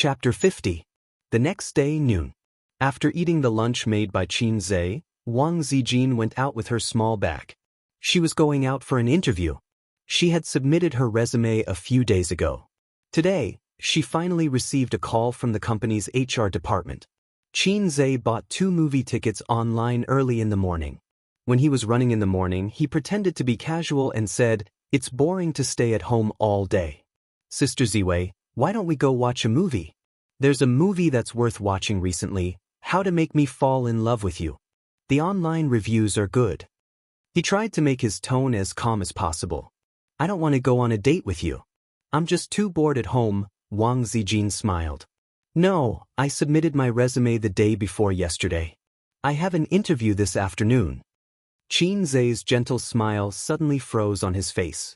Chapter 50. The next day, noon. After eating the lunch made by Qin Zhe, Wang Zijin went out with her small bag. She was going out for an interview. She had submitted her resume a few days ago. Today, she finally received a call from the company's HR department. Qin Zhe bought 2 movie tickets online early in the morning. When he was running in the morning, he pretended to be casual and said, "It's boring to stay at home all day. Sister Ziwei, why don't we go watch a movie? There's a movie that's worth watching recently, How to Make Me Fall in Love with You. The online reviews are good." He tried to make his tone as calm as possible. "I don't want to go on a date with you. I'm just too bored at home," Wang Zijin smiled. "No, I submitted my resume the day before yesterday. I have an interview this afternoon." Qin Zhe's gentle smile suddenly froze on his face.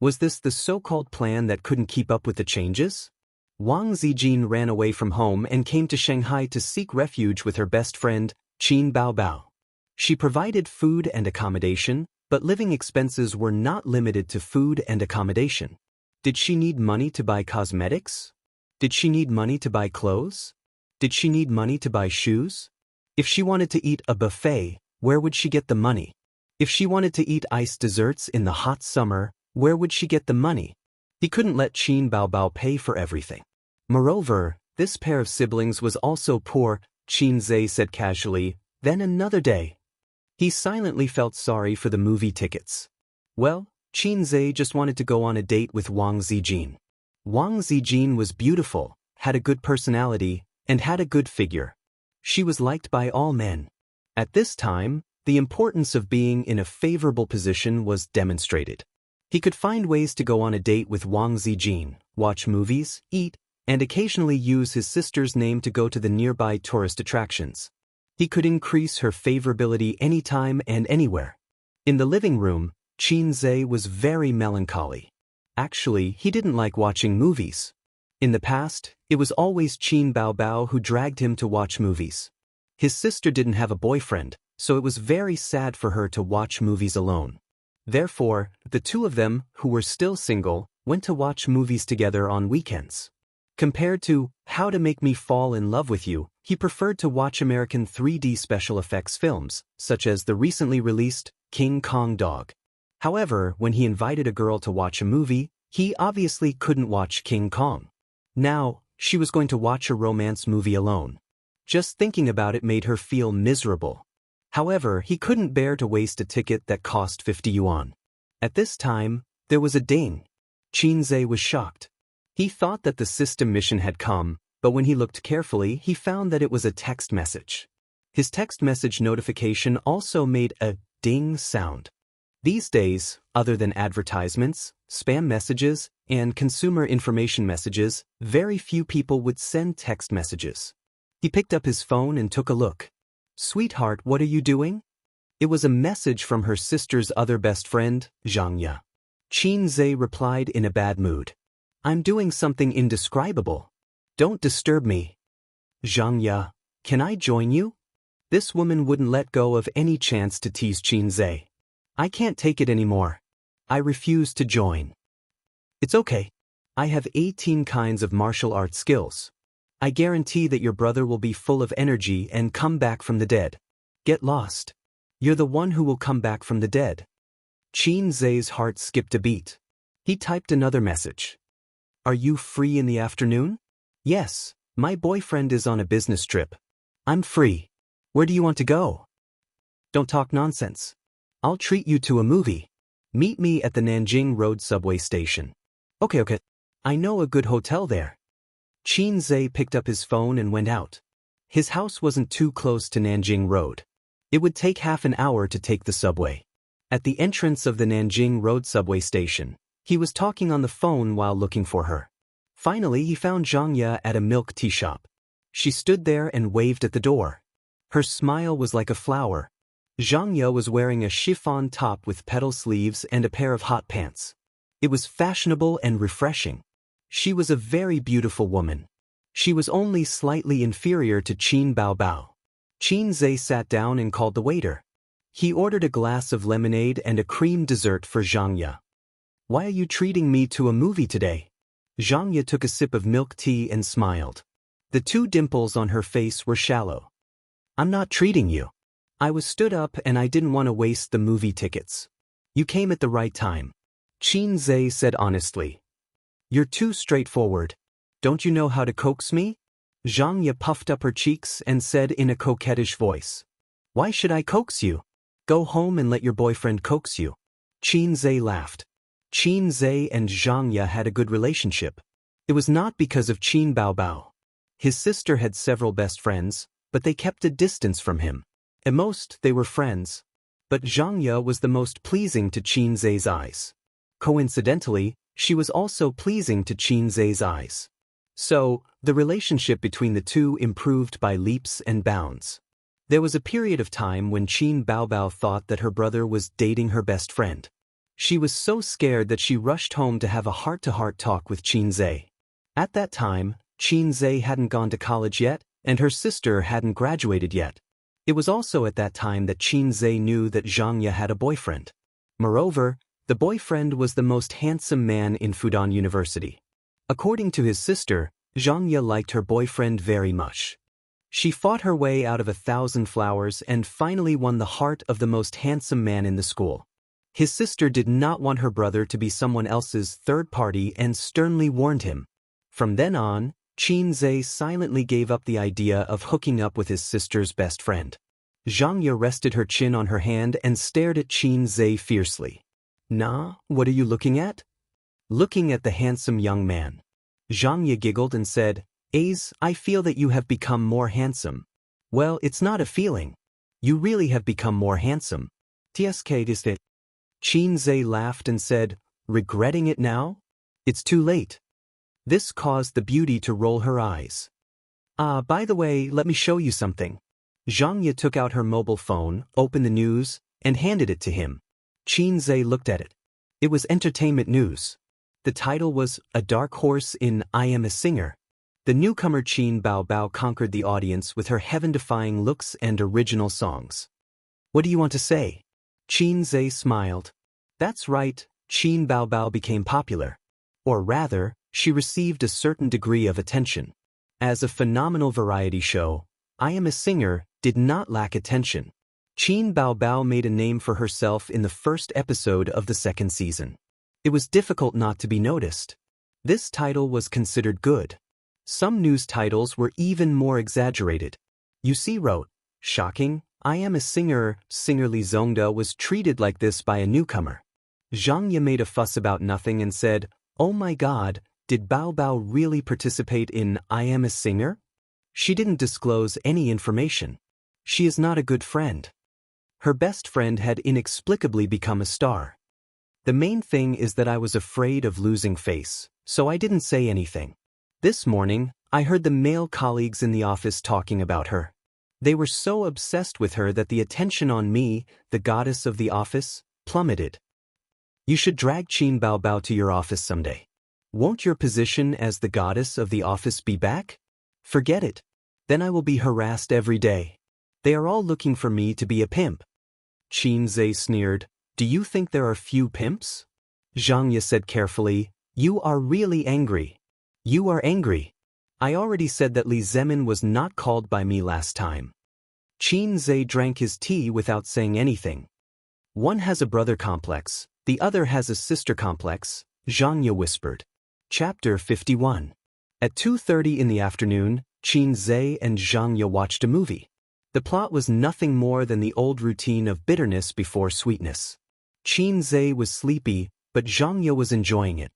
Was this the so-called plan that couldn't keep up with the changes? Wang Zijin ran away from home and came to Shanghai to seek refuge with her best friend, Qin Baobao. She provided food and accommodation, but living expenses were not limited to food and accommodation. Did she need money to buy cosmetics? Did she need money to buy clothes? Did she need money to buy shoes? If she wanted to eat a buffet, where would she get the money? If she wanted to eat iced desserts in the hot summer, where would she get the money? He couldn't let Qin Baobao pay for everything. Moreover, this pair of siblings was also poor, Qin Zhe said casually. Then another day. He silently felt sorry for the movie tickets. Well, Qin Zhe just wanted to go on a date with Wang Zijin. Wang Zijin was beautiful, had a good personality, and had a good figure. She was liked by all men. At this time, the importance of being in a favorable position was demonstrated. He could find ways to go on a date with Wang Zijin, watch movies, eat, and occasionally use his sister's name to go to the nearby tourist attractions. He could increase her favorability anytime and anywhere. In the living room, Qin Zhe was very melancholy. Actually, he didn't like watching movies. In the past, it was always Qin Baobao who dragged him to watch movies. His sister didn't have a boyfriend, so it was very sad for her to watch movies alone. Therefore, the two of them, who were still single, went to watch movies together on weekends. Compared to How to Make Me Fall in Love with You, he preferred to watch American 3D special effects films, such as the recently released King Kong Dog. However, when he invited a girl to watch a movie, he obviously couldn't watch King Kong. Now, she was going to watch a romance movie alone. Just thinking about it made her feel miserable. However, he couldn't bear to waste a ticket that cost 50 yuan. At this time, there was a ding. Qin Zhe was shocked. He thought that the system mission had come, but when he looked carefully, he found that it was a text message. His text message notification also made a ding sound. These days, other than advertisements, spam messages, and consumer information messages, very few people would send text messages. He picked up his phone and took a look. "Sweetheart, what are you doing?" It was a message from her sister's other best friend, Xianxia. Qin Zhe replied in a bad mood. "I'm doing something indescribable. Don't disturb me." "Xianxia, can I join you?" This woman wouldn't let go of any chance to tease Qin Zhe. "I can't take it anymore. I refuse to join." "It's okay. I have 18 kinds of martial arts skills. I guarantee that your brother will be full of energy and come back from the dead. Get lost. You're the one who will come back from the dead." Qin Zhe's heart skipped a beat. He typed another message. "Are you free in the afternoon?" "Yes, my boyfriend is on a business trip. I'm free. Where do you want to go?" "Don't talk nonsense. I'll treat you to a movie. Meet me at the Nanjing Road subway station." Okay. I know a good hotel there." Qin Zhe picked up his phone and went out. His house wasn't too close to Nanjing Road. It would take half an hour to take the subway. At the entrance of the Nanjing Road subway station, he was talking on the phone while looking for her. Finally, he found Xianxia at a milk tea shop. She stood there and waved at the door. Her smile was like a flower. Xianxia was wearing a chiffon top with petal sleeves and a pair of hot pants. It was fashionable and refreshing. She was a very beautiful woman. She was only slightly inferior to Qin Baobao. Qin Zhe sat down and called the waiter. He ordered a glass of lemonade and a cream dessert for Xianxia. "Why are you treating me to a movie today?" Xianxia took a sip of milk tea and smiled. The two dimples on her face were shallow. I'm not treating you. I was stood up and I didn't want to waste the movie tickets. You came at the right time. Qin said honestly. You're too straightforward. Don't you know how to coax me? Xianxia puffed up her cheeks and said in a coquettish voice. Why should I coax you? Go home and let your boyfriend coax you. Qin laughed. Qin and Xianxia had a good relationship. It was not because of Qin Baobao. His sister had several best friends, but they kept a distance from him. At most, they were friends. But Xianxia was the most pleasing to Qin's eyes. Coincidentally, she was also pleasing to Qin's eyes. So, the relationship between the two improved by leaps and bounds. There was a period of time when Qin Baobao thought that her brother was dating her best friend. She was so scared that she rushed home to have a heart-to-heart talk with Qin. At that time, Qin hadn't gone to college yet, and her sister hadn't graduated yet. It was also at that time that Qin knew that Xianxia had a boyfriend. Moreover, the boyfriend was the most handsome man in Fudan University. According to his sister, Xianxia liked her boyfriend very much. She fought her way out of 1,000 flowers and finally won the heart of the most handsome man in the school. His sister did not want her brother to be someone else's third party and sternly warned him. From then on, Qin silently gave up the idea of hooking up with his sister's best friend. Xianxia rested her chin on her hand and stared at Qin fiercely. Nah, what are you looking at? Looking at the handsome young man. Xianxia giggled and said, I feel that you have become more handsome. Well, it's not a feeling. You really have become more handsome. Tsk is it? Qin laughed and said, regretting it now? It's too late. This caused the beauty to roll her eyes. By the way, let me show you something. Xianxia took out her mobile phone, opened the news, and handed it to him. Qin looked at it. It was entertainment news. The title was A Dark Horse in I Am a Singer. The newcomer Qin Baobao conquered the audience with her heaven-defying looks and original songs. What do you want to say? Qin smiled. That's right, Qin Baobao became popular. Or rather, she received a certain degree of attention. As a phenomenal variety show, I Am a Singer did not lack attention. Qin Baobao made a name for herself in the first episode of the second season. It was difficult not to be noticed. This title was considered good. Some news titles were even more exaggerated. UC wrote, shocking, I Am a Singer, Singer Li Zongda was treated like this by a newcomer. Xianxia made a fuss about nothing and said, oh my god, did Bao Bao really participate in I Am a Singer? She didn't disclose any information. She is not a good friend. Her best friend had inexplicably become a star. The main thing is that I was afraid of losing face, so I didn't say anything. This morning, I heard the male colleagues in the office talking about her. They were so obsessed with her that the attention on me, the goddess of the office, plummeted. You should drag Qin Baobao to your office someday. Won't your position as the goddess of the office be back? Forget it. Then I will be harassed every day. They are all looking for me to be a pimp. Qin sneered. Do you think there are few pimps? Xianxia said carefully, you are really angry. You are angry. I already said that Li Zemin was not called by me last time. Qin drank his tea without saying anything. One has a brother complex, the other has a sister complex, Xianxia whispered. Chapter 51. At 2:30 in the afternoon, Qin and Xianxia watched a movie. The plot was nothing more than the old routine of bitterness before sweetness. Qin was sleepy, but Xianxia was enjoying it.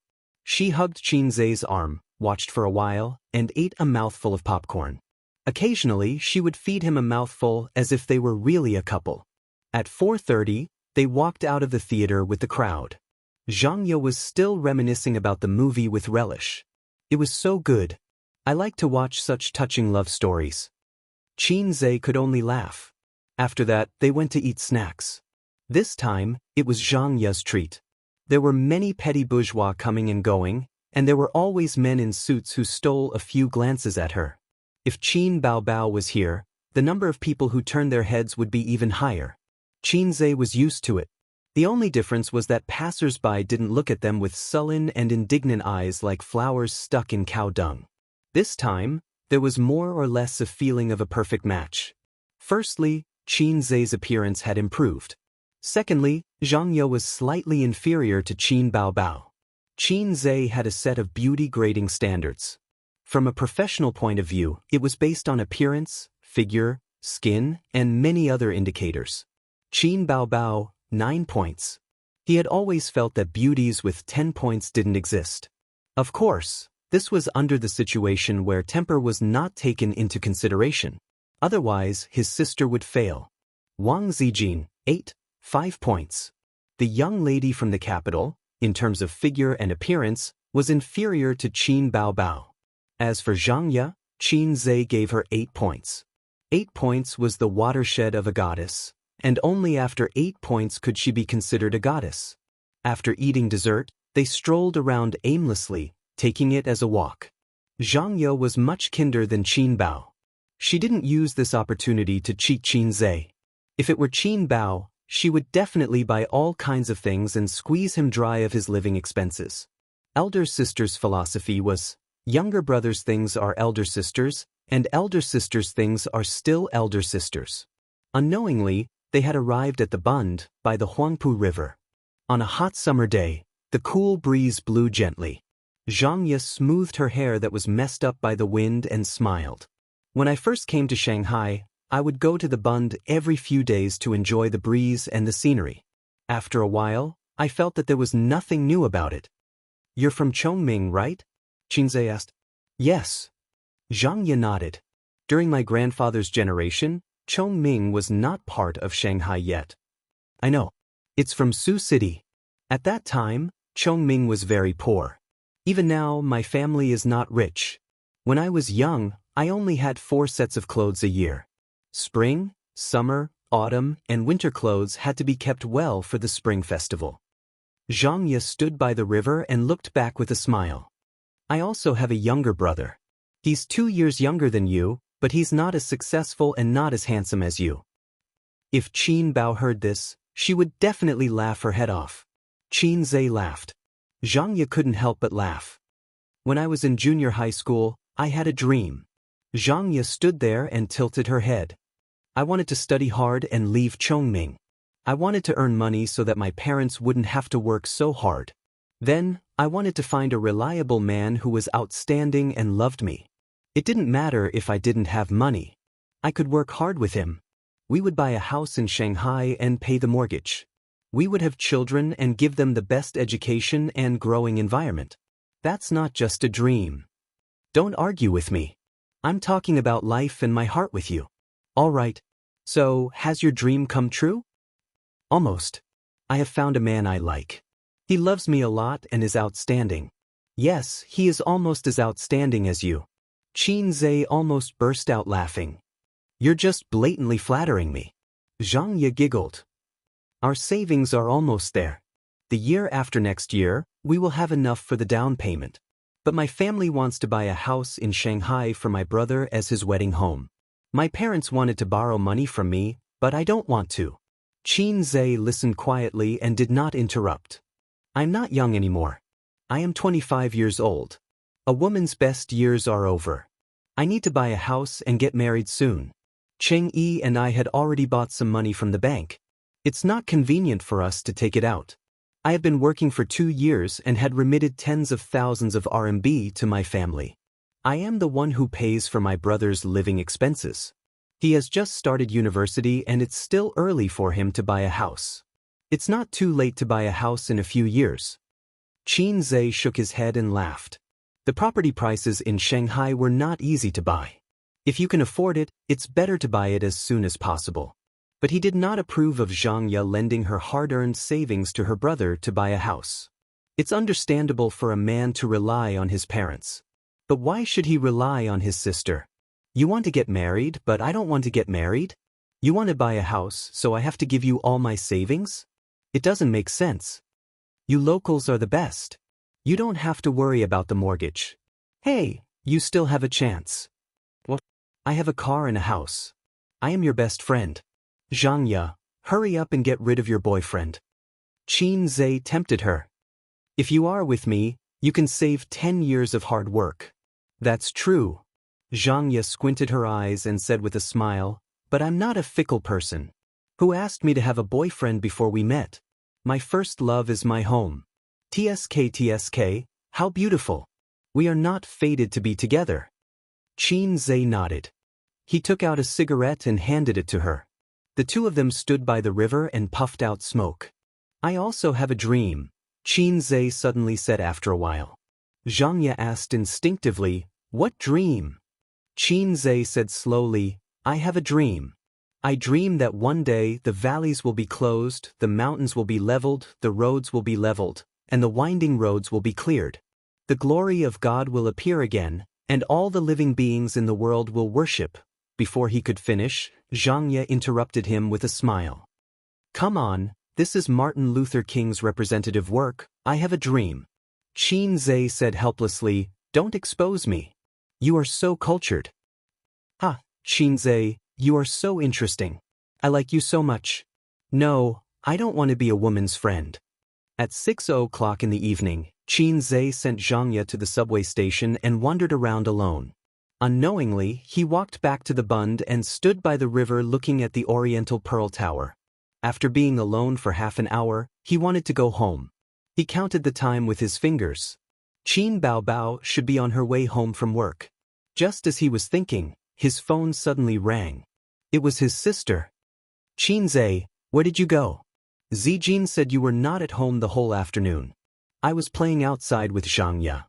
She hugged Qin's arm, watched for a while, and ate a mouthful of popcorn. Occasionally, she would feed him a mouthful as if they were really a couple. At 4:30, they walked out of the theater with the crowd. Xianxia was still reminiscing about the movie with relish. It was so good. I like to watch such touching love stories. Qin could only laugh. After that, they went to eat snacks. This time, it was Xianxia's treat. There were many petty bourgeois coming and going, and there were always men in suits who stole a few glances at her. If Qin Baobao was here, the number of people who turned their heads would be even higher. Qin was used to it. The only difference was that passers-by didn't look at them with sullen and indignant eyes like flowers stuck in cow dung. This time, there was more or less a feeling of a perfect match. Firstly, Qin Zhe's appearance had improved. Secondly, Xianxia was slightly inferior to Qin Baobao. Qin Zhe had a set of beauty grading standards. From a professional point of view, it was based on appearance, figure, skin, and many other indicators. Qin Baobao, 9 points. He had always felt that beauties with 10 points didn't exist. Of course, this was under the situation where temper was not taken into consideration. Otherwise, his sister would fail. Wang Zijin, 8, 5 points. The young lady from the capital, in terms of figure and appearance, was inferior to Qin Baobao. As for Xianxia, Qin Zhe gave her 8 points. 8 points was the watershed of a goddess, and only after 8 points could she be considered a goddess. After eating dessert, they strolled around aimlessly, taking it as a walk. Xianxia was much kinder than Qin Bao. She didn't use this opportunity to cheat Qin Zhe. If it were Qin Bao, she would definitely buy all kinds of things and squeeze him dry of his living expenses. Elder sister's philosophy was, younger brother's things are elder sister's, and elder sister's things are still elder sister's. Unknowingly, they had arrived at the Bund, by the Huangpu River. On a hot summer day, the cool breeze blew gently. Xianxia smoothed her hair that was messed up by the wind and smiled. When I first came to Shanghai, I would go to the Bund every few days to enjoy the breeze and the scenery. After a while, I felt that there was nothing new about it. You're from Chongming, right? Qin Zhe asked. Yes. Xianxia nodded. During my grandfather's generation, Chongming was not part of Shanghai yet. I know. It's from Sioux City. At that time, Chongming was very poor. Even now, my family is not rich. When I was young, I only had 4 sets of clothes a year. Spring, summer, autumn, and winter clothes had to be kept well for the spring festival. Xianxia stood by the river and looked back with a smile. I also have a younger brother. He's 2 years younger than you, but he's not as successful and not as handsome as you. If Qin Bao heard this, she would definitely laugh her head off. Qin Zhe laughed. Xianxia couldn't help but laugh. When I was in junior high school, I had a dream. Xianxia stood there and tilted her head. I wanted to study hard and leave Chongming. I wanted to earn money so that my parents wouldn't have to work so hard. Then, I wanted to find a reliable man who was outstanding and loved me. It didn't matter if I didn't have money. I could work hard with him. We would buy a house in Shanghai and pay the mortgage. We would have children and give them the best education and growing environment. That's not just a dream. Don't argue with me. I'm talking about life and my heart with you. All right. So, has your dream come true? Almost. I have found a man I like. He loves me a lot and is outstanding. Yes, he is almost as outstanding as you. Qin Zhe almost burst out laughing. You're just blatantly flattering me. Xianxia giggled. Our savings are almost there. The year after next year, we will have enough for the down payment. But my family wants to buy a house in Shanghai for my brother as his wedding home. My parents wanted to borrow money from me, but I don't want to. Qin Zhe listened quietly and did not interrupt. I'm not young anymore. I am 25 years old. A woman's best years are over. I need to buy a house and get married soon. Cheng Yi and I had already bought some money from the bank. It's not convenient for us to take it out. I have been working for 2 years and had remitted tens of thousands of RMB to my family. I am the one who pays for my brother's living expenses. He has just started university and it's still early for him to buy a house. It's not too late to buy a house in a few years. Qin Zhe shook his head and laughed. The property prices in Shanghai were not easy to buy. If you can afford it, it's better to buy it as soon as possible. But he did not approve of Xianxia lending her hard-earned savings to her brother to buy a house. It's understandable for a man to rely on his parents. But why should he rely on his sister? You want to get married, but I don't want to get married? You want to buy a house, so I have to give you all my savings? It doesn't make sense. You locals are the best. You don't have to worry about the mortgage. Hey, you still have a chance. What? I have a car and a house. I am your best friend. Xianxia, hurry up and get rid of your boyfriend. Qin Zhe tempted her. If you are with me, you can save 10 years of hard work. That's true. Xianxia squinted her eyes and said with a smile, but I'm not a fickle person. Who asked me to have a boyfriend before we met? My first love is my home. TSK, how beautiful. We are not fated to be together. Qin Zhe nodded. He took out a cigarette and handed it to her. The two of them stood by the river and puffed out smoke. I also have a dream, Qin Zhe suddenly said after a while. Xianxia asked instinctively, what dream? Qin Zhe said slowly, I have a dream. I dream that one day the valleys will be closed, the mountains will be leveled, the roads will be leveled, and the winding roads will be cleared. The glory of God will appear again, and all the living beings in the world will worship. Before he could finish, Xianxia interrupted him with a smile. Come on, this is Martin Luther King's representative work, I have a dream. Qin Zhe said helplessly, don't expose me. You are so cultured. Ha, Qin Zhe, you are so interesting. I like you so much. No, I don't want to be a woman's friend. At 6 o'clock in the evening, Qin Zhe sent Xianxia to the subway station and wandered around alone. Unknowingly, he walked back to the Bund and stood by the river looking at the Oriental Pearl Tower. After being alone for half an hour, he wanted to go home. He counted the time with his fingers. Qin Baobao should be on her way home from work. Just as he was thinking, his phone suddenly rang. It was his sister. Qin Zhe, where did you go? Zijin said you were not at home the whole afternoon. I was playing outside with Xianxia.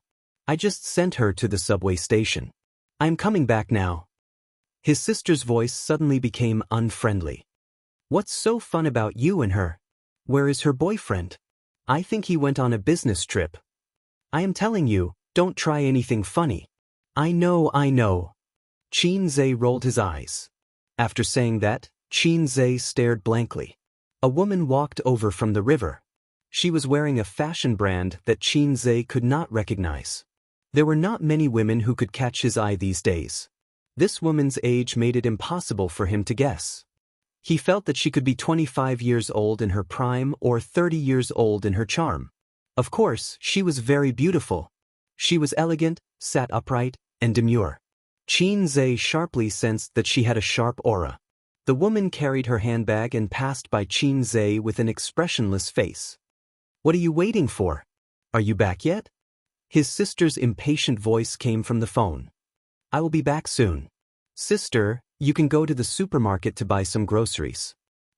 I just sent her to the subway station. I am coming back now. His sister's voice suddenly became unfriendly. What's so fun about you and her? Where is her boyfriend? I think he went on a business trip. I am telling you, don't try anything funny. I know. Qin Zhe rolled his eyes. After saying that, Qin Zhe stared blankly. A woman walked over from the river. She was wearing a fashion brand that Qin Zhe could not recognize. There were not many women who could catch his eye these days. This woman's age made it impossible for him to guess. He felt that she could be 25 years old in her prime or 30 years old in her charm. Of course, she was very beautiful. She was elegant, sat upright, and demure. Qin Zhe sharply sensed that she had a sharp aura. The woman carried her handbag and passed by Qin Zhe with an expressionless face. What are you waiting for? Are you back yet? His sister's impatient voice came from the phone. I will be back soon. Sister, you can go to the supermarket to buy some groceries.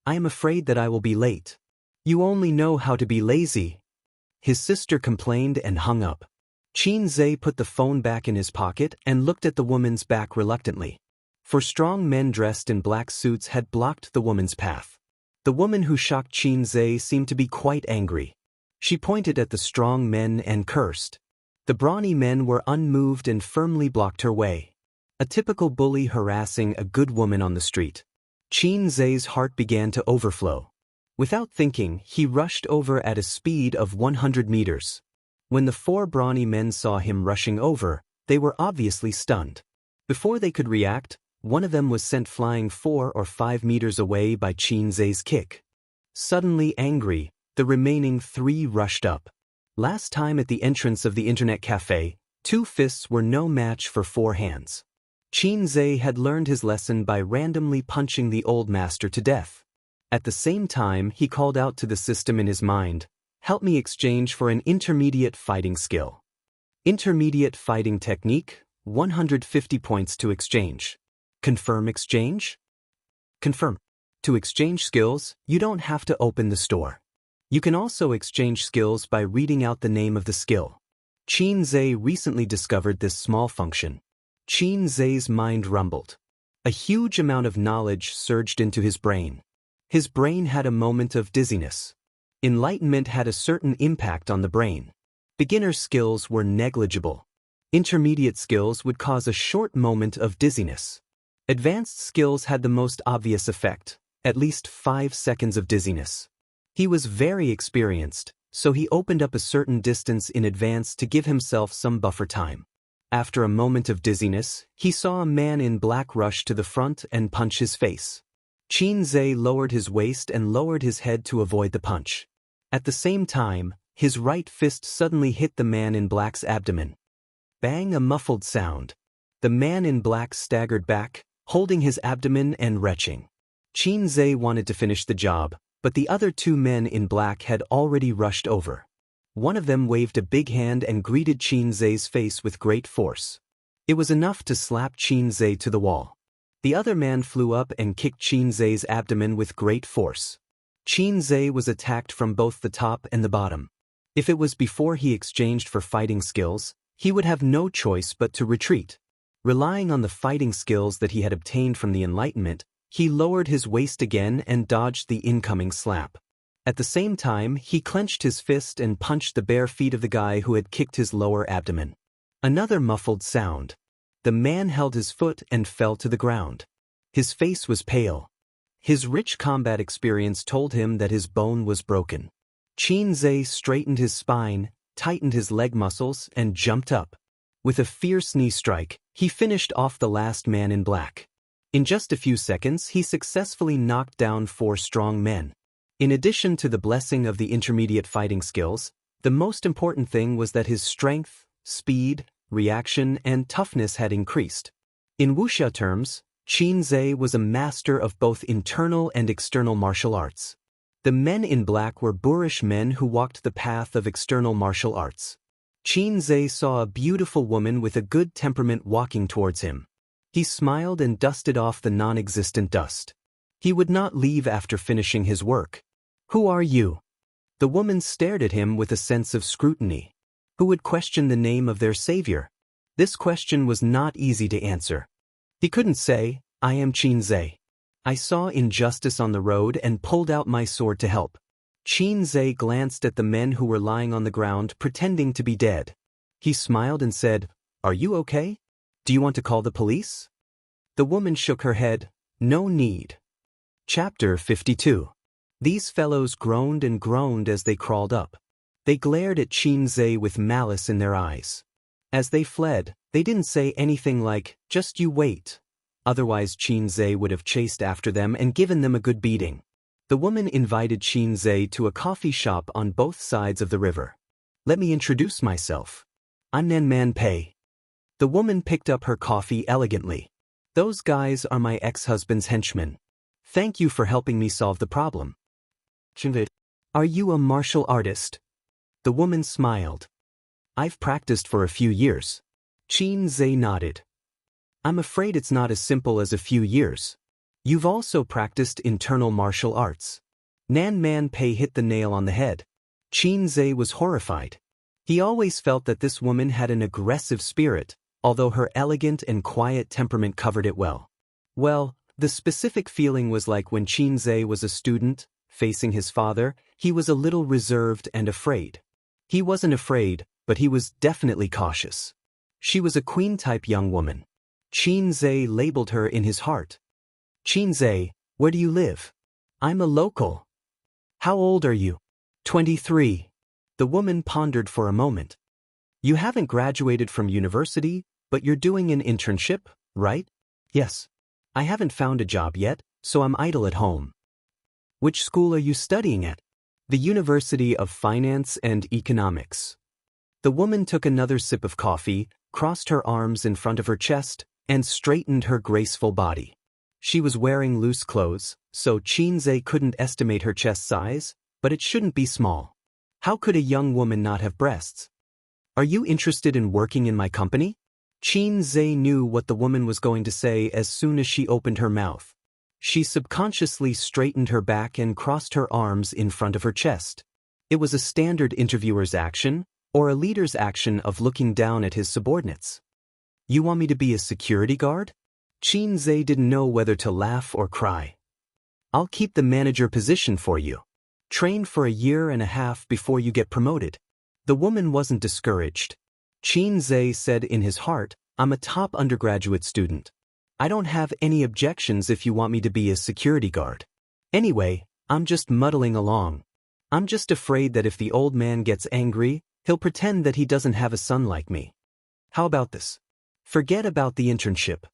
I am afraid that I will be late. You only know how to be lazy. His sister complained and hung up. Qin Zhe put the phone back in his pocket and looked at the woman's back reluctantly. For strong men dressed in black suits had blocked the woman's path. The woman who shocked Qin Zhe seemed to be quite angry. She pointed at the strong men and cursed. The brawny men were unmoved and firmly blocked her way. A typical bully harassing a good woman on the street. Qin Zhe's heart began to overflow. Without thinking, he rushed over at a speed of 100 meters. When the four brawny men saw him rushing over, they were obviously stunned. Before they could react, one of them was sent flying 4 or 5 meters away by Qin Zhe's kick. Suddenly angry, the remaining 3 rushed up. Last time at the entrance of the internet cafe, 2 fists were no match for 4 hands. Qin Zhe had learned his lesson by randomly punching the old master to death. At the same time, he called out to the system in his mind, help me exchange for an intermediate fighting skill. Intermediate fighting technique, 150 points to exchange. Confirm exchange? Confirm. To exchange skills, you don't have to open the store. You can also exchange skills by reading out the name of the skill. Qin Zhe recently discovered this small function. Qin Zhe's mind rumbled. A huge amount of knowledge surged into his brain. His brain had a moment of dizziness. Enlightenment had a certain impact on the brain. Beginner skills were negligible. Intermediate skills would cause a short moment of dizziness. Advanced skills had the most obvious effect, at least 5 seconds of dizziness. He was very experienced, so he opened up a certain distance in advance to give himself some buffer time. After a moment of dizziness, he saw a man in black rush to the front and punch his face. Qin Zhe lowered his waist and lowered his head to avoid the punch. At the same time, his right fist suddenly hit the man in black's abdomen. Bang, a muffled sound. The man in black staggered back, holding his abdomen and retching. Qin Zhe wanted to finish the job, but the other two men in black had already rushed over. One of them waved a big hand and greeted Qin Zhe's face with great force. It was enough to slap Qin Zhe to the wall. The other man flew up and kicked Qin Zhe's abdomen with great force. Qin Zhe was attacked from both the top and the bottom. If it was before he exchanged for fighting skills, he would have no choice but to retreat. Relying on the fighting skills that he had obtained from the Enlightenment, he lowered his waist again and dodged the incoming slap. At the same time, he clenched his fist and punched the bare feet of the guy who had kicked his lower abdomen. Another muffled sound. The man held his foot and fell to the ground. His face was pale. His rich combat experience told him that his bone was broken. Qin Zhe straightened his spine, tightened his leg muscles, and jumped up. With a fierce knee strike, he finished off the last man in black. In just a few seconds, he successfully knocked down 4 strong men. In addition to the blessing of the intermediate fighting skills, the most important thing was that his strength, speed, reaction, and toughness had increased. In Wuxia terms, Qin Zhe was a master of both internal and external martial arts. The men in black were boorish men who walked the path of external martial arts. Qin Zhe saw a beautiful woman with a good temperament walking towards him. He smiled and dusted off the non-existent dust. He would not leave after finishing his work. "Who are you?" The woman stared at him with a sense of scrutiny. Who would question the name of their savior? This question was not easy to answer. He couldn't say, "I am Qin Zhe. I saw injustice on the road and pulled out my sword to help." Qin Zhe glanced at the men who were lying on the ground pretending to be dead. He smiled and said, "Are you okay? Do you want to call the police?" The woman shook her head. "No need." Chapter 52. These fellows groaned and groaned as they crawled up. They glared at Qin Zhe with malice in their eyes. As they fled, they didn't say anything like, "Just you wait." Otherwise Qin Zhe would have chased after them and given them a good beating. The woman invited Qin Zhe to a coffee shop on both sides of the river. "Let me introduce myself. I'm Nan Man Pei." The woman picked up her coffee elegantly. "Those guys are my ex-husband's henchmen. Thank you for helping me solve the problem." "Are you a martial artist?" The woman smiled. "I've practiced for a few years." Qin Zhe nodded. "I'm afraid it's not as simple as a few years. You've also practiced internal martial arts." Nan Man Pei hit the nail on the head. Qin Zhe was horrified. He always felt that this woman had an aggressive spirit, although her elegant and quiet temperament covered it well. Well, the specific feeling was like when Qin Zhe was a student, facing his father, he was a little reserved and afraid. He wasn't afraid, but he was definitely cautious. She was a queen-type young woman. Qin Zhe labeled her in his heart. "Qin Zhe, where do you live?" "I'm a local." "How old are you?" 23. The woman pondered for a moment. "You haven't graduated from university, but you're doing an internship, right?" "Yes. I haven't found a job yet, so I'm idle at home." "Which school are you studying at?" "The University of Finance and Economics." The woman took another sip of coffee, crossed her arms in front of her chest, and straightened her graceful body. She was wearing loose clothes, so Qin Zhe couldn't estimate her chest size, but it shouldn't be small. How could a young woman not have breasts? "Are you interested in working in my company?" Qin Zhe knew what the woman was going to say as soon as she opened her mouth. She subconsciously straightened her back and crossed her arms in front of her chest. It was a standard interviewer's action, or a leader's action of looking down at his subordinates. "You want me to be a security guard?" Qin Zhe didn't know whether to laugh or cry. "I'll keep the manager position for you. Train for a year and a half before you get promoted." The woman wasn't discouraged. Qin Zhe said in his heart, "I'm a top undergraduate student. I don't have any objections if you want me to be a security guard. Anyway, I'm just muddling along. I'm just afraid that if the old man gets angry, he'll pretend that he doesn't have a son like me. How about this? Forget about the internship.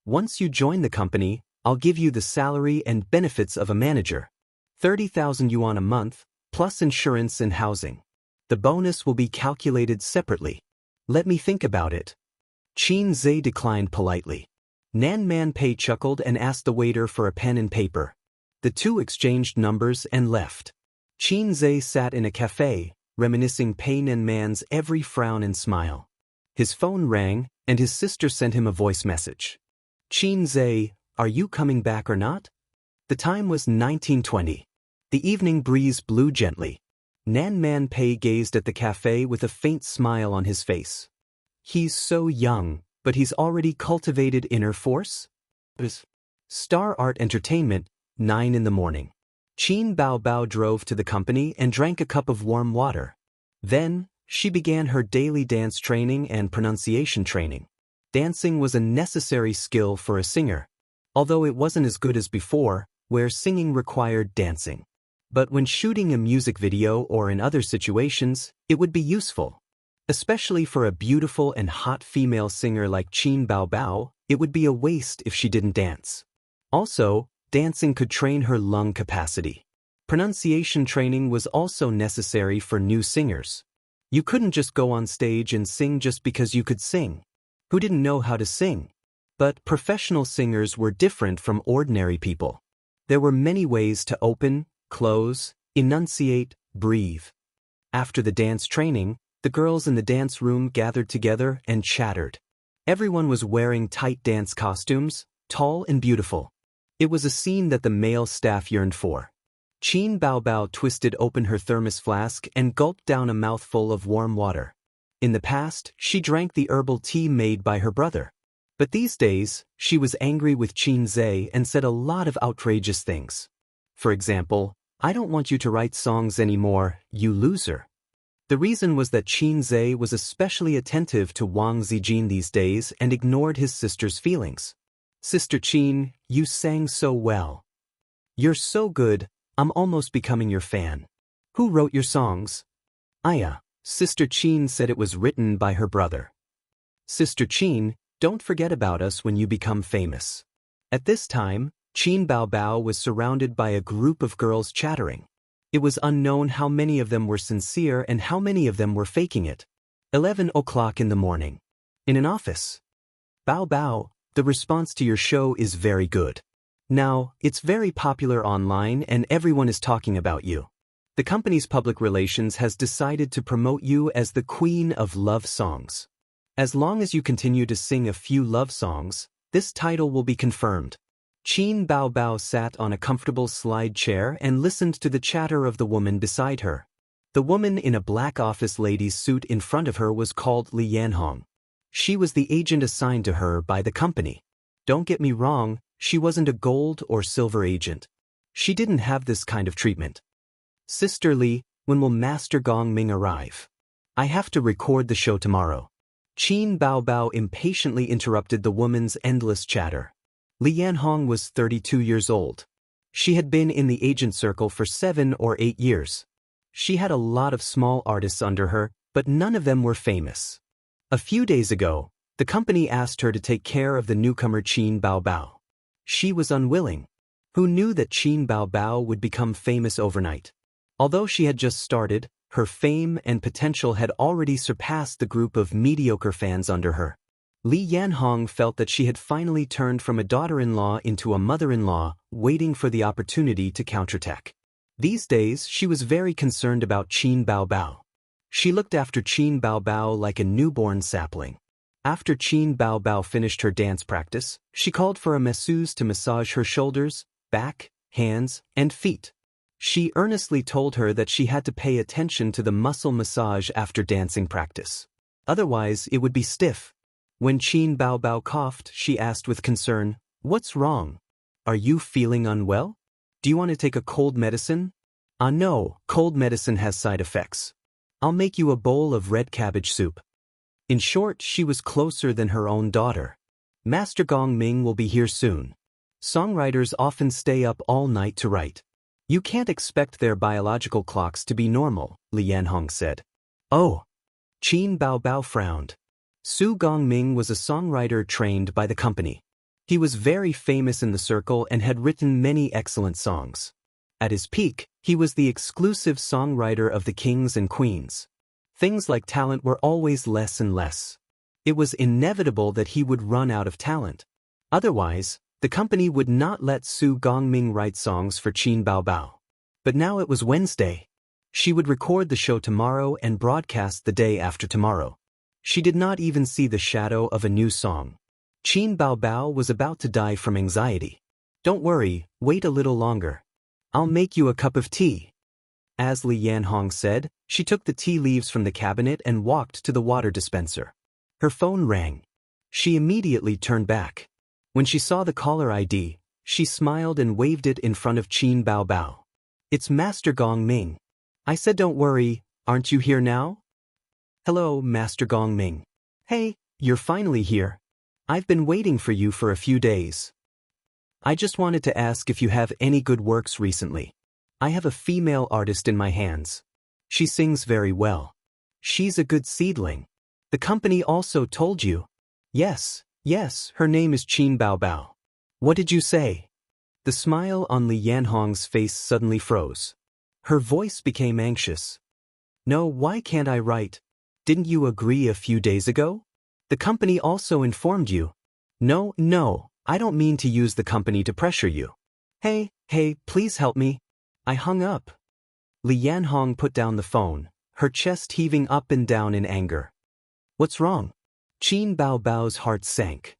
Once you join the company, I'll give you the salary and benefits of a manager. 30,000 yuan a month, plus insurance and housing. The bonus will be calculated separately. Let me think about it. Qin Zhe declined politely. Nan Man Pei chuckled and asked the waiter for a pen and paper. The two exchanged numbers and left. Qin Zhe sat in a cafe, reminiscing Pei Nan Man's every frown and smile. His phone rang, and his sister sent him a voice message. Qin Zhe, are you coming back or not? The time was 1920. The evening breeze blew gently. Nan Man Pei gazed at the cafe with a faint smile on his face. He's so young, but he's already cultivated inner force? Star Art Entertainment, 9 in the morning. Qin Bao Bao drove to the company and drank a cup of warm water. Then, she began her daily dance training and pronunciation training. Dancing was a necessary skill for a singer, although it wasn't as good as before, where singing required dancing. But when shooting a music video or in other situations, it would be useful. Especially for a beautiful and hot female singer like Qin Bao Bao, it would be a waste if she didn't dance. Also, dancing could train her lung capacity. Pronunciation training was also necessary for new singers. You couldn't just go on stage and sing just because you could sing. Who didn't know how to sing? But professional singers were different from ordinary people. There were many ways to open, close, enunciate, breathe. After the dance training, the girls in the dance room gathered together and chattered. Everyone was wearing tight dance costumes, tall and beautiful. It was a scene that the male staff yearned for. Qin Bao Bao twisted open her thermos flask and gulped down a mouthful of warm water. In the past, she drank the herbal tea made by her brother. But these days, she was angry with Qin Zhe and said a lot of outrageous things. For example, I don't want you to write songs anymore, you loser. The reason was that Qin Zhe was especially attentive to Wang Zijin these days and ignored his sister's feelings. Sister Qin, you sang so well. You're so good, I'm almost becoming your fan. Who wrote your songs? Aya. Sister Qin said it was written by her brother. Sister Qin, don't forget about us when you become famous. At this time, Qin Bao Bao was surrounded by a group of girls chattering. It was unknown how many of them were sincere and how many of them were faking it. 11 o'clock in the morning. In an office. Bao Bao, the response to your show is very good. Now, it's very popular online and everyone is talking about you. The company's public relations has decided to promote you as the queen of love songs. As long as you continue to sing a few love songs, this title will be confirmed. Qin Bao Bao sat on a comfortable slide chair and listened to the chatter of the woman beside her. The woman in a black office lady's suit in front of her was called Li Yanhong. She was the agent assigned to her by the company. Don't get me wrong, she wasn't a gold or silver agent. She didn't have this kind of treatment. Sister Li, when will Master Gong Ming arrive? I have to record the show tomorrow. Qin Bao Bao impatiently interrupted the woman's endless chatter. Li Yanhong was 32 years old. She had been in the agent circle for 7 or 8 years. She had a lot of small artists under her, but none of them were famous. A few days ago, the company asked her to take care of the newcomer Qin Bao Bao. She was unwilling. Who knew that Qin Bao Bao would become famous overnight? Although she had just started, her fame and potential had already surpassed the group of mediocre fans under her. Li Yanhong felt that she had finally turned from a daughter-in-law into a mother-in-law, waiting for the opportunity to counterattack. These days, she was very concerned about Qin Bao Bao. She looked after Qin Bao Bao like a newborn sapling. After Qin Bao Bao finished her dance practice, she called for a masseuse to massage her shoulders, back, hands, and feet. She earnestly told her that she had to pay attention to the muscle massage after dancing practice. Otherwise, it would be stiff. When Qin Bao Bao coughed, she asked with concern, "What's wrong? Are you feeling unwell? Do you want to take a cold medicine?" No, cold medicine has side effects. I'll make you a bowl of red cabbage soup." In short, she was closer than her own daughter. Master Gong Ming will be here soon. Songwriters often stay up all night to write. You can't expect their biological clocks to be normal, Li Yanhong said. Oh. Qin Bao Bao frowned. Su Gongming was a songwriter trained by the company. He was very famous in the circle and had written many excellent songs. At his peak, he was the exclusive songwriter of the kings and queens. Things like talent were always less and less. It was inevitable that he would run out of talent. Otherwise, the company would not let Su Gongming write songs for Qin Baobao. But now it was Wednesday. She would record the show tomorrow and broadcast the day after tomorrow. She did not even see the shadow of a new song. Qin Baobao was about to die from anxiety. Don't worry, wait a little longer. I'll make you a cup of tea. As Li Yanhong said, she took the tea leaves from the cabinet and walked to the water dispenser. Her phone rang. She immediately turned back. When she saw the caller ID, she smiled and waved it in front of Qin Baobao. It's Master Gongming. I said don't worry, aren't you here now? Hello, Master Gongming. Hey, you're finally here. I've been waiting for you for a few days. I just wanted to ask if you have any good works recently. I have a female artist in my hands. She sings very well. She's a good seedling. The company also told you. Yes, her name is Qin Baobao. What did you say? The smile on Li Yanhong's face suddenly froze. Her voice became anxious. No, why can't I write? Didn't you agree a few days ago? The company also informed you. No, I don't mean to use the company to pressure you. Hey, please help me. I hung up. Li Yanhong put down the phone, her chest heaving up and down in anger. What's wrong? Qin Baobao's heart sank.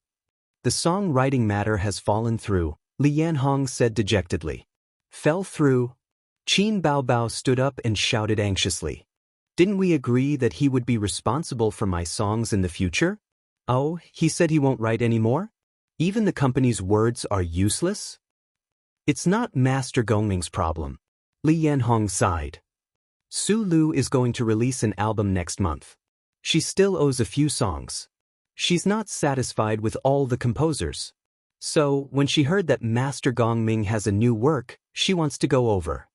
The songwriting matter has fallen through, Li Yanhong said dejectedly. Fell through? Qin Baobao stood up and shouted anxiously. Didn't we agree that he would be responsible for my songs in the future? Oh, he said he won't write anymore? Even the company's words are useless? It's not Master Gongming's problem. Li Yanhong sighed. Su Lu is going to release an album next month. She still owes a few songs. She's not satisfied with all the composers. So, when she heard that Master Gongming has a new work, she wants to go over.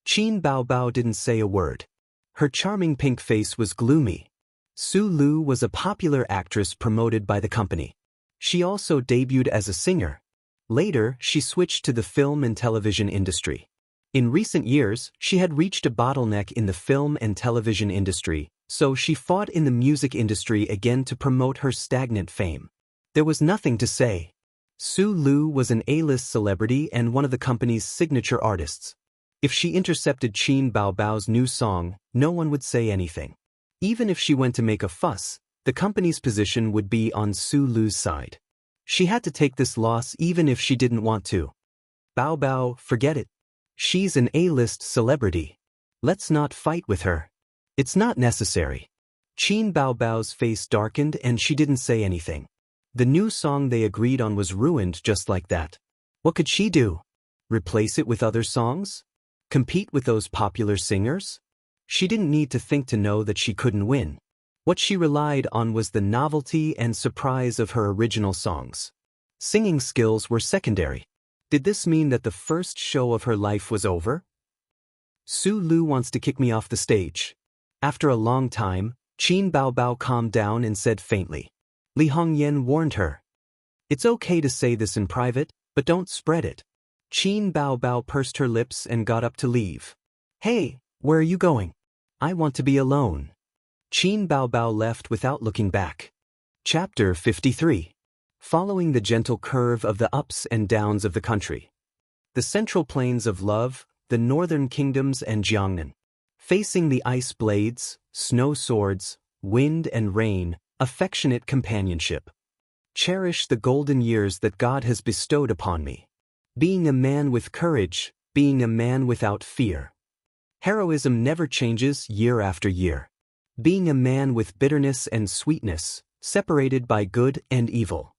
Qin Baobao didn't say a word. Her charming pink face was gloomy. Su Lu was a popular actress promoted by the company. She also debuted as a singer. Later, she switched to the film and television industry. In recent years, she had reached a bottleneck in the film and television industry, so she fought in the music industry again to promote her stagnant fame. There was nothing to say. Su Lu was an A-list celebrity and one of the company's signature artists. If she intercepted Qin Baobao's new song, no one would say anything. Even if she went to make a fuss, the company's position would be on Su Lu's side. She had to take this loss even if she didn't want to. Baobao, forget it. She's an A-list celebrity. Let's not fight with her. It's not necessary. Qin Baobao's face darkened and she didn't say anything. The new song they agreed on was ruined just like that. What could she do? Replace it with other songs? Compete with those popular singers? She didn't need to think to know that she couldn't win. What she relied on was the novelty and surprise of her original songs. Singing skills were secondary. Did this mean that the first show of her life was over? Su Lu wants to kick me off the stage. After a long time, Qin Baobao calmed down and said faintly. Li Hongyan warned her. It's okay to say this in private, but don't spread it. Qin Baobao pursed her lips and got up to leave. Hey, where are you going? I want to be alone. Qin Baobao left without looking back. Chapter 53. Following the gentle curve of the ups and downs of the country. The central plains of love, the northern kingdoms and Jiangnan. Facing the ice blades, snow swords, wind and rain, affectionate companionship. Cherish the golden years that God has bestowed upon me. Being a man with courage, being a man without fear. Heroism never changes year after year. Being a man with bitterness and sweetness, separated by good and evil.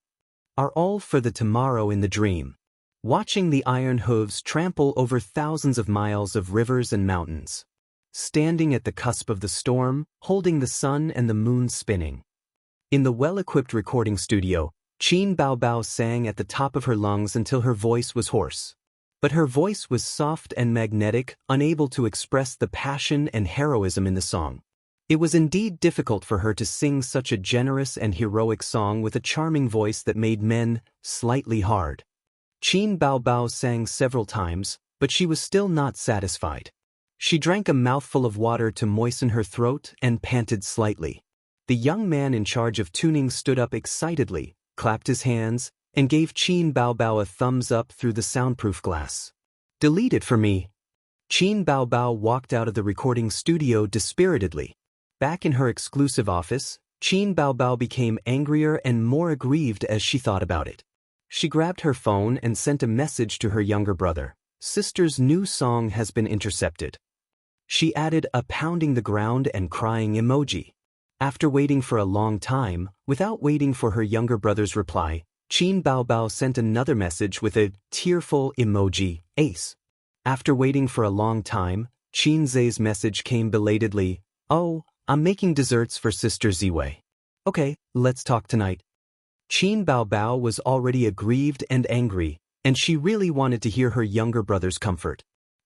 Are all for the tomorrow in the dream. Watching the iron hooves trample over thousands of miles of rivers and mountains. Standing at the cusp of the storm, holding the sun and the moon spinning. In the well-equipped recording studio, Qin Baobao sang at the top of her lungs until her voice was hoarse. But her voice was soft and magnetic, unable to express the passion and heroism in the song. It was indeed difficult for her to sing such a generous and heroic song with a charming voice that made men slightly hard. Qin Baobao sang several times, But she was still not satisfied. She drank a mouthful of water to moisten her throat and panted slightly. The young man in charge of tuning stood up excitedly, clapped his hands, and gave Qin Baobao a thumbs up through the soundproof glass. "Delete it for me." Qin Baobao walked out of the recording studio dispiritedly. Back in her exclusive office, Qin Baobao became angrier and more aggrieved as she thought about it. She grabbed her phone and sent a message to her younger brother. "Sister's new song has been intercepted." She added a pounding the ground and crying emoji. After waiting for a long time, without waiting for her younger brother's reply, Qin Baobao sent another message with a tearful emoji, ace. After waiting for a long time, Qin Zhe's message came belatedly, "Oh, I'm making desserts for Sister Ziwei. Okay, let's talk tonight." Qin Baobao was already aggrieved and angry, and she really wanted to hear her younger brother's comfort.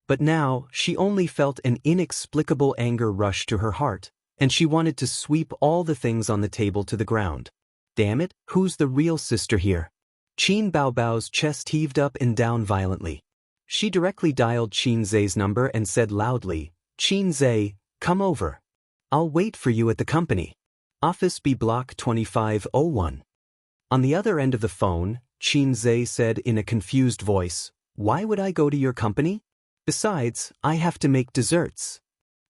But now, she only felt an inexplicable anger rush to her heart, and she wanted to sweep all the things on the table to the ground. Damn it, who's the real sister here? Qin Baobao's chest heaved up and down violently. She directly dialed Qin Zhe's number and said loudly, "Qin Zhe, come over. I'll wait for you at the company. Office B Block 2501. On the other end of the phone, Qin Zhe said in a confused voice, "Why would I go to your company? Besides, I have to make desserts."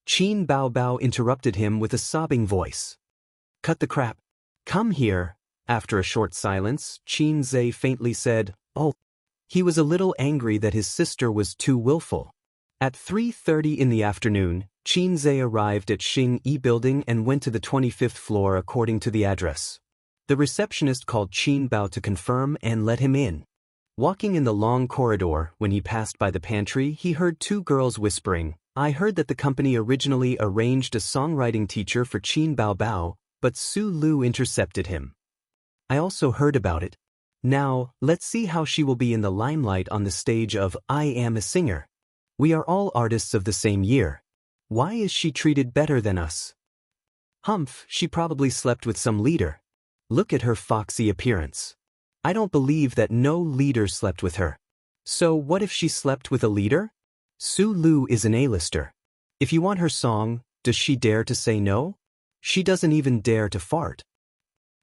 Qin Baobao interrupted him with a sobbing voice. "Cut the crap. Come here." After a short silence, Qin Zhe faintly said, "Oh." He was a little angry that his sister was too willful. At 3:30 in the afternoon, Qin Zhe arrived at Xing Yi Building and went to the 25th floor according to the address. The receptionist called Qin Bao to confirm and let him in. Walking in the long corridor, when he passed by the pantry, he heard two girls whispering, "I heard that the company originally arranged a songwriting teacher for Qin Baobao, but Su Lu intercepted him. I also heard about it. Now, let's see how she will be in the limelight on the stage of I Am a Singer. We are all artists of the same year. Why is she treated better than us? Humph, she probably slept with some leader. Look at her foxy appearance. I don't believe that no leader slept with her. So what if she slept with a leader? Su Lu is an A-lister. If you want her song, does she dare to say no? She doesn't even dare to fart.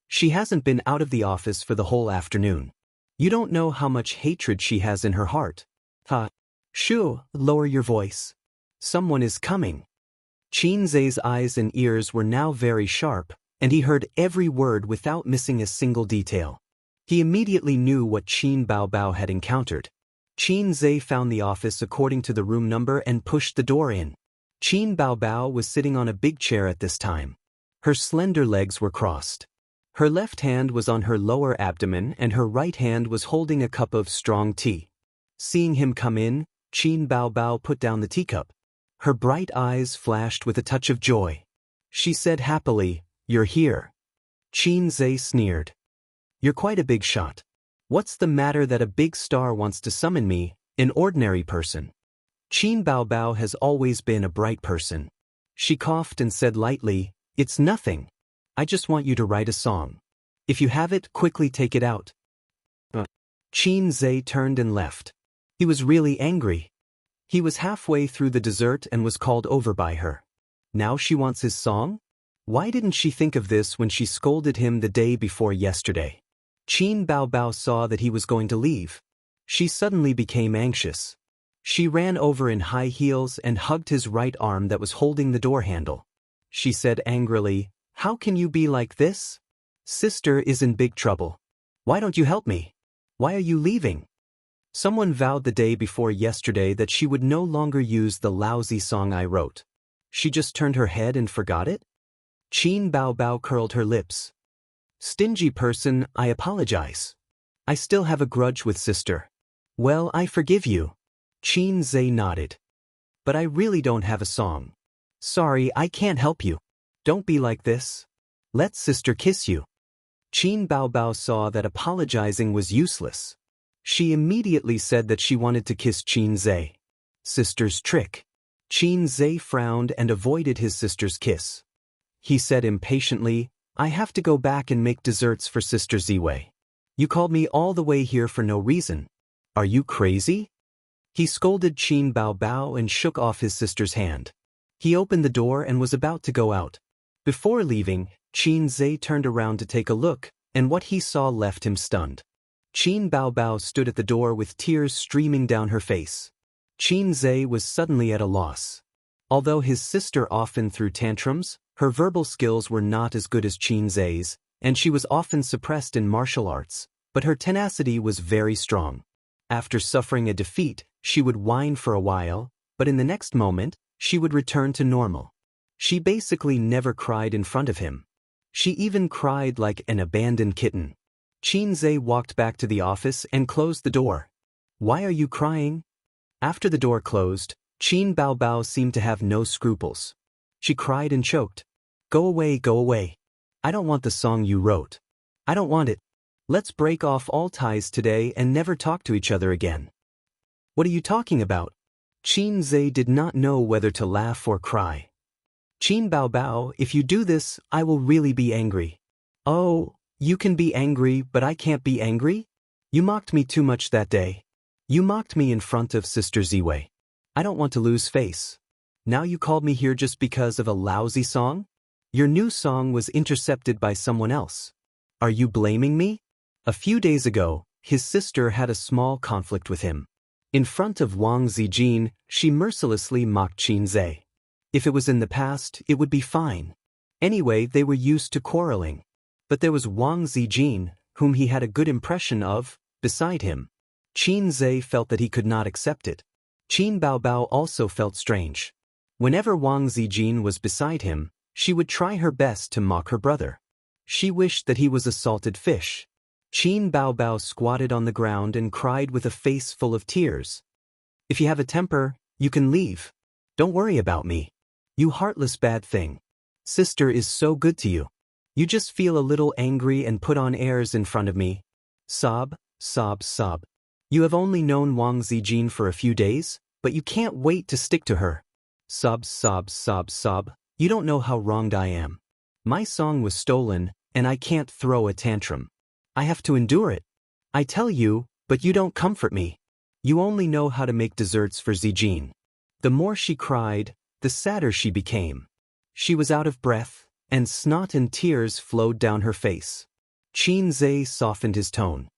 She hasn't been out of the office for the whole afternoon. You don't know how much hatred she has in her heart. Ha. Shoo, lower your voice. Someone is coming." Qin Zhe's eyes and ears were now very sharp, and he heard every word without missing a single detail. He immediately knew what Qin Baobao had encountered. Qin Zhe found the office according to the room number and pushed the door in. Qin Baobao was sitting on a big chair at this time. Her slender legs were crossed. Her left hand was on her lower abdomen and her right hand was holding a cup of strong tea. Seeing him come in, Qin Baobao put down the teacup. Her bright eyes flashed with a touch of joy. She said happily, "You're here." Qin Zhe sneered. "You're quite a big shot. What's the matter that a big star wants to summon me, an ordinary person?" Qin Baobao has always been a bright person. She coughed and said lightly, "It's nothing. I just want you to write a song. If you have it, quickly take it out." Qin Zhe turned and left. He was really angry. He was halfway through the dessert and was called over by her. Now she wants his song? Why didn't she think of this when she scolded him the day before yesterday? Qin Baobao saw that he was going to leave. She suddenly became anxious. She ran over in high heels and hugged his right arm that was holding the door handle. She said angrily, "How can you be like this? Sister is in big trouble. Why don't you help me? Why are you leaving?" Someone vowed the day before yesterday that she would no longer use the lousy song I wrote. She just turned her head and forgot it? Qin Baobao curled her lips. "Stingy person, I apologize. I still have a grudge with sister." "Well, I forgive you." Qin Zhe nodded. "But I really don't have a song. Sorry, I can't help you. Don't be like this. Let sister kiss you." Qin Baobao saw that apologizing was useless. She immediately said that she wanted to kiss Qin Zhe. Sister's trick. Qin Zhe frowned and avoided his sister's kiss. He said impatiently, "I have to go back and make desserts for Sister Ziwei. You called me all the way here for no reason. Are you crazy?" He scolded Qin Bao Bao and shook off his sister's hand. He opened the door and was about to go out. Before leaving, Qin Zhe turned around to take a look, and what he saw left him stunned. Qin Bao Bao stood at the door with tears streaming down her face. Qin Zhe was suddenly at a loss. Although his sister often threw tantrums, her verbal skills were not as good as Qin Zhe's, and she was often suppressed in martial arts, but her tenacity was very strong. After suffering a defeat, she would whine for a while, but in the next moment, she would return to normal. She basically never cried in front of him. She even cried like an abandoned kitten. Qin Zhe walked back to the office and closed the door. "Why are you crying?" After the door closed, Qin Bao Bao seemed to have no scruples. She cried and choked. Go away, go away. I don't want the song you wrote. I don't want it. Let's break off all ties today and never talk to each other again." "What are you talking about?" Qin Zhe did not know whether to laugh or cry. "Qin Bao Bao, if you do this, I will really be angry." "Oh, you can be angry, but I can't be angry? You mocked me too much that day. You mocked me in front of Sister Ziwei. I don't want to lose face. Now you called me here just because of a lousy song? Your new song was intercepted by someone else. Are you blaming me?" A few days ago, his sister had a small conflict with him. In front of Wang Zijin, she mercilessly mocked Qin Zhe. If it was in the past, it would be fine. Anyway, they were used to quarreling. But there was Wang Zijin, whom he had a good impression of, beside him. Qin Zhe felt that he could not accept it. Qin Bao Bao also felt strange. Whenever Wang Zijin was beside him, she would try her best to mock her brother. She wished that he was a salted fish. Qin Bao Bao squatted on the ground and cried with a face full of tears. "If you have a temper, you can leave. Don't worry about me. You heartless bad thing. Sister is so good to you. You just feel a little angry and put on airs in front of me." Sob, sob, sob. "You have only known Wang Zijin for a few days, but you can't wait to stick to her." Sob, sob, sob, sob. "You don't know how wronged I am. My song was stolen, and I can't throw a tantrum. I have to endure it. I tell you, but you don't comfort me. You only know how to make desserts for Zijin." The more she cried, the sadder she became. She was out of breath, and snot and tears flowed down her face. Qin Zhe softened his tone.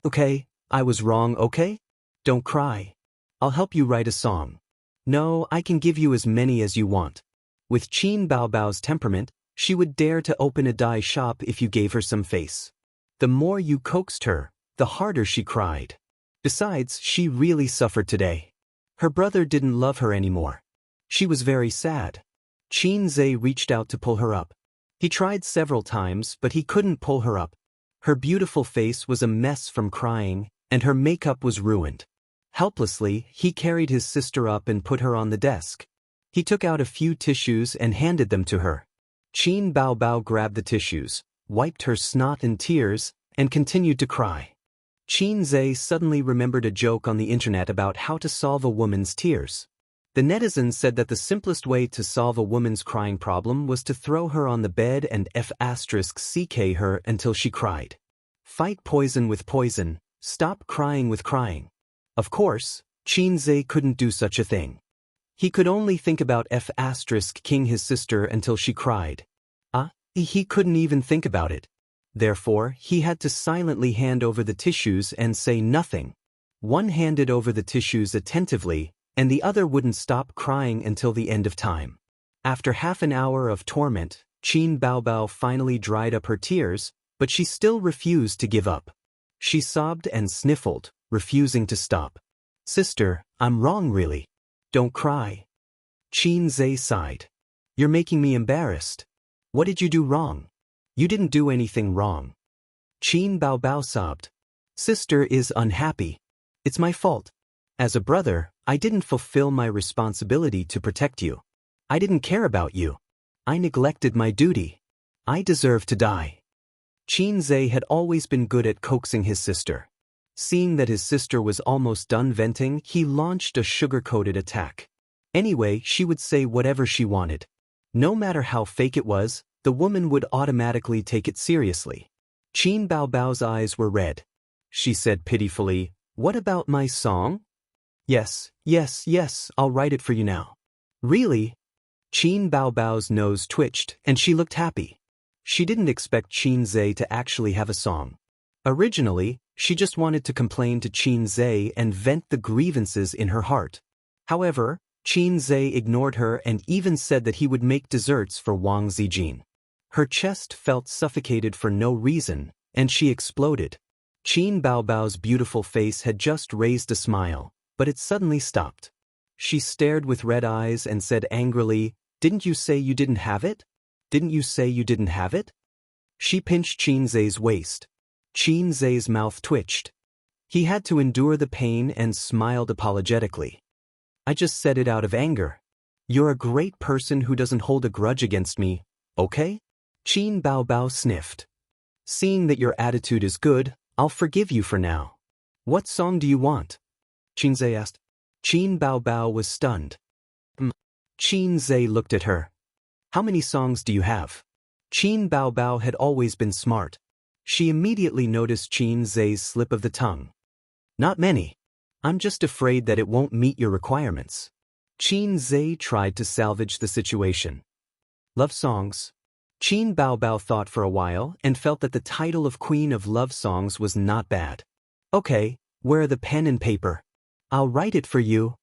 "Okay, I was wrong, okay? Don't cry. I'll help you write a song. No, I can give you as many as you want." With Qin Bao Bao's temperament, she would dare to open a dye shop if you gave her some face. The more you coaxed her, the harder she cried. Besides, she really suffered today. Her brother didn't love her anymore. She was very sad. Qin Zhe reached out to pull her up. He tried several times, but he couldn't pull her up. Her beautiful face was a mess from crying, and her makeup was ruined. Helplessly, he carried his sister up and put her on the desk. He took out a few tissues and handed them to her. Qin Bao Bao grabbed the tissues, wiped her snot and tears, and continued to cry. Qin Zhe suddenly remembered a joke on the internet about how to solve a woman's tears. The netizens said that the simplest way to solve a woman's crying problem was to throw her on the bed and f*ck her until she cried. Fight poison with poison, stop crying with crying. Of course, Qin Zhe couldn't do such a thing. He could only think about f*king his sister until she cried. He couldn't even think about it. Therefore, he had to silently hand over the tissues and say nothing. One handed over the tissues attentively, and the other wouldn't stop crying until the end of time. After half an hour of torment, Qin Bao Bao finally dried up her tears, but she still refused to give up. She sobbed and sniffled, refusing to stop. "Sister, I'm wrong really. Don't cry." Qin Zhe sighed. "You're making me embarrassed. What did you do wrong?" "You didn't do anything wrong." Qin Bao Bao sobbed. "Sister is unhappy. It's my fault. As a brother, I didn't fulfill my responsibility to protect you. I didn't care about you. I neglected my duty. I deserve to die." Qin Zhe had always been good at coaxing his sister. Seeing that his sister was almost done venting, he launched a sugar-coated attack. Anyway, she would say whatever she wanted. No matter how fake it was, the woman would automatically take it seriously. Qin Bao Bao's eyes were red. She said pitifully, "What about my song? Yes, yes, yes, I'll write it for you now. Really? Qin Baobao's nose twitched, and she looked happy. She didn't expect Qin Zhe to actually have a song. Originally, she just wanted to complain to Qin Zhe and vent the grievances in her heart. However, Qin Zhe ignored her and even said that he would make desserts for Wang Zijin. Her chest felt suffocated for no reason, and she exploded. Qin Baobao's beautiful face had just raised a smile, but it suddenly stopped. She stared with red eyes and said angrily, "Didn't you say you didn't have it? Didn't you say you didn't have it?" She pinched Qin Zhe's waist. Qin Zhe's mouth twitched. He had to endure the pain and smiled apologetically. "I just said it out of anger. You're a great person who doesn't hold a grudge against me, okay?" Qin Baobao sniffed. "Seeing that your attitude is good, I'll forgive you for now. What song do you want?" Qin Zhe asked. Qin Baobao was stunned. Qin Zhe looked at her. "How many songs do you have?" Qin Baobao had always been smart. She immediately noticed Qin Zhe's slip of the tongue. "Not many. I'm just afraid that it won't meet your requirements." Qin Zhe tried to salvage the situation. "Love songs." Qin Baobao thought for a while and felt that the title of Queen of Love Songs was not bad. "Okay, where are the pen and paper? I'll write it for you."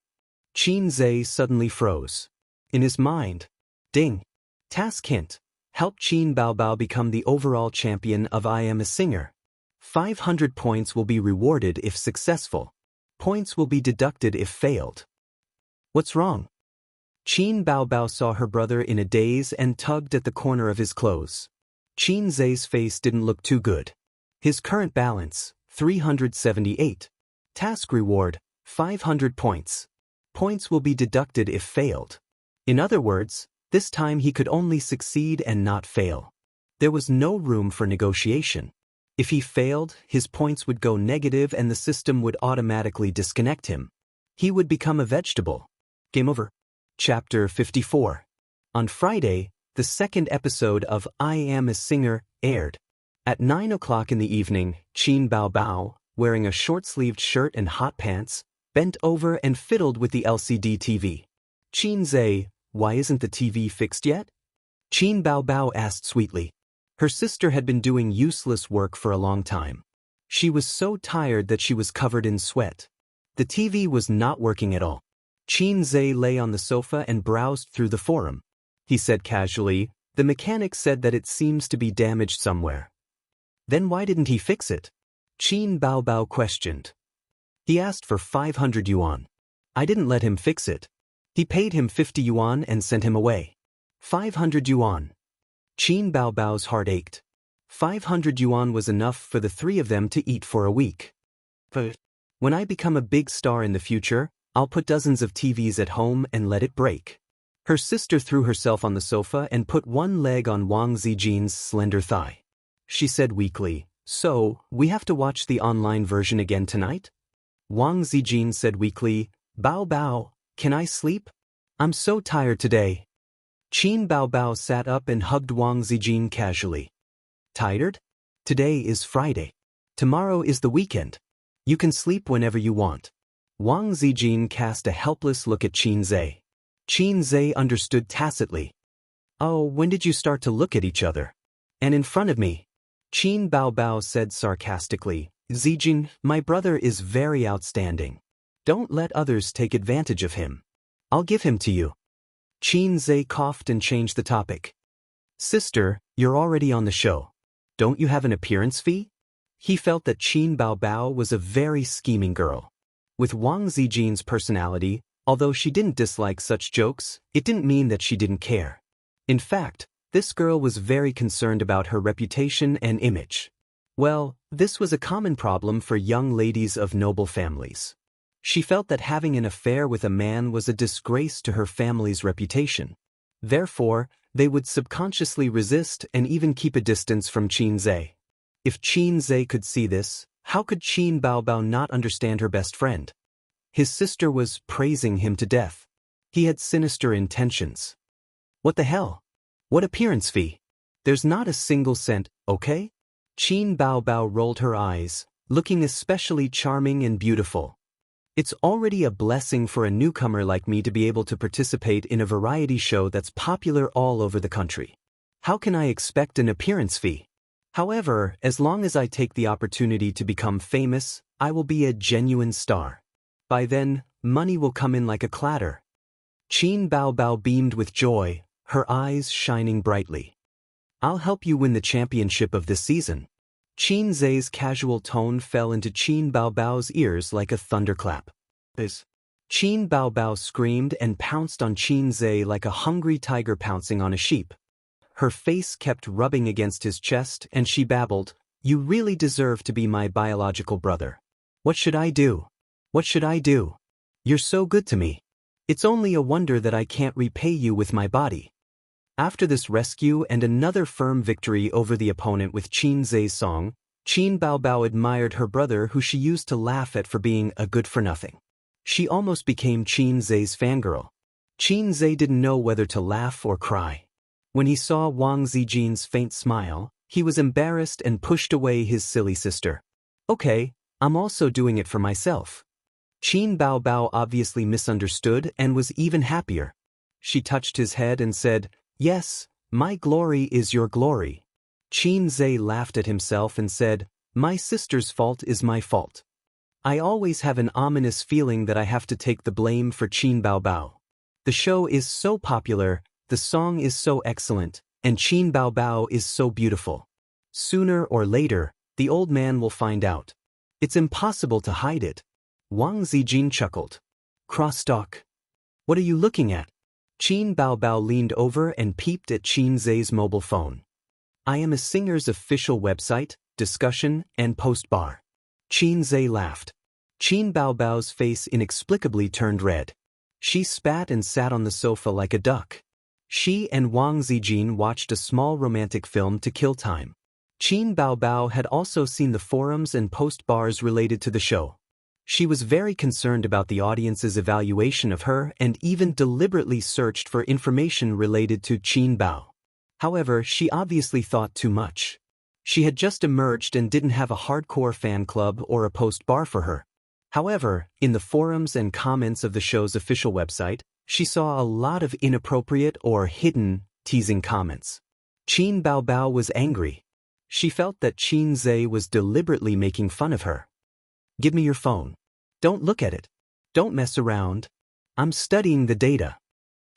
Qin Zhe suddenly froze. In his mind, ding. Task hint. Help Qin Baobao become the overall champion of I Am a Singer. 500 points will be rewarded if successful. Points will be deducted if failed. What's wrong? Qin Baobao saw her brother in a daze and tugged at the corner of his clothes. Qin Zhe's face didn't look too good. His current balance, 378. Task reward, 500 points. Points will be deducted if failed. In other words, this time he could only succeed and not fail. There was no room for negotiation. If he failed, his points would go negative and the system would automatically disconnect him. He would become a vegetable. Game over. Chapter 54. On Friday, the second episode of I Am a Singer aired. At 9 o'clock in the evening, Qin Baobao, wearing a short-sleeved shirt and hot pants, bent over and fiddled with the LCD TV. "Qin Zhe, why isn't the TV fixed yet?" Qin Baobao asked sweetly. Her sister had been doing useless work for a long time. She was so tired that she was covered in sweat. The TV was not working at all. Qin Zhe lay on the sofa and browsed through the forum. He said casually, "The mechanic said that it seems to be damaged somewhere." "Then why didn't he fix it?" Qin Baobao questioned. "He asked for 500 yuan. I didn't let him fix it. He paid him 50 yuan and sent him away." 500 yuan. Qin Baobao's heart ached. 500 yuan was enough for the three of them to eat for a week. "But when I become a big star in the future, I'll put dozens of TVs at home and let it break." Her sister threw herself on the sofa and put one leg on Wang Zijin's slender thigh. She said weakly, "So, we have to watch the online version again tonight?" Wang Zijin said weakly, "Bao Bao, can I sleep? I'm so tired today." Qin Baobao sat up and hugged Wang Zijin casually. "Tired? Today is Friday. Tomorrow is the weekend. You can sleep whenever you want." Wang Zijin cast a helpless look at Qin Zhe. Qin Zhe understood tacitly. "Oh, when did you start to look at each other? And in front of me?" Qin Baobao said sarcastically, "Zijin, my brother is very outstanding. Don't let others take advantage of him. I'll give him to you." Qin Zhe coughed and changed the topic. "Sister, you're already on the show. Don't you have an appearance fee?" He felt that Qin Baobao was a very scheming girl. With Wang Zijin's personality, although she didn't dislike such jokes, it didn't mean that she didn't care. In fact, this girl was very concerned about her reputation and image. Well, this was a common problem for young ladies of noble families. She felt that having an affair with a man was a disgrace to her family's reputation. Therefore, they would subconsciously resist and even keep a distance from Qin Zhe. If Qin Zhe could see this, how could Qin Baobao not understand her best friend? His sister was praising him to death. He had sinister intentions. What the hell? What appearance fee? There's not a single cent, okay? Qin Baobao rolled her eyes, looking especially charming and beautiful. It's already a blessing for a newcomer like me to be able to participate in a variety show that's popular all over the country. How can I expect an appearance fee? However, as long as I take the opportunity to become famous, I will be a genuine star. By then, money will come in like a clatter. Qin Baobao beamed with joy, her eyes shining brightly. I'll help you win the championship of this season. Qin Zhe's casual tone fell into Qin Baobao's ears like a thunderclap. Qin Baobao screamed and pounced on Qin Zhe like a hungry tiger pouncing on a sheep. Her face kept rubbing against his chest and she babbled, "You really deserve to be my biological brother. What should I do? What should I do? You're so good to me. It's only a wonder that I can't repay you with my body." After this rescue and another firm victory over the opponent with Qin Zhe's song, Qin Baobao admired her brother who she used to laugh at for being a good-for-nothing. She almost became Qin Zhe's fangirl. Qin Zhe didn't know whether to laugh or cry. When he saw Wang Zijin's faint smile, he was embarrassed and pushed away his silly sister. "Okay, I'm also doing it for myself." Qin Baobao obviously misunderstood and was even happier. She touched his head and said, "Yes, my glory is your glory." Qin Zhe laughed at himself and said, "My sister's fault is my fault. I always have an ominous feeling that I have to take the blame for Qin Baobao. The show is so popular, the song is so excellent, and Qin Baobao is so beautiful. Sooner or later, the old man will find out. It's impossible to hide it." Wang Zijin chuckled. "Crosstalk. What are you looking at?" Qin Baobao leaned over and peeped at Qin Zhe's mobile phone. "I am a singer's official website, discussion, and post bar." Qin Zhe laughed. Qin Baobao's face inexplicably turned red. She spat and sat on the sofa like a duck. She and Wang Zijin watched a small romantic film to kill time. Qin Baobao had also seen the forums and post bars related to the show. She was very concerned about the audience's evaluation of her and even deliberately searched for information related to Qin Bao. However, she obviously thought too much. She had just emerged and didn't have a hardcore fan club or a post bar for her. However, in the forums and comments of the show's official website, she saw a lot of inappropriate or hidden, teasing comments. Qin Baobao was angry. She felt that Qin Zhe was deliberately making fun of her. "Give me your phone. Don't look at it. Don't mess around. I'm studying the data."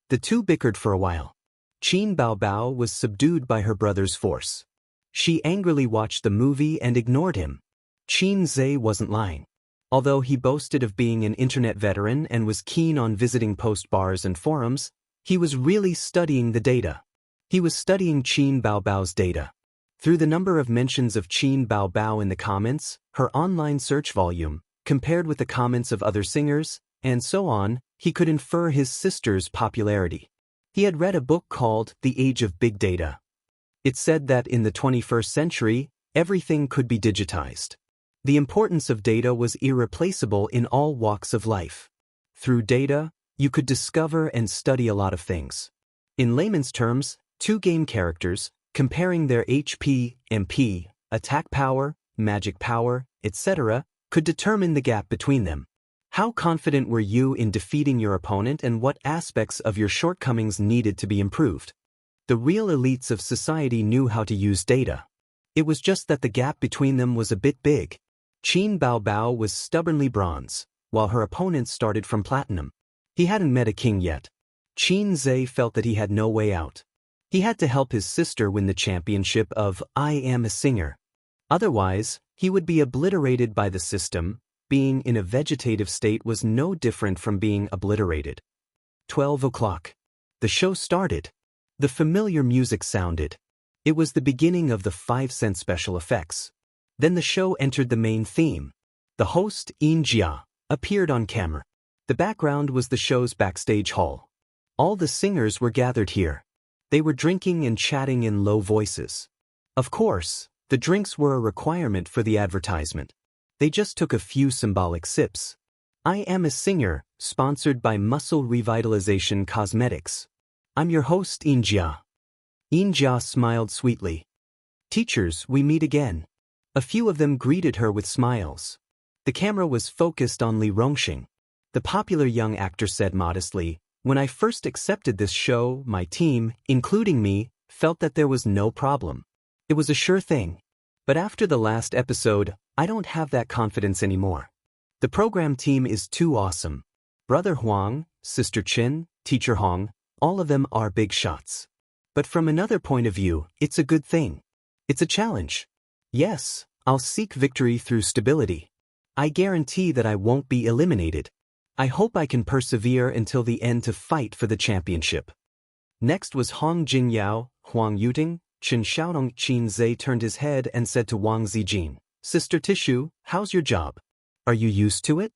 The two bickered for a while. Qin Baobao was subdued by her brother's force. She angrily watched the movie and ignored him. Qin Zhe wasn't lying. Although he boasted of being an internet veteran and was keen on visiting post bars and forums, he was really studying the data. He was studying Qin Baobao's data. Through the number of mentions of Qin Baobao in the comments, her online search volume, compared with the comments of other singers, and so on, he could infer his sister's popularity. He had read a book called The Age of Big Data. It said that in the 21st century, everything could be digitized. The importance of data was irreplaceable in all walks of life. Through data, you could discover and study a lot of things. In layman's terms, two game characters, comparing their HP, MP, attack power, magic power, etc., could determine the gap between them. How confident were you in defeating your opponent and what aspects of your shortcomings needed to be improved? The real elites of society knew how to use data. It was just that the gap between them was a bit big. Qin Baobao was stubbornly bronze, while her opponent started from platinum. He hadn't met a king yet. Qin Zhe felt that he had no way out. He had to help his sister win the championship of I Am a Singer. Otherwise, he would be obliterated by the system. Being in a vegetative state was no different from being obliterated. 12 o'clock. The show started. The familiar music sounded. It was the beginning of the 5-cent special effects. Then the show entered the main theme. The host, Xianxia, appeared on camera. The background was the show's backstage hall. All the singers were gathered here. They were drinking and chatting in low voices. Of course, the drinks were a requirement for the advertisement. They just took a few symbolic sips. I Am a Singer, sponsored by Muscle Revitalization Cosmetics. I'm your host, Xianxia. Xianxia smiled sweetly. Teachers, we meet again. A few of them greeted her with smiles. The camera was focused on Li Rongxing. The popular young actor said modestly, "When I first accepted this show, my team, including me, felt that there was no problem. It was a sure thing. But after the last episode, I don't have that confidence anymore. The program team is too awesome. Brother Huang, Sister Qin, Teacher Hong, all of them are big shots. But from another point of view, it's a good thing. It's a challenge. Yes, I'll seek victory through stability. I guarantee that I won't be eliminated. I hope I can persevere until the end to fight for the championship." Next was Hong Jinyao, Huang Yuting, Chen Xiaodong. Qin Zhe turned his head and said to Wang Zijin, "Sister Tishu, how's your job? Are you used to it?"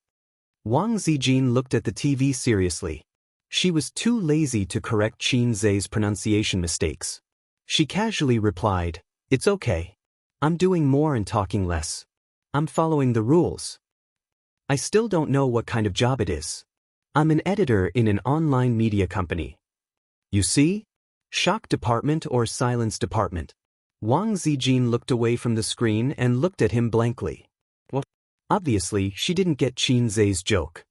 Wang Zijin looked at the TV seriously. She was too lazy to correct Qin Zhe's pronunciation mistakes. She casually replied, "It's okay. I'm doing more and talking less. I'm following the rules. I still don't know what kind of job it is. I'm an editor in an online media company." "You see? Shock department or silence department?" Wang Zijin looked away from the screen and looked at him blankly. Well, obviously, she didn't get Qin Zhe's joke.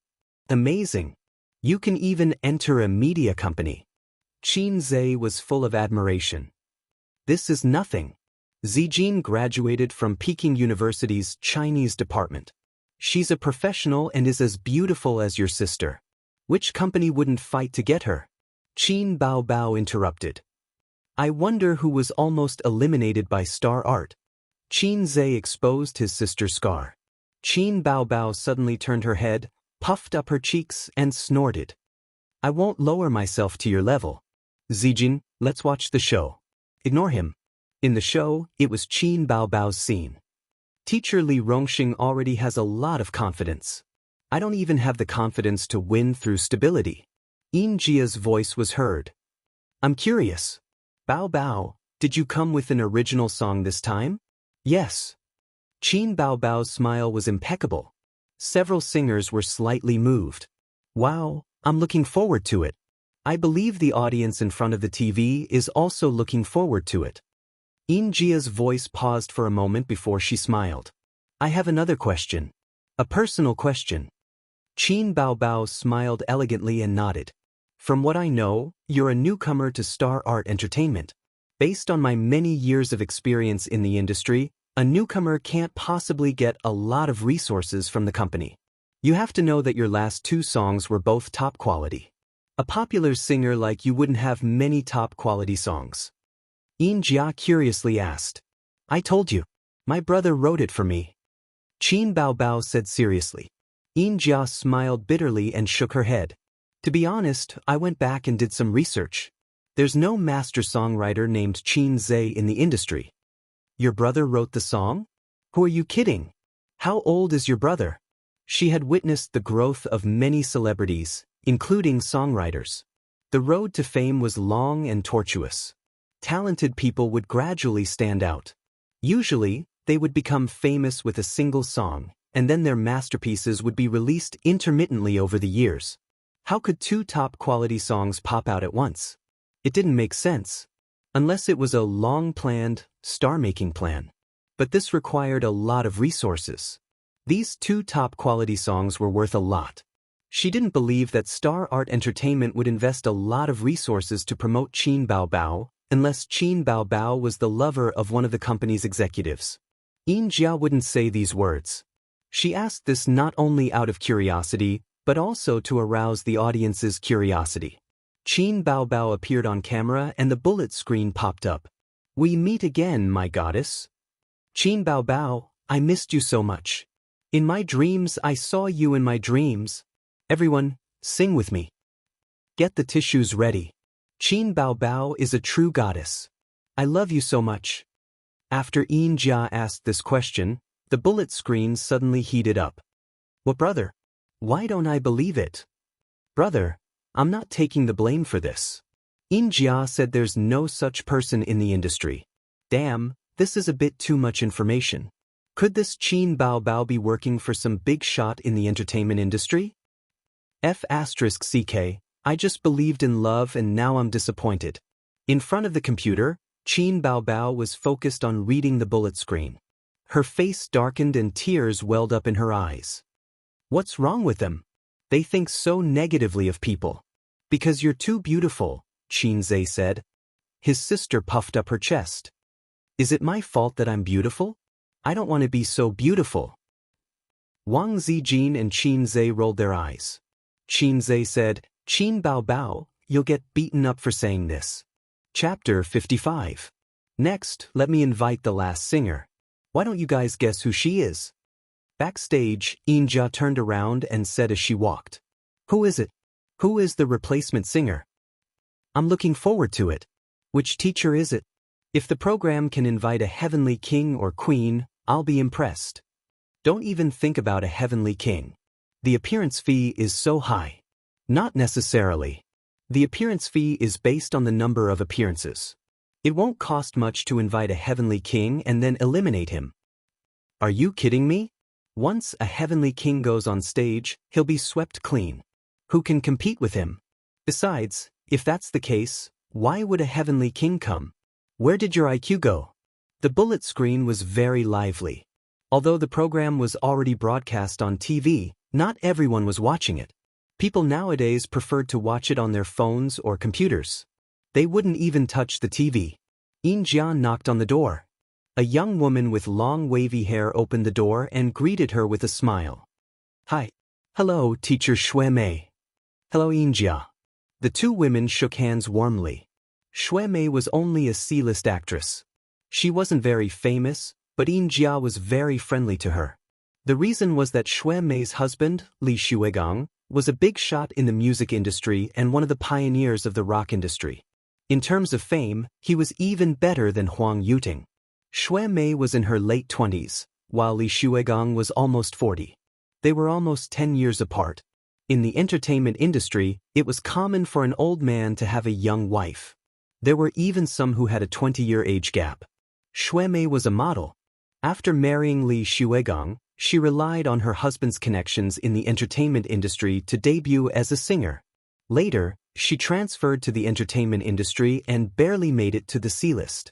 "Amazing. You can even enter a media company." Qin Zhe was full of admiration. "This is nothing. Zijin graduated from Peking University's Chinese department. She's a professional and is as beautiful as your sister. Which company wouldn't fight to get her?" Qin Bao interrupted. "I wonder who was almost eliminated by Star Art." Qin Zhe exposed his sister's scar. Qin Bao suddenly turned her head, puffed up her cheeks, and snorted. "I won't lower myself to your level. Zijin, let's watch the show." "Ignore him." In the show, it was Qin Bao's scene. "Teacher Li Rongxing already has a lot of confidence. I don't even have the confidence to win through stability." Jia's voice was heard. "I'm curious. Bao, did you come with an original song this time?" "Yes." Qin Bao's smile was impeccable. Several singers were slightly moved. "Wow, I'm looking forward to it. I believe the audience in front of the TV is also looking forward to it." Jia's voice paused for a moment before she smiled. "I have another question. A personal question." Qin Bao smiled elegantly and nodded. "From what I know, you're a newcomer to Star Art Entertainment. Based on my many years of experience in the industry, a newcomer can't possibly get a lot of resources from the company. You have to know that your last two songs were both top quality. A popular singer like you wouldn't have many top quality songs." Jia curiously asked. "I told you. My brother wrote it for me." Qin Bao said seriously. Jia smiled bitterly and shook her head. "To be honest, I went back and did some research. There's no master songwriter named Qin Zhe in the industry." "Your brother wrote the song? Who are you kidding? How old is your brother?" She had witnessed the growth of many celebrities, including songwriters. The road to fame was long and tortuous. Talented people would gradually stand out. Usually, they would become famous with a single song, and then their masterpieces would be released intermittently over the years. How could two top-quality songs pop out at once? It didn't make sense. Unless it was a long-planned, star-making plan. But this required a lot of resources. These two top-quality songs were worth a lot. She didn't believe that Star Art Entertainment would invest a lot of resources to promote Qin Bao unless Qin Bao was the lover of one of the company's executives. Jia wouldn't say these words. She asked this not only out of curiosity, but also to arouse the audience's curiosity. Qin Bao appeared on camera and the bullet screen popped up. "We meet again, my goddess. Qin Bao, I missed you so much. In my dreams I saw you in my dreams. Everyone, sing with me. Get the tissues ready. Qin Bao is a true goddess. I love you so much." After Jia asked this question, the bullet screen suddenly heated up. "What, brother? Why don't I believe it? Brother, I'm not taking the blame for this." Jia said there's no such person in the industry. Damn, this is a bit too much information. Could this Qin Bao be working for some big shot in the entertainment industry? F***ck, I just believed in love and now I'm disappointed. In front of the computer, Qin Bao was focused on reading the bullet screen. Her face darkened and tears welled up in her eyes. What's wrong with them? They think so negatively of people. Because you're too beautiful, Xianxia said. His sister puffed up her chest. Is it my fault that I'm beautiful? I don't want to be so beautiful. Wang Zijin and Xianxia rolled their eyes. Xianxia said, Qin Bao Bao, you'll get beaten up for saying this. Chapter 55. Next, let me invite the last singer. Why don't you guys guess who she is? Backstage, Xianxia turned around and said as she walked. Who is it? Who is the replacement singer? I'm looking forward to it. Which teacher is it? If the program can invite a heavenly king or queen, I'll be impressed. Don't even think about a heavenly king. The appearance fee is so high. Not necessarily. The appearance fee is based on the number of appearances. It won't cost much to invite a heavenly king and then eliminate him. Are you kidding me? Once a heavenly king goes on stage, he'll be swept clean. Who can compete with him? Besides, if that's the case, why would a heavenly king come? Where did your IQ go? The bullet screen was very lively. Although the program was already broadcast on TV, not everyone was watching it. People nowadays preferred to watch it on their phones or computers. They wouldn't even touch the TV. Xianxia knocked on the door. A young woman with long wavy hair opened the door and greeted her with a smile. Hi. Hello, Teacher Xue Mei. Hello, Xianxia. The two women shook hands warmly. Xue Mei was only a C-list actress. She wasn't very famous, but Xianxia was very friendly to her. The reason was that Xue Mei's husband, Li Xuegang, was a big shot in the music industry and one of the pioneers of the rock industry. In terms of fame, he was even better than Huang Yuting. Xue Mei was in her late 20s, while Li Xuegang was almost 40. They were almost 10 years apart. In the entertainment industry, it was common for an old man to have a young wife. There were even some who had a 20-year age gap. Xue Mei was a model. After marrying Li Xuegang, she relied on her husband's connections in the entertainment industry to debut as a singer. Later, she transferred to the entertainment industry and barely made it to the C-list.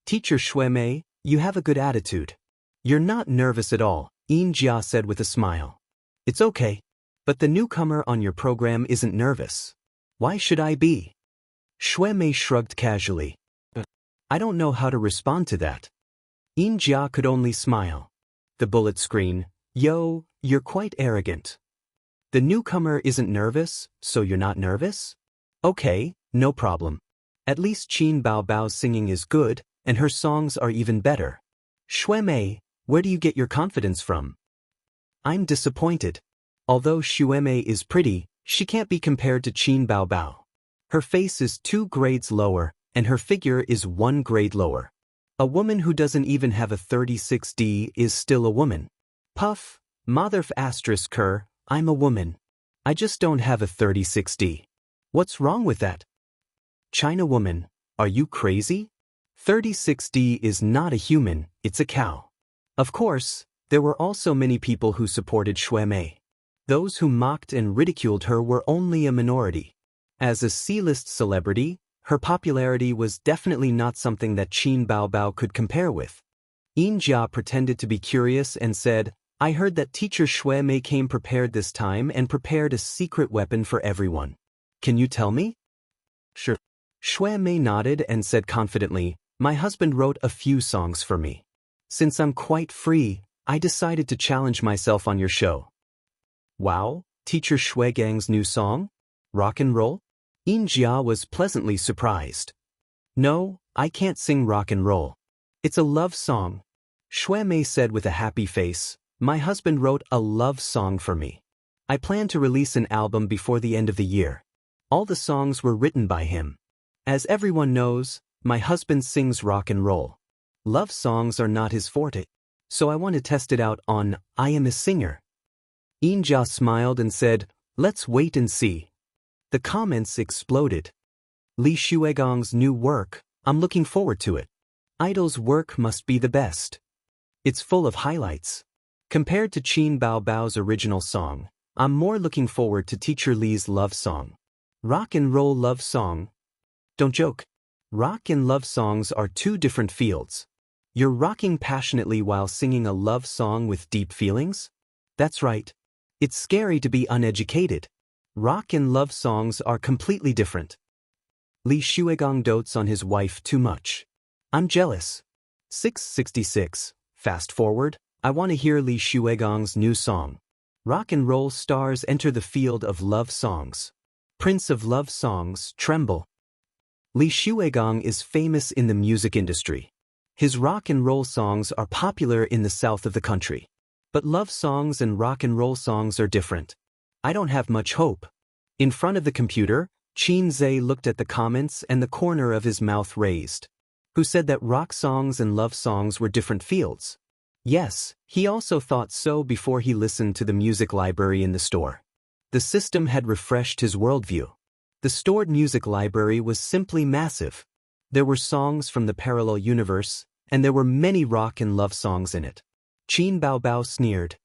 Teacher Xue Mei, you have a good attitude. You're not nervous at all, Xianxia said with a smile. It's okay. But the newcomer on your program isn't nervous. Why should I be? Xue Mei shrugged casually. I don't know how to respond to that. Xianxia could only smile. The bullet screen. Yo, you're quite arrogant. The newcomer isn't nervous, so you're not nervous? Okay, no problem. At least Qin Bao Bao's singing is good, and her songs are even better. Xue Mei, where do you get your confidence from? I'm disappointed. Although Xue Mei is pretty, she can't be compared to Qin Bao Bao. Her face is 2 grades lower, and her figure is 1 grade lower. A woman who doesn't even have a 36D is still a woman. Puff, motherf asterisk her, I'm a woman. I just don't have a 36D. What's wrong with that? China woman, are you crazy? 36D is not a human, it's a cow. Of course, there were also many people who supported Xue Mei. Those who mocked and ridiculed her were only a minority. As a C-list celebrity, her popularity was definitely not something that Qin Bao Bao could compare with. Xianxia pretended to be curious and said, I heard that Teacher Xue Mei came prepared this time and prepared a secret weapon for everyone. Can you tell me? Sure. Xue Mei nodded and said confidently, my husband wrote a few songs for me. Since I'm quite free, I decided to challenge myself on your show. Wow, Teacher Xuegang's new song? Rock and roll? Xianxia was pleasantly surprised. No, I can't sing rock and roll. It's a love song. Xue Mei said with a happy face, my husband wrote a love song for me. I plan to release an album before the end of the year. All the songs were written by him. As everyone knows, my husband sings rock and roll. Love songs are not his forte, so I want to test it out on I Am a Singer. Xianxia smiled and said, let's wait and see. The comments exploded. Li Xuegang's new work, I'm looking forward to it. Idol's work must be the best. It's full of highlights. Compared to Qin Bao Bao's original song, I'm more looking forward to Teacher Li's love song. Rock and roll love song? Don't joke. Rock and love songs are 2 different fields. You're rocking passionately while singing a love song with deep feelings? That's right. It's scary to be uneducated. Rock and love songs are completely different. Li Shuigong dotes on his wife too much. I'm jealous. 666. Fast forward, I want to hear Li Shuigong's new song. Rock and roll stars enter the field of love songs. Prince of love songs, Tremble. Li Shuigong is famous in the music industry. His rock and roll songs are popular in the south of the country. But love songs and rock and roll songs are different. I don't have much hope. In front of the computer, Qin Zhe looked at the comments and the corner of his mouth raised. Who said that rock songs and love songs were different fields? Yes, he also thought so before he listened to the music library in the store. The system had refreshed his worldview. The stored music library was simply massive. There were songs from the parallel universe, and there were many rock and love songs in it. Qin Baobao sneered.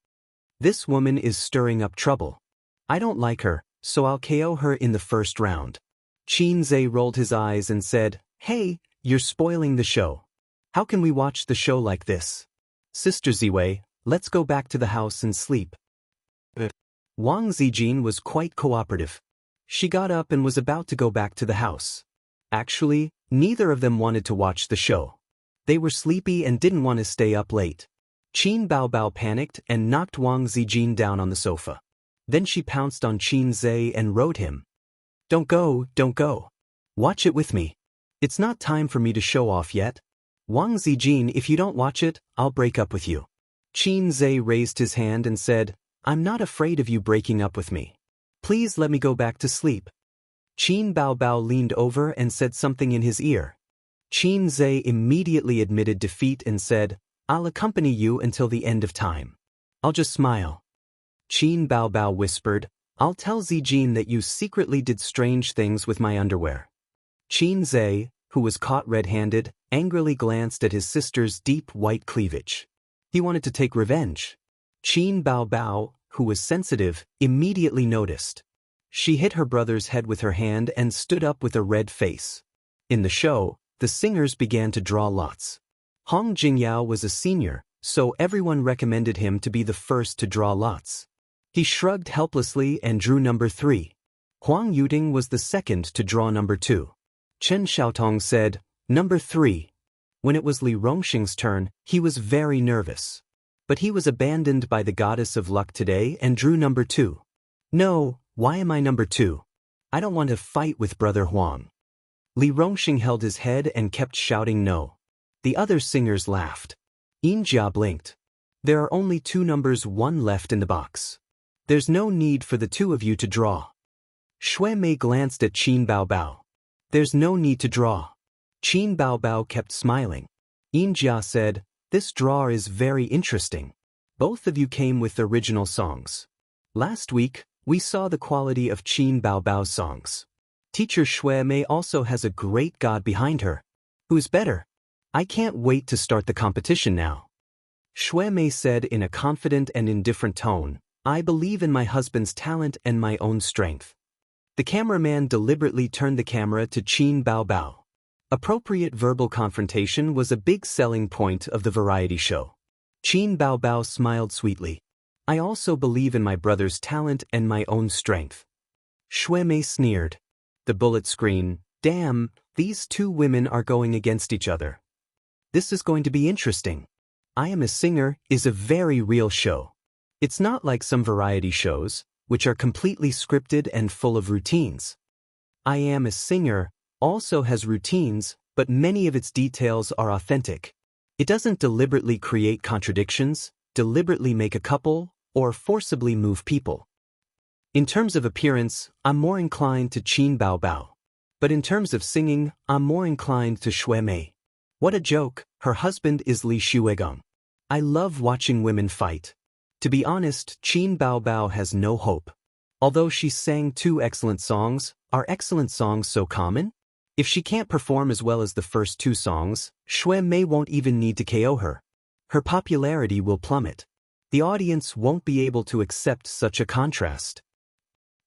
This woman is stirring up trouble. I don't like her, so I'll KO her in the first round. Qin Zhe rolled his eyes and said, Hey, you're spoiling the show. How can we watch the show like this? Sister Ziwei, let's go back to the house and sleep. Wang Zijin was quite cooperative. She got up and was about to go back to the house. Actually, neither of them wanted to watch the show. They were sleepy and didn't want to stay up late. Qin Baobao panicked and knocked Wang Zijin down on the sofa. Then she pounced on Qin Zhe and rode him. Don't go, don't go. Watch it with me. It's not time for me to show off yet. Wang Zijin, if you don't watch it, I'll break up with you. Qin Zhe raised his hand and said, I'm not afraid of you breaking up with me. Please let me go back to sleep. Qin Baobao leaned over and said something in his ear. Qin Zhe immediately admitted defeat and said, I'll accompany you until the end of time. I'll just smile. Qin Baobao whispered, I'll tell Zijin that you secretly did strange things with my underwear. Qin Zhe, who was caught red-handed, angrily glanced at his sister's deep white cleavage. He wanted to take revenge. Qin Baobao, who was sensitive, immediately noticed. She hit her brother's head with her hand and stood up with a red face. In the show, the singers began to draw lots. Hong Jingyao was a senior, so everyone recommended him to be the first to draw lots. He shrugged helplessly and drew number 3. Huang Yuding was the second to draw number 2. Chen Xiaotong said, number 3. When it was Li Rongxing's turn, he was very nervous. But he was abandoned by the goddess of luck today and drew number 2. No, why am I number 2? I don't want to fight with Brother Huang. Li Rongxing held his head and kept shouting no. The other singers laughed. Yinjia blinked. There are only 2 numbers 1 left in the box. There's no need for the 2 of you to draw. Shui Mei glanced at Qin Baobao. There's no need to draw. Qin Baobao kept smiling. Yinjia said, this draw is very interesting. Both of you came with original songs. Last week, we saw the quality of Qin Baobao's songs. Teacher Shui Mei also has a great god behind her. Who's better? I can't wait to start the competition now. Shui Mei said in a confident and indifferent tone, I believe in my husband's talent and my own strength. The cameraman deliberately turned the camera to Qin Baobao. Appropriate verbal confrontation was a big selling point of the variety show. Qin Baobao smiled sweetly. I also believe in my brother's talent and my own strength. Shui Mei sneered. The bullet screen, damn, these 2 women are going against each other. This is going to be interesting. I Am a Singer is a very real show. It's not like some variety shows, which are completely scripted and full of routines. I Am a Singer also has routines, but many of its details are authentic. It doesn't deliberately create contradictions, deliberately make a couple, or forcibly move people. In terms of appearance, I'm more inclined to Qin Baobao. But in terms of singing, I'm more inclined to Shui Mei. What a joke, her husband is Li Shuigong. I love watching women fight. To be honest, Qin Baobao has no hope. Although she sang 2 excellent songs, are excellent songs so common? If she can't perform as well as the first 2 songs, Shui Mei won't even need to KO her. Her popularity will plummet. The audience won't be able to accept such a contrast.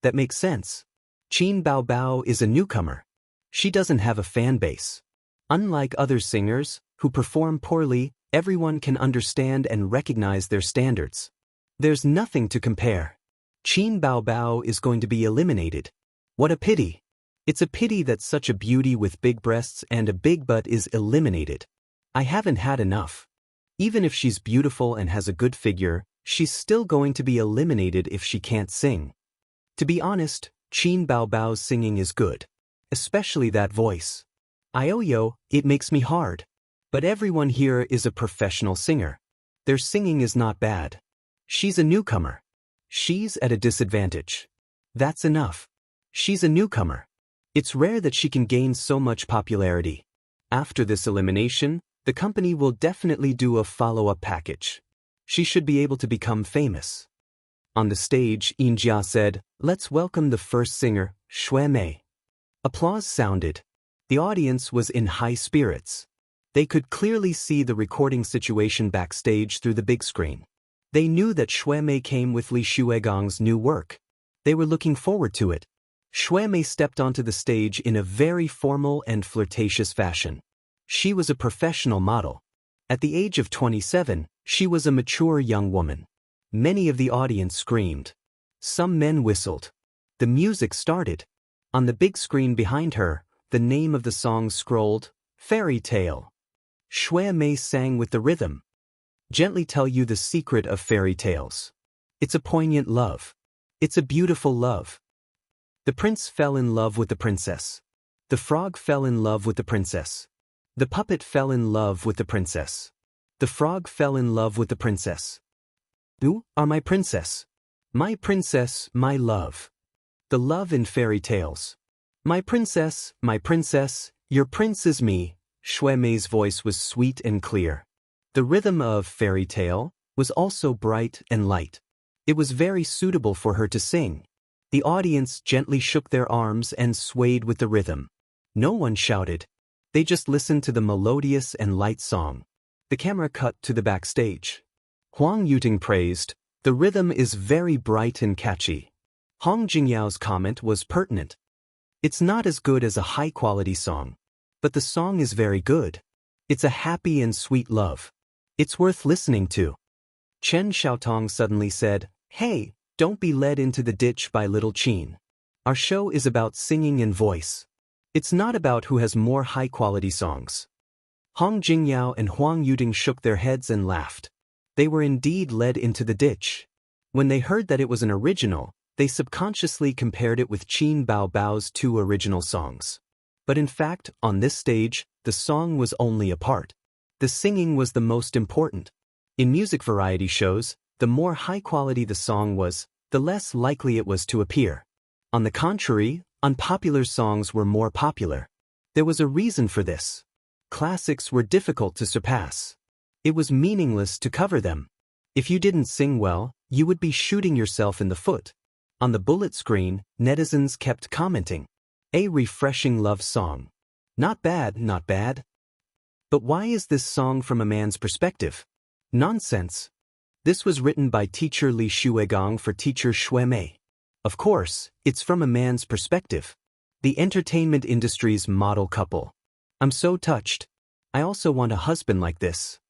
That makes sense. Qin Baobao is a newcomer. She doesn't have a fan base. Unlike other singers, who perform poorly, everyone can understand and recognize their standards. There's nothing to compare. Qin Baobao is going to be eliminated. What a pity. It's a pity that such a beauty with big breasts and a big butt is eliminated. I haven't had enough. Even if she's beautiful and has a good figure, she's still going to be eliminated if she can't sing. To be honest, Qin Baobao's singing is good. Especially that voice. Ioyo, it makes me hard. But everyone here is a professional singer. Their singing is not bad. She's a newcomer. She's at a disadvantage. That's enough. She's a newcomer. It's rare that she can gain so much popularity. After this elimination, the company will definitely do a follow-up package. She should be able to become famous. On the stage, Xianxia said, "Let's welcome the first singer, Shui Mei." Applause sounded. The audience was in high spirits. They could clearly see the recording situation backstage through the big screen. They knew that Shui Mei came with Li Shuigong's new work. They were looking forward to it. Shui Mei stepped onto the stage in a very formal and flirtatious fashion. She was a professional model. At the age of 27, she was a mature young woman. Many of the audience screamed. Some men whistled. The music started. On the big screen behind her, the name of the song scrolled, Fairy Tale. Shui Mei sang with the rhythm. Gently tell you the secret of fairy tales. It's a poignant love. It's a beautiful love. The prince fell in love with the princess. The frog fell in love with the princess. The puppet fell in love with the princess. The frog fell in love with the princess. You are my princess. My princess, my love. The love in fairy tales. My princess, your prince is me. Shui Mei's voice was sweet and clear. The rhythm of Fairy Tale was also bright and light. It was very suitable for her to sing. The audience gently shook their arms and swayed with the rhythm. No one shouted. They just listened to the melodious and light song. The camera cut to the backstage. Huang Yuting praised, "The rhythm is very bright and catchy." Hong Jingyao's comment was pertinent. "It's not as good as a high-quality song. But the song is very good. It's a happy and sweet love. It's worth listening to." Chen Xiaotong suddenly said, "Hey, don't be led into the ditch by little Qin. Our show is about singing and voice. It's not about who has more high-quality songs." Hong Jingyao and Huang Yuting shook their heads and laughed. They were indeed led into the ditch. When they heard that it was an original, they subconsciously compared it with Qin Baobao's 2 original songs. But in fact, on this stage, the song was only a part. The singing was the most important. In music variety shows, the more high quality the song was, the less likely it was to appear. On the contrary, unpopular songs were more popular. There was a reason for this. Classics were difficult to surpass. It was meaningless to cover them. If you didn't sing well, you would be shooting yourself in the foot. On the bullet screen, netizens kept commenting. A refreshing love song. Not bad, not bad. But why is this song from a man's perspective? Nonsense. This was written by teacher Li Shuigong for teacher Shui Mei. Of course, it's from a man's perspective. The entertainment industry's model couple. I'm so touched. I also want a husband like this.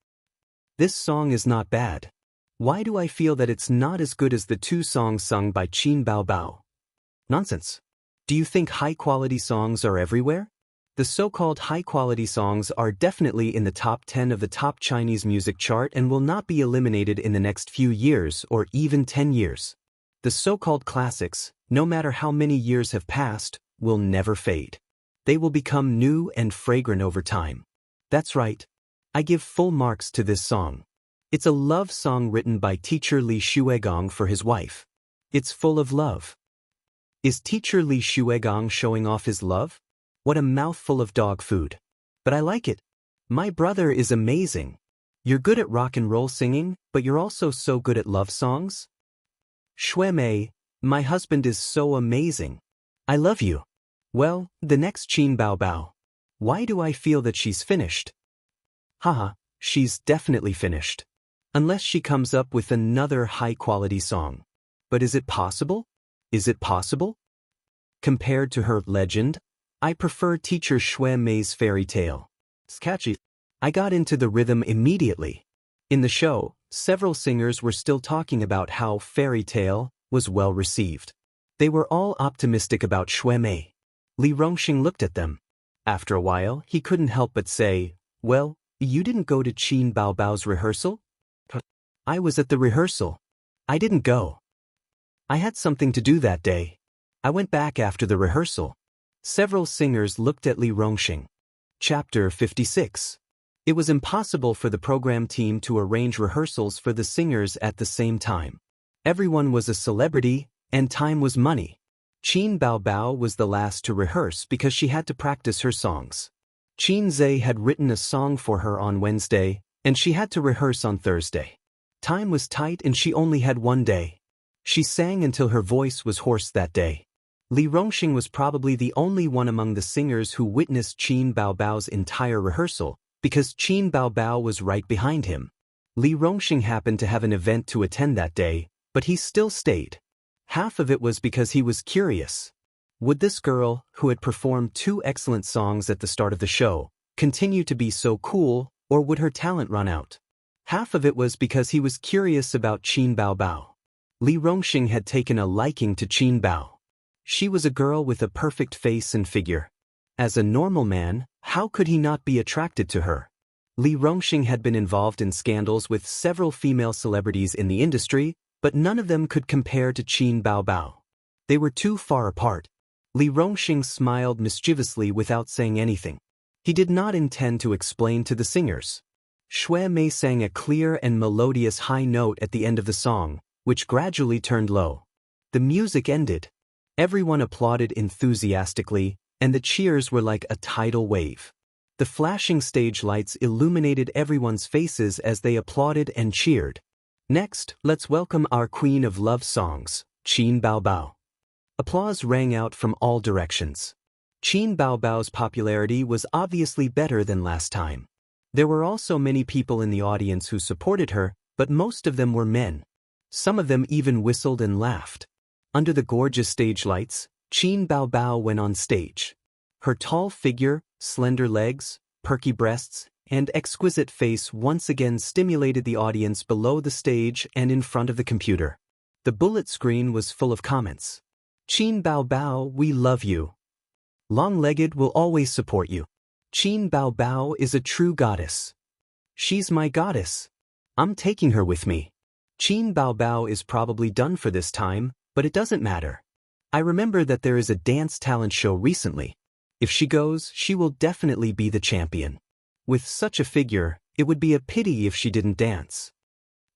This song is not bad. Why do I feel that it's not as good as the 2 songs sung by Qin Baobao? Nonsense. Do you think high-quality songs are everywhere? The so-called high-quality songs are definitely in the top 10 of the top Chinese music chart and will not be eliminated in the next few years or even 10 years. The so-called classics, no matter how many years have passed, will never fade. They will become new and fragrant over time. That's right. I give full marks to this song. It's a love song written by teacher Li Shuigong for his wife. It's full of love. Is teacher Li Shuigong showing off his love? What a mouthful of dog food. But I like it. My brother is amazing. You're good at rock and roll singing, but you're also so good at love songs? Shui Mei, my husband is so amazing. I love you. Well, the next Qin Baobao. Why do I feel that she's finished? Haha, she's definitely finished. Unless she comes up with another high-quality song. But is it possible? Is it possible? Compared to her legend, I prefer teacher Shui Mei's fairy tale. It's catchy. I got into the rhythm immediately. In the show, several singers were still talking about how Fairy Tale was well received. They were all optimistic about Shui Mei. Li Rongxing looked at them. After a while, he couldn't help but say, "Well, you didn't go to Qin Baobao's rehearsal?" "I was at the rehearsal. I didn't go. I had something to do that day. I went back after the rehearsal." Several singers looked at Li Rongxing. Chapter 56. It was impossible for the program team to arrange rehearsals for the singers at the same time. Everyone was a celebrity, and time was money. Qin Baobao was the last to rehearse because she had to practice her songs. Qin Zhe had written a song for her on Wednesday, and she had to rehearse on Thursday. Time was tight and she only had one day. She sang until her voice was hoarse that day. Li Rongxing was probably the only one among the singers who witnessed Qin Baobao's entire rehearsal, because Qin Baobao was right behind him. Li Rongxing happened to have an event to attend that day, but he still stayed. Half of it was because he was curious. Would this girl, who had performed 2 excellent songs at the start of the show, continue to be so cool, or would her talent run out? Half of it was because he was curious about Qin Baobao. Li Rongxing had taken a liking to Qin Bao. She was a girl with a perfect face and figure. As a normal man, how could he not be attracted to her? Li Rongxing had been involved in scandals with several female celebrities in the industry, but none of them could compare to Qin Baobao. They were too far apart. Li Rongxing smiled mischievously without saying anything. He did not intend to explain to the singers. Shui Mei sang a clear and melodious high note at the end of the song, which gradually turned low. The music ended. Everyone applauded enthusiastically, and the cheers were like a tidal wave. The flashing stage lights illuminated everyone's faces as they applauded and cheered. "Next, let's welcome our queen of love songs, Qin Baobao." Applause rang out from all directions. Qin Baobao's popularity was obviously better than last time. There were also many people in the audience who supported her, but most of them were men. Some of them even whistled and laughed. Under the gorgeous stage lights, Qin Baobao went on stage. Her tall figure, slender legs, perky breasts, and exquisite face once again stimulated the audience below the stage and in front of the computer. The bullet screen was full of comments. "Qin Baobao, we love you. Long-legged will always support you. Qin Baobao is a true goddess. She's my goddess. I'm taking her with me. Qin Baobao is probably done for this time, but it doesn't matter. I remember that there is a dance talent show recently. If she goes, she will definitely be the champion. With such a figure, it would be a pity if she didn't dance."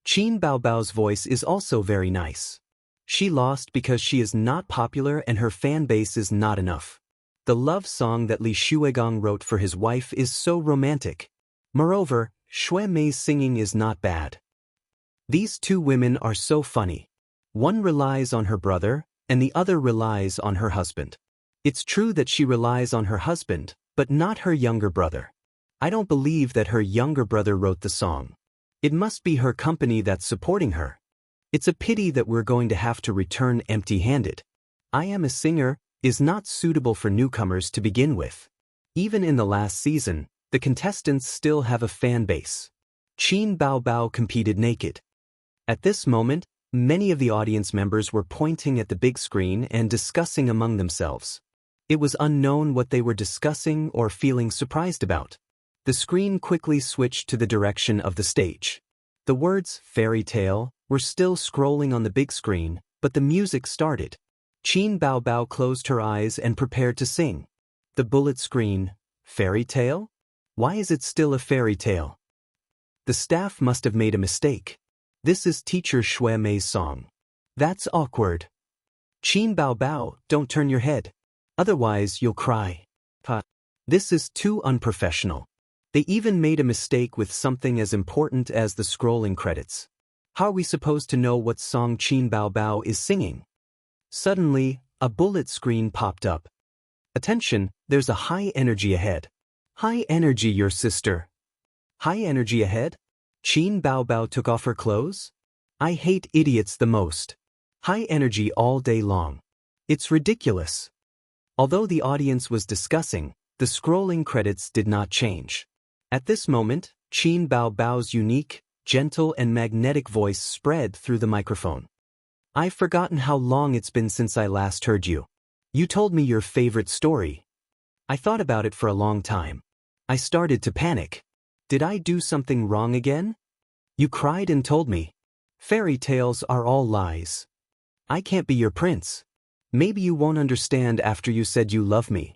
Qin Baobao's voice is also very nice. She lost because she is not popular and her fan base is not enough. The love song that Li Shuigong wrote for his wife is so romantic. Moreover, Shui Mei's singing is not bad. These 2 women are so funny. One relies on her brother, and the other relies on her husband. It's true that she relies on her husband, but not her younger brother. I don't believe that her younger brother wrote the song. It must be her company that's supporting her. It's a pity that we're going to have to return empty-handed. "I Am a Singer" is not suitable for newcomers to begin with. Even in the last season, the contestants still have a fan base. Qin Baobao competed naked. At this moment, many of the audience members were pointing at the big screen and discussing among themselves. It was unknown what they were discussing or feeling surprised about. The screen quickly switched to the direction of the stage. The words "fairy tale" were still scrolling on the big screen, but the music started. Qin Baobao closed her eyes and prepared to sing. The bullet screen, "Fairy tale? Why is it still a fairy tale?" The staff must have made a mistake. This is teacher Shui Mei's song. That's awkward. Qin Baobao, don't turn your head. Otherwise you'll cry. This is too unprofessional. They even made a mistake with something as important as the scrolling credits. How are we supposed to know what song Qin Baobao is singing? Suddenly, a bullet screen popped up. "Attention, there's a high energy ahead." "High energy, your sister." "High energy ahead?" Qin Baobao took off her clothes? I hate idiots the most. High energy all day long. It's ridiculous. Although the audience was discussing, the scrolling credits did not change. At this moment, Qin Bao Bao's unique, gentle and magnetic voice spread through the microphone. I've forgotten how long it's been since I last heard you. You told me your favorite story. I thought about it for a long time. I started to panic. Did I do something wrong again? You cried and told me. Fairy tales are all lies. I can't be your prince. Maybe you won't understand after you said you love me.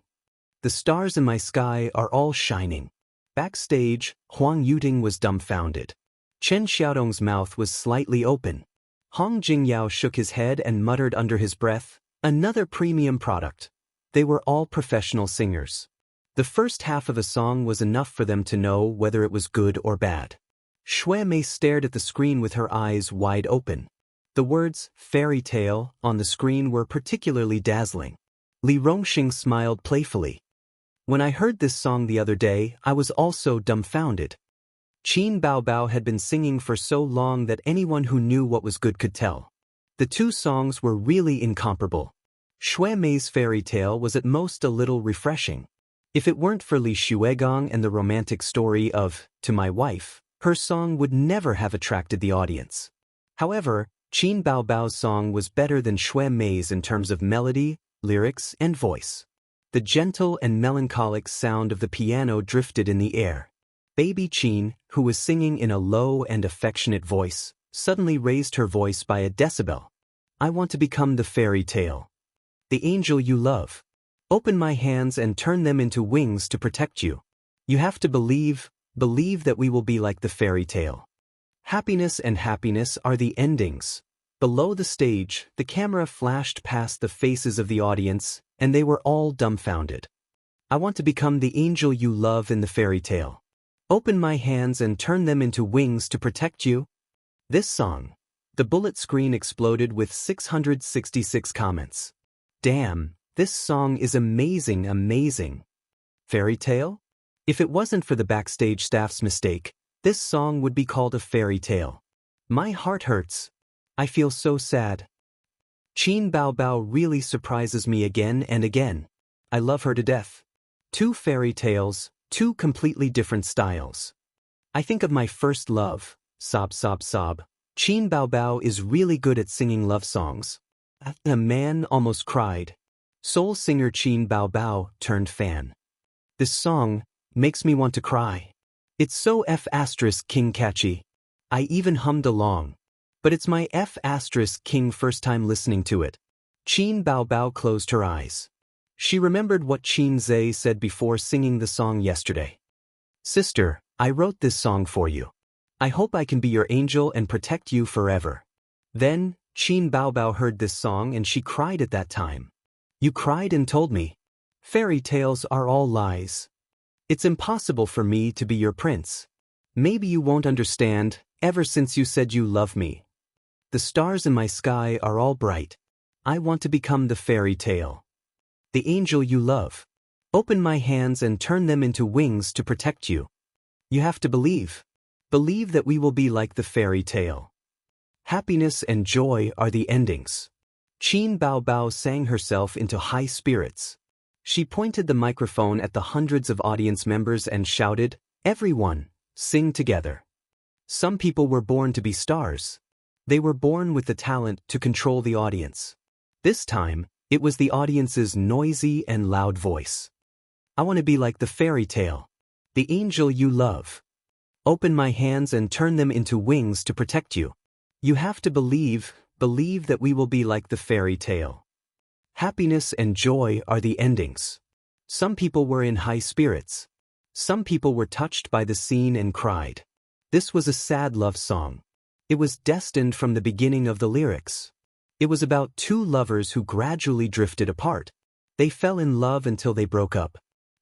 The stars in my sky are all shining. Backstage, Huang Yuting was dumbfounded. Chen Xiaodong's mouth was slightly open. Hong Jingyao shook his head and muttered under his breath, another premium product. They were all professional singers. The first half of a song was enough for them to know whether it was good or bad. Shui Mei stared at the screen with her eyes wide open. The words, fairy tale, on the screen were particularly dazzling. Li Rongxing smiled playfully. When I heard this song the other day, I was also dumbfounded. Qin Bao Bao had been singing for so long that anyone who knew what was good could tell. The two songs were really incomparable. Shui Mei's fairy tale was at most a little refreshing. If it weren't for Li Xuegong and the romantic story of To My Wife, her song would never have attracted the audience. However, Qin Bao Bao's song was better than Shui Mei's in terms of melody, lyrics, and voice. The gentle and melancholic sound of the piano drifted in the air. Baby Qin, who was singing in a low and affectionate voice, suddenly raised her voice by a decibel. I want to become the fairy tale. The angel you love. Open my hands and turn them into wings to protect you. You have to believe that we will be like the fairy tale. Happiness and happiness are the endings. Below the stage, the camera flashed past the faces of the audience, and they were all dumbfounded. I want to become the angel you love in the fairy tale. Open my hands and turn them into wings to protect you. This song. The bullet screen exploded with 666 comments. Damn, this song is amazing. Fairy tale? If it wasn't for the backstage staff's mistake, this song would be called a fairy tale. My heart hurts. I feel so sad. Qin Bao Bao really surprises me again and again. I love her to death. Two fairy tales, two completely different styles. I think of my first love, sob sob sob. Qin Bao Bao is really good at singing love songs. A man almost cried. Soul singer Qin Bao Bao turned fan. This song makes me want to cry. It's so F***king catchy. I even hummed along. But it's my F***king first time listening to it. Qin Bao Bao closed her eyes. She remembered what Qin Zhe said before singing the song yesterday. Sister, I wrote this song for you. I hope I can be your angel and protect you forever. Then, Qin Bao Bao heard this song and she cried at that time. You cried and told me. Fairy tales are all lies. It's impossible for me to be your prince. Maybe you won't understand, ever since you said you love me. The stars in my sky are all bright. I want to become the fairy tale. The angel you love. Open my hands and turn them into wings to protect you. You have to believe. Believe that we will be like the fairy tale. Happiness and joy are the endings. Qin Bao Bao sang herself into high spirits. She pointed the microphone at the hundreds of audience members and shouted, Everyone, sing together. Some people were born to be stars. They were born with the talent to control the audience. This time, it was the audience's noisy and loud voice. I want to be like the fairy tale. The angel you love. Open my hands and turn them into wings to protect you. You have to believe that we will be like the fairy tale. Happiness and joy are the endings. Some people were in high spirits. Some people were touched by the scene and cried. This was a sad love song. It was destined from the beginning of the lyrics. It was about two lovers who gradually drifted apart. They fell in love until they broke up.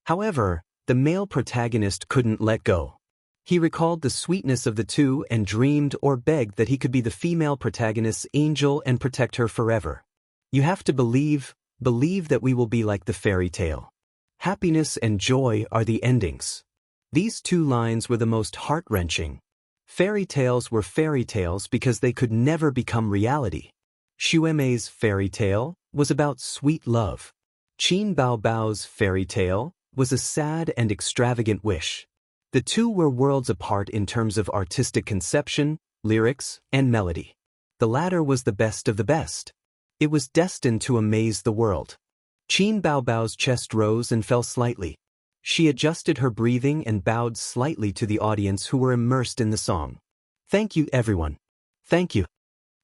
However, the male protagonist couldn't let go. He recalled the sweetness of the two and dreamed or begged that he could be the female protagonist's angel and protect her forever. You have to believe that we will be like the fairy tale. Happiness and joy are the endings. These two lines were the most heart-wrenching. Fairy tales were fairy tales because they could never become reality. Shui Mei's fairy tale was about sweet love. Qin Bao Bao's fairy tale was a sad and extravagant wish. The two were worlds apart in terms of artistic conception, lyrics, and melody. The latter was the best of the best. It was destined to amaze the world. Qin Baobao's chest rose and fell slightly. She adjusted her breathing and bowed slightly to the audience who were immersed in the song. "Thank you, everyone. Thank you."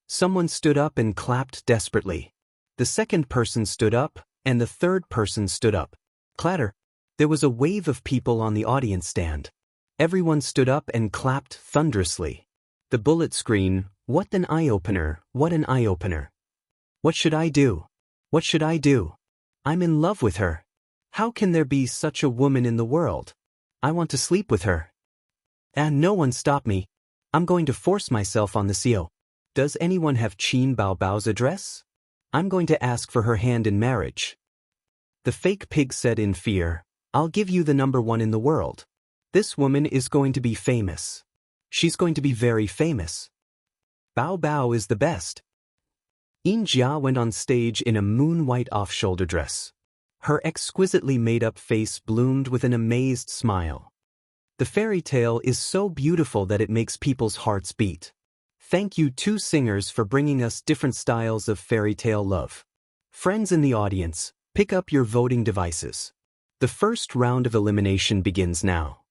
Someone stood up and clapped desperately. The second person stood up, and the third person stood up. Clatter. There was a wave of people on the audience stand. Everyone stood up and clapped thunderously. The bullet screen, what an eye-opener, what an eye-opener. What should I do? What should I do? I'm in love with her. How can there be such a woman in the world? I want to sleep with her. And no one stop me. I'm going to force myself on the CEO. Does anyone have Qin Baobao's address? I'm going to ask for her hand in marriage. The fake pig said in fear, I'll give you the number one in the world. This woman is going to be famous. She's going to be very famous. Bao Bao is the best. Yin Jia went on stage in a moon-white off-shoulder dress. Her exquisitely made-up face bloomed with an amazed smile. The fairy tale is so beautiful that it makes people's hearts beat. Thank you two singers for bringing us different styles of fairy tale love. Friends in the audience, pick up your voting devices. The first round of elimination begins now.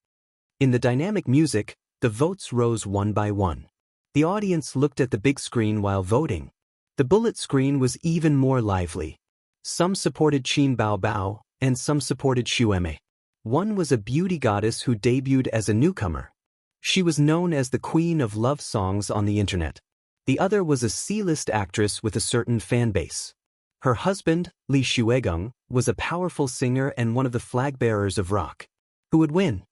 In the dynamic music, the votes rose one by one. The audience looked at the big screen while voting. The bullet screen was even more lively. Some supported Qin Baobao, and some supported Xueme. One was a beauty goddess who debuted as a newcomer. She was known as the queen of love songs on the internet. The other was a C-list actress with a certain fan base. Her husband, Li Xuegang, was a powerful singer and one of the flag-bearers of rock. Who would win?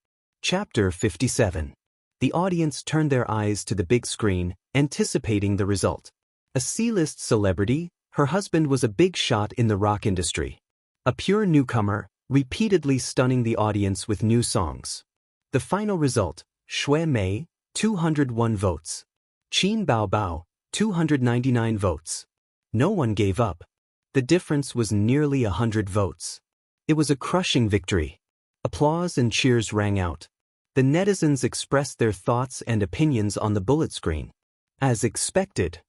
Chapter 57. The audience turned their eyes to the big screen, anticipating the result. A C-list celebrity, her husband was a big shot in the rock industry. A pure newcomer, repeatedly stunning the audience with new songs. The final result, Shui Mei, 201 votes. Qin Baobao, 299 votes. No one gave up. The difference was nearly 100 votes. It was a crushing victory. Applause and cheers rang out. The netizens expressed their thoughts and opinions on the bullet screen. As expected.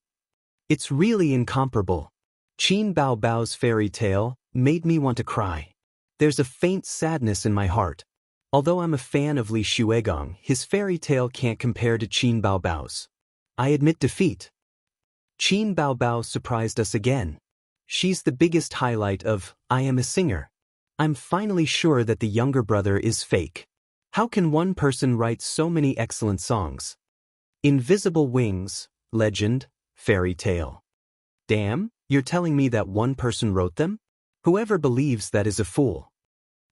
It's really incomparable. Qin Baobao's fairy tale made me want to cry. There's a faint sadness in my heart. Although I'm a fan of Li Xuegang, his fairy tale can't compare to Qin Baobao's. I admit defeat. Qin Baobao surprised us again. She's the biggest highlight of I Am a Singer. I'm finally sure that the younger brother is fake. How can one person write so many excellent songs? Invisible Wings, Legend, Fairy Tale. Damn, you're telling me that one person wrote them? Whoever believes that is a fool.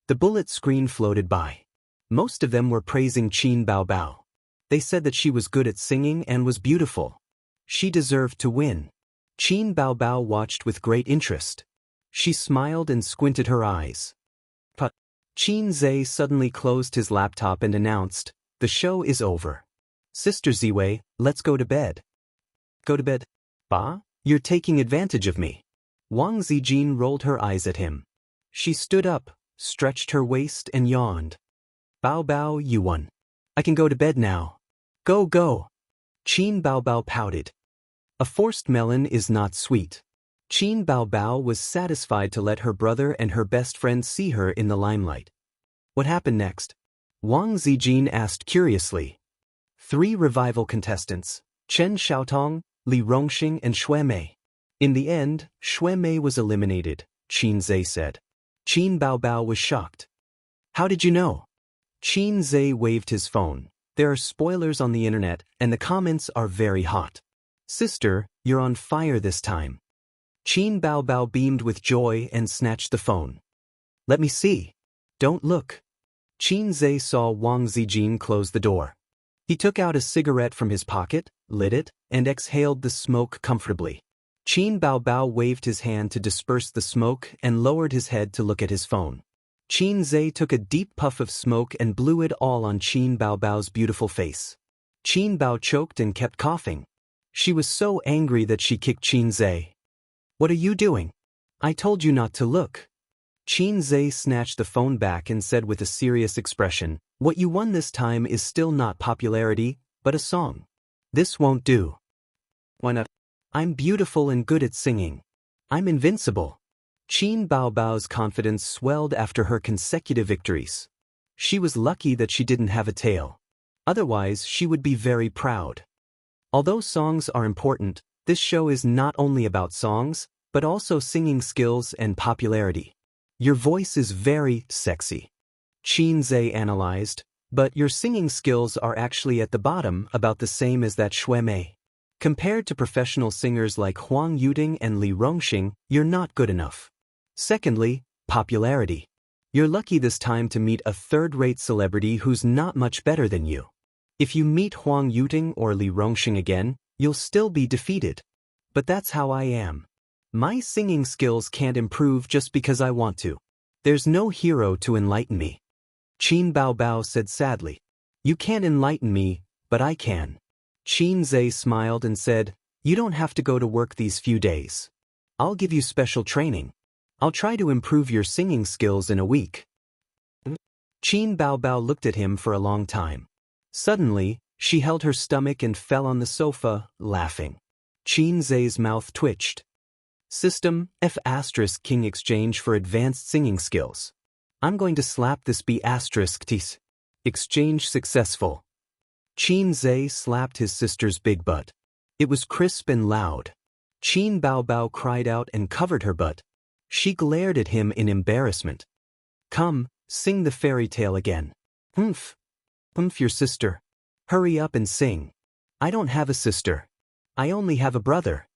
The bullet screen floated by. Most of them were praising Qin Baobao. They said that she was good at singing and was beautiful. She deserved to win. Qin Baobao watched with great interest. She smiled and squinted her eyes. But Qin Zhe suddenly closed his laptop and announced, the show is over. Sister Ziwei, let's go to bed. Go to bed? Ba? You're taking advantage of me. Wang Zijin rolled her eyes at him. She stood up, stretched her waist and yawned. Bao Bao, you won. I can go to bed now. Go, go. Qin Baobao pouted. A forced melon is not sweet. Qin Baobao was satisfied to let her brother and her best friend see her in the limelight. What happened next? Wang Zijin asked curiously. 3 revival contestants, Chen Xiaotong, Li Rongxing and Shui Mei. In the end, Shui Mei was eliminated, Qin Zhe said. Qin Baobao was shocked. How did you know? Qin Zhe waved his phone. There are spoilers on the internet, and the comments are very hot. Sister, you're on fire this time. Qin Baobao beamed with joy and snatched the phone. Let me see. Don't look. Qin Zhe saw Wang Zijin close the door. He took out a cigarette from his pocket, lit it, and exhaled the smoke comfortably. Qin Baobao waved his hand to disperse the smoke and lowered his head to look at his phone. Qin Zhe took a deep puff of smoke and blew it all on Qin Baobao's beautiful face. Qin Bao choked and kept coughing. She was so angry that she kicked Qin Zhe. What are you doing? I told you not to look. Qin Zhe snatched the phone back and said with a serious expression, What you won this time is still not popularity, but a song. This won't do. Why not? I'm beautiful and good at singing. I'm invincible. Qin Baobao's confidence swelled after her consecutive victories. She was lucky that she didn't have a tail. Otherwise, she would be very proud. Although songs are important, this show is not only about songs, but also singing skills and popularity. Your voice is very sexy. Qin Zhe analyzed, but your singing skills are actually at the bottom, about the same as that Xue Mei. Compared to professional singers like Huang Yuding and Li Rongxing, you're not good enough. Secondly, popularity. You're lucky this time to meet a third-rate celebrity who's not much better than you. If you meet Huang Yuding or Li Rongxing again, you'll still be defeated. But that's how I am. My singing skills can't improve just because I want to. There's no hero to enlighten me. Qin Baobao said sadly. You can't enlighten me, but I can. Qin Zhe smiled and said, you don't have to go to work these few days. I'll give you special training. I'll try to improve your singing skills in a week. Qin Baobao looked at him for a long time. Suddenly, she held her stomach and fell on the sofa, laughing. Qin Zhe's mouth twitched. System F** King exchange for advanced singing skills. I'm going to slap this B** **tis. Exchange successful. Qin Zhe slapped his sister's big butt. It was crisp and loud. Qin Baobao cried out and covered her butt. She glared at him in embarrassment. Come, sing the fairy tale again. Humph. Humph, your sister. Hurry up and sing. I don't have a sister. I only have a brother.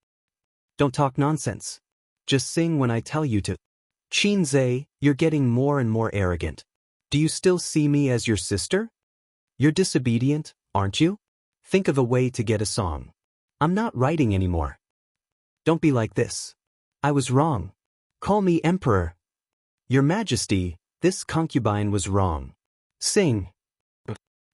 Don't talk nonsense. Just sing when I tell you to. Qin Zhe, you're getting more and more arrogant. Do you still see me as your sister? You're disobedient, aren't you? Think of a way to get a song. I'm not writing anymore. Don't be like this. I was wrong. Call me Emperor. Your Majesty, this concubine was wrong. Sing.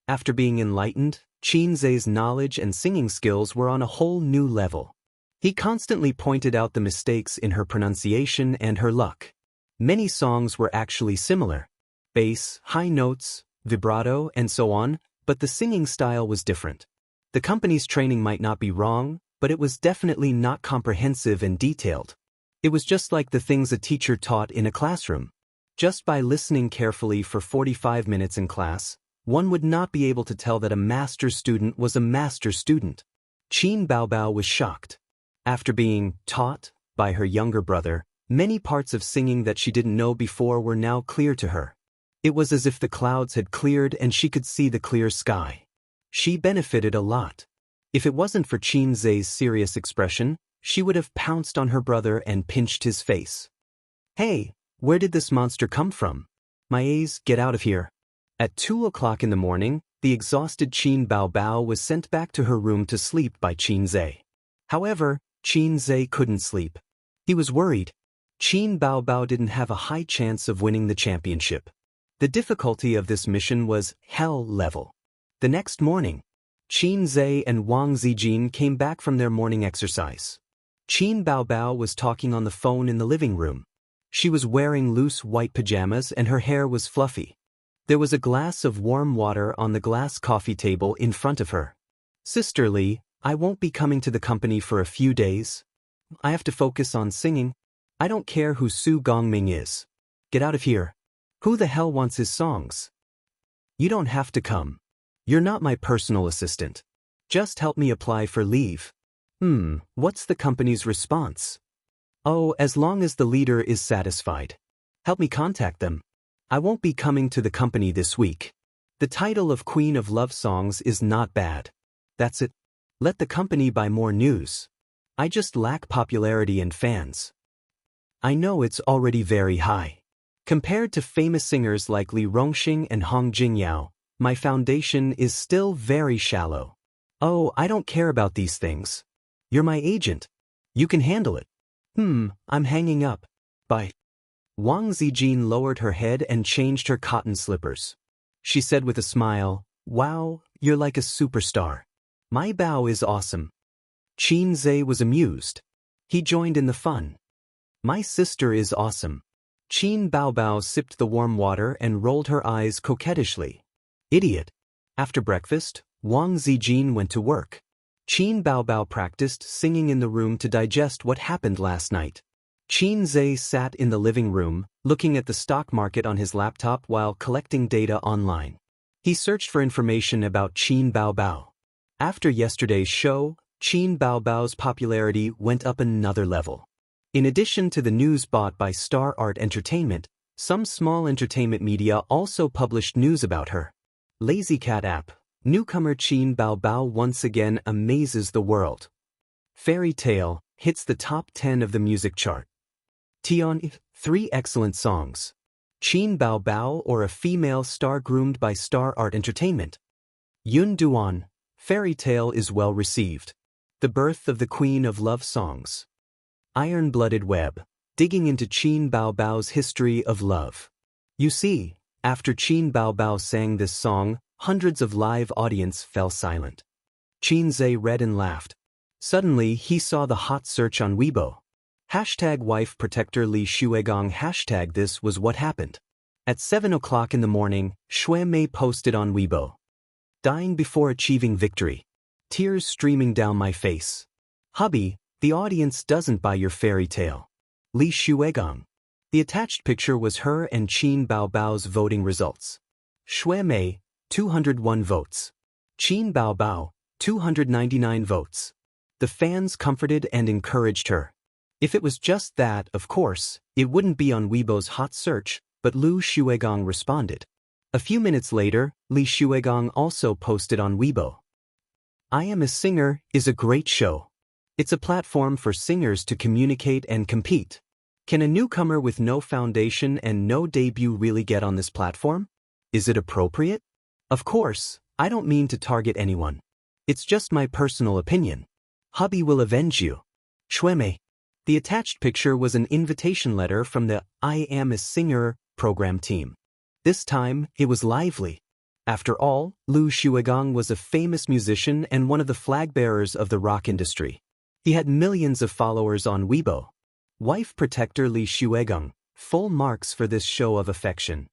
After being enlightened, Qin Zhe's knowledge and singing skills were on a whole new level. He constantly pointed out the mistakes in her pronunciation and her luck. Many songs were actually similar. Bass, high notes, vibrato, and so on, but the singing style was different. The company's training might not be wrong, but it was definitely not comprehensive and detailed. It was just like the things a teacher taught in a classroom. Just by listening carefully for 45 minutes in class, one would not be able to tell that a master student was a master student. Qin Baobao was shocked. After being taught by her younger brother, many parts of singing that she didn't know before were now clear to her. It was as if the clouds had cleared and she could see the clear sky. She benefited a lot. If it wasn't for Qin Zhe's serious expression, she would have pounced on her brother and pinched his face. Hey, where did this monster come from? Maes, get out of here. At 2 o'clock in the morning, the exhausted Qin Baobao was sent back to her room to sleep by Qin Zhe. However, Qin Zhe couldn't sleep. He was worried. Qin Baobao didn't have a high chance of winning the championship. The difficulty of this mission was hell level. The next morning, Qin Zhe and Wang Zijin came back from their morning exercise. Qin Baobao was talking on the phone in the living room. She was wearing loose white pajamas and her hair was fluffy. There was a glass of warm water on the glass coffee table in front of her. Sister Li, I won't be coming to the company for a few days. I have to focus on singing. I don't care who Su Gongming is. Get out of here. Who the hell wants his songs? You don't have to come. You're not my personal assistant. Just help me apply for leave. What's the company's response? Oh, as long as the leader is satisfied. Help me contact them. I won't be coming to the company this week. The title of Queen of Love Songs is not bad. That's it. Let the company buy more news. I just lack popularity and fans. I know it's already very high. Compared to famous singers like Li Rongxing and Hong Jingyao, my foundation is still very shallow. Oh, I don't care about these things. You're my agent. You can handle it. I'm hanging up. Bye. Wang Zijin lowered her head and changed her cotton slippers. She said with a smile, Wow, you're like a superstar. My bao is awesome. Qin Zhe was amused. He joined in the fun. My sister is awesome. Qin Baobao sipped the warm water and rolled her eyes coquettishly. Idiot. After breakfast, Wang Zijin went to work. Qin Baobao practiced singing in the room to digest what happened last night. Qin Zhe sat in the living room, looking at the stock market on his laptop while collecting data online. He searched for information about Qin Baobao. After yesterday's show, Qin Baobao's popularity went up another level. In addition to the news bought by Star Art Entertainment, some small entertainment media also published news about her. Lazy Cat app. Newcomer Qin Baobao once again amazes the world. Fairy Tale hits the top 10 of the music chart. Tian, 3 excellent songs. Qin Baobao or a female star groomed by Star Art Entertainment. Yun Duan, Fairy Tale is well received. The birth of the Queen of Love songs. Iron-Blooded Web, digging into Qin Baobao's history of love. You see, after Qin Baobao sang this song, hundreds of live audience fell silent. Qin Zhe read and laughed. Suddenly he saw the hot search on Weibo. #wife protector Li Shuigong # this was what happened. At 7 o'clock in the morning, Shui Mei posted on Weibo. Dying before achieving victory. Tears streaming down my face. Hubby, the audience doesn't buy your fairy tale. Li Shuigong. The attached picture was her and Qin Baobao's voting results. Shui Mei, 201 votes. Qin Baobao, 299 votes. The fans comforted and encouraged her. If it was just that, of course, it wouldn't be on Weibo's hot search, but Lu Shuigong responded. A few minutes later, Li Shuigong also posted on Weibo. I Am a Singer is a great show. It's a platform for singers to communicate and compete. Can a newcomer with no foundation and no debut really get on this platform? Is it appropriate? Of course, I don't mean to target anyone. It's just my personal opinion. Hubby will avenge you. Shui Mei. The attached picture was an invitation letter from the I Am a Singer program team. This time, it was lively. After all, Lu Shuigong was a famous musician and one of the flag bearers of the rock industry. He had millions of followers on Weibo. Wife protector Li Shuigong, full marks for this show of affection.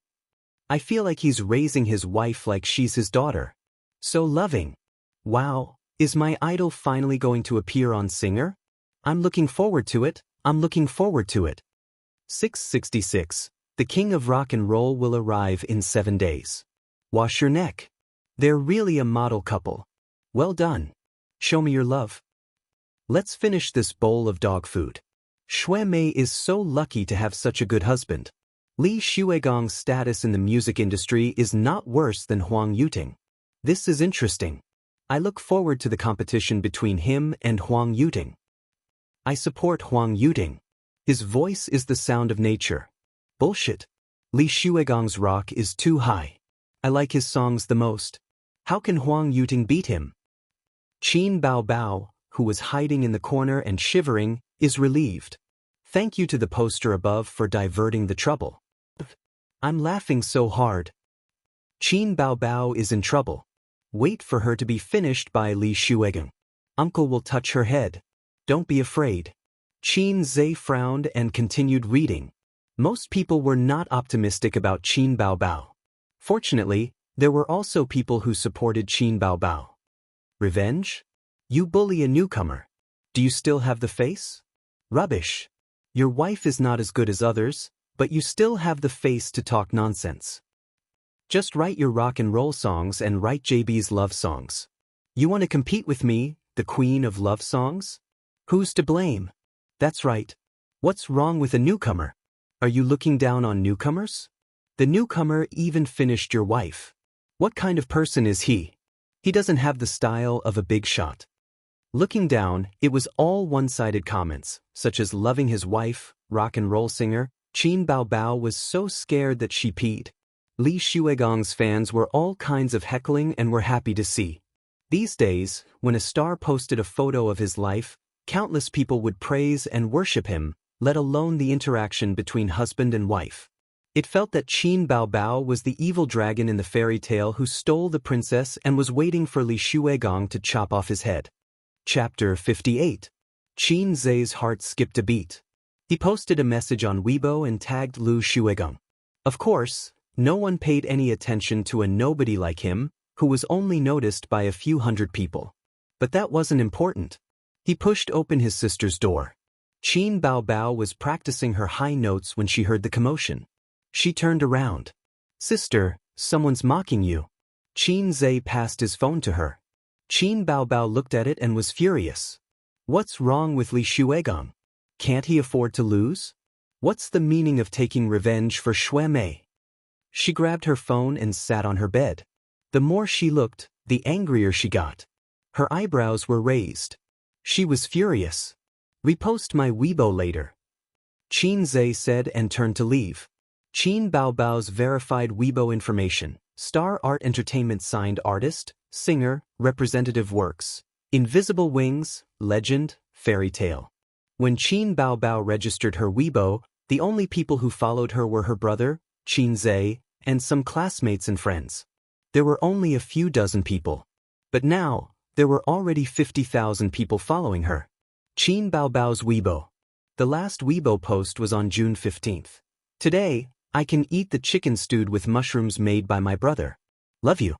I feel like he's raising his wife like she's his daughter. So loving. Wow, is my idol finally going to appear on Singer? I'm looking forward to it. 666. The king of rock and roll will arrive in 7 days. Wash your neck. They're really a model couple. Well done. Show me your love. Let's finish this bowl of dog food. Shui Mei is so lucky to have such a good husband. Li Shuigong's status in the music industry is not worse than Huang Yuting. This is interesting. I look forward to the competition between him and Huang Yuting. I support Huang Yuting. His voice is the sound of nature. Bullshit. Li Shuigong's rock is too high. I like his songs the most. How can Huang Yuting beat him? Qin Baobao, who was hiding in the corner and shivering, is relieved. Thank you to the poster above for diverting the trouble. I'm laughing so hard. Qin Baobao is in trouble. Wait for her to be finished by Li Shuigong. Uncle will touch her head. Don't be afraid. Qin Zhe frowned and continued reading. Most people were not optimistic about Qin Baobao. Fortunately, there were also people who supported Qin Baobao. Revenge? You bully a newcomer. Do you still have the face? Rubbish. Your wife is not as good as others, but you still have the face to talk nonsense. Just write your rock and roll songs and write JB's love songs. You want to compete with me, the queen of love songs? Who's to blame? That's right. What's wrong with a newcomer? Are you looking down on newcomers? The newcomer even finished your wife. What kind of person is he? He doesn't have the style of a big shot. Looking down, it was all one-sided comments, such as loving his wife, rock and roll singer. Qin Baobao was so scared that she peed. Li Shuigong's fans were all kinds of heckling and were happy to see. These days, when a star posted a photo of his life, countless people would praise and worship him, let alone the interaction between husband and wife. It felt that Qin Baobao was the evil dragon in the fairy tale who stole the princess and was waiting for Li Shuigong to chop off his head. Chapter 58. Qin Zhe's heart skipped a beat. He posted a message on Weibo and tagged Lu Shuigong. Of course, No one paid any attention to a nobody like him, who was only noticed by a few hundred people. But that wasn't important. He pushed open his sister's door. Qin Baobao was practicing her high notes when she heard the commotion. She turned around. "Sister, someone's mocking you." Qin Zhe passed his phone to her. Qin Baobao looked at it and was furious. What's wrong with Li Xuegong? Can't he afford to lose? What's the meaning of taking revenge for Xue Mei? She grabbed her phone and sat on her bed. The more she looked, the angrier she got. Her eyebrows were raised. She was furious. "Repost my Weibo later," Qin Zhe said and turned to leave. Qin Baobao's verified Weibo information: Star Art Entertainment signed artist, singer, representative works: Invisible Wings, Legend, Fairy Tale. When Qin Baobao registered her Weibo, the only people who followed her were her brother, Qin Zhe, and some classmates and friends. There were only a few dozen people. But now, there were already 50,000 people following her. Qin Baobao's Weibo. The last Weibo post was on June 15th. "Today, I can eat the chicken stewed with mushrooms made by my brother. Love you."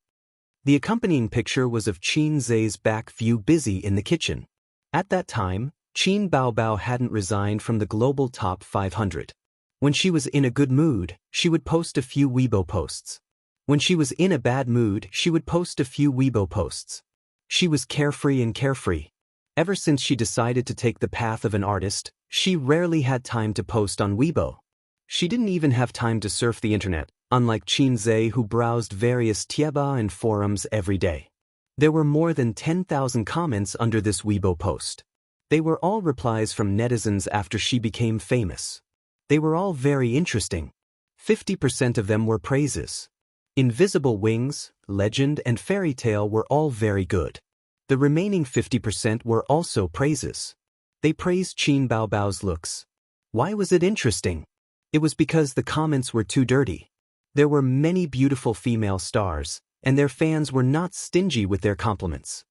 The accompanying picture was of Qin Zhe's back view busy in the kitchen. At that time, Qin Baobao hadn't resigned from the global top 500. When she was in a good mood, she would post a few Weibo posts. When she was in a bad mood, she would post a few Weibo posts. She was carefree and carefree. Ever since she decided to take the path of an artist, she rarely had time to post on Weibo. She didn't even have time to surf the internet, unlike Qin Zhe, who browsed various tieba and forums every day. There were more than 10,000 comments under this Weibo post. They were all replies from netizens after she became famous. They were all very interesting. 50% of them were praises. Invisible Wings, Legend, and Fairy Tale were all very good. The remaining 50% were also praises. They praised Qin Baobao's looks. Why was it interesting? It was because the comments were too dirty. There were many beautiful female stars, and their fans were not stingy with their compliments.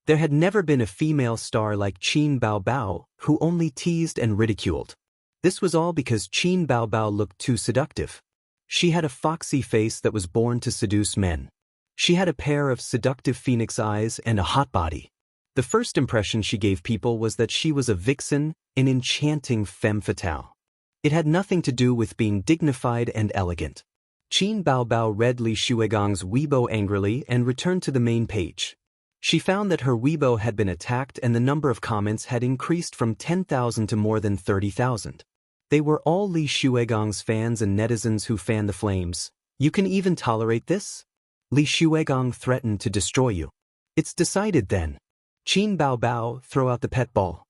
There had never been a female star like Qin Baobao, who only teased and ridiculed. This was all because Qin Baobao looked too seductive. She had a foxy face that was born to seduce men. She had a pair of seductive phoenix eyes and a hot body. The first impression she gave people was that she was a vixen, an enchanting femme fatale. It had nothing to do with being dignified and elegant. Qin Baobao read Li Xuegong's Weibo angrily and returned to the main page. She found that her Weibo had been attacked and the number of comments had increased from 10,000 to more than 30,000. They were all Li Xuegong's fans and netizens who fanned the flames. "You can even tolerate this? Li Xuegong threatened to destroy you. It's decided then. Qin Baobao, throw out the pet ball.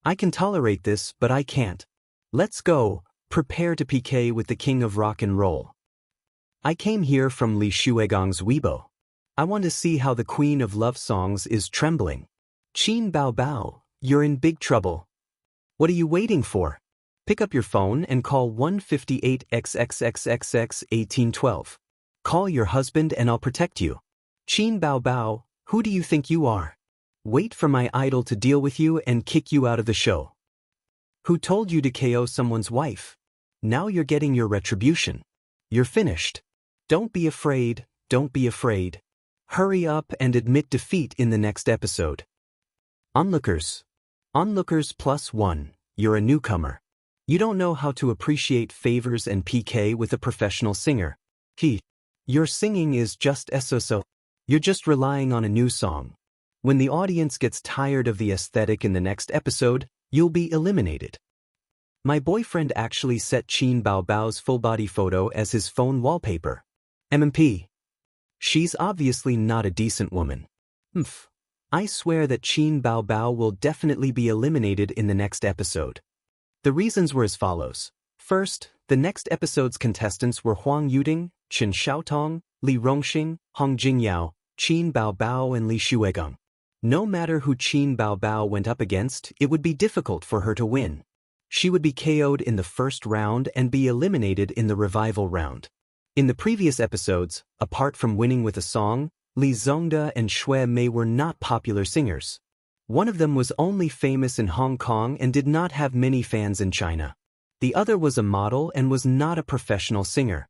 I can tolerate this, but I can't. Let's go, prepare to PK with the king of rock and roll." I came here from Li Xuegong's Weibo. I want to see how the queen of love songs is trembling. Qin Baobao, you're in big trouble. What are you waiting for? Pick up your phone and call 158XXXXX1812. Call your husband and I'll protect you. Qin Baobao, who do you think you are? Wait for my idol to deal with you and kick you out of the show. Who told you to KO someone's wife? Now you're getting your retribution. You're finished. Don't be afraid, don't be afraid. Hurry up and admit defeat in the next episode. Onlookers. Onlookers +1, you're a newcomer. You don't know how to appreciate favors and PK with a professional singer. Your singing is just so-so. You're just relying on a new song. When the audience gets tired of the aesthetic in the next episode, you'll be eliminated. My boyfriend actually set Qin Baobao's full-body photo as his phone wallpaper. MMP. She's obviously not a decent woman. I swear that Qin Baobao will definitely be eliminated in the next episode. The reasons were as follows. First, the next episode's contestants were Huang Yuding, Chen Xiaotong, Li Rongxing, Hong Jingyao, Qin Baobao and Li Xuegong. No matter who Qin Baobao went up against, it would be difficult for her to win. She would be KO'd in the first round and be eliminated in the revival round. In the previous episodes, apart from winning with a song, Li Zongde and Xue Mei were not popular singers. One of them was only famous in Hong Kong and did not have many fans in China. The other was a model and was not a professional singer.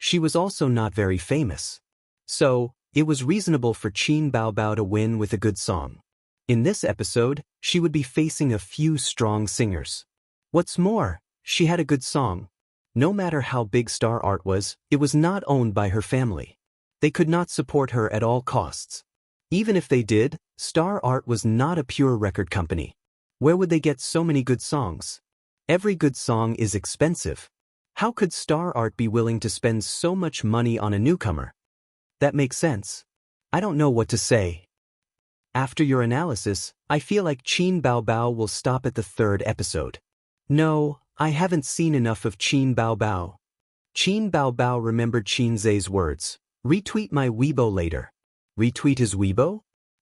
She was also not very famous. So, it was reasonable for Qin Baobao to win with a good song. In this episode, she would be facing a few strong singers. What's more, she had a good song. No matter how big Star Art was, it was not owned by her family. They could not support her at all costs. Even if they did, Star Art was not a pure record company. Where would they get so many good songs? Every good song is expensive. How could Star Art be willing to spend so much money on a newcomer? That makes sense. I don't know what to say. After your analysis, I feel like Qin Baobao will stop at the 3rd episode. No, I haven't seen enough of Qin Baobao. Qin Baobao remembered Qin Zhe's words. Retweet my Weibo later. Retweet his Weibo?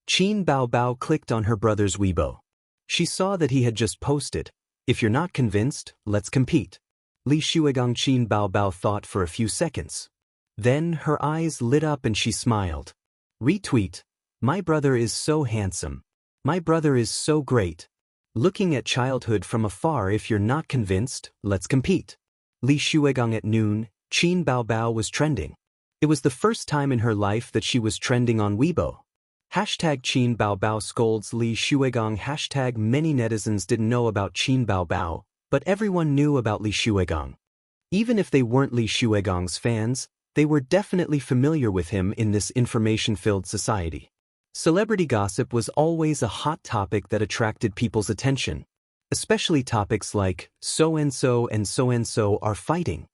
Qin Baobao clicked on her brother's Weibo. She saw that he had just posted, "If you're not convinced, let's compete." Li Shuigang. Qin Baobao thought for a few seconds. Then her eyes lit up and she smiled. Retweet. My brother is so handsome. My brother is so great. Looking at childhood from afar. If you're not convinced, let's compete. Li Shuigang. At noon, Qin Baobao was trending. It was the first time in her life that she was trending on Weibo. Hashtag Qin Baobao scolds Li Shuigang. Hashtag many netizens didn't know about Qin Baobao, but everyone knew about Li Shuigang. Even if they weren't Li Shuigang's fans, they were definitely familiar with him in this information-filled society. Celebrity gossip was always a hot topic that attracted people's attention, especially topics like so-and-so and so-and-so are fighting.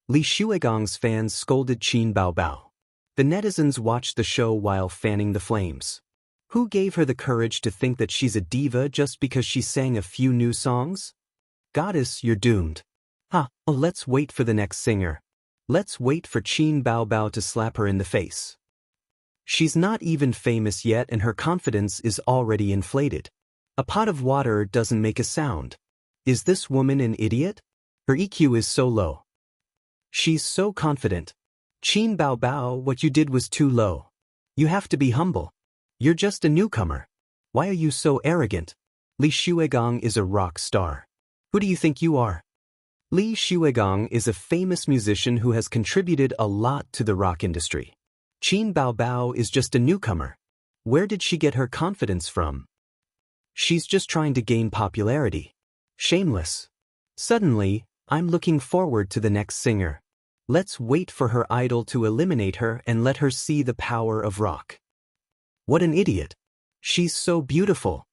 Li Shuigang's fans scolded Qin Baobao. The netizens watched the show while fanning the flames. Who gave her the courage to think that she's a diva just because she sang a few new songs? Goddess, you're doomed. Oh, let's wait for the next singer. Let's wait for Qin Baobao to slap her in the face. She's not even famous yet and her confidence is already inflated. A pot of water doesn't make a sound. Is this woman an idiot? Her EQ is so low. She's so confident. Qin Baobao, what you did was too low. You have to be humble. You're just a newcomer. Why are you so arrogant? Li Shuigang is a rock star. Who do you think you are? Li Shuigang is a famous musician who has contributed a lot to the rock industry. Qin Baobao is just a newcomer. Where did she get her confidence from? She's just trying to gain popularity. Shameless. Suddenly, I'm looking forward to the next singer. Let's wait for her idol to eliminate her and let her see the power of rock. What an idiot. She's so beautiful.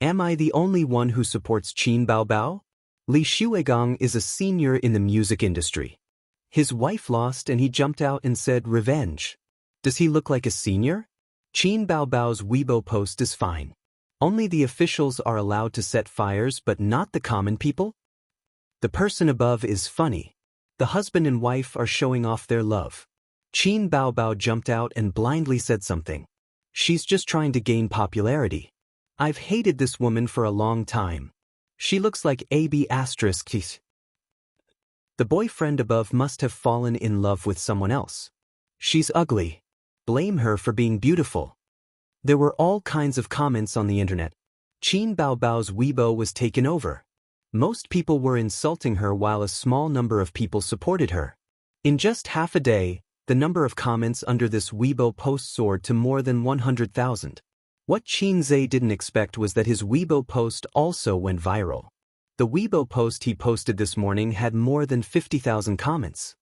Am I the only one who supports Qin Baobao? Li Shuigang is a senior in the music industry. His wife lost and he jumped out and said revenge. Does he look like a senior? Qin Baobao's Weibo post is fine. Only the officials are allowed to set fires but not the common people? The person above is funny. The husband and wife are showing off their love. Qin Baobao jumped out and blindly said something. She's just trying to gain popularity. I've hated this woman for a long time. She looks like AB***. The boyfriend above must have fallen in love with someone else. She's ugly. Blame her for being beautiful. There were all kinds of comments on the internet. Qin Baobao's Weibo was taken over. Most people were insulting her while a small number of people supported her. In just half a day, the number of comments under this Weibo post soared to more than 100,000. What Qin Zhe didn't expect was that his Weibo post also went viral. The Weibo post he posted this morning had more than 50,000 comments.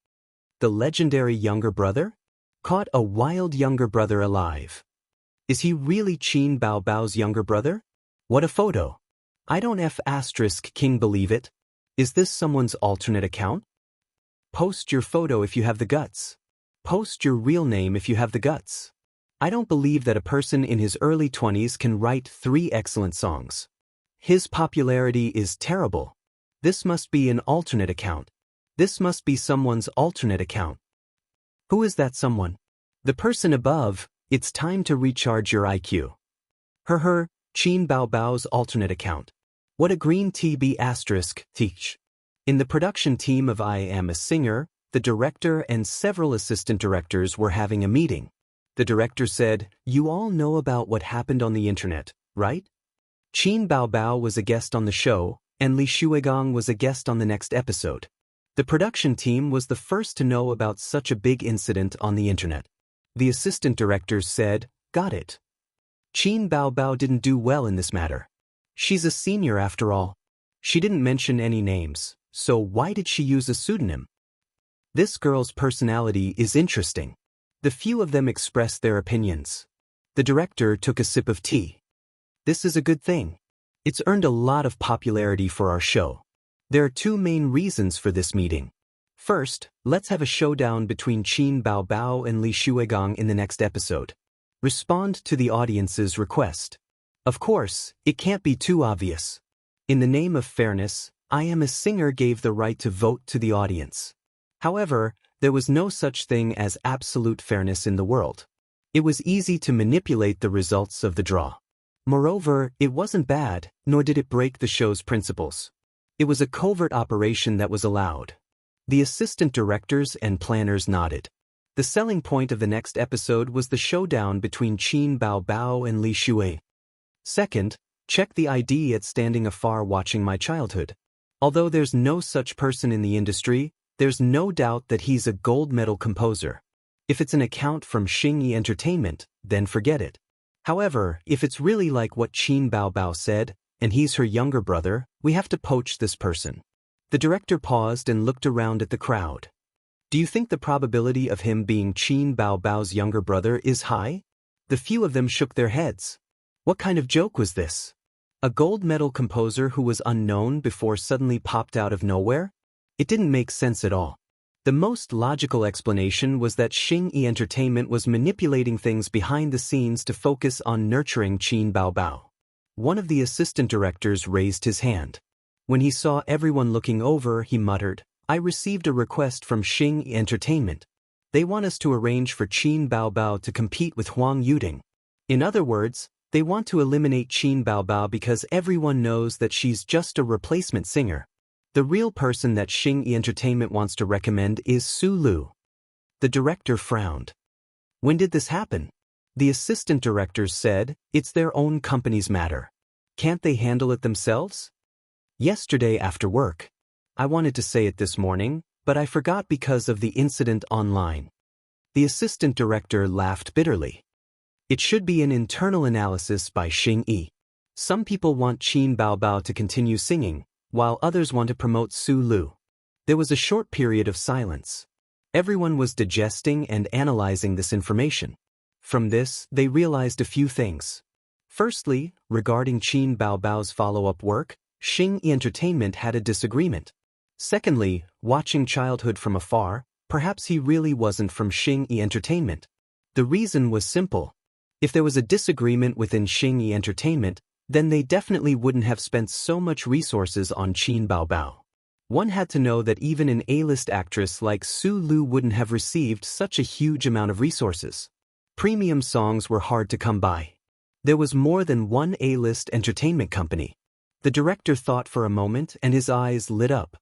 The legendary younger brother? Caught a wild younger brother alive. Is he really Qin Baobao's younger brother? What a photo. I don't **king believe it. Is this someone's alternate account? Post your photo if you have the guts. Post your real name if you have the guts. I don't believe that a person in his early 20s can write 3 excellent songs. His popularity is terrible. This must be an alternate account. This must be someone's alternate account. Who is that someone? The person above. It's time to recharge your IQ. Her, Qin Baobao's alternate account. What a green TB***. Teach. In the production team of I Am a Singer, the director and several assistant directors were having a meeting. The director said, "You all know about what happened on the internet, right?" Qin Baobao was a guest on the show, and Li Shuigang was a guest on the next episode. The production team was the first to know about such a big incident on the internet. The assistant directors said, "Got it. Qin Baobao didn't do well in this matter. She's a senior after all. She didn't mention any names, so why did she use a pseudonym? This girl's personality is interesting." The few of them expressed their opinions. The director took a sip of tea. "This is a good thing. It's earned a lot of popularity for our show. There are two main reasons for this meeting. First, let's have a showdown between Qin Baobao and Li Shuigang in the next episode. Respond to the audience's request. Of course, it can't be too obvious. In the name of fairness, I Am a Singer gave the right to vote to the audience. However, there was no such thing as absolute fairness in the world. It was easy to manipulate the results of the draw. Moreover, it wasn't bad, nor did it break the show's principles. It was a covert operation that was allowed." The assistant directors and planners nodded. The selling point of the next episode was the showdown between Qin Baobao and Li Shui. Second, check the ID at standing afar watching my childhood. Although there's no such person in the industry, there's no doubt that he's a gold medal composer. If it's an account from Xingyi Entertainment, then forget it. However, if it's really like what Qin Baobao said, and he's her younger brother, we have to poach this person. The director paused and looked around at the crowd. Do you think the probability of him being Qin Baobao's younger brother is high? The few of them shook their heads. What kind of joke was this? A gold medal composer who was unknown before suddenly popped out of nowhere? It didn't make sense at all. The most logical explanation was that Xingyi Entertainment was manipulating things behind the scenes to focus on nurturing Qin Baobao. One of the assistant directors raised his hand. When he saw everyone looking over, he muttered, "I received a request from Xingyi Entertainment. They want us to arrange for Qin Baobao to compete with Huang Yuding. In other words, they want to eliminate Qin Baobao because everyone knows that she's just a replacement singer. The real person that Xingyi Entertainment wants to recommend is Su Lu." The director frowned. "When did this happen?" The assistant directors said, "It's their own company's matter. Can't they handle it themselves?" "Yesterday after work. I wanted to say it this morning, but I forgot because of the incident online." The assistant director laughed bitterly. "It should be an internal analysis by Xingyi. Some people want Qin Baobao to continue singing, while others want to promote Su Lu." There was a short period of silence. Everyone was digesting and analyzing this information. From this, they realized a few things. Firstly, regarding Qin Baobao's follow-up work, Xingyi Entertainment had a disagreement. Secondly, watching childhood from afar, perhaps he really wasn't from Xingyi Entertainment. The reason was simple. If there was a disagreement within Xingyi Entertainment, then they definitely wouldn't have spent so much resources on Qin Baobao. One had to know that even an A-list actress like Su Lu wouldn't have received such a huge amount of resources. Premium songs were hard to come by. There was more than one A-list entertainment company. The director thought for a moment and his eyes lit up.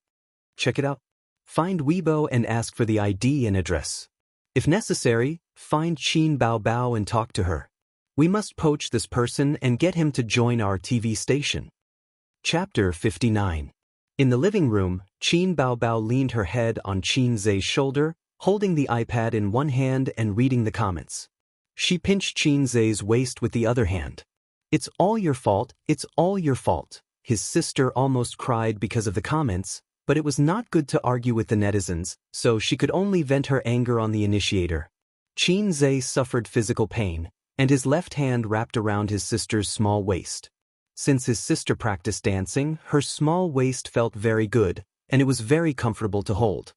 "Check it out. Find Weibo and ask for the ID and address. If necessary, find Qin Baobao and talk to her. We must poach this person and get him to join our TV station." Chapter 59. In the living room, Qin Baobao leaned her head on Qin Zhe's shoulder, holding the iPad in one hand and reading the comments. She pinched Qin Zhe's waist with the other hand. "It's all your fault, it's all your fault." His sister almost cried because of the comments, but it was not good to argue with the netizens, so she could only vent her anger on the initiator. Qin Zhe suffered physical pain, and his left hand wrapped around his sister's small waist. Since his sister practiced dancing, her small waist felt very good, and it was very comfortable to hold.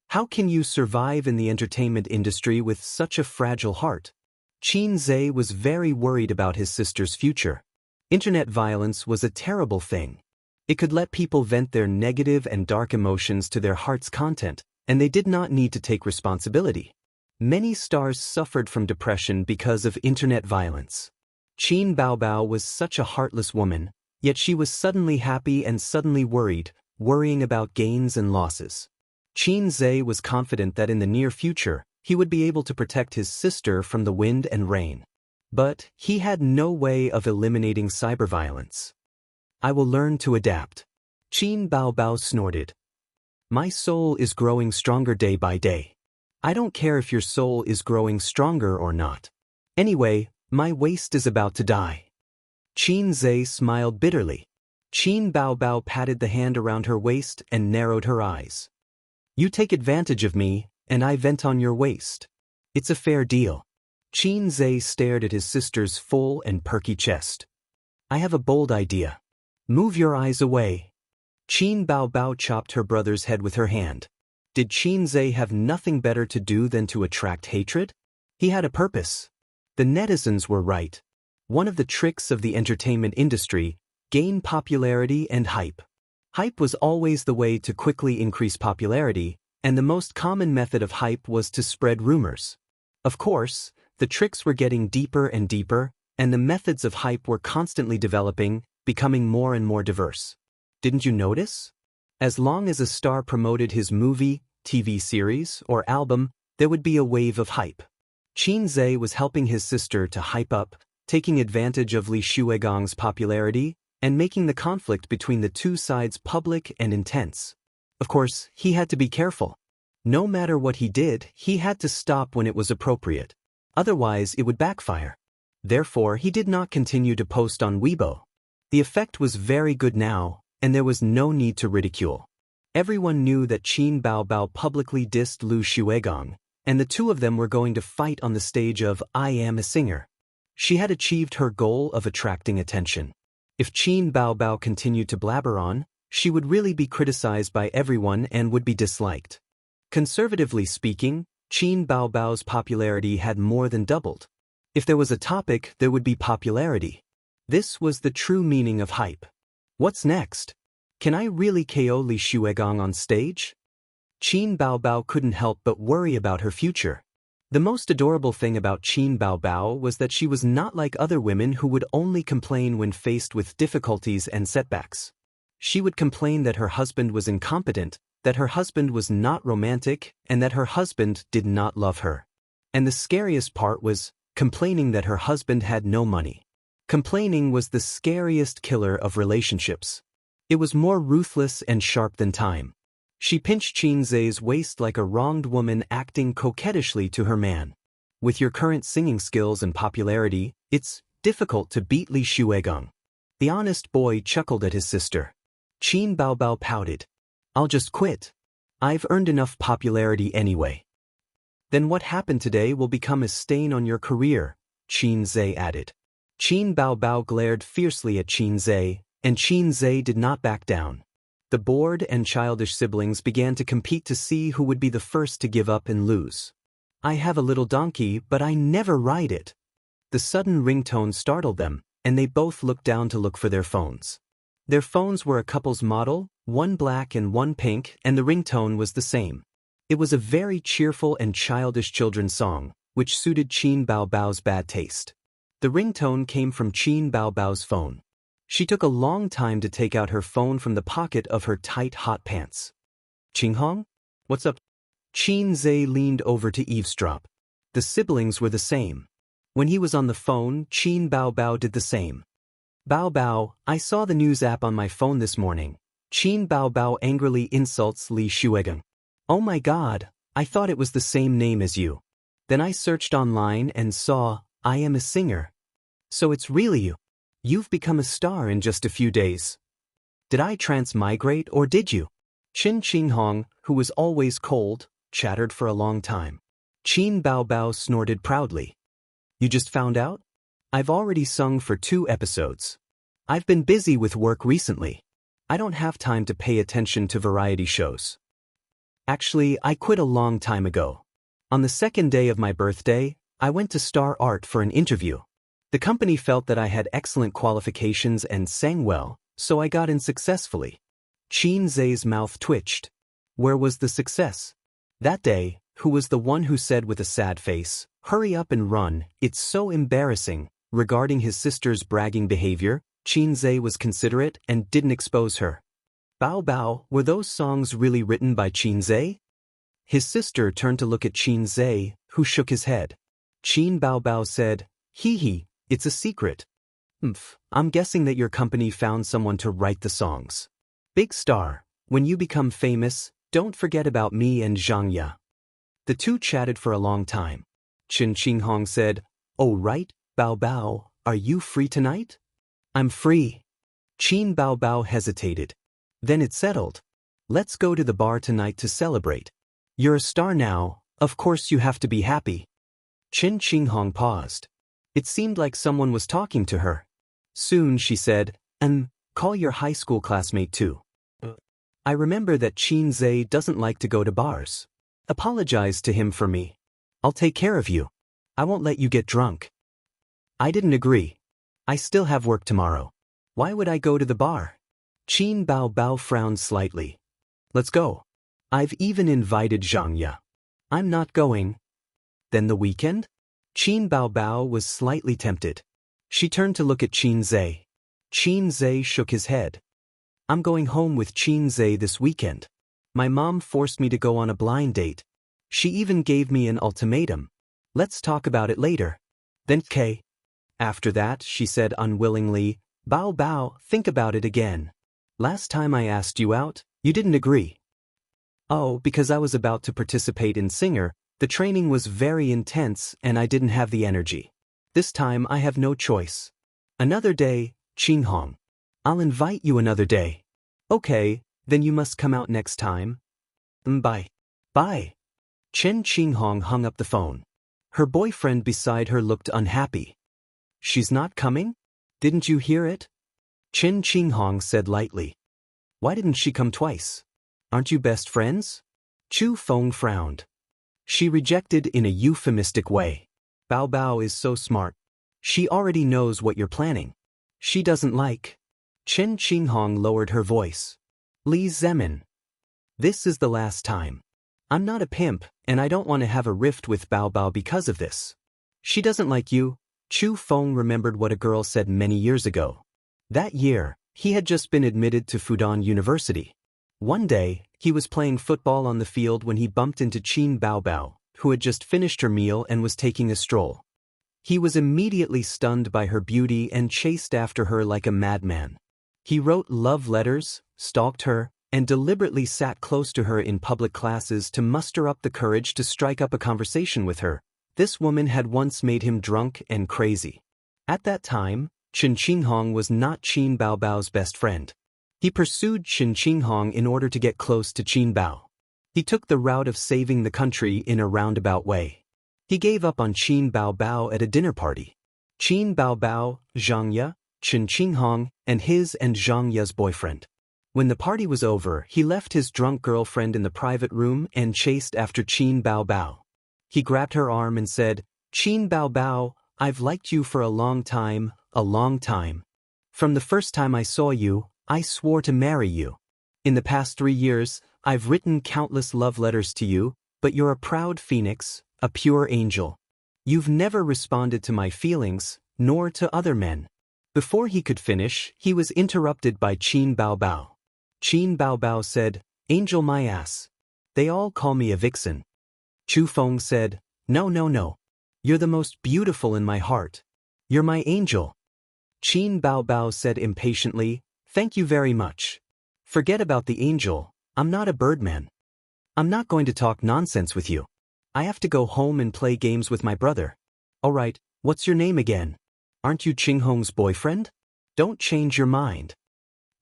How can you survive in the entertainment industry with such a fragile heart? Qin Zhe was very worried about his sister's future. Internet violence was a terrible thing. It could let people vent their negative and dark emotions to their heart's content, and they did not need to take responsibility. Many stars suffered from depression because of internet violence. Qin Baobao was such a heartless woman, yet she was suddenly happy and suddenly worried, worrying about gains and losses. Qin Zhe was confident that in the near future, he would be able to protect his sister from the wind and rain. But he had no way of eliminating cyberviolence. "I will learn to adapt." Qin Baobao snorted. My soul is growing stronger day by day. I don't care if your soul is growing stronger or not. Anyway, my waist is about to die. Qin Zhe smiled bitterly. Qin Baobao patted the hand around her waist and narrowed her eyes. You take advantage of me, and I vent on your waist. It's a fair deal. Qin Zhe stared at his sister's full and perky chest. I have a bold idea. Move your eyes away. Qin Baobao chopped her brother's head with her hand. Did Qin Zhe have nothing better to do than to attract hatred? He had a purpose. The netizens were right. One of the tricks of the entertainment industry: gain popularity and hype. Hype was always the way to quickly increase popularity, and the most common method of hype was to spread rumors. Of course, the tricks were getting deeper and deeper, and the methods of hype were constantly developing, becoming more and more diverse. Didn't you notice? As long as a star promoted his movie, TV series, or album, there would be a wave of hype. Qin Zhe was helping his sister to hype up, taking advantage of Li Shuigong's popularity, and making the conflict between the two sides public and intense. Of course, he had to be careful. No matter what he did, he had to stop when it was appropriate. Otherwise, it would backfire. Therefore, he did not continue to post on Weibo. The effect was very good now, and there was no need to ridicule. Everyone knew that Qin Baobao publicly dissed Lu Shuigong, and the two of them were going to fight on the stage of I Am a Singer. She had achieved her goal of attracting attention. If Qin Baobao continued to blabber on, she would really be criticized by everyone and would be disliked. Conservatively speaking, Qin Baobao's popularity had more than doubled. If there was a topic, there would be popularity. This was the true meaning of hype. What's next? Can I really KO Li Shuigong on stage? Qin Baobao couldn't help but worry about her future. The most adorable thing about Qin Baobao was that she was not like other women who would only complain when faced with difficulties and setbacks. She would complain that her husband was incompetent, that her husband was not romantic, and that her husband did not love her. And the scariest part was complaining that her husband had no money. Complaining was the scariest killer of relationships. It was more ruthless and sharp than time. She pinched Qin Zhe's waist like a wronged woman acting coquettishly to her man. With your current singing skills and popularity, it's difficult to beat Li Shuigong. The honest boy chuckled at his sister. Qin Baobao pouted. I'll just quit. I've earned enough popularity anyway. Then what happened today will become a stain on your career, Qin Zhe added. Qin Baobao glared fiercely at Qin Zhe, and Qin Zhe did not back down. The bored and childish siblings began to compete to see who would be the first to give up and lose. I have a little donkey, but I never ride it. The sudden ringtone startled them, and they both looked down to look for their phones. Their phones were a couple's model, one black and one pink, and the ringtone was the same. It was a very cheerful and childish children's song, which suited Qin Baobao's bad taste. The ringtone came from Qin Baobao's phone. She took a long time to take out her phone from the pocket of her tight hot pants. Qinghong? What's up? Qin Zhe leaned over to eavesdrop. The siblings were the same. When he was on the phone, Qin Baobao did the same. Baobao, I saw the news app on my phone this morning. Qin Baobao angrily insults Li Shuigong. Oh my god, I thought it was the same name as you. Then I searched online and saw, I Am a Singer. So it's really you. You've become a star in just a few days. Did I transmigrate or did you? Qin Qinghong, who was always cold, chattered for a long time. Qin Baobao snorted proudly. You just found out? I've already sung for 2 episodes. I've been busy with work recently. I don't have time to pay attention to variety shows. Actually, I quit a long time ago. On the 2nd day of my birthday, I went to Star Art for an interview. The company felt that I had excellent qualifications and sang well, so I got in successfully. Qin Zhe's mouth twitched. Where was the success? That day, who was the one who said with a sad face, hurry up and run, it's so embarrassing. Regarding his sister's bragging behavior, Qin Zhe was considerate and didn't expose her. Baobao, were those songs really written by Qin Zhe? His sister turned to look at Qin Zhe, who shook his head. Qin Baobao said, hee, it's a secret. I'm guessing that your company found someone to write the songs. Big star, when you become famous, don't forget about me and Xianxia. The two chatted for a long time. Qin Qinghong said, "Oh right, Bao Bao, are you free tonight?" "I'm free." Qin Bao Bao hesitated. Then it settled. "Let's go to the bar tonight to celebrate. You're a star now, of course you have to be happy." Qin Qinghong paused. It seemed like someone was talking to her. Soon she said, "Call your high school classmate too. I remember that Qin Zhe doesn't like to go to bars. Apologize to him for me. I'll take care of you. I won't let you get drunk." I didn't agree. "I still have work tomorrow. Why would I go to the bar?" Qin Bao Bao frowned slightly. "Let's go. I've even invited Xianxia." "I'm not going." "Then the weekend?" Qin Bao Bao was slightly tempted. She turned to look at Qin Zhe. Qin Zhe shook his head. "I'm going home with Qin Zhe this weekend. My mom forced me to go on a blind date. She even gave me an ultimatum. Let's talk about it later." "Then K." After that, she said unwillingly, "Bao Bao, think about it again. Last time I asked you out, you didn't agree." "Oh, because I was about to participate in Singer, the training was very intense and I didn't have the energy. This time I have no choice." "Another day, Qinghong. I'll invite you another day." "Okay, then you must come out next time." Bye." "Bye." Chen Qinghong hung up the phone. Her boyfriend beside her looked unhappy. "She's not coming? Didn't you hear it?" Chen Qinghong said lightly. "Why didn't she come twice? Aren't you best friends?" Chu Feng frowned. She rejected in a euphemistic way. "Bao Bao is so smart. She already knows what you're planning. She doesn't like." Chen Qinghong lowered her voice. "Li Zemin. This is the last time. I'm not a pimp, and I don't want to have a rift with Bao Bao because of this. She doesn't like you." Chu Feng remembered what a girl said many years ago. That year, he had just been admitted to Fudan University. One day, he was playing football on the field when he bumped into Qin Bao Bao, who had just finished her meal and was taking a stroll. He was immediately stunned by her beauty and chased after her like a madman. He wrote love letters, stalked her, and deliberately sat close to her in public classes to muster up the courage to strike up a conversation with her. This woman had once made him drunk and crazy. At that time, Chen Qinghong was not Qin Bao Bao's best friend. He pursued Chen Qinghong in order to get close to Qin Bao. He took the route of saving the country in a roundabout way. He gave up on Qin Bao Bao at a dinner party. Qin Bao Bao, Xianxia, Chen Qinghong, and his and Xiangya's boyfriend. When the party was over, he left his drunk girlfriend in the private room and chased after Qin Bao Bao. He grabbed her arm and said, "Qin Bao Bao, I've liked you for a long time, a long time. From the first time I saw you, I swore to marry you. In the past 3 years, I've written countless love letters to you, but you're a proud phoenix, a pure angel. You've never responded to my feelings, nor to other men." Before he could finish, he was interrupted by Qin Bao Bao. Qin Bao Bao said, "Angel my ass. They all call me a vixen." Chu Feng said, No, no, no. You're the most beautiful in my heart. You're my angel." Qin Bao Bao said impatiently, "Thank you very much. Forget about the angel, I'm not a birdman. I'm not going to talk nonsense with you. I have to go home and play games with my brother." "Alright, what's your name again? Aren't you Qinghong's boyfriend? Don't change your mind."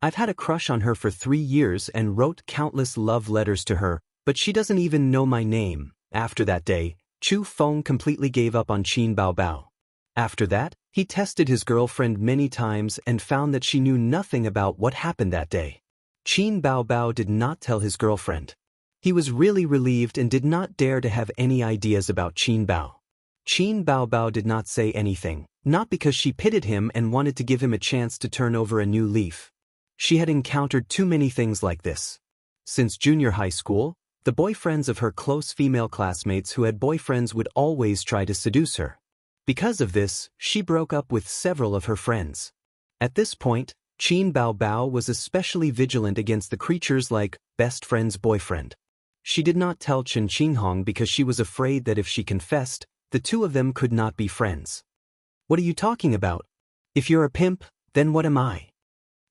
"I've had a crush on her for 3 years and wrote countless love letters to her, but she doesn't even know my name." After that day, Chu Feng completely gave up on Qin Bao Bao. After that, he tested his girlfriend many times and found that she knew nothing about what happened that day. Qin Bao Bao did not tell his girlfriend. He was really relieved and did not dare to have any ideas about Qin Bao. Qin Bao Bao did not say anything, not because she pitied him and wanted to give him a chance to turn over a new leaf. She had encountered too many things like this. Since junior high school, the boyfriends of her close female classmates who had boyfriends would always try to seduce her. Because of this, she broke up with several of her friends. At this point, Qin Bao Bao was especially vigilant against the creatures like best friend's boyfriend. She did not tell Chen Qinghong because she was afraid that if she confessed, the two of them could not be friends. "What are you talking about? If you're a pimp, then what am I?"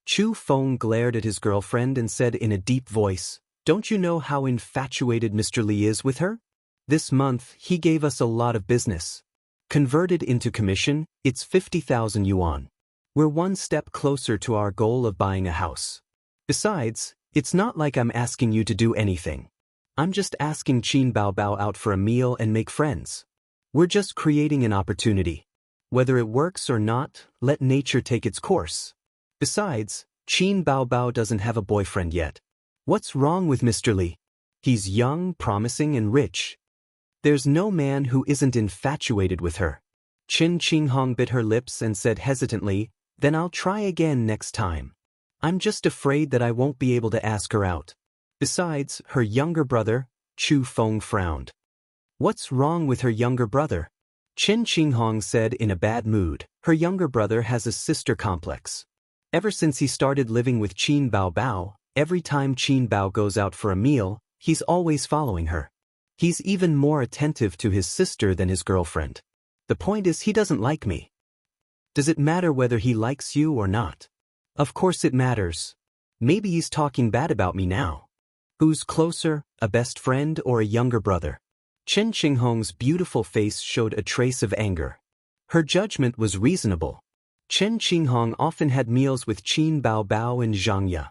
Chu Feng glared at his girlfriend and said in a deep voice, Don't you know how infatuated Mr. Li is with her? This month, he gave us a lot of business. Converted into commission, it's 50,000 yuan. We're one step closer to our goal of buying a house. Besides, it's not like I'm asking you to do anything. I'm just asking Qin Baobao out for a meal and make friends. We're just creating an opportunity. Whether it works or not, let nature take its course. Besides, Qin Baobao doesn't have a boyfriend yet. What's wrong with Mr. Li? He's young, promising, and rich. There's no man who isn't infatuated with her. Qin Qinghong bit her lips and said hesitantly, "Then I'll try again next time. I'm just afraid that I won't be able to ask her out." Besides, her younger brother, Chu Feng, frowned. What's wrong with her younger brother? Qin Qinghong said in a bad mood. Her younger brother has a sister complex. Ever since he started living with Qin Baobao, every time Qin Bao goes out for a meal, he's always following her. He's even more attentive to his sister than his girlfriend. The point is he doesn't like me. Does it matter whether he likes you or not? Of course it matters. Maybe he's talking bad about me now. Who's closer, a best friend or a younger brother? Qin Qinghong's beautiful face showed a trace of anger. Her judgment was reasonable. Qin Qinghong often had meals with Qin Baobao and Xianxia.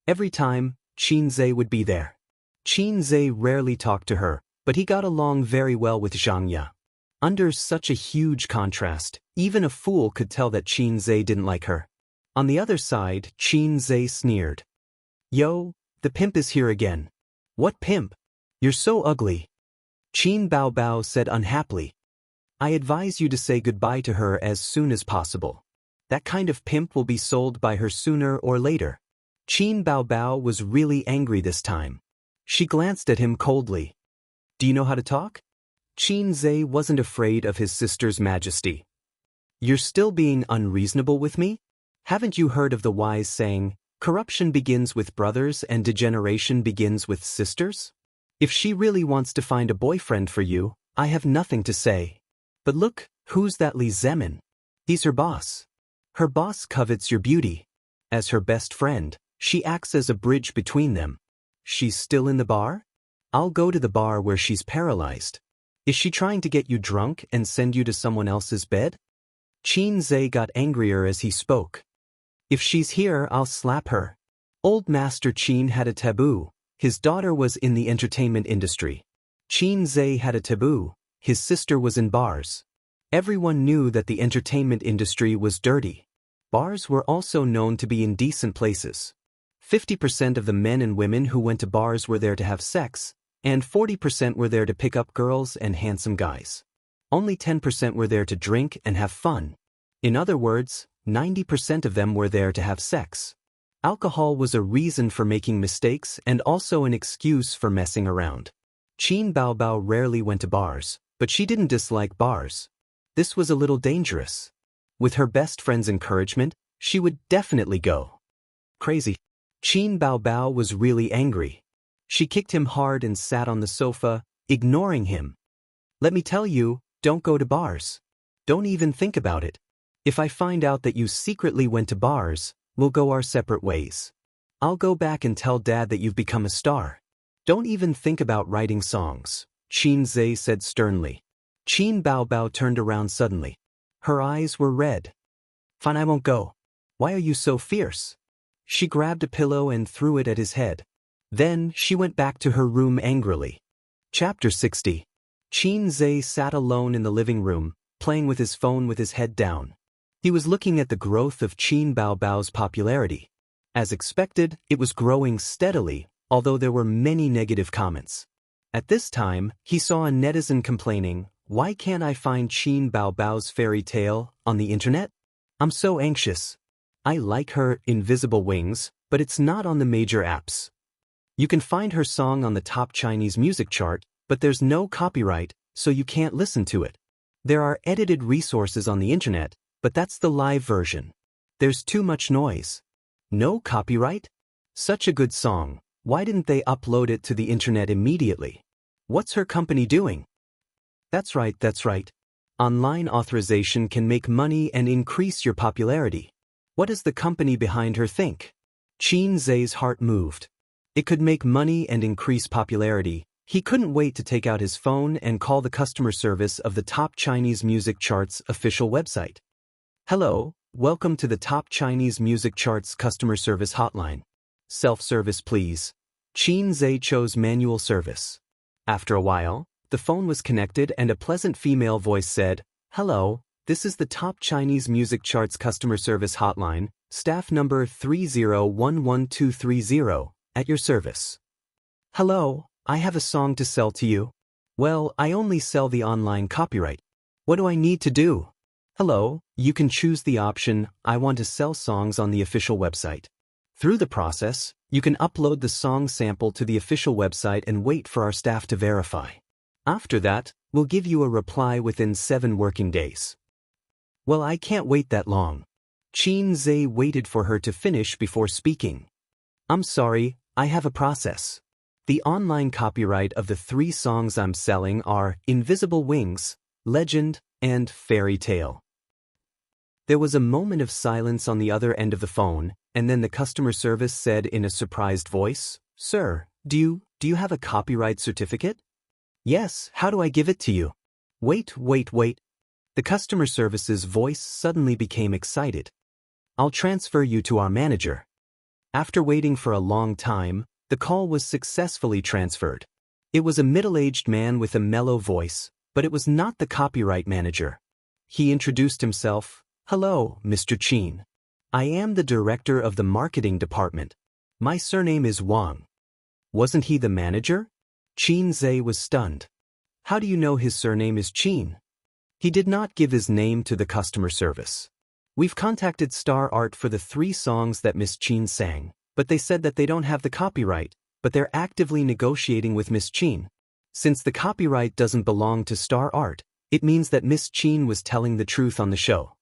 Every time, Qin Zhe would be there. Qin Zhe rarely talked to her, but he got along very well with Xianxia. Under such a huge contrast, even a fool could tell that Qin Zhe didn't like her. On the other side, Qin Zhe sneered. "Yo, the pimp is here again." "What pimp? You're so ugly." Qin Baobao said unhappily. "I advise you to say goodbye to her as soon as possible. That kind of pimp will be sold by her sooner or later." Qin Baobao was really angry this time. She glanced at him coldly. "Do you know how to talk?" Qin Zhe wasn't afraid of his sister's majesty. "You're still being unreasonable with me? Haven't you heard of the wise saying, corruption begins with brothers and degeneration begins with sisters? If she really wants to find a boyfriend for you, I have nothing to say. But look, who's that Li Zemin? He's her boss. Her boss covets your beauty. As her best friend, she acts as a bridge between them. She's still in the bar? I'll go to the bar where she's paralyzed. Is she trying to get you drunk and send you to someone else's bed?" Qin Zhe got angrier as he spoke. "If she's here, I'll slap her." Old Master Qin had a taboo. His daughter was in the entertainment industry. Qin Zhe had a taboo. His sister was in bars. Everyone knew that the entertainment industry was dirty. Bars were also known to be indecent places. 50% of the men and women who went to bars were there to have sex, and 40% were there to pick up girls and handsome guys. Only 10% were there to drink and have fun. In other words, 90% of them were there to have sex. Alcohol was a reason for making mistakes and also an excuse for messing around. Qin Baobao rarely went to bars, but she didn't dislike bars. This was a little dangerous. With her best friend's encouragement, she would definitely go. Crazy. Qin Baobao was really angry. She kicked him hard and sat on the sofa, ignoring him. "Let me tell you, don't go to bars. Don't even think about it. If I find out that you secretly went to bars, we'll go our separate ways. I'll go back and tell Dad that you've become a star. Don't even think about writing songs," Qin Zhe said sternly. Qin Baobao turned around suddenly. Her eyes were red. "Fine, I won't go. Why are you so fierce?" She grabbed a pillow and threw it at his head. Then she went back to her room angrily. Chapter 60. Qin Zhe sat alone in the living room, playing with his phone with his head down. He was looking at the growth of Qin Baobao's popularity. As expected, it was growing steadily, although there were many negative comments. At this time, he saw a netizen complaining, "Why can't I find Qin Baobao's fairy tale on the internet? I'm so anxious. I like her Invisible Wings, but it's not on the major apps. You can find her song on the top Chinese music chart, but there's no copyright, so you can't listen to it. There are edited resources on the internet, but that's the live version. There's too much noise. No copyright? Such a good song. Why didn't they upload it to the internet immediately? What's her company doing?" That's right. Online authorization can make money and increase your popularity. What does the company behind her think?" Qin Zhe's heart moved. It could make money and increase popularity. He couldn't wait to take out his phone and call the customer service of the top Chinese music charts official website. Hello, welcome to the top Chinese music charts customer service hotline. Self-service please. Xianxia chose manual service. After a while, the phone was connected and a pleasant female voice said, "Hello, this is the top Chinese music charts customer service hotline, staff number 3011230, at your service." "Hello, I have a song to sell to you." "Well, I only sell the online copyright. What do I need to do?" "Hello, you can choose the option, I want to sell songs on the official website. Through the process, you can upload the song sample to the official website and wait for our staff to verify. After that, we'll give you a reply within 7 working days." "Well, I can't wait that long." Xianxia waited for her to finish before speaking. "I'm sorry, I have a process. The online copyright of the 3 songs I'm selling are Invisible Wings, Legend, and Fairy Tale." There was a moment of silence on the other end of the phone, and then the customer service said in a surprised voice, "Sir, do you have a copyright certificate?" "Yes, how do I give it to you?" Wait. The customer service's voice suddenly became excited. "I'll transfer you to our manager." After waiting for a long time, the call was successfully transferred. It was a middle-aged man with a mellow voice, but it was not the copyright manager. He introduced himself. "Hello, Mr. Qin. I am the director of the marketing department. My surname is Wang." Wasn't he the manager? Xianxia was stunned. "How do you know his surname is Qin?" He did not give his name to the customer service. "We've contacted Star Art for the 3 songs that Miss Qin sang, but they said that they don't have the copyright, but they're actively negotiating with Miss Qin. Since the copyright doesn't belong to Star Art, it means that Miss Qin was telling the truth on the show.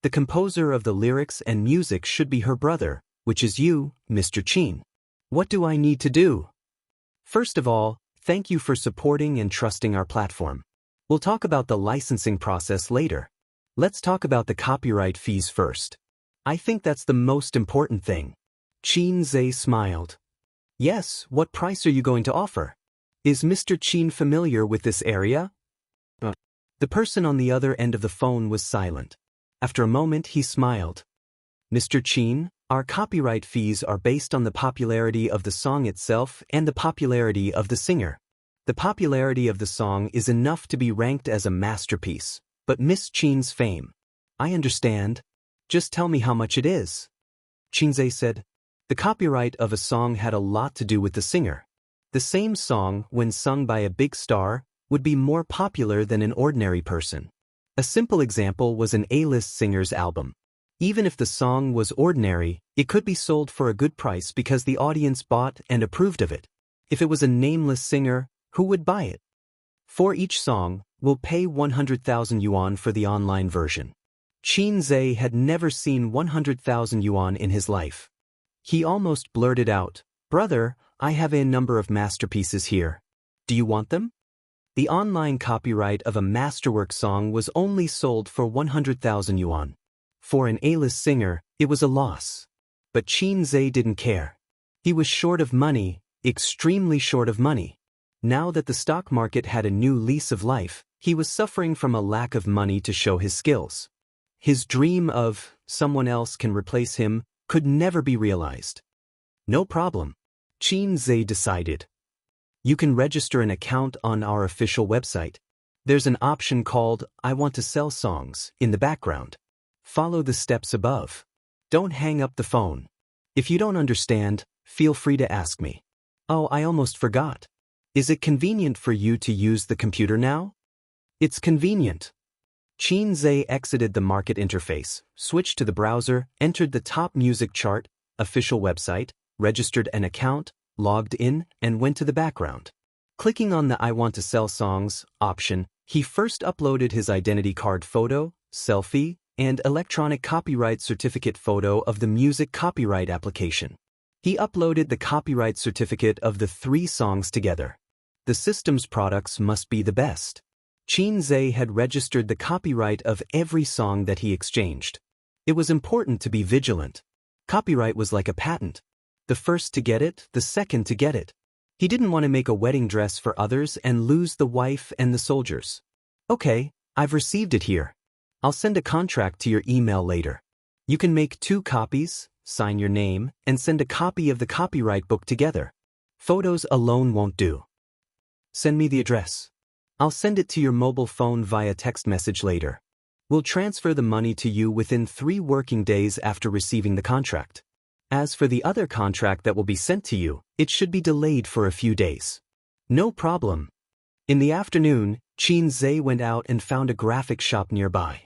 The composer of the lyrics and music should be her brother, which is you, Mr. Qin. What do I need to do?" "First of all, thank you for supporting and trusting our platform. We'll talk about the licensing process later. Let's talk about the copyright fees first. I think that's the most important thing." Xianxia smiled. "Yes, what price are you going to offer? Is Mr. Qin familiar with this area?" The person on the other end of the phone was silent. After a moment, he smiled. "Mr. Qin, our copyright fees are based on the popularity of the song itself and the popularity of the singer. The popularity of the song is enough to be ranked as a masterpiece, but Miss Qin's fame—" "I understand. Just tell me how much it is." Xianxia said. The copyright of a song had a lot to do with the singer. The same song, when sung by a big star, would be more popular than an ordinary person. A simple example was an A-list singer's album. Even if the song was ordinary, it could be sold for a good price because the audience bought and approved of it. If it was a nameless singer, who would buy it? For each song, we'll pay 100,000 yuan for the online version. Xianxia had never seen 100,000 yuan in his life. He almost blurted out, "Brother, I have a number of masterpieces here. Do you want them?" The online copyright of a masterwork song was only sold for 100,000 yuan. For an A-list singer, it was a loss. But Xianxia didn't care. He was short of money, extremely short of money. Now that the stock market had a new lease of life, he was suffering from a lack of money to show his skills. His dream of someone else can replace him could never be realized. "No problem," Xianxia decided. "You can register an account on our official website. There's an option called I want to sell songs in the background. Follow the steps above. Don't hang up the phone. If you don't understand, feel free to ask me." "Oh, I almost forgot. Is it convenient for you to use the computer now?" "It's convenient." Xianxia exited the market interface, switched to the browser, entered the top music chart, official website, registered an account, logged in, and went to the background. Clicking on the I want to sell songs option, he first uploaded his identity card photo, selfie, and electronic copyright certificate photo of the music copyright application. He uploaded the copyright certificate of the 3 songs together. The system's products must be the best. Xianxia had registered the copyright of every song that he exchanged. It was important to be vigilant. Copyright was like a patent. The first to get it, the second to get it. He didn't want to make a wedding dress for others and lose the wife and the soldiers. Okay, I've received it here. I'll send a contract to your email later. You can make 2 copies, sign your name, and send a copy of the copyright book together. Photos alone won't do. Send me the address. I'll send it to your mobile phone via text message later. We'll transfer the money to you within 3 working days after receiving the contract. As for the other contract that will be sent to you, it should be delayed for a few days. No problem. In the afternoon, Xianxia went out and found a graphic shop nearby.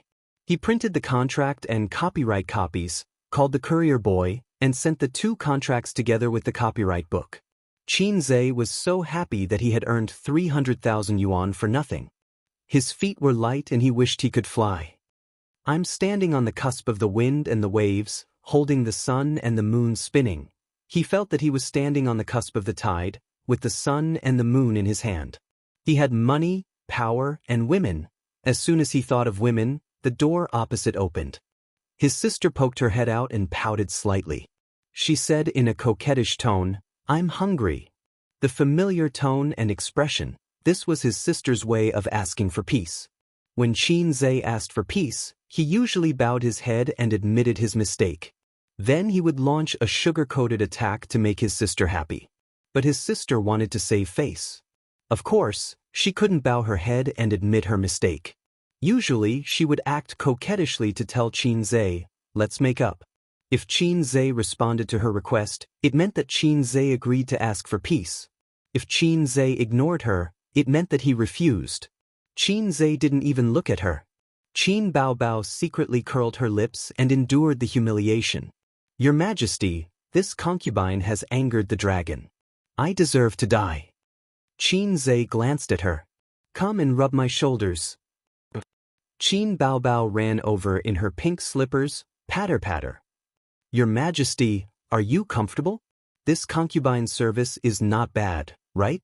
He printed the contract and copyright copies, called the courier boy, and sent the 2 contracts together with the copyright book. Xianxia was so happy that he had earned 300,000 yuan for nothing. His feet were light and he wished he could fly. I'm standing on the cusp of the wind and the waves, holding the sun and the moon spinning. He felt that he was standing on the cusp of the tide, with the sun and the moon in his hand. He had money, power, and women. As soon as he thought of women, the door opposite opened. His sister poked her head out and pouted slightly. She said in a coquettish tone, "I'm hungry." The familiar tone and expression, this was his sister's way of asking for peace. When Xianxia asked for peace, he usually bowed his head and admitted his mistake. Then he would launch a sugar-coated attack to make his sister happy. But his sister wanted to save face. Of course, she couldn't bow her head and admit her mistake. Usually, she would act coquettishly to tell Xianxia, "Let's make up." If Xianxia responded to her request, it meant that Xianxia agreed to ask for peace. If Xianxia ignored her, it meant that he refused. Xianxia didn't even look at her. Qin Baobao secretly curled her lips and endured the humiliation. "Your Majesty, this concubine has angered the dragon. I deserve to die." Xianxia glanced at her. "Come and rub my shoulders." Qin Baobao ran over in her pink slippers, patter patter. "Your Majesty, are you comfortable? This concubine service is not bad, right?"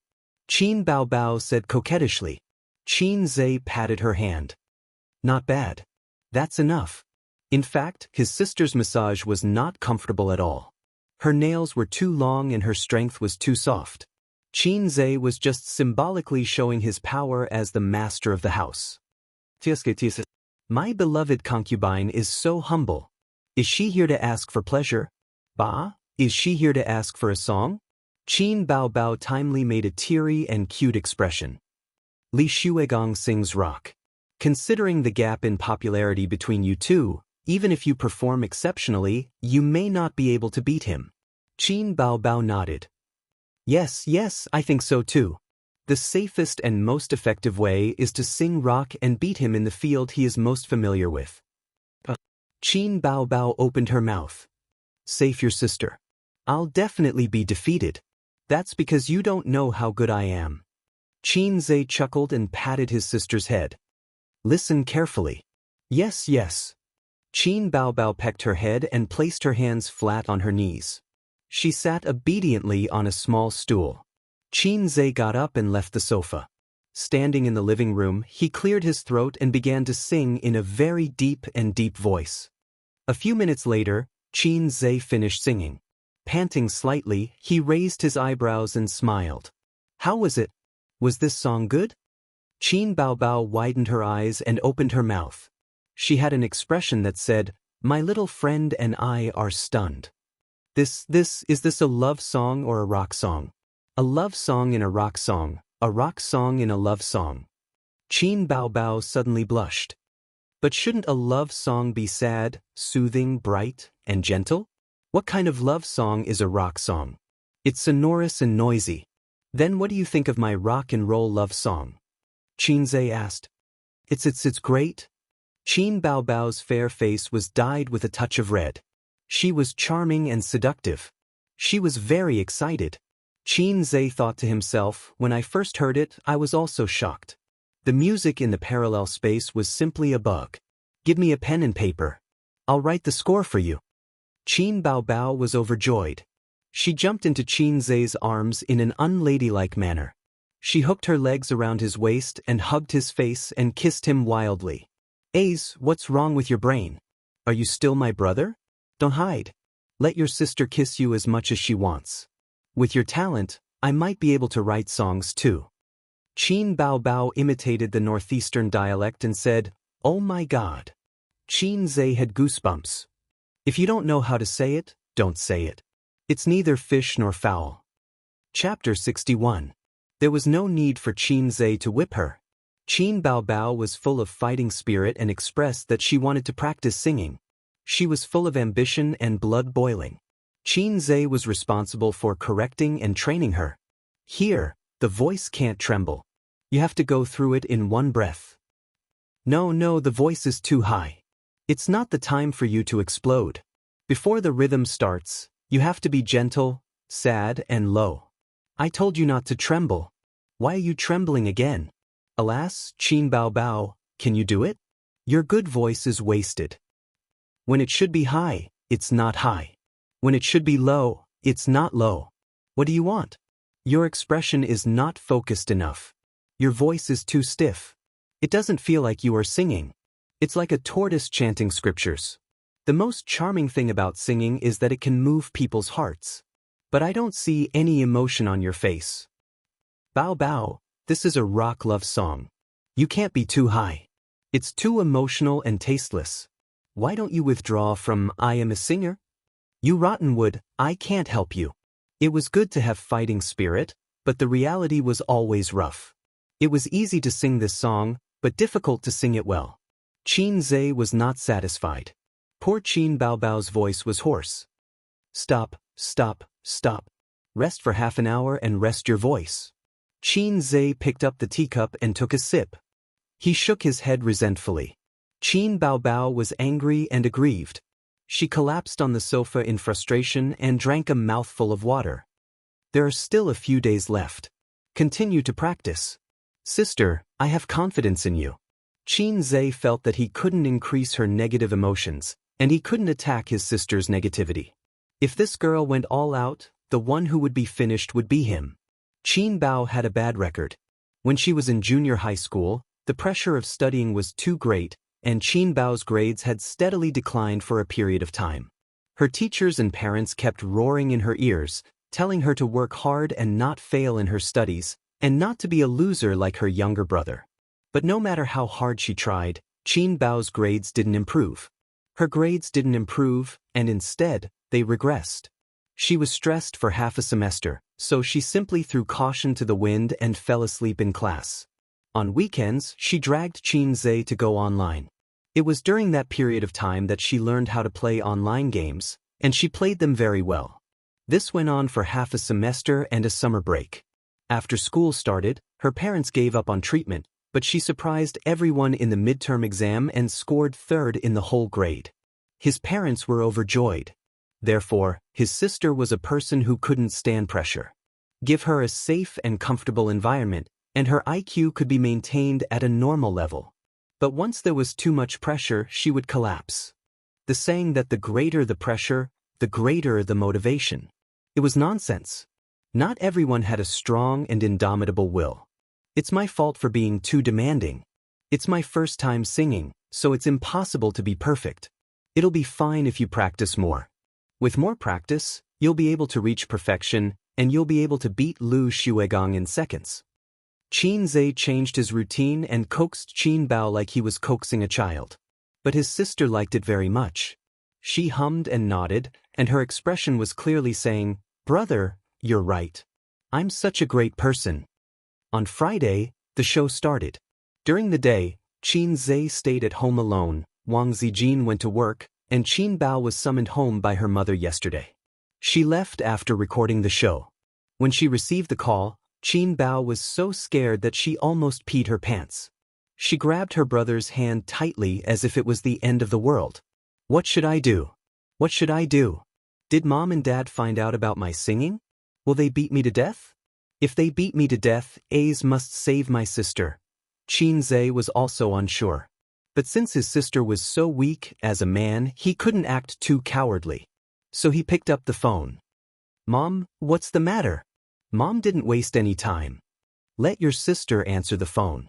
Qin Baobao said coquettishly. Xianxia patted her hand. "Not bad. That's enough." In fact, his sister's massage was not comfortable at all. Her nails were too long and her strength was too soft. Xianxia was just symbolically showing his power as the master of the house. "My beloved concubine is so humble. Is she here to ask for pleasure? Ba, is she here to ask for a song?" Qin Baobao timely made a teary and cute expression. Li Xuegong sings rock. Considering the gap in popularity between you two, even if you perform exceptionally, you may not be able to beat him. Qin Baobao nodded. Yes, I think so too. The safest and most effective way is to sing rock and beat him in the field he is most familiar with. Qin Baobao opened her mouth. "Save your sister. I'll definitely be defeated. That's because you don't know how good I am." Xianxia chuckled and patted his sister's head. "Listen carefully." Yes. Qin Baobao pecked her head and placed her hands flat on her knees. She sat obediently on a small stool. Xianxia got up and left the sofa. Standing in the living room, he cleared his throat and began to sing in a very deep voice. A few minutes later, Xianxia finished singing. Panting slightly, he raised his eyebrows and smiled. "How was it? Was this song good?" Qin Baobao widened her eyes and opened her mouth. She had an expression that said, "My little friend and I are stunned." Is this a love song or a rock song? A love song in a rock song in a love song. Qin Baobao suddenly blushed. But shouldn't a love song be sad, soothing, bright, and gentle? What kind of love song is a rock song? It's sonorous and noisy. Then what do you think of my rock and roll love song? Xianxia asked. It's great. Qin Baobao's fair face was dyed with a touch of red. She was charming and seductive. She was very excited. Xianxia thought to himself, when I first heard it, I was also shocked. The music in the parallel space was simply a bug. Give me a pen and paper. I'll write the score for you. Qin Baobao was overjoyed. She jumped into Xianxia's arms in an unladylike manner. She hooked her legs around his waist and hugged his face and kissed him wildly. Ace, what's wrong with your brain? Are you still my brother? Don't hide. Let your sister kiss you as much as she wants. With your talent, I might be able to write songs too. Qin Bao Bao imitated the northeastern dialect and said, "Oh my God." Qin Zhe had goosebumps. If you don't know how to say it, don't say it. It's neither fish nor fowl. Chapter 61. There was no need for Qin Zhe to whip her. Qin Bao Bao was full of fighting spirit and expressed that she wanted to practice singing. She was full of ambition and blood boiling. Qin Zhe was responsible for correcting and training her. Here, the voice can't tremble. You have to go through it in one breath. No, the voice is too high. It's not the time for you to explode. Before the rhythm starts, you have to be gentle, sad, and low. I told you not to tremble. Why are you trembling again? Alas, Qin Bao Bao, can you do it? Your good voice is wasted. When it should be high, it's not high. When it should be low, it's not low. What do you want? Your expression is not focused enough. Your voice is too stiff. It doesn't feel like you are singing. It's like a tortoise chanting scriptures. The most charming thing about singing is that it can move people's hearts. But I don't see any emotion on your face. Bao Bao, this is a rock love song. You can't be too high. It's too emotional and tasteless. Why don't you withdraw from I am a singer? You rottenwood, I can't help you. It was good to have fighting spirit, but the reality was always rough. It was easy to sing this song, but difficult to sing it well. Qin Zhe was not satisfied. Poor Qin Bao Bao's voice was hoarse. Stop. Rest for half an hour and rest your voice. Qin Zhe picked up the teacup and took a sip. He shook his head resentfully. Qin Bao Bao was angry and aggrieved. She collapsed on the sofa in frustration and drank a mouthful of water. There are still a few days left. Continue to practice. Sister, I have confidence in you. Qin Zhe felt that he couldn't increase her negative emotions, and he couldn't attack his sister's negativity. If this girl went all out, the one who would be finished would be him. Qin Bao had a bad record. When she was in junior high school, the pressure of studying was too great, and Qin Bao's grades had steadily declined for a period of time. Her teachers and parents kept roaring in her ears, telling her to work hard and not fail in her studies, and not to be a loser like her younger brother. But no matter how hard she tried, Qin Bao's grades didn't improve. Her grades didn't improve, and instead, they regressed. She was stressed for half a semester, so she simply threw caution to the wind and fell asleep in class. On weekends, she dragged Qin Zhe to go online. It was during that period of time that she learned how to play online games, and she played them very well. This went on for half a semester and a summer break. After school started, her parents gave up on treatment, but she surprised everyone in the midterm exam and scored third in the whole grade. His parents were overjoyed. Therefore, his sister was a person who couldn't stand pressure. Give her a safe and comfortable environment, and her IQ could be maintained at a normal level. But once there was too much pressure, she would collapse. The saying that the greater the pressure, the greater the motivation. It was nonsense. Not everyone had a strong and indomitable will. It's my fault for being too demanding. It's my first time singing, so it's impossible to be perfect. It'll be fine if you practice more. With more practice, you'll be able to reach perfection, and you'll be able to beat Lu Shuigong in seconds. Qin Zhe changed his routine and coaxed Qin Bao like he was coaxing a child. But his sister liked it very much. She hummed and nodded, and her expression was clearly saying, "Brother, you're right. I'm such a great person." On Friday, the show started. During the day, Qin Zhe stayed at home alone, Wang Zijin went to work, and Qin Bao was summoned home by her mother yesterday. She left after recording the show. When she received the call, Qin Bao was so scared that she almost peed her pants. She grabbed her brother's hand tightly as if it was the end of the world. What should I do? What should I do? Did Mom and Dad find out about my singing? Will they beat me to death? If they beat me to death, A's must save my sister. Qin Zhe was also unsure. But since his sister was so weak as a man, he couldn't act too cowardly. So he picked up the phone. Mom, what's the matter? Mom didn't waste any time. Let your sister answer the phone.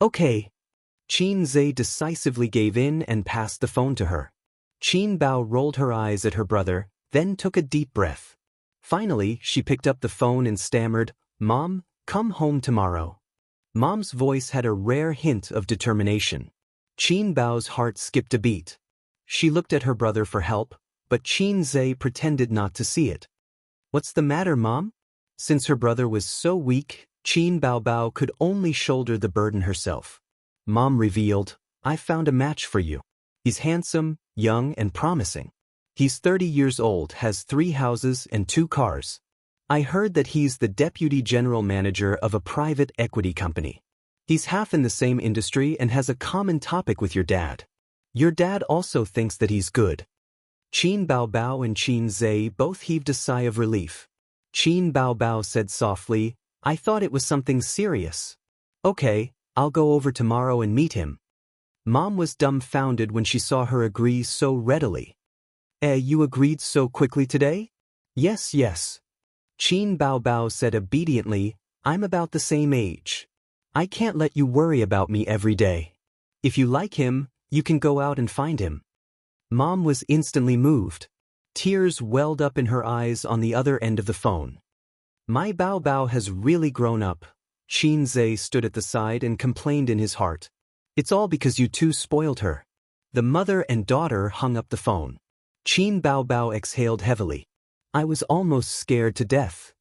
Okay. Qin Zhe decisively gave in and passed the phone to her. Qin Bao rolled her eyes at her brother, then took a deep breath. Finally, she picked up the phone and stammered, "Mom, come home tomorrow." Mom's voice had a rare hint of determination. Qin Bao's heart skipped a beat. She looked at her brother for help, but Qin Zhe pretended not to see it. "What's the matter, Mom?" Since her brother was so weak, Qin Bao could only shoulder the burden herself. Mom revealed, "I found a match for you. He's handsome, young, and promising. He's 30 years old, has 3 houses and 2 cars. I heard that he's the deputy general manager of a private equity company. He's half in the same industry and has a common topic with your dad. Your dad also thinks that he's good." Qin Bao and Qin Zhe both heaved a sigh of relief. Qin Bao said softly, "I thought it was something serious." "Okay, I'll go over tomorrow and meet him." Mom was dumbfounded when she saw her agree so readily. You agreed so quickly today?" Yes. Qin Bao said obediently, "I'm about the same age. I can't let you worry about me every day. If you like him, you can go out and find him." Mom was instantly moved. Tears welled up in her eyes on the other end of the phone. "My Bao has really grown up." Qin Zhe stood at the side and complained in his heart. "It's all because you two spoiled her." The mother and daughter hung up the phone. Qin Bao exhaled heavily. "I was almost scared to death."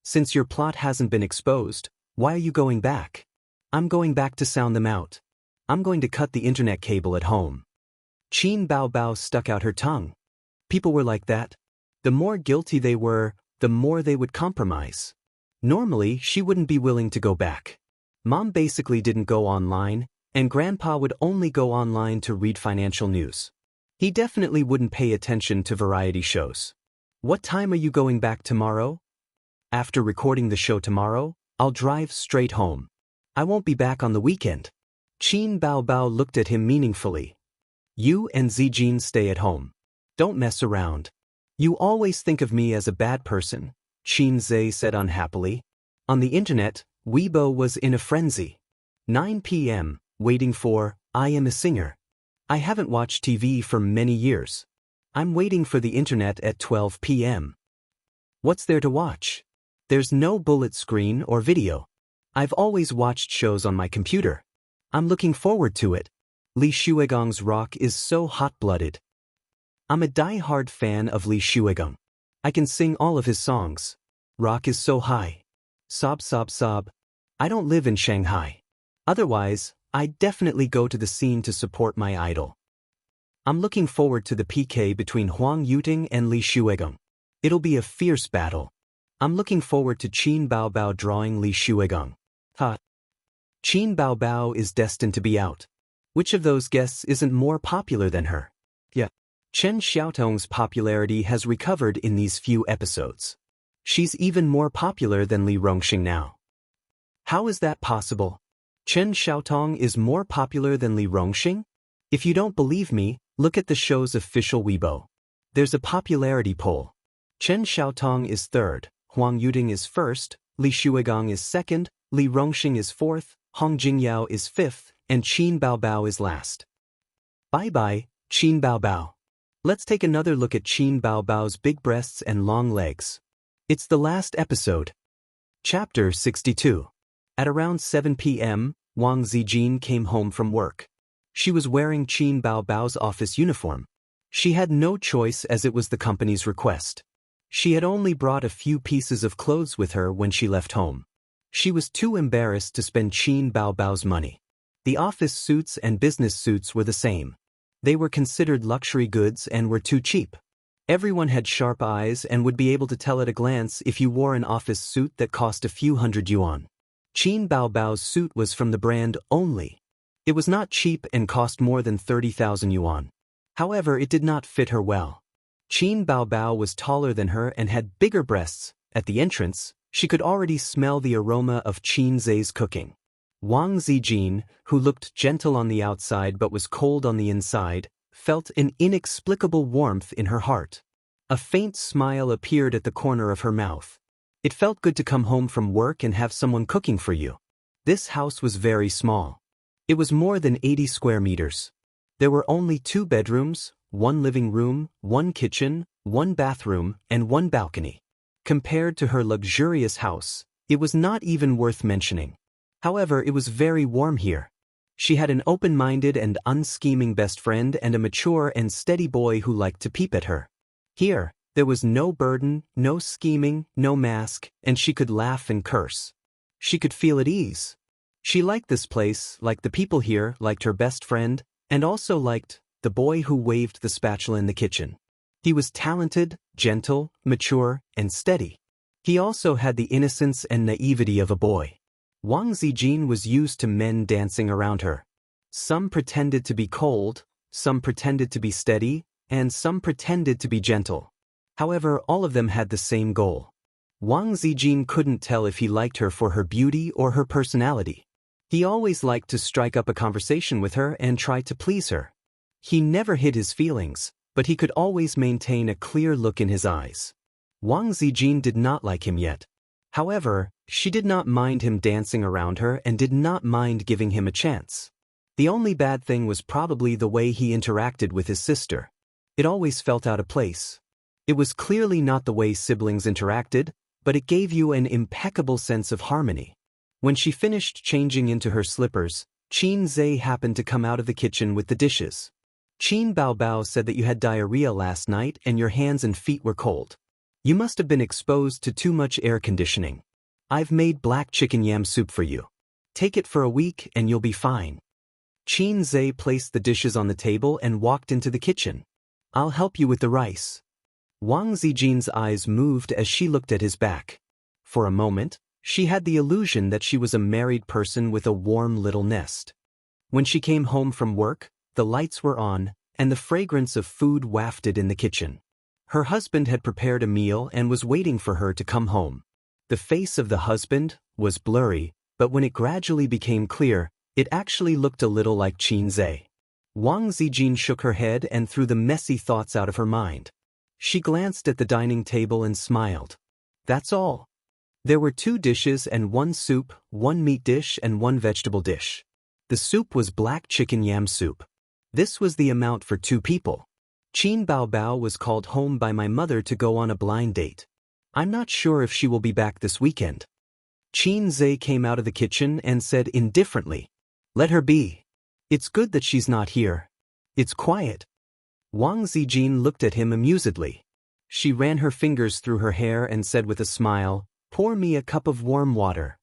"Since your plot hasn't been exposed, why are you going back?" "I'm going back to sound them out. I'm going to cut the internet cable at home." Qin Bao stuck out her tongue. People were like that. The more guilty they were, the more they would compromise. Normally, she wouldn't be willing to go back. Mom basically didn't go online, and Grandpa would only go online to read financial news. He definitely wouldn't pay attention to variety shows. "What time are you going back tomorrow?" "After recording the show tomorrow, I'll drive straight home. I won't be back on the weekend." Qin Bao looked at him meaningfully. "You and Zijin stay at home. Don't mess around." "You always think of me as a bad person," Qin Zhe said unhappily. On the internet, Weibo was in a frenzy. 9 p.m., waiting for I Am a Singer. I haven't watched TV for many years. I'm waiting for the internet at 12 p.m. What's there to watch? There's no bullet screen or video. I've always watched shows on my computer. I'm looking forward to it. Li Shuigong's rock is so hot-blooded. I'm a die-hard fan of Li Shuigong. I can sing all of his songs. Rock is so high. Sob sob sob. I don't live in Shanghai. Otherwise, I'd definitely go to the scene to support my idol. I'm looking forward to the PK between Huang Yuting and Li Shuigong. It'll be a fierce battle. I'm looking forward to Qin Bao drawing Li Shuigong. Qin Bao is destined to be out. Which of those guests isn't more popular than her? Chen Xiaotong's popularity has recovered in these few episodes. She's even more popular than Li Rongxing now. How is that possible? Chen Xiaotong is more popular than Li Rongxing? If you don't believe me, look at the show's official Weibo. There's a popularity poll. Chen Xiaotong is third, Huang Yuting is first, Li Shuigong is second, Li Rongxing is fourth, Hong Jingyao is fifth, and Qin Bao is last. Bye-bye, Qin Bao. Let's take another look at Qin Bao's big breasts and long legs. It's the last episode. Chapter 62. At around 7 p.m., Wang Zijin came home from work. She was wearing Qin Bao's office uniform. She had no choice as it was the company's request. She had only brought a few pieces of clothes with her when she left home. She was too embarrassed to spend Qin Bao's money. The office suits and business suits were the same. They were considered luxury goods and were too cheap. Everyone had sharp eyes and would be able to tell at a glance if you wore an office suit that cost a few hundred yuan. Qin Bao's suit was from the brand Only. It was not cheap and cost more than 30,000 yuan. However, it did not fit her well. Qin Bao was taller than her and had bigger breasts. At the entrance, she could already smell the aroma of Qin Zhe's cooking. Wang Zijin, who looked gentle on the outside but was cold on the inside, felt an inexplicable warmth in her heart. A faint smile appeared at the corner of her mouth. It felt good to come home from work and have someone cooking for you. This house was very small. It was more than 80 square meters. There were only 2 bedrooms, 1 living room, 1 kitchen, one bathroom, and one balcony. Compared to her luxurious house, it was not even worth mentioning. However, it was very warm here. She had an open-minded and unscheming best friend and a mature and steady boy who liked to peep at her. Here, there was no burden, no scheming, no mask, and she could laugh and curse. She could feel at ease. She liked this place, liked the people here, liked her best friend, and also liked the boy who waved the spatula in the kitchen. He was talented, gentle, mature, and steady. He also had the innocence and naivety of a boy. Wang Zijin was used to men dancing around her. Some pretended to be cold, some pretended to be steady, and some pretended to be gentle. However, all of them had the same goal. Wang Zijin couldn't tell if he liked her for her beauty or her personality. He always liked to strike up a conversation with her and try to please her. He never hid his feelings, but he could always maintain a clear look in his eyes. Wang Zijin did not like him yet. However, she did not mind him dancing around her and did not mind giving him a chance. The only bad thing was probably the way he interacted with his sister. It always felt out of place. It was clearly not the way siblings interacted, but it gave you an impeccable sense of harmony. When she finished changing into her slippers, Qin Zhe happened to come out of the kitchen with the dishes. Qin Baobao said that you had diarrhea last night and your hands and feet were cold. You must have been exposed to too much air conditioning. I've made black chicken yam soup for you. Take it for a week and you'll be fine. Qin Zhe placed the dishes on the table and walked into the kitchen. I'll help you with the rice. Wang Zijin's eyes moved as she looked at his back. For a moment, she had the illusion that she was a married person with a warm little nest. When she came home from work, the lights were on, and the fragrance of food wafted in the kitchen. Her husband had prepared a meal and was waiting for her to come home. The face of the husband was blurry, but when it gradually became clear, it actually looked a little like Qin Zhe. Wang Zijin shook her head and threw the messy thoughts out of her mind. She glanced at the dining table and smiled. That's all. There were 2 dishes and 1 soup, 1 meat dish and 1 vegetable dish. The soup was black chicken yam soup. This was the amount for 2 people. Qin Baobao was called home by my mother to go on a blind date. I'm not sure if she will be back this weekend. Qin Zhe came out of the kitchen and said indifferently, "Let her be. It's good that she's not here. It's quiet." Wang Zijin looked at him amusedly. She ran her fingers through her hair and said with a smile, "Pour me a cup of warm water."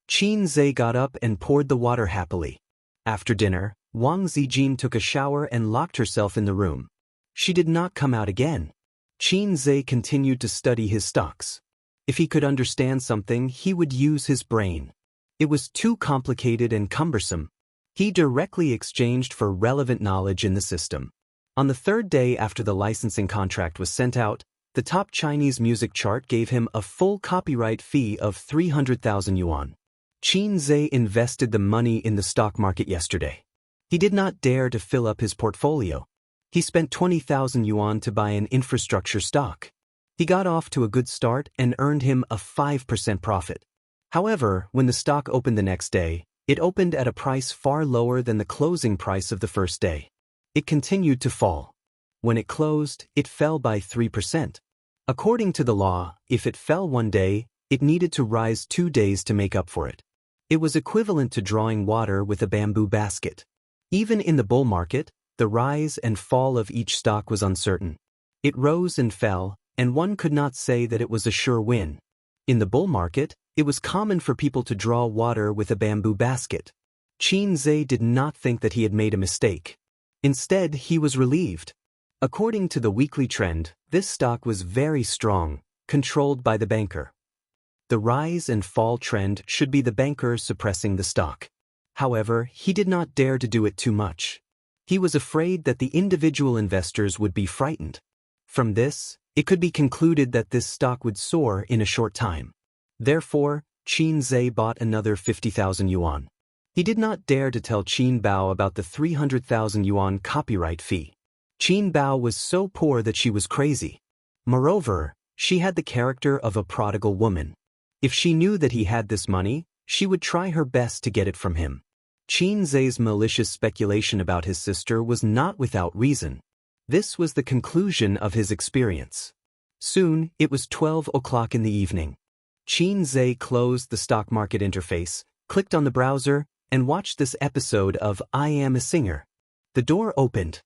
Qin Zhe got up and poured the water happily. After dinner, Wang Zijin took a shower and locked herself in the room. She did not come out again. Qin Zhe continued to study his stocks. If he could understand something, he would use his brain. It was too complicated and cumbersome. He directly exchanged for relevant knowledge in the system. On the 3rd day after the licensing contract was sent out, the top Chinese music chart gave him a full copyright fee of 300,000 yuan. Qin Zhe invested the money in the stock market yesterday. He did not dare to fill up his portfolio. He spent 20,000 yuan to buy an infrastructure stock. He got off to a good start and earned him a 5% profit. However, when the stock opened the next day, it opened at a price far lower than the closing price of the first day. It continued to fall. When it closed, it fell by 3%. According to the law, if it fell one day, it needed to rise 2 days to make up for it. It was equivalent to drawing water with a bamboo basket. Even in the bull market, the rise and fall of each stock was uncertain. It rose and fell, and one could not say that it was a sure win. In the bull market, it was common for people to draw water with a bamboo basket. Qin Zhe did not think that he had made a mistake. Instead, he was relieved. According to the weekly trend, this stock was very strong, controlled by the banker. The rise and fall trend should be the banker suppressing the stock. However, he did not dare to do it too much. He was afraid that the individual investors would be frightened. From this, it could be concluded that this stock would soar in a short time. Therefore, Qin Zhe bought another 50,000 yuan. He did not dare to tell Qin Bao about the 300,000 yuan copyright fee. Qin Bao was so poor that she was crazy. Moreover, she had the character of a prodigal woman. If she knew that he had this money, she would try her best to get it from him. Qin Zhe's malicious speculation about his sister was not without reason. This was the conclusion of his experience. Soon, it was 12 o'clock in the evening. Xianxia closed the stock market interface, clicked on the browser, and watched this episode of I Am a Singer. The door opened.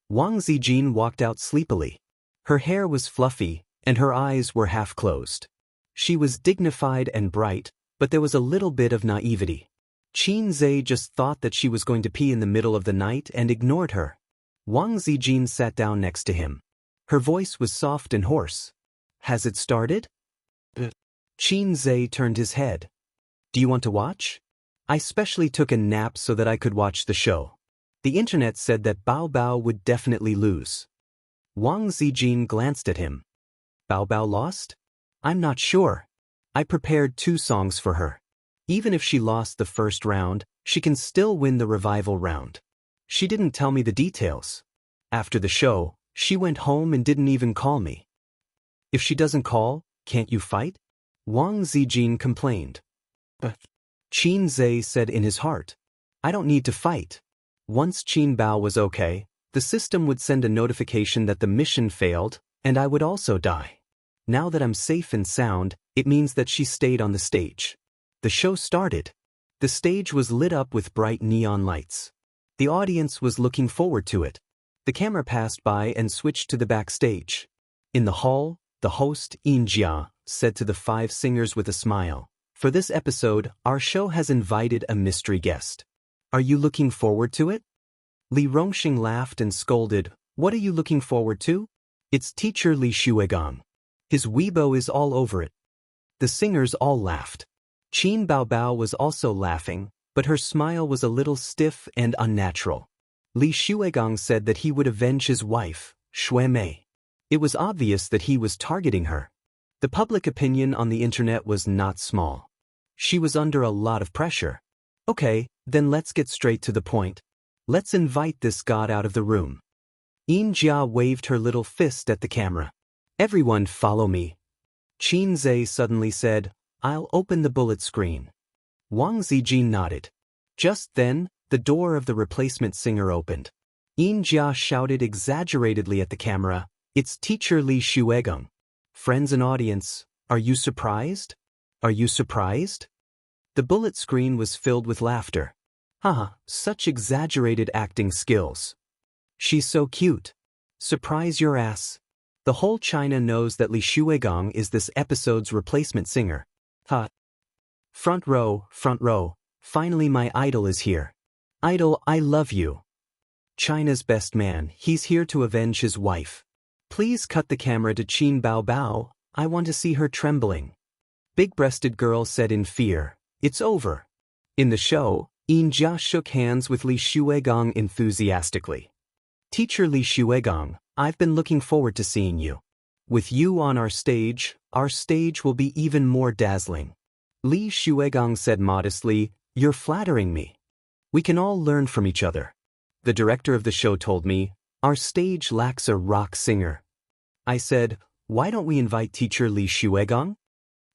Wang Zijin walked out sleepily. Her hair was fluffy, and her eyes were half closed. She was dignified and bright, but there was a little bit of naivety. Xianxia just thought that she was going to pee in the middle of the night and ignored her. Wang Zijin sat down next to him. Her voice was soft and hoarse. Has it started? Xianxia turned his head. Do you want to watch? I specially took a nap so that I could watch the show. The internet said that Bao Bao would definitely lose. Wang Zijin glanced at him. Bao Bao lost? I'm not sure. I prepared 2 songs for her. Even if she lost the first round, she can still win the revival round. She didn't tell me the details. After the show, she went home and didn't even call me. If she doesn't call, can't you fight? Wang Zijin complained. But Xianxia said in his heart, I don't need to fight. Once Qin Bao was okay, the system would send a notification that the mission failed, and I would also die. Now that I'm safe and sound, it means that she stayed on the stage. The show started. The stage was lit up with bright neon lights. The audience was looking forward to it. The camera passed by and switched to the backstage. In the hall, the host, Xianxia, said to the 5 singers with a smile, For this episode, our show has invited a mystery guest. Are you looking forward to it? Li Rongxing laughed and scolded, What are you looking forward to? It's teacher Li Xuegang. His Weibo is all over it. The singers all laughed. Qin Bao Bao was also laughing, but her smile was a little stiff and unnatural. Li Xuegang said that he would avenge his wife, Xue Mei. It was obvious that he was targeting her. The public opinion on the internet was not small. She was under a lot of pressure. Okay, then let's get straight to the point. Let's invite this god out of the room. Xianxia waved her little fist at the camera. Everyone follow me. Xianxia suddenly said, I'll open the bullet screen. Wang Zijin nodded. Just then, the door of the replacement singer opened. Xianxia shouted exaggeratedly at the camera, It's teacher Li Xuegang. Friends and audience, are you surprised? Are you surprised? The bullet screen was filled with laughter. Haha, such exaggerated acting skills. She's so cute. Surprise your ass. The whole China knows that Li Xuegang is this episode's replacement singer. Ha. Front row, finally my idol is here. Idol, I love you. China's best man, he's here to avenge his wife. Please cut the camera to Qin Bao Bao, I want to see her trembling. Big-breasted girl said in fear, It's over. In the show, Xianxia shook hands with Li Xuegang enthusiastically. Teacher Li Xuegang, I've been looking forward to seeing you. With you on our stage will be even more dazzling. Li Xuegang said modestly, You're flattering me. We can all learn from each other. The director of the show told me, Our stage lacks a rock singer. I said, Why don't we invite teacher Li Xuegang?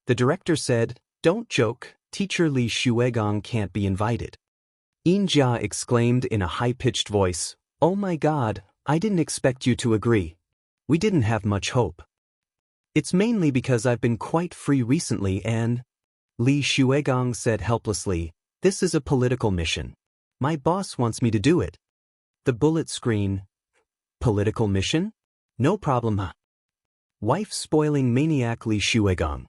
The director said, Don't joke, teacher Li Xuegang can't be invited. Xianxia exclaimed in a high-pitched voice, Oh my God, I didn't expect you to agree. We didn't have much hope. It's mainly because I've been quite free recently and… Li Xuegang said helplessly, This is a political mission. My boss wants me to do it. The bullet screen. Political mission? No problem, huh? Wife-spoiling maniac Li Xuegang.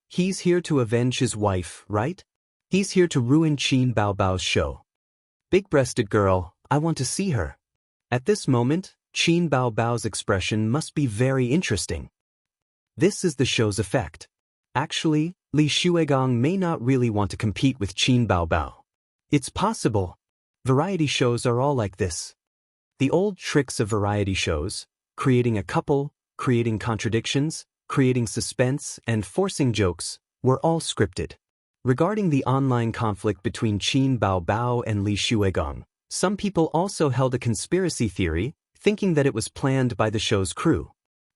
He's here to avenge his wife, right? He's here to ruin Qin Bao Bao's show. Big-breasted girl, I want to see her. At this moment, Qin Bao Bao's expression must be very interesting. This is the show's effect. Actually, Li Xuegang may not really want to compete with Qin Bao Bao. It's possible. Variety shows are all like this. The old tricks of variety shows, creating a couple, creating contradictions, creating suspense, and forcing jokes, were all scripted. Regarding the online conflict between Qin Bao Bao and Li Xuegang, some people also held a conspiracy theory, thinking that it was planned by the show's crew.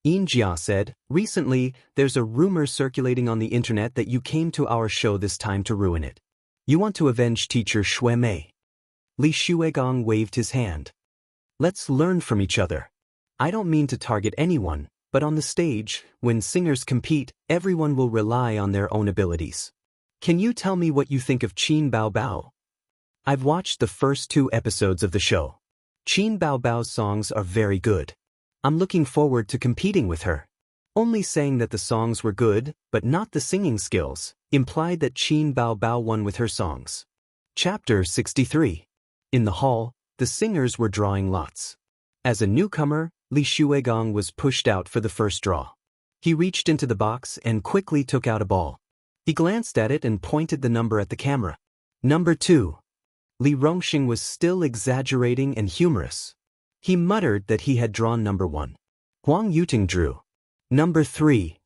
Xianxia said, Recently, there's a rumor circulating on the internet that you came to our show this time to ruin it. You want to avenge teacher Xue Mei. Li Xuegang waved his hand. Let's learn from each other. I don't mean to target anyone, but on the stage, when singers compete, everyone will rely on their own abilities. Can you tell me what you think of Qin Bao Bao? I've watched the first 2 episodes of the show. Qin Bao Bao's songs are very good. I'm looking forward to competing with her. Only saying that the songs were good, but not the singing skills, implied that Qin Bao Bao won with her songs. Chapter 63. In the hall, the singers were drawing lots. As a newcomer, Li Shuigong was pushed out for the first draw. He reached into the box and quickly took out a ball. He glanced at it and pointed the number at the camera. Number 2. Li Rongxing was still exaggerating and humorous. He muttered that he had drawn number 1. Huang Yuting drew number 3.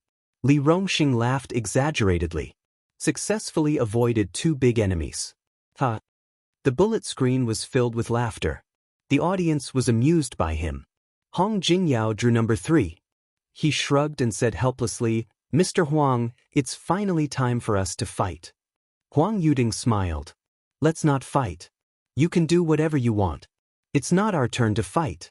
Li Rongxing laughed exaggeratedly. Successfully avoided 2 big enemies. Ha! The bullet screen was filled with laughter. The audience was amused by him. Hong Jingyao drew number 3. He shrugged and said helplessly, "Mr. Huang, it's finally time for us to fight." Huang Yuting smiled. "Let's not fight. You can do whatever you want. It's not our turn to fight."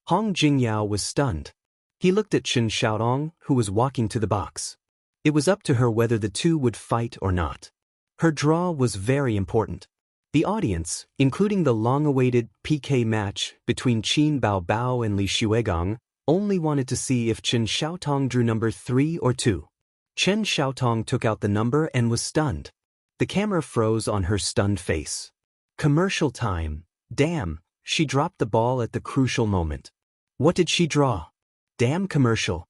Hong Jingyao was stunned. He looked at Chen Xiaotong, who was walking to the box. It was up to her whether the 2 would fight or not. Her draw was very important. The audience, including the long-awaited PK match between Qin Bao Bao and Li Shuigong, only wanted to see if Chen Xiaotong drew number 3 or 2. Chen Xiaotong took out the number and was stunned. The camera froze on her stunned face. Commercial time. Damn, she dropped the ball at the crucial moment. What did she draw? Damn commercial.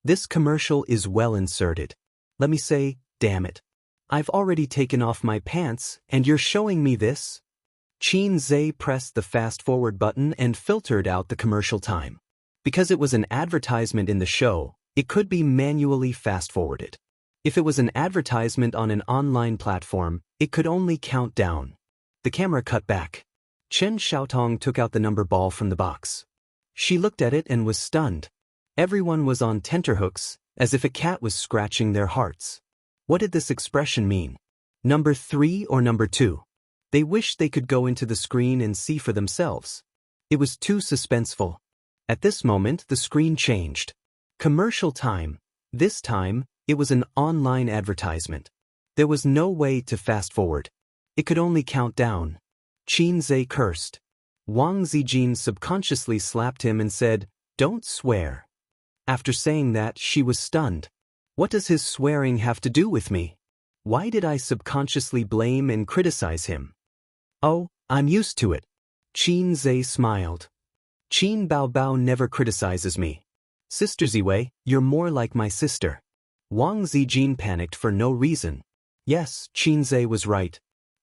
This commercial is well inserted. Let me say, damn it. I've already taken off my pants, and you're showing me this? Qin Zhe pressed the fast-forward button and filtered out the commercial time. Because it was an advertisement in the show, it could be manually fast-forwarded. If it was an advertisement on an online platform, it could only count down. The camera cut back. Chen Xiaotong took out the number ball from the box. She looked at it and was stunned. Everyone was on tenterhooks, as if a cat was scratching their hearts. What did this expression mean? Number 3 or number 2? They wished they could go into the screen and see for themselves. It was too suspenseful. At this moment, the screen changed. Commercial time. This time, it was an online advertisement. There was no way to fast forward. It could only count down. Qin Zhe cursed. Wang Zijin subconsciously slapped him and said, "Don't swear." After saying that, she was stunned. What does his swearing have to do with me? Why did I subconsciously blame and criticize him? Oh, I'm used to it. Qin Zhe smiled. Qin Bao Bao never criticizes me. Sister Ziwei, you're more like my sister. Wang Zijin panicked for no reason. Yes, Qin Zhe was right.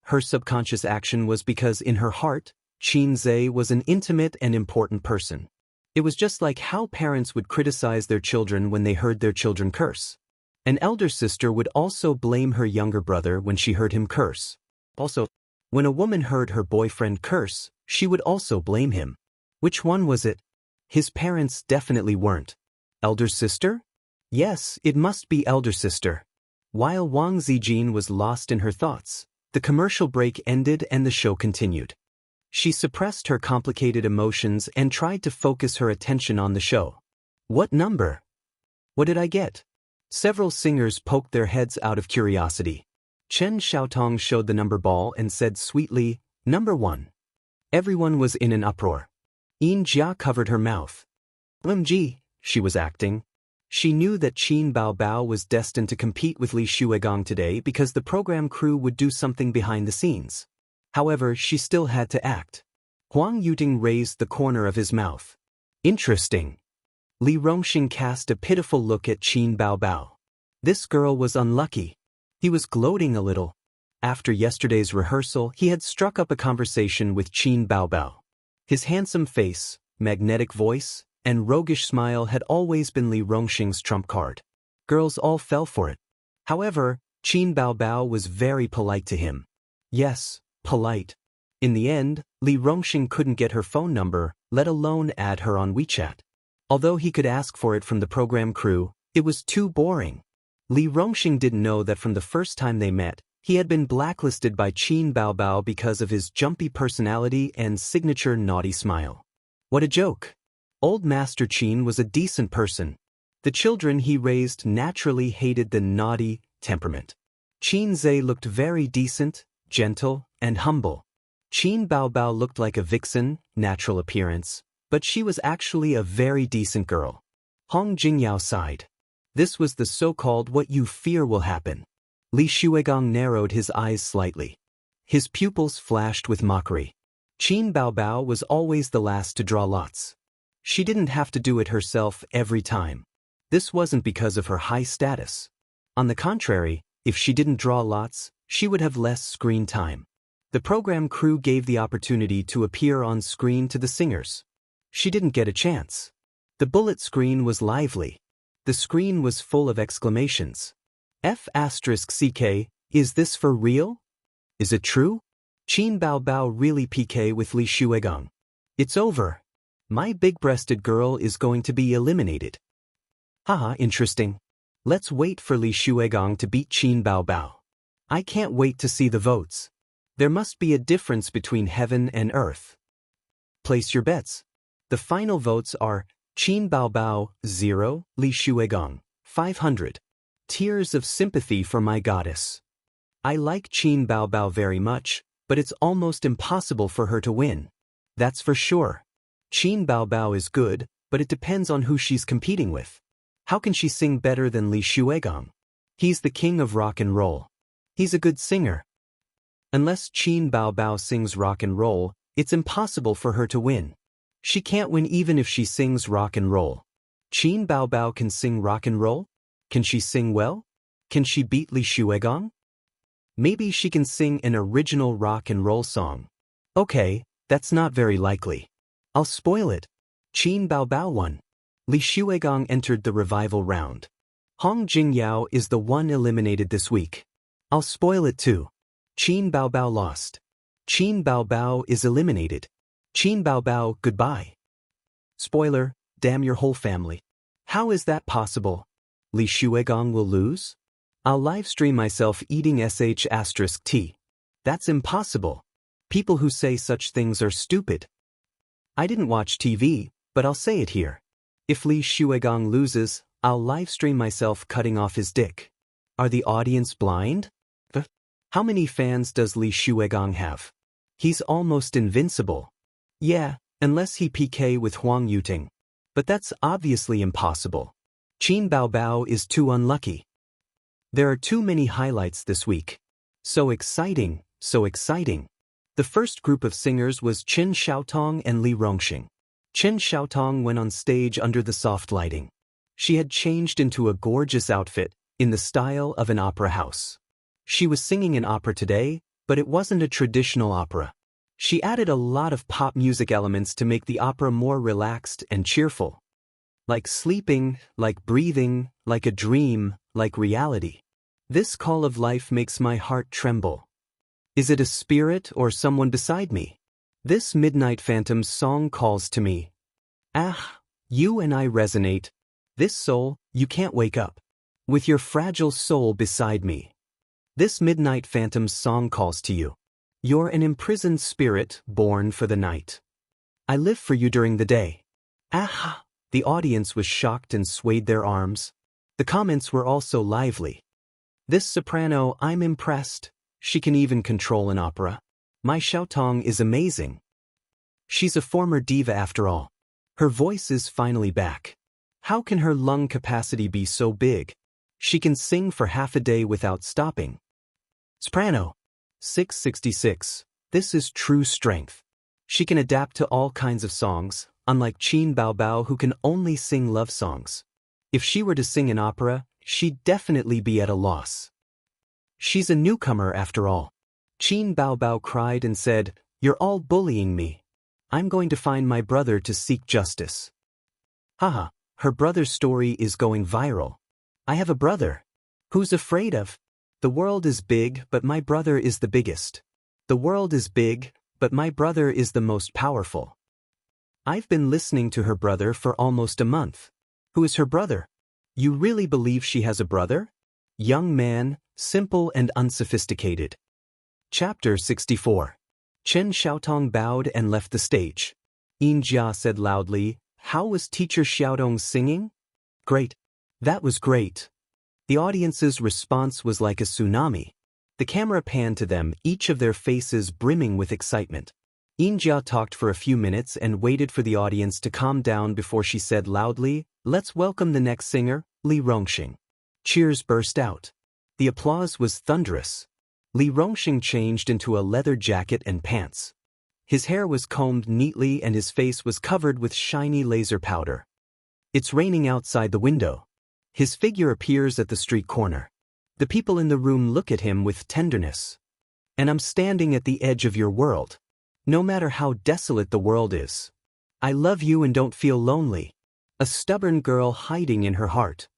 Her subconscious action was because in her heart, Qin Zhe was an intimate and important person. It was just like how parents would criticize their children when they heard their children curse. An elder sister would also blame her younger brother when she heard him curse. Also, when a woman heard her boyfriend curse, she would also blame him. Which one was it? His parents definitely weren't. Elder sister? Yes, it must be elder sister. While Wang Zijin was lost in her thoughts, the commercial break ended and the show continued. She suppressed her complicated emotions and tried to focus her attention on the show. What number? What did I get? Several singers poked their heads out of curiosity. Chen Xiaotong showed the number ball and said sweetly, "Number 1." Everyone was in an uproar. Yin Jia covered her mouth. OMG, she was acting. She knew that Qin Bao Bao was destined to compete with Li Shuigong today because the program crew would do something behind the scenes. However, she still had to act. Huang Yuting raised the corner of his mouth. Interesting. Li Rongxing cast a pitiful look at Qin Bao Bao. This girl was unlucky. He was gloating a little. After yesterday's rehearsal, he had struck up a conversation with Qin Bao Bao. His handsome face, magnetic voice, and roguish smile had always been Li Rongxing's trump card. Girls all fell for it. However, Qin Bao Bao was very polite to him. Yes, polite. In the end, Li Rongxing couldn't get her phone number, let alone add her on WeChat. Although he could ask for it from the program crew, it was too boring. Li Rongxing didn't know that from the first time they met, he had been blacklisted by Qin Bao Bao because of his jumpy personality and signature naughty smile. What a joke. Old Master Qin was a decent person. The children he raised naturally hated the naughty temperament. Qin Zhe looked very decent, gentle, and humble. Qin Baobao looked like a vixen, natural appearance, but she was actually a very decent girl. Hong Jingyao sighed. This was the so-called what you fear will happen. Li Shuigong narrowed his eyes slightly. His pupils flashed with mockery. Qin Baobao was always the last to draw lots. She didn't have to do it herself every time. This wasn't because of her high status. On the contrary, if she didn't draw lots, she would have less screen time. The program crew gave the opportunity to appear on screen to the singers. She didn't get a chance. The bullet screen was lively. The screen was full of exclamations. F***CK, is this for real? Is it true? Qin Baobao really PK with Li Shuigong. It's over. My big-breasted girl is going to be eliminated. Haha, interesting. Let's wait for Li Shuigong to beat Qin Baobao. I can't wait to see the votes. There must be a difference between heaven and earth. Place your bets. The final votes are Qin Baobao 0, Li Shuigong 500. Tears of sympathy for my goddess. I like Qin Baobao very much, but it's almost impossible for her to win. That's for sure. Qin Baobao is good, but it depends on who she's competing with. How can she sing better than Li Shuigong? He's the king of rock and roll. He's a good singer. Unless Qin Baobao sings rock and roll, it's impossible for her to win. She can't win even if she sings rock and roll. Qin Baobao can sing rock and roll? Can she sing well? Can she beat Li Shuigong? Maybe she can sing an original rock and roll song. Okay, that's not very likely. I'll spoil it. Qin Baobao won. Li Shuigong entered the revival round. Hong Jingyao is the one eliminated this week. I'll spoil it too. Qin Baobao lost. Qin Baobao is eliminated. Qin Baobao, goodbye. Spoiler, damn your whole family. How is that possible? Li Shuigong will lose? I'll livestream myself eating sh*t. That's impossible. People who say such things are stupid. I didn't watch TV, but I'll say it here. If Li Shuigong loses, I'll livestream myself cutting off his dick. Are the audience blind? How many fans does Li Shuigong have? He's almost invincible. Yeah, unless he PK with Huang Yuting. But that's obviously impossible. Qin Baobao is too unlucky. There are too many highlights this week. So exciting, so exciting. The first group of singers was Chen Xiaotong and Li Rongxing. Chen Xiaotong went on stage under the soft lighting. She had changed into a gorgeous outfit, in the style of an opera house. She was singing an opera today, but it wasn't a traditional opera. She added a lot of pop music elements to make the opera more relaxed and cheerful. Like sleeping, like breathing, like a dream, like reality. This call of life makes my heart tremble. Is it a spirit or someone beside me? This Midnight Phantom's song calls to me. Ah, you and I resonate. This soul, you can't wake up. With your fragile soul beside me. This Midnight Phantom's song calls to you. You're an imprisoned spirit born for the night. I live for you during the day. Ah! The audience was shocked and swayed their arms. The comments were also lively. This soprano, I'm impressed. She can even control an opera. My Xiaotong is amazing. She's a former diva after all. Her voice is finally back. How can her lung capacity be so big? She can sing for half a day without stopping. Soprano. 666. This is true strength. She can adapt to all kinds of songs, unlike Qin Baobao who can only sing love songs. If she were to sing an opera, she'd definitely be at a loss. She's a newcomer after all. Qin Baobao cried and said, "You're all bullying me. I'm going to find my brother to seek justice." Haha, her brother's story is going viral. I have a brother. Who's afraid of? The world is big, but my brother is the biggest. The world is big, but my brother is the most powerful. I've been listening to her brother for almost a month. Who is her brother? You really believe she has a brother? Young man, simple and unsophisticated. Chapter 64. Chen Xiaotong bowed and left the stage. Yin Jia said loudly, How was Teacher Xiaodong singing? Great. That was great. The audience's response was like a tsunami. The camera panned to them, each of their faces brimming with excitement. Yinjia talked for a few minutes and waited for the audience to calm down before she said loudly, "Let's welcome the next singer, Li Rongxing." Cheers burst out. The applause was thunderous. Li Rongxing changed into a leather jacket and pants. His hair was combed neatly and his face was covered with shiny laser powder. It's raining outside the window. His figure appears at the street corner. The people in the room look at him with tenderness. And I'm standing at the edge of your world. No matter how desolate the world is. I love you and don't feel lonely. A stubborn girl hiding in her heart.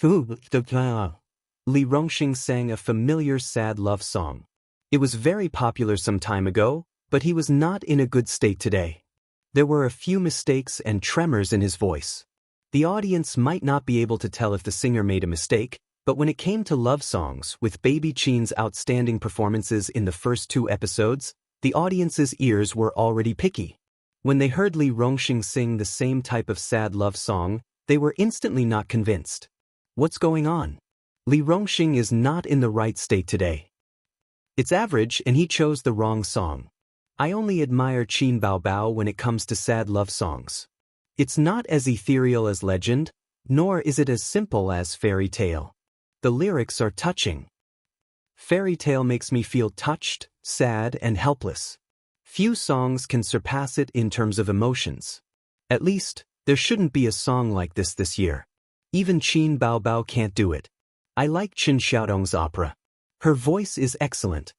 Li Rongxing sang a familiar sad love song. It was very popular some time ago, but he was not in a good state today. There were a few mistakes and tremors in his voice. The audience might not be able to tell if the singer made a mistake, but when it came to love songs, with Baby Qin's outstanding performances in the first 2 episodes, the audience's ears were already picky. When they heard Li Rongxing sing the same type of sad love song, they were instantly not convinced. What's going on? Li Rongxing is not in the right state today. It's average and he chose the wrong song. I only admire Qin Baobao when it comes to sad love songs. It's not as ethereal as legend, nor is it as simple as fairy tale. The lyrics are touching. Fairy tale makes me feel touched, sad, and helpless. Few songs can surpass it in terms of emotions. At least, there shouldn't be a song like this year. Even Qin Baobao can't do it. I like Chen Xiaodong's opera. Her voice is excellent.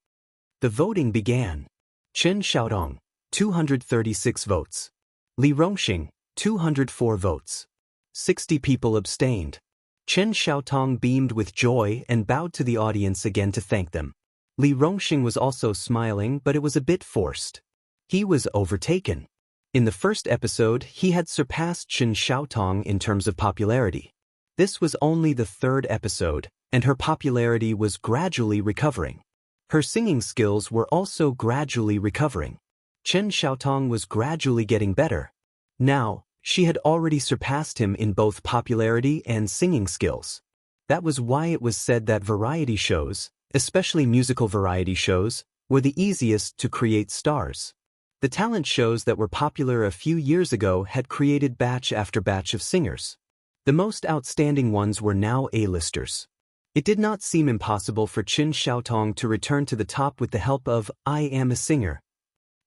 The voting began. Chen Xiaodong, 236 votes. Li Rongxing, 204 votes. 60 people abstained. Chen Xiaotong beamed with joy and bowed to the audience again to thank them. Li Rongxing was also smiling, but it was a bit forced. He was overtaken. In the first episode, he had surpassed Chen Xiaotong in terms of popularity. This was only the 3rd episode, and her popularity was gradually recovering. Her singing skills were also gradually recovering. Chen Xiaotong was gradually getting better. Now, she had already surpassed him in both popularity and singing skills. That was why it was said that variety shows, especially musical variety shows, were the easiest to create stars. The talent shows that were popular a few years ago had created batch after batch of singers. The most outstanding ones were now A-listers. It did not seem impossible for Chen Xiaotong to return to the top with the help of I Am a Singer.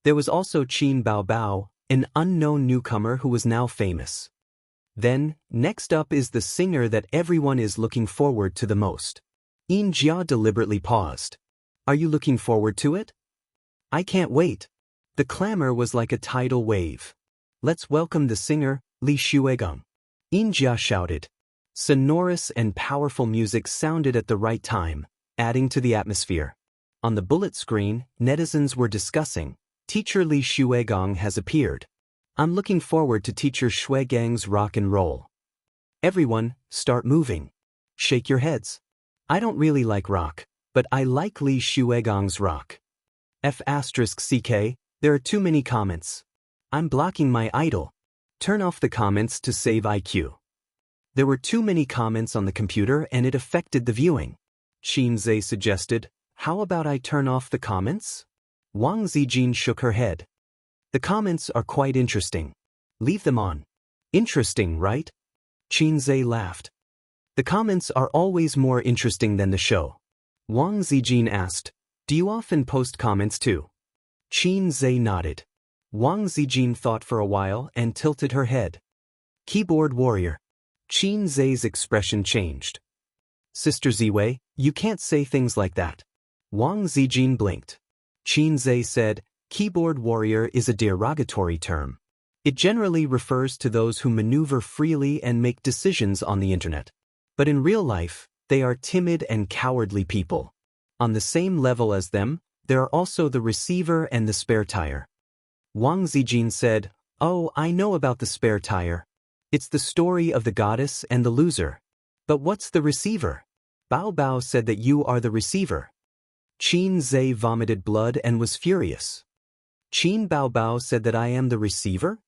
There was also Qin Baobao, an unknown newcomer who was now famous. Then, next up is the singer that everyone is looking forward to the most. Yinjia deliberately paused. Are you looking forward to it? I can't wait. The clamor was like a tidal wave. Let's welcome the singer, Li Xuegong. Yinjia shouted. Sonorous and powerful music sounded at the right time, adding to the atmosphere. On the bullet screen, netizens were discussing, Teacher Li Xuegong has appeared. I'm looking forward to Teacher Xuegong's rock and roll. Everyone, start moving. Shake your heads. I don't really like rock, but I like Li Xuegong's rock. F***ck, there are too many comments. I'm blocking my idol. Turn off the comments to save IQ. There were too many comments on the computer and it affected the viewing. Xianxia suggested, how about I turn off the comments? Wang Zijin shook her head. The comments are quite interesting. Leave them on. Interesting, right? Xianxia laughed. The comments are always more interesting than the show. Wang Zijin asked, do you often post comments too? Xianxia nodded. Wang Zijin thought for a while and tilted her head. Keyboard warrior. Xianxia's expression changed. Sister Ziwei, you can't say things like that. Wang Zijin blinked. Xianxia said, keyboard warrior is a derogatory term. It generally refers to those who maneuver freely and make decisions on the internet. But in real life, they are timid and cowardly people. On the same level as them, there are also the receiver and the spare tire. Wang Zijin said, oh, I know about the spare tire. It's the story of the goddess and the loser. But what's the receiver? Bao Bao said that you are the receiver. Xianxia vomited blood and was furious. Qin Baobao said that I am the receiver?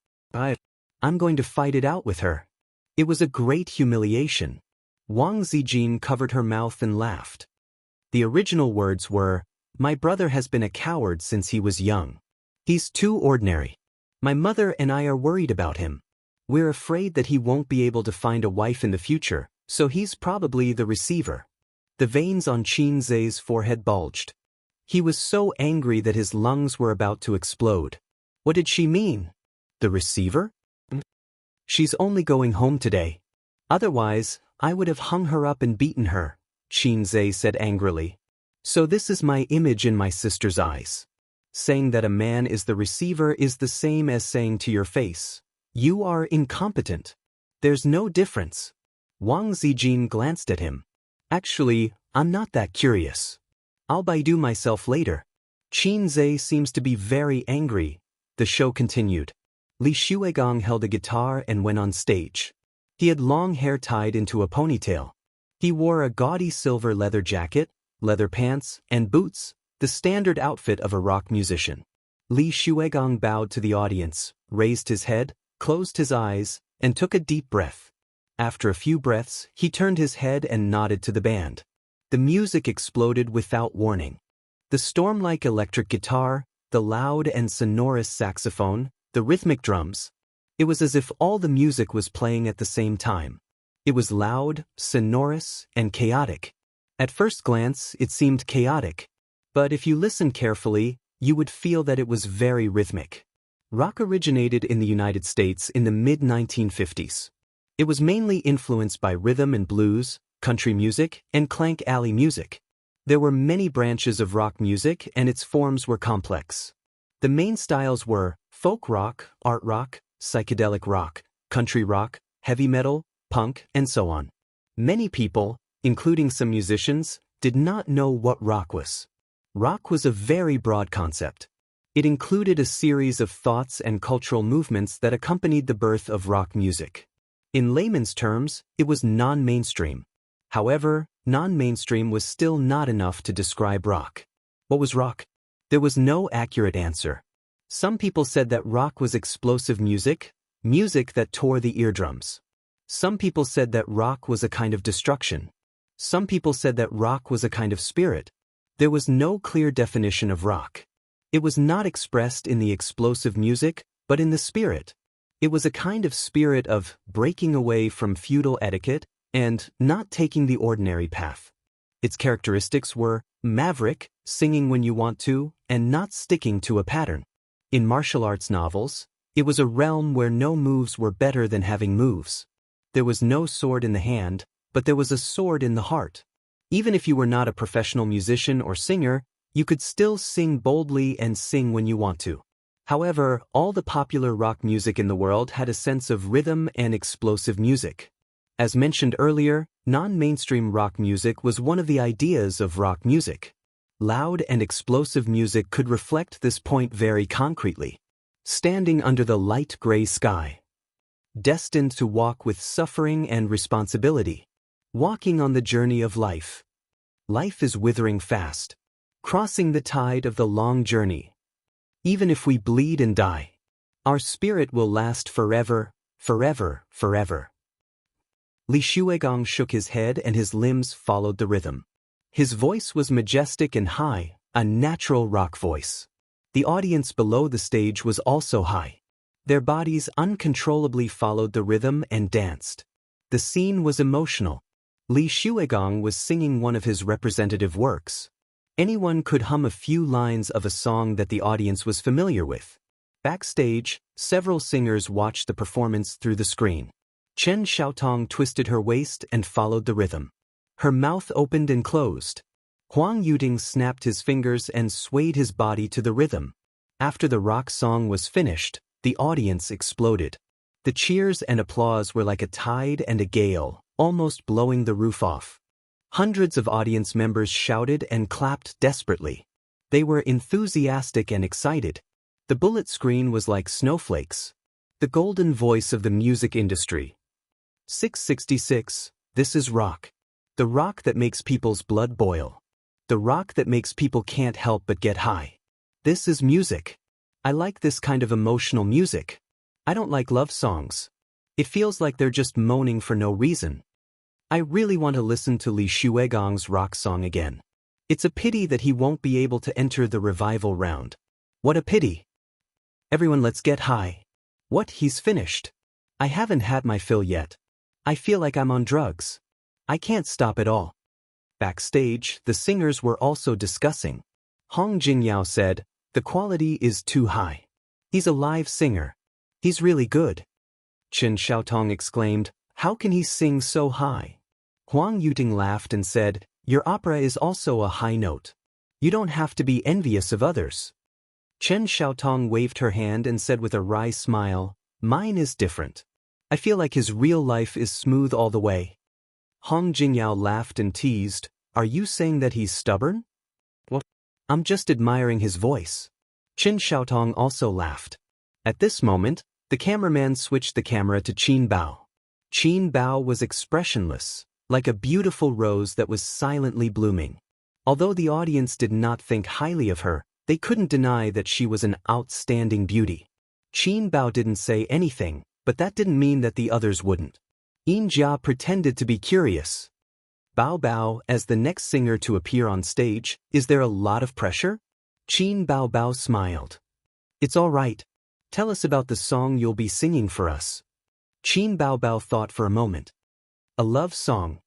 I'm going to fight it out with her. It was a great humiliation. Wang Zijin covered her mouth and laughed. The original words were, "My brother has been a coward since he was young. He's too ordinary. My mother and I are worried about him. We're afraid that he won't be able to find a wife in the future, so he's probably the receiver." The veins on Qin Zhe's forehead bulged. He was so angry that his lungs were about to explode. What did she mean? The receiver? She's only going home today. Otherwise, I would have hung her up and beaten her, Qin Zhe said angrily. So this is my image in my sister's eyes. Saying that a man is the receiver is the same as saying to your face, "You are incompetent." There's no difference. Wang Zijin glanced at him. Actually, I'm not that curious. I'll Baidu myself later. Qin Zhe seems to be very angry. The show continued. Li Xuegong held a guitar and went on stage. He had long hair tied into a ponytail. He wore a gaudy silver leather jacket, leather pants, and boots, the standard outfit of a rock musician. Li Xuegong bowed to the audience, raised his head, closed his eyes, and took a deep breath. After a few breaths, he turned his head and nodded to the band. The music exploded without warning. The storm-like electric guitar, the loud and sonorous saxophone, the rhythmic drums. It was as if all the music was playing at the same time. It was loud, sonorous, and chaotic. At first glance, it seemed chaotic. But if you listened carefully, you would feel that it was very rhythmic. Rock originated in the United States in the mid-1950s. It was mainly influenced by rhythm and blues, country music, and clank alley music. There were many branches of rock music and its forms were complex. The main styles were folk rock, art rock, psychedelic rock, country rock, heavy metal, punk, and so on. Many people, including some musicians, did not know what rock was. Rock was a very broad concept. It included a series of thoughts and cultural movements that accompanied the birth of rock music. In layman's terms, it was non-mainstream. However, non-mainstream was still not enough to describe rock. What was rock? There was no accurate answer. Some people said that rock was explosive music, music that tore the eardrums. Some people said that rock was a kind of destruction. Some people said that rock was a kind of spirit. There was no clear definition of rock. It was not expressed in the explosive music, but in the spirit. It was a kind of spirit of breaking away from feudal etiquette and not taking the ordinary path. Its characteristics were maverick, singing when you want to, and not sticking to a pattern. In martial arts novels, it was a realm where no moves were better than having moves. There was no sword in the hand, but there was a sword in the heart. Even if you were not a professional musician or singer, you could still sing boldly and sing when you want to. However, all the popular rock music in the world had a sense of rhythm and explosive music. As mentioned earlier, non-mainstream rock music was one of the ideas of rock music. Loud and explosive music could reflect this point very concretely. Standing under the light gray sky. Destined to walk with suffering and responsibility. Walking on the journey of life. Life is withering fast. Crossing the tide of the long journey. Even if we bleed and die, our spirit will last forever, forever, forever. Li Xuegong shook his head and his limbs followed the rhythm. His voice was majestic and high, a natural rock voice. The audience below the stage was also high. Their bodies uncontrollably followed the rhythm and danced. The scene was emotional. Li Xuegong was singing one of his representative works. Anyone could hum a few lines of a song that the audience was familiar with. Backstage, several singers watched the performance through the screen. Chen Xiaotong twisted her waist and followed the rhythm. Her mouth opened and closed. Huang Yuting snapped his fingers and swayed his body to the rhythm. After the rock song was finished, the audience exploded. The cheers and applause were like a tide and a gale, almost blowing the roof off. Hundreds of audience members shouted and clapped desperately. They were enthusiastic and excited. The bullet screen was like snowflakes. The golden voice of the music industry. 666, this is rock. The rock that makes people's blood boil. The rock that makes people can't help but get high. This is music. I like this kind of emotional music. I don't like love songs. It feels like they're just moaning for no reason. I really want to listen to Li Shuigong's rock song again. It's a pity that he won't be able to enter the revival round. What a pity. Everyone, let's get high. What, he's finished? I haven't had my fill yet. I feel like I'm on drugs. I can't stop at all. Backstage, the singers were also discussing. Hong Jingyao said, the quality is too high. He's a live singer. He's really good. Chen Xiaotong exclaimed, how can he sing so high? Huang Yuting laughed and said, your opera is also a high note. You don't have to be envious of others. Chen Xiaotong waved her hand and said with a wry smile, mine is different. I feel like his real life is smooth all the way. Hong Jingyao laughed and teased, are you saying that he's stubborn? Well, I'm just admiring his voice. Chen Xiaotong also laughed. At this moment, the cameraman switched the camera to Qin Bao. Qin Bao was expressionless, like a beautiful rose that was silently blooming. Although the audience did not think highly of her, they couldn't deny that she was an outstanding beauty. Qin Bao didn't say anything, but that didn't mean that the others wouldn't. Yin Jia pretended to be curious. Bao Bao, as the next singer to appear on stage, is there a lot of pressure? Qin Bao Bao smiled. It's all right. Tell us about the song you'll be singing for us. Qin Bao Bao thought for a moment. A love song.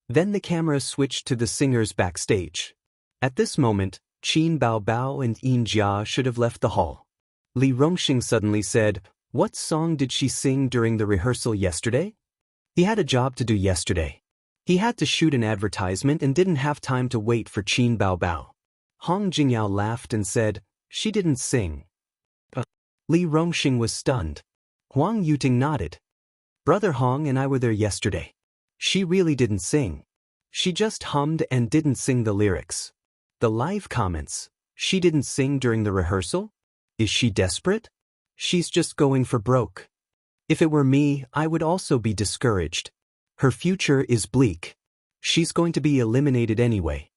Then the camera switched to the singers backstage. At this moment, Qin Bao Bao and Yin Jia should have left the hall. Li Rongxing suddenly said, what song did she sing during the rehearsal yesterday? He had a job to do yesterday. He had to shoot an advertisement and didn't have time to wait for Qin Bao Bao. Hong Jingyao laughed and said, she didn't sing. Li Rongxing was stunned. Huang Yuting nodded. Brother Hong and I were there yesterday. She really didn't sing. She just hummed and didn't sing the lyrics. The live comments, she didn't sing during the rehearsal? Is she desperate? She's just going for broke. If it were me, I would also be discouraged. Her future is bleak. She's going to be eliminated anyway.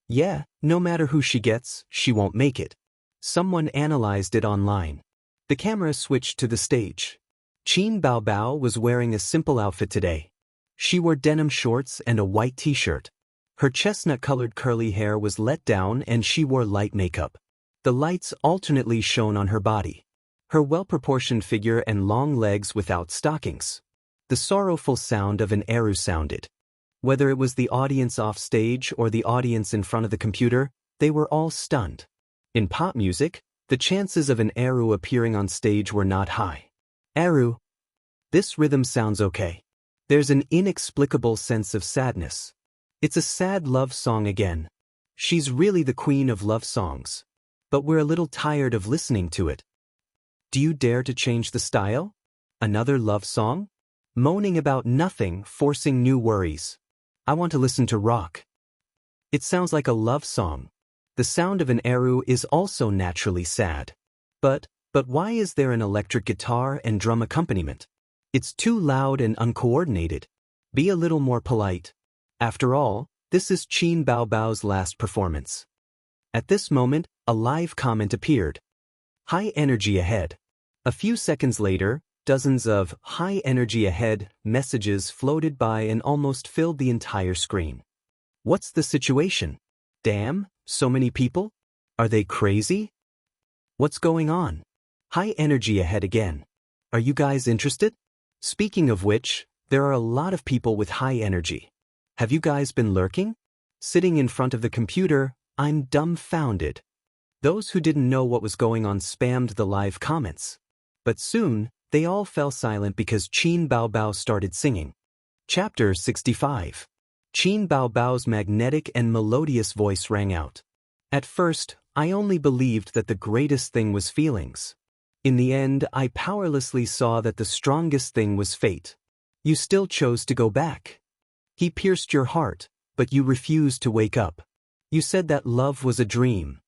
Yeah, no matter who she gets, she won't make it. Someone analyzed it online. The camera switched to the stage. Qin Bao Bao was wearing a simple outfit today. She wore denim shorts and a white t-shirt. Her chestnut-colored curly hair was let down and she wore light makeup. The lights alternately shone on her body. Her well-proportioned figure and long legs without stockings. The sorrowful sound of an eru sounded. Whether it was the audience off stage or the audience in front of the computer, they were all stunned. In pop music, the chances of an eru appearing on stage were not high. Eru. This rhythm sounds okay. There's an inexplicable sense of sadness. It's a sad love song again. She's really the queen of love songs. But we're a little tired of listening to it. Do you dare to change the style? Another love song? Moaning about nothing, forcing new worries. I want to listen to rock. It sounds like a love song. The sound of an eru is also naturally sad. But why is there an electric guitar and drum accompaniment? It's too loud and uncoordinated. Be a little more polite. After all, this is Qin Bao Bao's last performance. At this moment, a live comment appeared. High energy ahead. A few seconds later, dozens of high energy ahead messages floated by and almost filled the entire screen. What's the situation? Damn, so many people? Are they crazy? What's going on? High energy ahead again. Are you guys interested? Speaking of which, there are a lot of people with high energy. Have you guys been lurking? Sitting in front of the computer, I'm dumbfounded. Those who didn't know what was going on spammed the live comments. But soon, they all fell silent because Qin Bao Bao started singing. Chapter 65. Qin Bao Bao's magnetic and melodious voice rang out. At first, I only believed that the greatest thing was feelings. In the end, I powerlessly saw that the strongest thing was fate. You still chose to go back. He pierced your heart, but you refused to wake up. You said that love was a dream.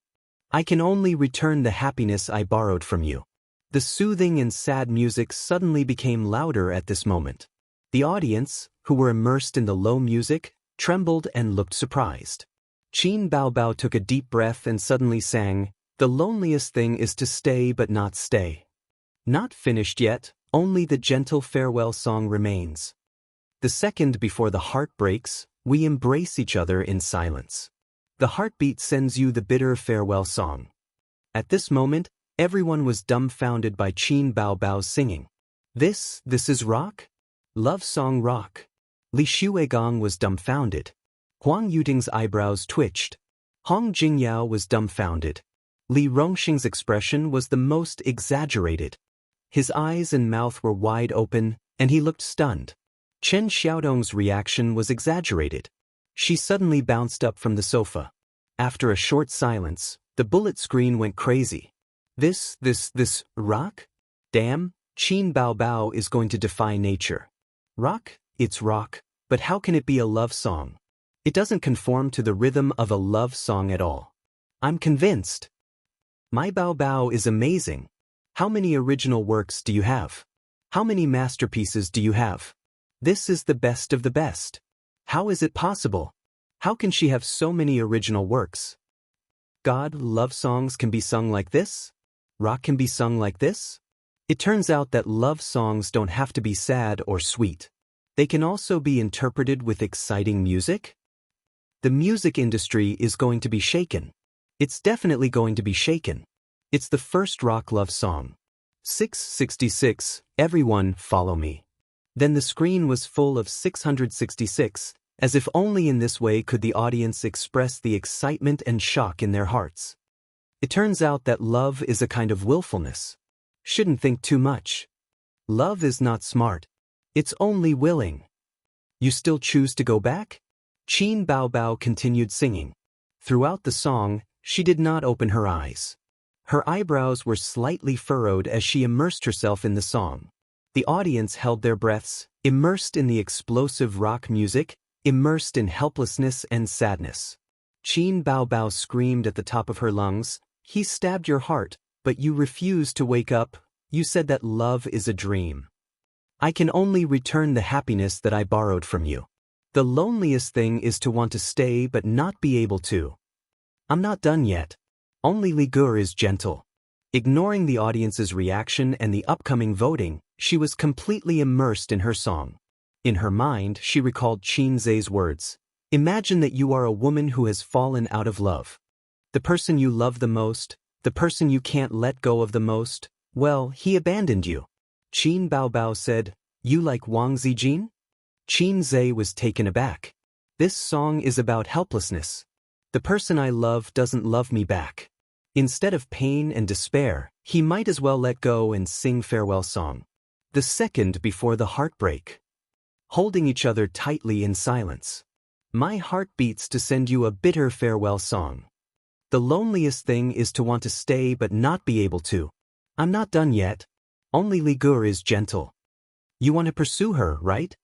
I can only return the happiness I borrowed from you. The soothing and sad music suddenly became louder at this moment. The audience, who were immersed in the low music, trembled and looked surprised. Qin Bao Bao took a deep breath and suddenly sang, "The loneliest thing is to stay but not stay." Not finished yet, only the gentle farewell song remains. The second before the heart breaks, we embrace each other in silence. The heartbeat sends you the bitter farewell song. At this moment, everyone was dumbfounded by Qin Baobao's singing. This is rock? Love song rock. Li Shuigong was dumbfounded. Huang Yuting's eyebrows twitched. Hong Jingyao was dumbfounded. Li Rongxing's expression was the most exaggerated. His eyes and mouth were wide open, and he looked stunned. Chen Xiaodong's reaction was exaggerated. She suddenly bounced up from the sofa. After a short silence, the bullet screen went crazy. This rock? Damn, Qin Baobao is going to defy nature. Rock? It's rock, but how can it be a love song? It doesn't conform to the rhythm of a love song at all. I'm convinced. My Baobao is amazing. How many original works do you have? How many masterpieces do you have? This is the best of the best. How is it possible? How can she have so many original works? God, love songs can be sung like this? Rock can be sung like this? It turns out that love songs don't have to be sad or sweet. They can also be interpreted with exciting music. The music industry is going to be shaken. It's definitely going to be shaken. It's the first rock love song. 666, everyone follow me. Then the screen was full of 666, as if only in this way could the audience express the excitement and shock in their hearts. It turns out that love is a kind of willfulness. Shouldn't think too much. Love is not smart. It's only willing. You still choose to go back? Qin Baobao continued singing. Throughout the song, she did not open her eyes. Her eyebrows were slightly furrowed as she immersed herself in the song. The audience held their breaths, immersed in the explosive rock music, immersed in helplessness and sadness. Qin Baobao screamed at the top of her lungs, "He stabbed your heart, but you refused to wake up. You said that love is a dream. I can only return the happiness that I borrowed from you. The loneliest thing is to want to stay but not be able to. I'm not done yet. Only Li Gur is gentle." Ignoring the audience's reaction and the upcoming voting, she was completely immersed in her song. In her mind, she recalled Qin Zhe's words. Imagine that you are a woman who has fallen out of love. The person you love the most, the person you can't let go of the most, well, he abandoned you. Qin Baobao said, "You like Wang Zijin?" Qin Zhe was taken aback. This song is about helplessness. The person I love doesn't love me back. Instead of pain and despair, he might as well let go and sing farewell song. The second before the heartbreak. Holding each other tightly in silence. My heart beats to send you a bitter farewell song. The loneliest thing is to want to stay but not be able to. I'm not done yet. Only Li Gur is gentle. You want to pursue her, right?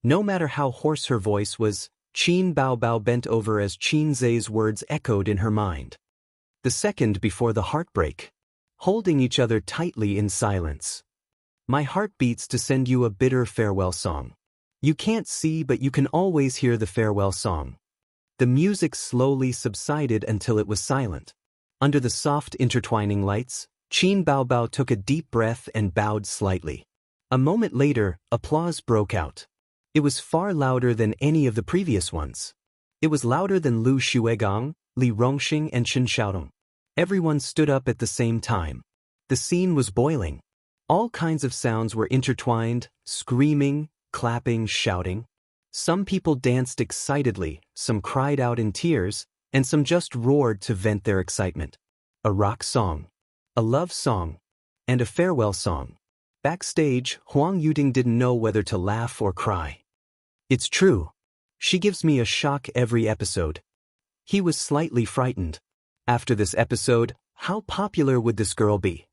No matter how hoarse her voice was, Qin Baobao bent over as Qin Zhe's words echoed in her mind. The second before the heartbreak. Holding each other tightly in silence. My heart beats to send you a bitter farewell song. You can't see but you can always hear the farewell song. The music slowly subsided until it was silent. Under the soft intertwining lights, Qin Baobao took a deep breath and bowed slightly. A moment later, applause broke out. It was far louder than any of the previous ones. It was louder than Lu Shuigong, Li Rongxing and Chen Xiaodong. Everyone stood up at the same time. The scene was boiling. All kinds of sounds were intertwined, screaming, clapping, shouting. Some people danced excitedly, some cried out in tears, and some just roared to vent their excitement. A rock song, a love song, and a farewell song. Backstage, Huang Yuting didn't know whether to laugh or cry. It's true. She gives me a shock every episode. He was slightly frightened. After this episode, how popular would this girl be?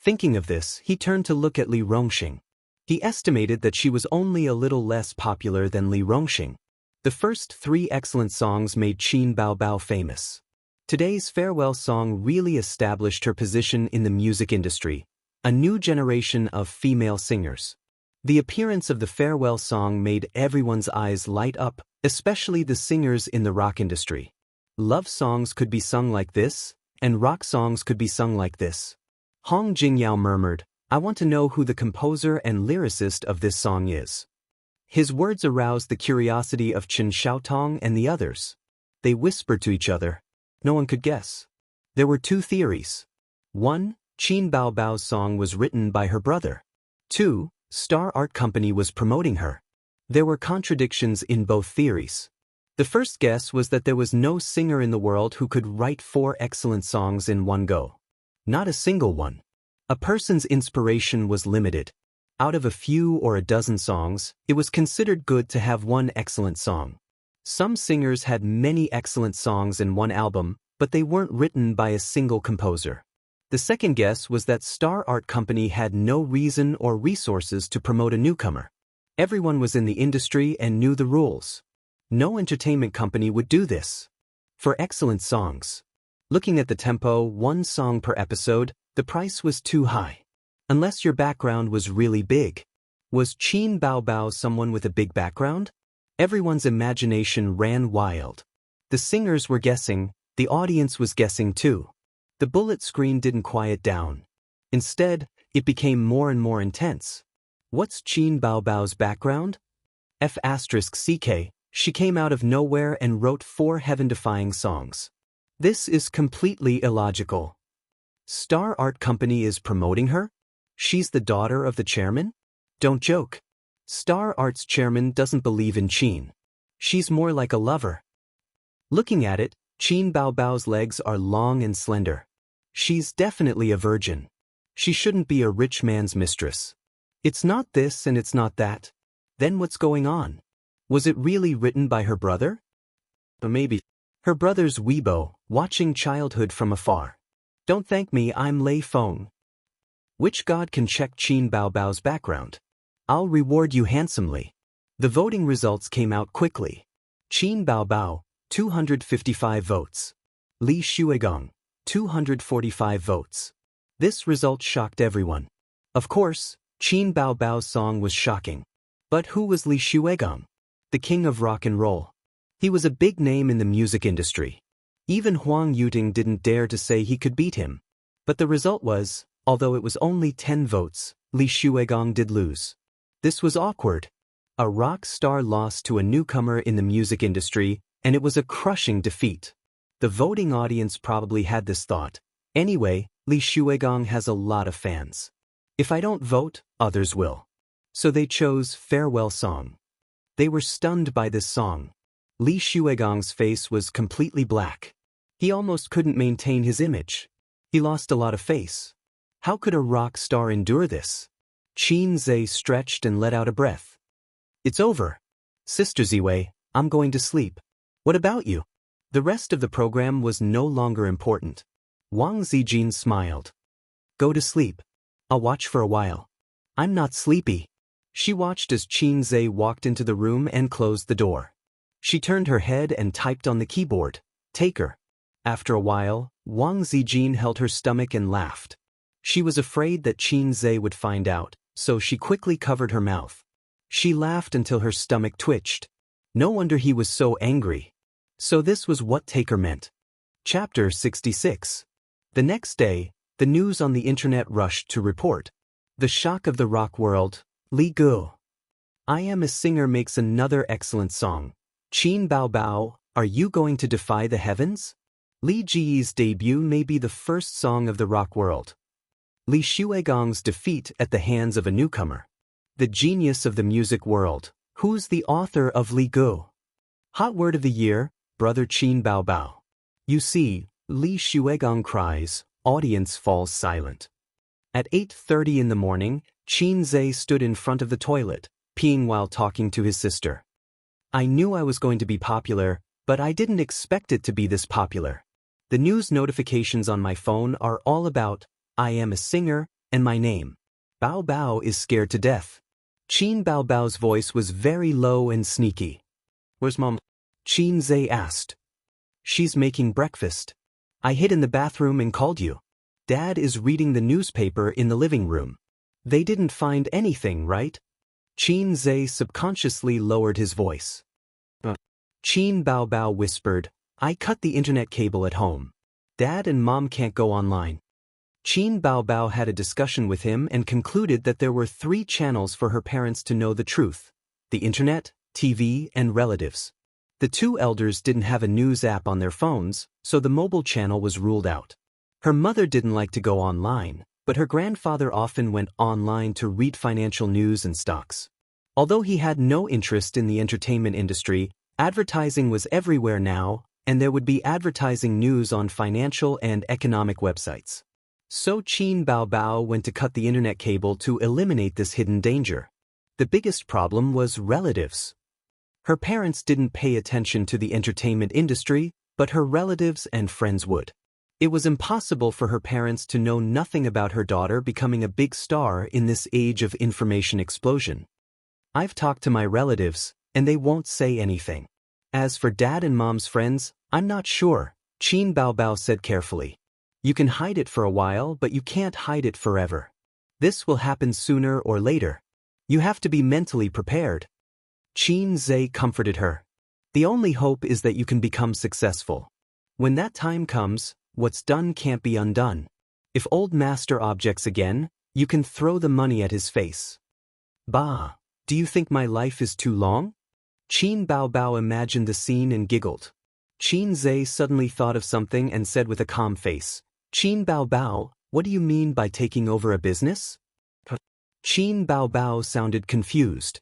Thinking of this, he turned to look at Li Rongxing. He estimated that she was only a little less popular than Li Rongxing. The first 3 excellent songs made Qin Baobao famous. Today's farewell song really established her position in the music industry, a new generation of female singers. The appearance of the farewell song made everyone's eyes light up, especially the singers in the rock industry. Love songs could be sung like this, and rock songs could be sung like this. Hong Jingyao murmured, I want to know who the composer and lyricist of this song is. His words aroused the curiosity of Chen Xiaotong and the others. They whispered to each other. No one could guess. There were two theories. 1. Qin Baobao's song was written by her brother. 2. Star Art Company was promoting her. There were contradictions in both theories. The first guess was that there was no singer in the world who could write 4 excellent songs in one go. Not a single one. A person's inspiration was limited. Out of a few or a dozen songs, it was considered good to have one excellent song. Some singers had many excellent songs in one album, but they weren't written by a single composer. The second guess was that Star Art Company had no reason or resources to promote a newcomer. Everyone was in the industry and knew the rules. No entertainment company would do this. For excellent songs, looking at the tempo, 1 song per episode, the price was too high. Unless your background was really big. Was Qin Baobao someone with a big background? Everyone's imagination ran wild. The singers were guessing, the audience was guessing too. The bullet screen didn't quiet down. Instead, it became more and more intense. What's Qin Baobao's background? F***ck, she came out of nowhere and wrote 4 heaven-defying songs. This is completely illogical. Star Art Company is promoting her? She's the daughter of the chairman? Don't joke. Star Art's chairman doesn't believe in Qin. She's more like a lover. Looking at it, Qin Baobao's legs are long and slender. She's definitely a virgin. She shouldn't be a rich man's mistress. It's not this and it's not that. Then what's going on? Was it really written by her brother? Or maybe her brother's Weibo, watching childhood from afar. Don't thank me, I'm Lei Feng. Which god can check Qin Baobao's background? I'll reward you handsomely. The voting results came out quickly. Qin Baobao, 255 votes. Li Xuegong, 245 votes. This result shocked everyone. Of course, Qin Baobao's song was shocking. But who was Li Xuegong? The king of rock and roll. He was a big name in the music industry. Even Huang Yuting didn't dare to say he could beat him. But the result was, although it was only 10 votes, Li Xuegong did lose. This was awkward. A rock star lost to a newcomer in the music industry, and it was a crushing defeat. The voting audience probably had this thought. Anyway, Li Xuegong has a lot of fans. If I don't vote, others will. So they chose Farewell Song. They were stunned by this song. Li Xuegong's face was completely black. He almost couldn't maintain his image. He lost a lot of face. How could a rock star endure this? Qin Zhe stretched and let out a breath. It's over. Sister Ziwei, I'm going to sleep. What about you? The rest of the program was no longer important. Wang Zijin smiled. Go to sleep. I'll watch for a while. I'm not sleepy. She watched as Qin Zhe walked into the room and closed the door. She turned her head and typed on the keyboard. Take her. After a while, Wang Zijin held her stomach and laughed. She was afraid that Qin Zhe would find out, so she quickly covered her mouth. She laughed until her stomach twitched. No wonder he was so angry. So this was what Taker meant. Chapter 66. The next day, the news on the internet rushed to report. The shock of the rock world, Li Gu. I Am a Singer makes another excellent song. Qin Baobao, are you going to defy the heavens? Li Ji's debut may be the first song of the rock world. Li Xuegong's defeat at the hands of a newcomer. The genius of the music world. Who's the author of Li Gu? Hot word of the year, brother Qin Baobao. You see, Li Xuegong cries, audience falls silent. At 8:30 in the morning, Qin Zhe stood in front of the toilet, peeing while talking to his sister. I knew I was going to be popular, but I didn't expect it to be this popular. The news notifications on my phone are all about, I am a singer, and my name. Bao Bao is scared to death. Qin Baobao's voice was very low and sneaky. Where's Mom? Qin Zhe asked. She's making breakfast. I hid in the bathroom and called you. Dad is reading the newspaper in the living room. They didn't find anything, right? Qin Zhe subconsciously lowered his voice. Qin Baobao whispered, I cut the internet cable at home. Dad and Mom can't go online. Qin Baobao had a discussion with him and concluded that there were 3 channels for her parents to know the truth: the internet, TV, and relatives. The 2 elders didn't have a news app on their phones, so the mobile channel was ruled out. Her mother didn't like to go online, but her grandfather often went online to read financial news and stocks. Although he had no interest in the entertainment industry, advertising was everywhere now, and there would be advertising news on financial and economic websites. So Qin Baobao went to cut the internet cable to eliminate this hidden danger. The biggest problem was relatives. Her parents didn't pay attention to the entertainment industry, but her relatives and friends would. It was impossible for her parents to know nothing about her daughter becoming a big star in this age of information explosion. I've talked to my relatives, and they won't say anything. As for dad and mom's friends, I'm not sure, Qin Baobao said carefully. You can hide it for a while, but you can't hide it forever. This will happen sooner or later. You have to be mentally prepared. Qin Zhe comforted her. The only hope is that you can become successful. When that time comes, what's done can't be undone. If old master objects again, you can throw the money at his face. Bah, do you think my life is too long? Qin Baobao imagined the scene and giggled. Qin Zhe suddenly thought of something and said with a calm face, Qin Baobao, what do you mean by taking over a business? Qin Baobao sounded confused.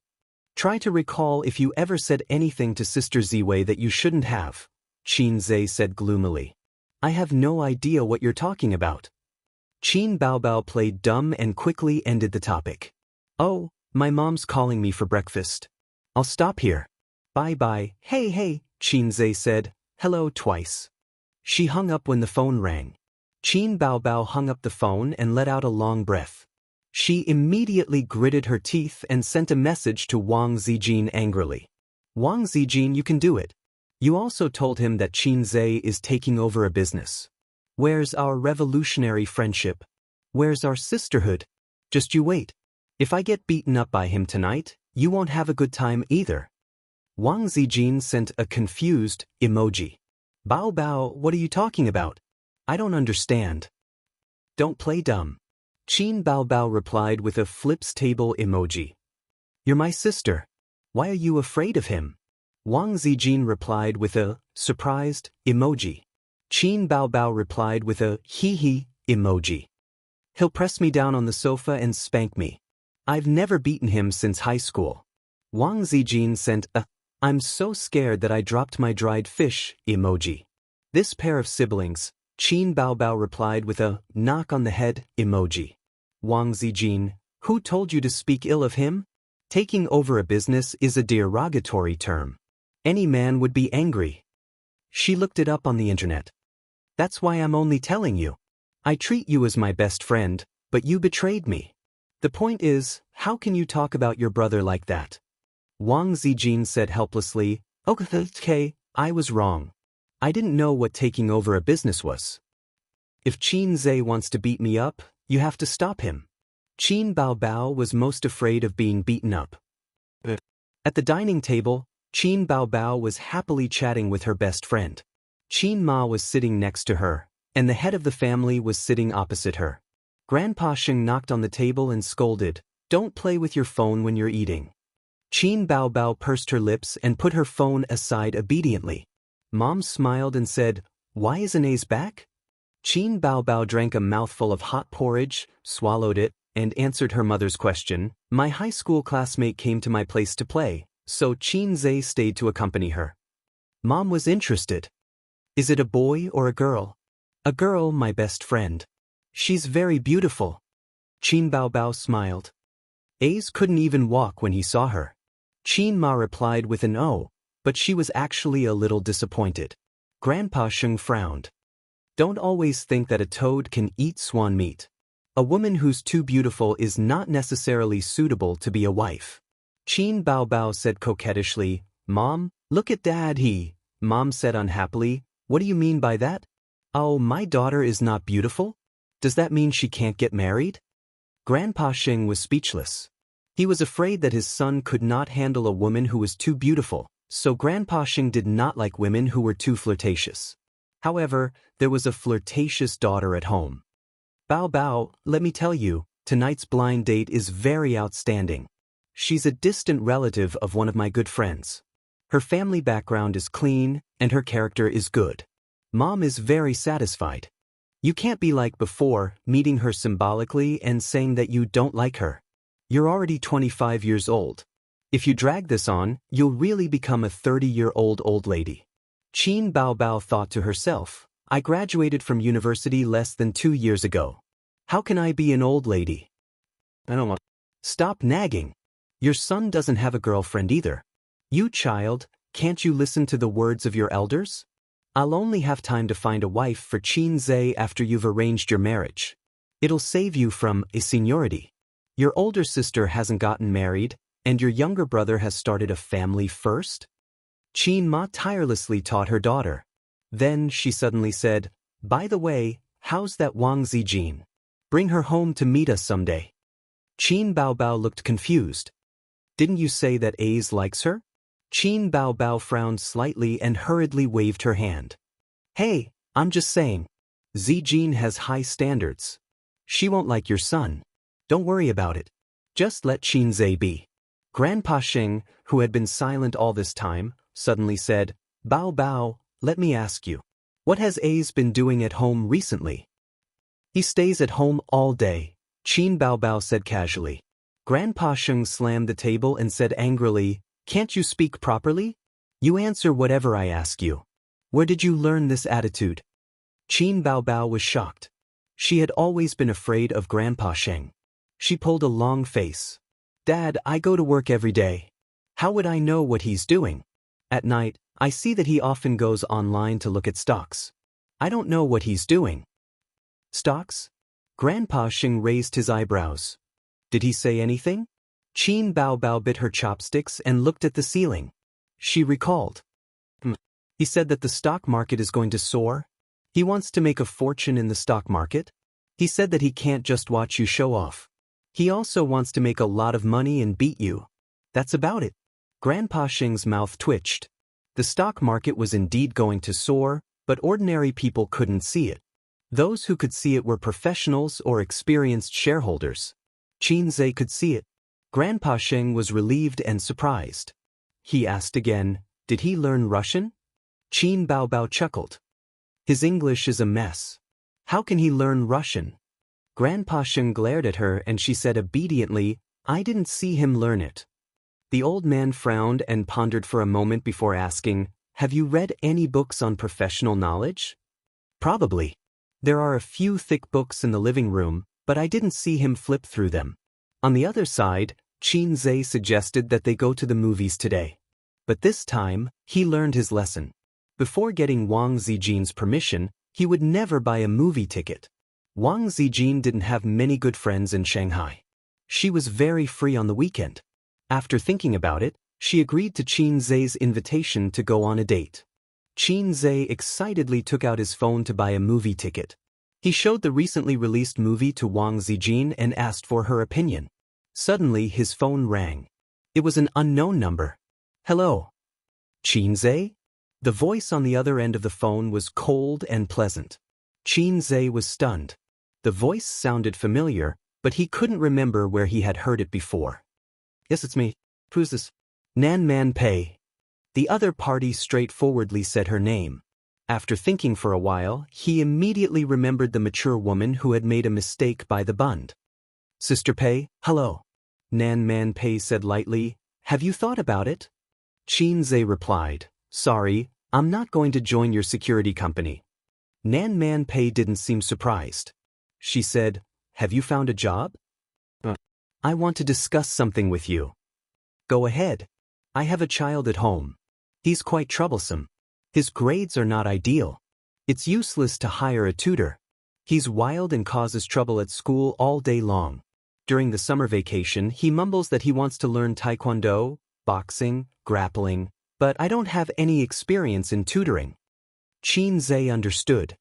Try to recall if you ever said anything to Sister Ziwei that you shouldn't have, Qin Zhe said gloomily. I have no idea what you're talking about. Qin Baobao played dumb and quickly ended the topic. Oh, my mom's calling me for breakfast. I'll stop here. Bye-bye. Hey, Qin Zhe said, hello twice. She hung up when the phone rang. Qin Baobao hung up the phone and let out a long breath. She immediately gritted her teeth and sent a message to Wang Zijin angrily. Wang Zijin, you can do it. You also told him that Qin Zhe is taking over a business. Where's our revolutionary friendship? Where's our sisterhood? Just you wait. If I get beaten up by him tonight, you won't have a good time either. Wang Zijin sent a confused emoji. Bao, what are you talking about? I don't understand. Don't play dumb. Qin Baobao replied with a flips table emoji. You're my sister. Why are you afraid of him? Wang Zijin replied with a surprised emoji. Qin Baobao replied with a hee emoji. He'll press me down on the sofa and spank me. I've never beaten him since high school. Wang Zijin sent a I'm so scared that I dropped my dried fish emoji. This pair of siblings, Qin Baobao replied with a knock on the head emoji. Wang Zijin, who told you to speak ill of him? Taking over a business is a derogatory term. Any man would be angry. She looked it up on the internet. That's why I'm only telling you. I treat you as my best friend, but you betrayed me. The point is, how can you talk about your brother like that? Wang Zijin said helplessly, okay, I was wrong. I didn't know what taking over a business was. If Qin Zhe wants to beat me up, you have to stop him. Qin Baobao was most afraid of being beaten up. At the dining table, Qin Baobao was happily chatting with her best friend. Qin Ma was sitting next to her, and the head of the family was sitting opposite her. Grandpa Sheng knocked on the table and scolded, "Don't play with your phone when you're eating." Qin Baobao pursed her lips and put her phone aside obediently. Mom smiled and said, "Why isn't Ace back?" Qin Baobao drank a mouthful of hot porridge, swallowed it, and answered her mother's question. "My high school classmate came to my place to play, so Qin Zhe stayed to accompany her." Mom was interested. "Is it a boy or a girl?" "A girl, my best friend. She's very beautiful." Qin Baobao smiled. Ace couldn't even walk when he saw her. Qin Ma replied with an "oh," but she was actually a little disappointed. Grandpa Sheng frowned. "Don't always think that a toad can eat swan meat. A woman who's too beautiful is not necessarily suitable to be a wife." Qin Baobao said coquettishly, "Mom, look at Dad." Mom said unhappily, "What do you mean by that?" "Oh, my daughter is not beautiful? Does that mean she can't get married?" Grandpa Sheng was speechless. He was afraid that his son could not handle a woman who was too beautiful, so Grandpa Sheng did not like women who were too flirtatious. However, there was a flirtatious daughter at home. Bao Bao, let me tell you, tonight's blind date is very outstanding. She's a distant relative of one of my good friends. Her family background is clean, and her character is good. Mom is very satisfied. You can't be like before, meeting her symbolically and saying that you don't like her. You're already 25 years old. If you drag this on, you'll really become a 30-year-old old lady. Qin Bao Bao thought to herself, I graduated from university less than 2 years ago. How can I be an old lady? I don't want. Stop nagging. Your son doesn't have a girlfriend either. You child, can't you listen to the words of your elders? I'll only have time to find a wife for Qin Zhe after you've arranged your marriage. It'll save you from a seniority. Your older sister hasn't gotten married, and your younger brother has started a family first? Qin Ma tirelessly taught her daughter. Then she suddenly said, By the way, how's that Wang Zijin? Bring her home to meet us someday. Qin Bao Bao looked confused. Didn't you say that Ace likes her? Qin Bao Bao frowned slightly and hurriedly waved her hand. Hey, I'm just saying. Zijin has high standards. She won't like your son. Don't worry about it. Just let Qin Zhe be. Grandpa Sheng, who had been silent all this time, suddenly said, Bao Bao, let me ask you. What has Ace been doing at home recently? He stays at home all day, Qin Bao Bao said casually. Grandpa Sheng slammed the table and said angrily, Can't you speak properly? You answer whatever I ask you. Where did you learn this attitude? Qin Bao Bao was shocked. She had always been afraid of Grandpa Sheng. She pulled a long face. Dad, I go to work every day. How would I know what he's doing? At night, I see that he often goes online to look at stocks. I don't know what he's doing. Stocks? Grandpa Sheng raised his eyebrows. Did he say anything? Qin Bao Bao bit her chopsticks and looked at the ceiling. She recalled. He said that the stock market is going to soar. He wants to make a fortune in the stock market. He said that he can't just watch you show off. He also wants to make a lot of money and beat you. That's about it. Grandpa Sheng's mouth twitched. The stock market was indeed going to soar, but ordinary people couldn't see it. Those who could see it were professionals or experienced shareholders. Qin Zhe could see it. Grandpa Sheng was relieved and surprised. He asked again, Did he learn Russian? Qin Bao Bao chuckled. His English is a mess. How can he learn Russian? Grandpa Sheng glared at her and she said obediently, I didn't see him learn it. The old man frowned and pondered for a moment before asking, Have you read any books on professional knowledge? Probably. There are a few thick books in the living room, but I didn't see him flip through them. On the other side, Qin Zhe suggested that they go to the movies today. But this time, he learned his lesson. Before getting Wang Zijin's permission, he would never buy a movie ticket. Wang Zijin didn't have many good friends in Shanghai. She was very free on the weekend. After thinking about it, she agreed to Qin Zhe's invitation to go on a date. Qin Zhe excitedly took out his phone to buy a movie ticket. He showed the recently released movie to Wang Zijin and asked for her opinion. Suddenly his phone rang. It was an unknown number. Hello. Qin Zhe? The voice on the other end of the phone was cold and pleasant. Qin Zhe was stunned. The voice sounded familiar, but he couldn't remember where he had heard it before. Yes, it's me. Who's this? Nan Man Pei. The other party straightforwardly said her name. After thinking for a while, he immediately remembered the mature woman who had made a mistake by the bund. Sister Pei, hello. Nan Man Pei said lightly, Have you thought about it? Qin Zhe replied, Sorry, I'm not going to join your security company. Nan Man Pei didn't seem surprised. She said, Have you found a job? I want to discuss something with you. Go ahead. I have a child at home. He's quite troublesome. His grades are not ideal. It's useless to hire a tutor. He's wild and causes trouble at school all day long. During the summer vacation, he mumbles that he wants to learn taekwondo, boxing, grappling, but I don't have any experience in tutoring. Qin Zhe understood.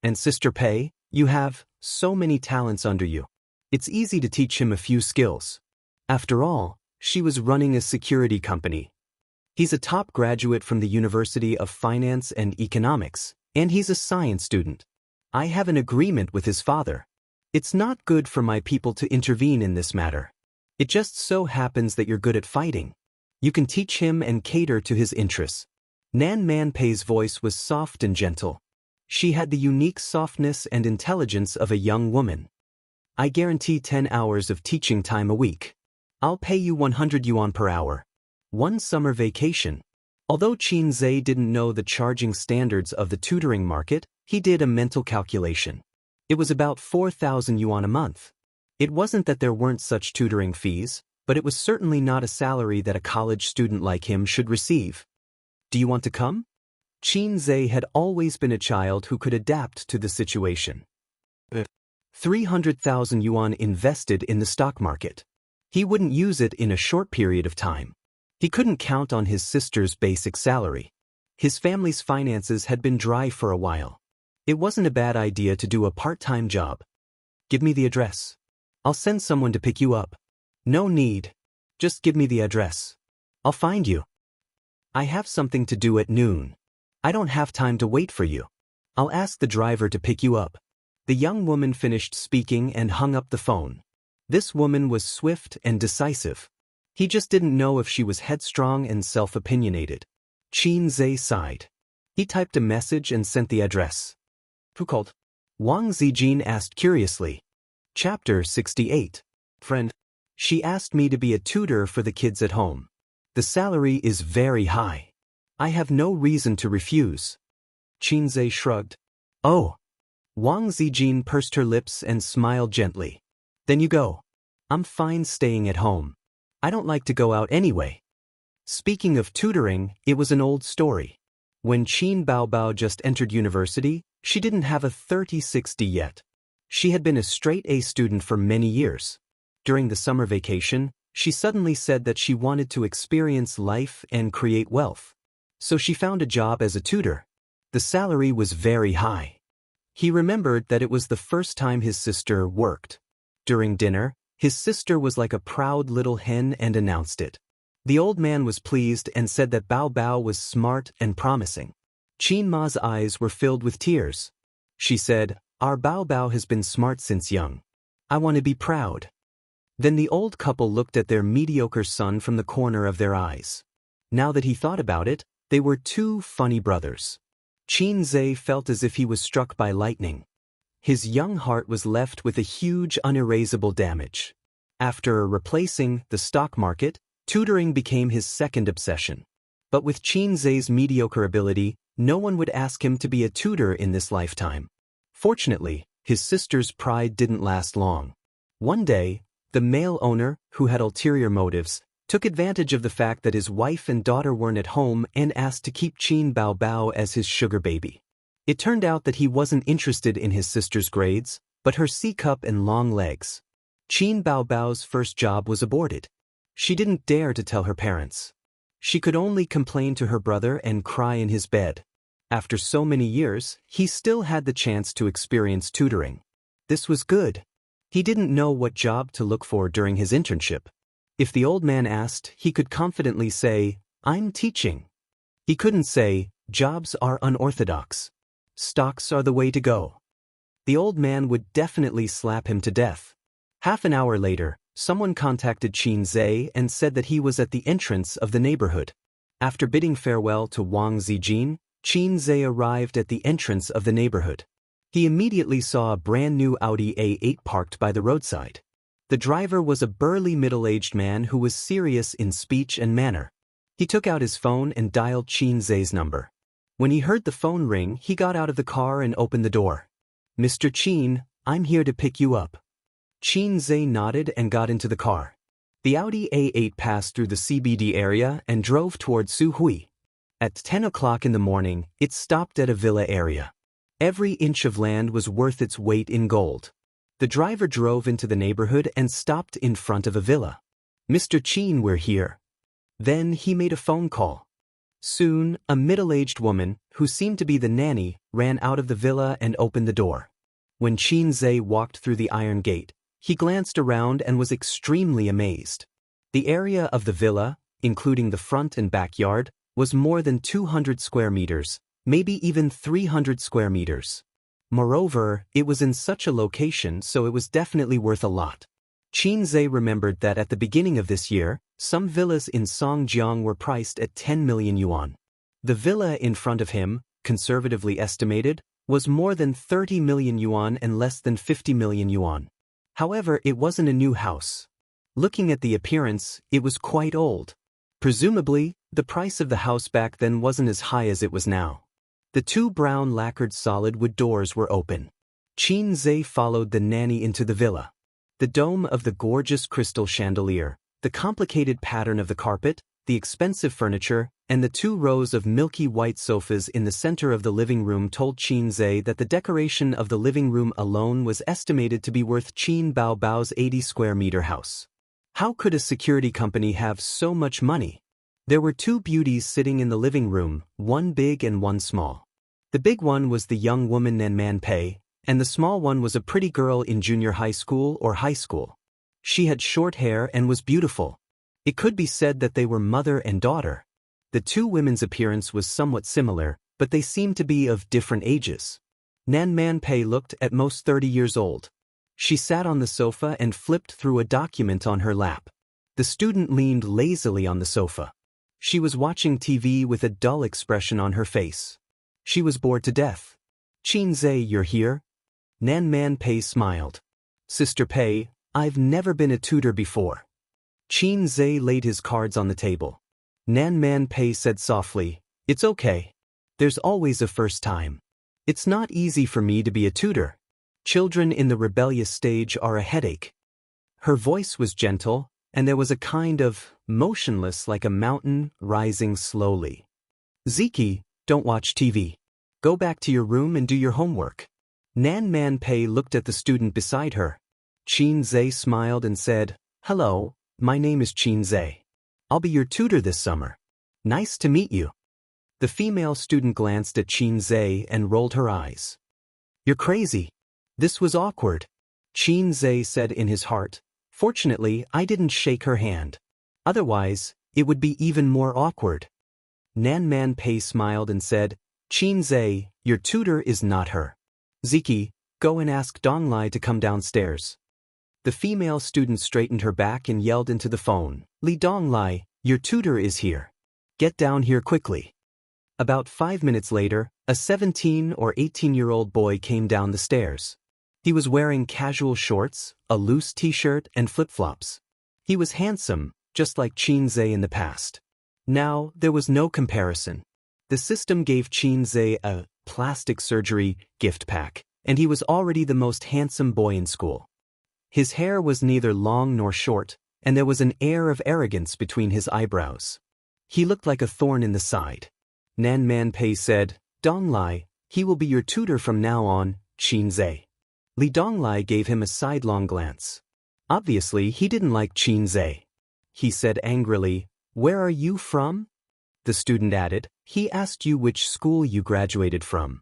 And Sister Pei, you have so many talents under you. It's easy to teach him a few skills. After all, she was running a security company. He's a top graduate from the University of Finance and Economics, and he's a science student. I have an agreement with his father. It's not good for my people to intervene in this matter. It just so happens that you're good at fighting. You can teach him and cater to his interests. Nan Manpei's voice was soft and gentle. She had the unique softness and intelligence of a young woman. I guarantee 10 hours of teaching time a week. I'll pay you 100 yuan per hour. One summer vacation. Although Qin Zhe didn't know the charging standards of the tutoring market, he did a mental calculation. It was about 4,000 yuan a month. It wasn't that there weren't such tutoring fees, but it was certainly not a salary that a college student like him should receive. Do you want to come? Qin Zhe had always been a child who could adapt to the situation. 300,000 yuan invested in the stock market. He wouldn't use it in a short period of time. He couldn't count on his sister's basic salary. His family's finances had been dry for a while. It wasn't a bad idea to do a part-time job. Give me the address. I'll send someone to pick you up. No need. Just give me the address. I'll find you. I have something to do at noon. I don't have time to wait for you. I'll ask the driver to pick you up. The young woman finished speaking and hung up the phone. This woman was swift and decisive. He just didn't know if she was headstrong and self-opinionated. Qin Zhe sighed. He typed a message and sent the address. Who called? Wang Zijin asked curiously. Chapter 68. Friend. She asked me to be a tutor for the kids at home. The salary is very high. I have no reason to refuse. Qin Zhe shrugged. Oh. Wang Zijin pursed her lips and smiled gently. Then you go. I'm fine staying at home. I don't like to go out anyway. Speaking of tutoring, it was an old story. When Qin Baobao just entered university, she didn't have a 30/60 yet. She had been a straight-A student for many years. During the summer vacation, she suddenly said that she wanted to experience life and create wealth. So she found a job as a tutor. The salary was very high. He remembered that it was the first time his sister worked. During dinner, his sister was like a proud little hen and announced it. The old man was pleased and said that Bao Bao was smart and promising. Qin Ma's eyes were filled with tears. She said, "Our Bao Bao has been smart since young. I want to be proud." Then the old couple looked at their mediocre son from the corner of their eyes. Now that he thought about it, they were two funny brothers. Qin Zhe felt as if he was struck by lightning. His young heart was left with a huge unerasable damage. After replacing the stock market, tutoring became his second obsession. But with Qin Zhe's mediocre ability, no one would ask him to be a tutor in this lifetime. Fortunately, his sister's pride didn't last long. One day, the male owner, who had ulterior motives, took advantage of the fact that his wife and daughter weren't at home and asked to keep Qin Baobao as his sugar baby. It turned out that he wasn't interested in his sister's grades, but her C-cup and long legs. Qin Baobao's first job was aborted. She didn't dare to tell her parents. She could only complain to her brother and cry in his bed. After so many years, he still had the chance to experience tutoring. This was good. He didn't know what job to look for during his internship. If the old man asked, he could confidently say, "I'm teaching." He couldn't say, "Jobs are unorthodox. Stocks are the way to go." The old man would definitely slap him to death. Half an hour later, someone contacted Qin Zhe and said that he was at the entrance of the neighborhood. After bidding farewell to Wang Zijin, Qin Zhe arrived at the entrance of the neighborhood. He immediately saw a brand new Audi A8 parked by the roadside. The driver was a burly middle-aged man who was serious in speech and manner. He took out his phone and dialed Qin Zhe's number. When he heard the phone ring, he got out of the car and opened the door. "Mr. Qin, I'm here to pick you up." Qin Zhe nodded and got into the car. The Audi A8 passed through the CBD area and drove toward Suhui. At 10 o'clock in the morning, it stopped at a villa area. Every inch of land was worth its weight in gold. The driver drove into the neighborhood and stopped in front of a villa. "Mr. Qin, we're here." Then he made a phone call. Soon, a middle-aged woman, who seemed to be the nanny, ran out of the villa and opened the door. When Qin Zhe walked through the iron gate, he glanced around and was extremely amazed. The area of the villa, including the front and backyard, was more than 200 square meters, maybe even 300 square meters. Moreover, it was in such a location, so it was definitely worth a lot. Qin Zhe remembered that at the beginning of this year, some villas in Songjiang were priced at 10 million yuan. The villa in front of him, conservatively estimated, was more than 30 million yuan and less than 50 million yuan. However, it wasn't a new house. Looking at the appearance, it was quite old. Presumably, the price of the house back then wasn't as high as it was now. The two brown lacquered solid wood doors were open. Qin Zhe followed the nanny into the villa. The dome of the gorgeous crystal chandelier, the complicated pattern of the carpet, the expensive furniture, and the 2 rows of milky white sofas in the center of the living room told Qin Zhe that the decoration of the living room alone was estimated to be worth Qin Baobao's 80-square-meter house. How could a security company have so much money? There were 2 beauties sitting in the living room, one big and one small. The big one was the young woman Nan Pei, and the small one was a pretty girl in junior high school or high school. She had short hair and was beautiful. It could be said that they were mother and daughter. The 2 women's appearance was somewhat similar, but they seemed to be of different ages. Nan Pei looked at most 30 years old. She sat on the sofa and flipped through a document on her lap. The student leaned lazily on the sofa. She was watching TV with a dull expression on her face. She was bored to death. Qin Zhe, you're here? Nan Pei smiled. Sister Pei, I've never been a tutor before. Qin Zhe laid his cards on the table. Nan Pei said softly, it's okay. There's always a first time. It's not easy for me to be a tutor. Children in the rebellious stage are a headache. Her voice was gentle, and there was a kind of motionless like a mountain rising slowly. Ziki, don't watch TV. Go back to your room and do your homework. Nan Pei looked at the student beside her. Qin Zhe smiled and said, hello, my name is Qin Zhe. I'll be your tutor this summer. Nice to meet you. The female student glanced at Qin Zhe and rolled her eyes. You're crazy. This was awkward. Qin Zhe said in his heart. Fortunately, I didn't shake her hand. Otherwise, it would be even more awkward. Nan Pei smiled and said, Qin Zhe, your tutor is not her. Ziki, go and ask Donglai to come downstairs. The female student straightened her back and yelled into the phone, Li Donglai, your tutor is here. Get down here quickly. About 5 minutes later, a 17 or 18-year-old boy came down the stairs. He was wearing casual shorts, a loose t-shirt, and flip-flops. He was handsome, just like Qin Zhe in the past. Now, there was no comparison. The system gave Qin Zhe a plastic surgery gift pack, and he was already the most handsome boy in school. His hair was neither long nor short, and there was an air of arrogance between his eyebrows. He looked like a thorn in the side. Nan Pei said, Donglai, he will be your tutor from now on, Qin Zhe. Li Donglai gave him a sidelong glance. Obviously, he didn't like Qin Zhe. He said angrily, where are you from? The student added, he asked you which school you graduated from.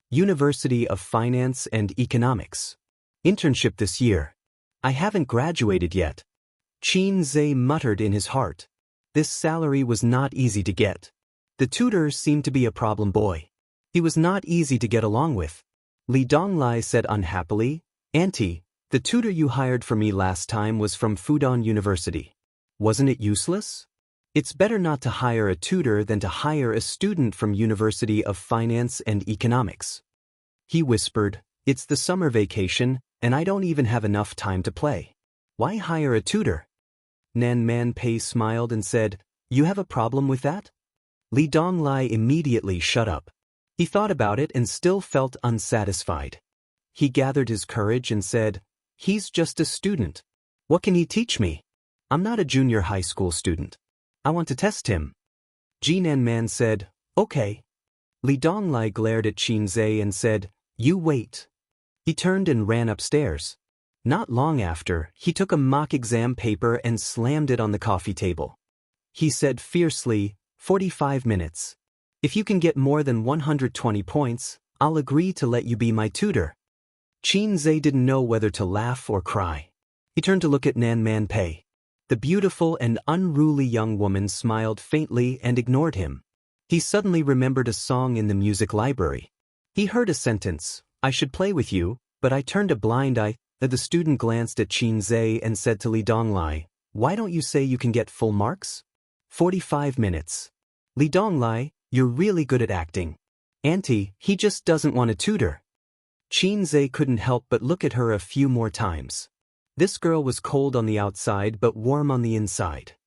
University of Finance and Economics. Internship this year. I haven't graduated yet. Qin Zhe muttered in his heart. This salary was not easy to get. The tutor seemed to be a problem boy. He was not easy to get along with. Li Donglai said unhappily, Auntie, the tutor you hired for me last time was from Fudan University. Wasn't it useless? It's better not to hire a tutor than to hire a student from University of Finance and Economics. He whispered, it's the summer vacation, and I don't even have enough time to play. Why hire a tutor? Nan Pei smiled and said, you have a problem with that? Li Donglai immediately shut up. He thought about it and still felt unsatisfied. He gathered his courage and said, he's just a student. What can he teach me? I'm not a junior high school student. I want to test him. Jinan Man said, okay. Li Donglai glared at Qin Zhe and said, you wait. He turned and ran upstairs. Not long after, he took a mock exam paper and slammed it on the coffee table. He said fiercely, 45 minutes. If you can get more than 120 points, I'll agree to let you be my tutor. Qin Zhe didn't know whether to laugh or cry. He turned to look at Nan Pei. The beautiful and unruly young woman smiled faintly and ignored him. He suddenly remembered a song in the music library. He heard a sentence, I should play with you, but I turned a blind eye. The student glanced at Qin Zhe and said to Li Donglai, why don't you say you can get full marks? 45 minutes. Li Donglai, you're really good at acting. Auntie, he just doesn't want a tutor. Qin Zhe couldn't help but look at her a few more times. This girl was cold on the outside but warm on the inside.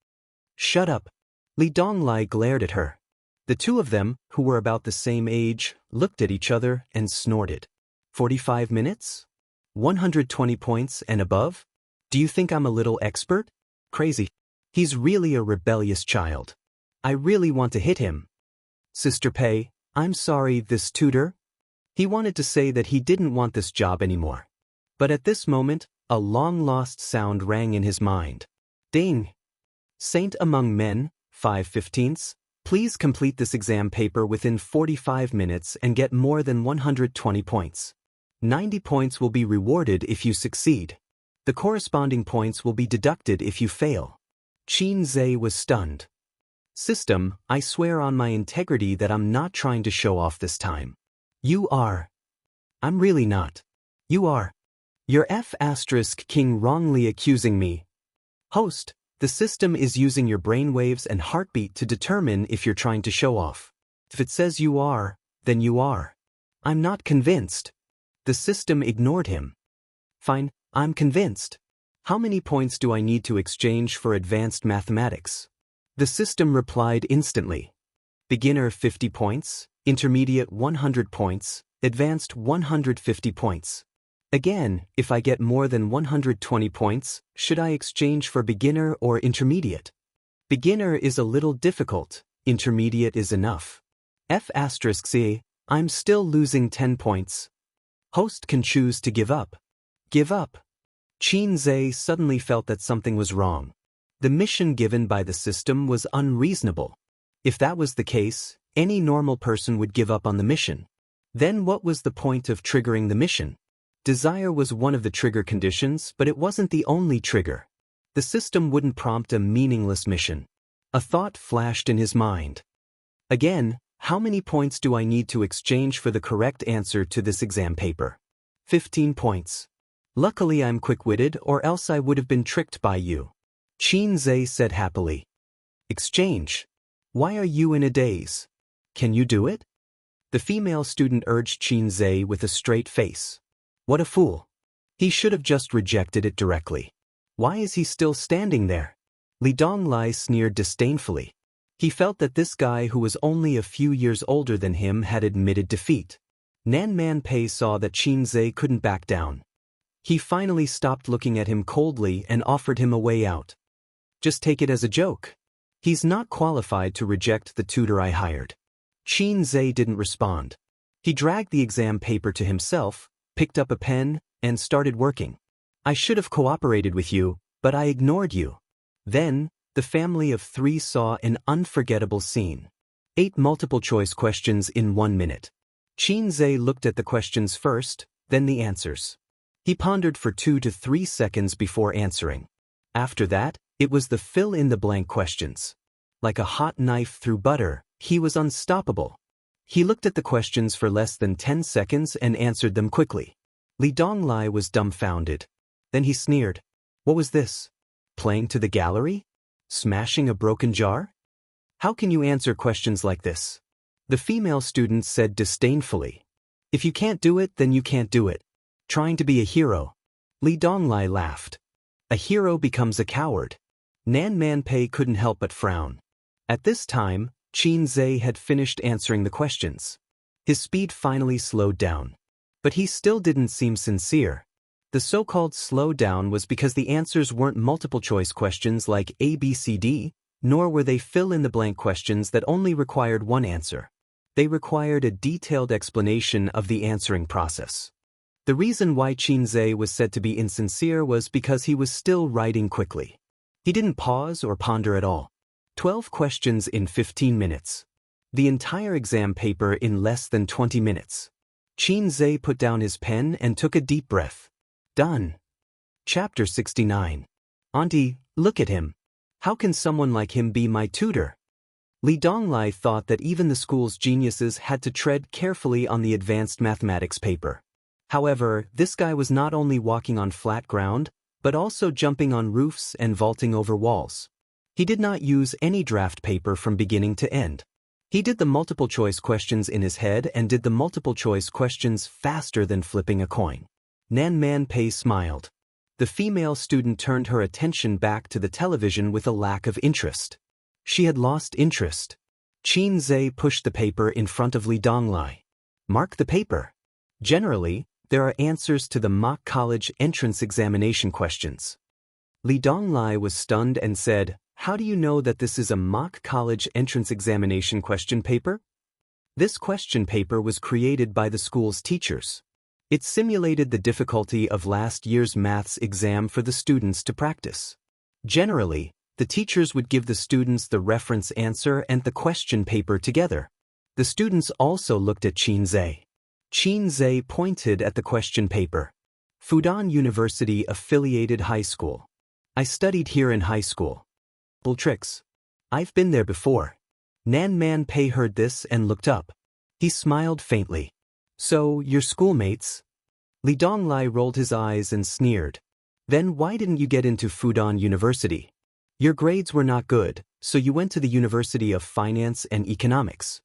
Shut up. Li Donglai glared at her. The two of them, who were about the same age, looked at each other and snorted. 45 minutes? 120 points and above? Do you think I'm a little expert? Crazy. He's really a rebellious child. I really want to hit him. Sister Pei, I'm sorry, this tutor? He wanted to say that he didn't want this job anymore. But at this moment, a long-lost sound rang in his mind. Ding! Saint among men, 5/15, please complete this exam paper within 45 minutes and get more than 120 points. 90 points will be rewarded if you succeed. The corresponding points will be deducted if you fail. Qin Zhe was stunned. System, I swear on my integrity that I'm not trying to show off this time. You are. I'm really not. You are. You're King wrongly accusing me. Host, the system is using your brainwaves and heartbeat to determine if you're trying to show off. If it says you are, then you are. I'm not convinced. The system ignored him. Fine, I'm convinced. How many points do I need to exchange for advanced mathematics? The system replied instantly. Beginner 50 points, intermediate 100 points, advanced 150 points. Again, if I get more than 120 points, should I exchange for beginner or intermediate? Beginner is a little difficult, intermediate is enough. C, I'm still losing 10 points. Host can choose to give up. Give up. Qin Zhe suddenly felt that something was wrong. The mission given by the system was unreasonable. If that was the case, any normal person would give up on the mission. Then what was the point of triggering the mission? Desire was one of the trigger conditions, but it wasn't the only trigger. The system wouldn't prompt a meaningless mission. A thought flashed in his mind. Again, how many points do I need to exchange for the correct answer to this exam paper? 15 points. Luckily I'm quick-witted, or else I would have been tricked by you. Qin Zhe said happily. Exchange. Why are you in a daze? Can you do it? The female student urged Qin Zhe with a straight face. What a fool. He should have just rejected it directly. Why is he still standing there? Li Donglai sneered disdainfully. He felt that this guy who was only a few years older than him had admitted defeat. Nan Man Pei saw that Qin Zhe couldn't back down. He finally stopped looking at him coldly and offered him a way out. Just take it as a joke. He's not qualified to reject the tutor I hired. Qin Zhe didn't respond. He dragged the exam paper to himself, picked up a pen, and started working. I should have cooperated with you, but I ignored you. Then, the family of three saw an unforgettable scene. 8 multiple-choice questions in 1 minute. Qin Zhe looked at the questions first, then the answers. He pondered for 2 to 3 seconds before answering. After that, it was the fill-in-the-blank questions. Like a hot knife through butter, he was unstoppable. He looked at the questions for less than 10 seconds and answered them quickly. Li Donglai was dumbfounded. Then he sneered. What was this? Playing to the gallery? Smashing a broken jar? How can you answer questions like this? The female student said disdainfully. If you can't do it, then you can't do it. Trying to be a hero. Li Donglai laughed. A hero becomes a coward. Nan Man Pei couldn't help but frown. At this time, Qin Zhe had finished answering the questions. His speed finally slowed down. But he still didn't seem sincere. The so-called slowdown was because the answers weren't multiple-choice questions like A, B, C, D, nor were they fill-in-the-blank questions that only required one answer. They required a detailed explanation of the answering process. The reason why Qin Zhe was said to be insincere was because he was still writing quickly. He didn't pause or ponder at all. 12 questions in 15 minutes. The entire exam paper in less than 20 minutes. Qin Zhe put down his pen and took a deep breath. Done. Chapter 69. Auntie, look at him. How can someone like him be my tutor? Li Donglai thought that even the school's geniuses had to tread carefully on the advanced mathematics paper. However, this guy was not only walking on flat ground, but also jumping on roofs and vaulting over walls. He did not use any draft paper from beginning to end. He did the multiple choice questions in his head and did the multiple choice questions faster than flipping a coin. Nan Man Pei smiled. The female student turned her attention back to the television with a lack of interest. She had lost interest. Qin Zhe pushed the paper in front of Li Donglai. Mark the paper. Generally, there are answers to the mock college entrance examination questions. Li Donglai was stunned and said, "How do you know that this is a mock college entrance examination question paper?" This question paper was created by the school's teachers. It simulated the difficulty of last year's maths exam for the students to practice. Generally, the teachers would give the students the reference answer and the question paper together. The students also looked at Qin Zhe. Qin Zhe pointed at the question paper. Fudan University Affiliated High School. I studied here in high school. Tricks. I've been there before. Nan Man Pei heard this and looked up. He smiled faintly. So, you're schoolmates? Li Donglai rolled his eyes and sneered. Then why didn't you get into Fudan University? Your grades were not good, so you went to the University of Finance and Economics.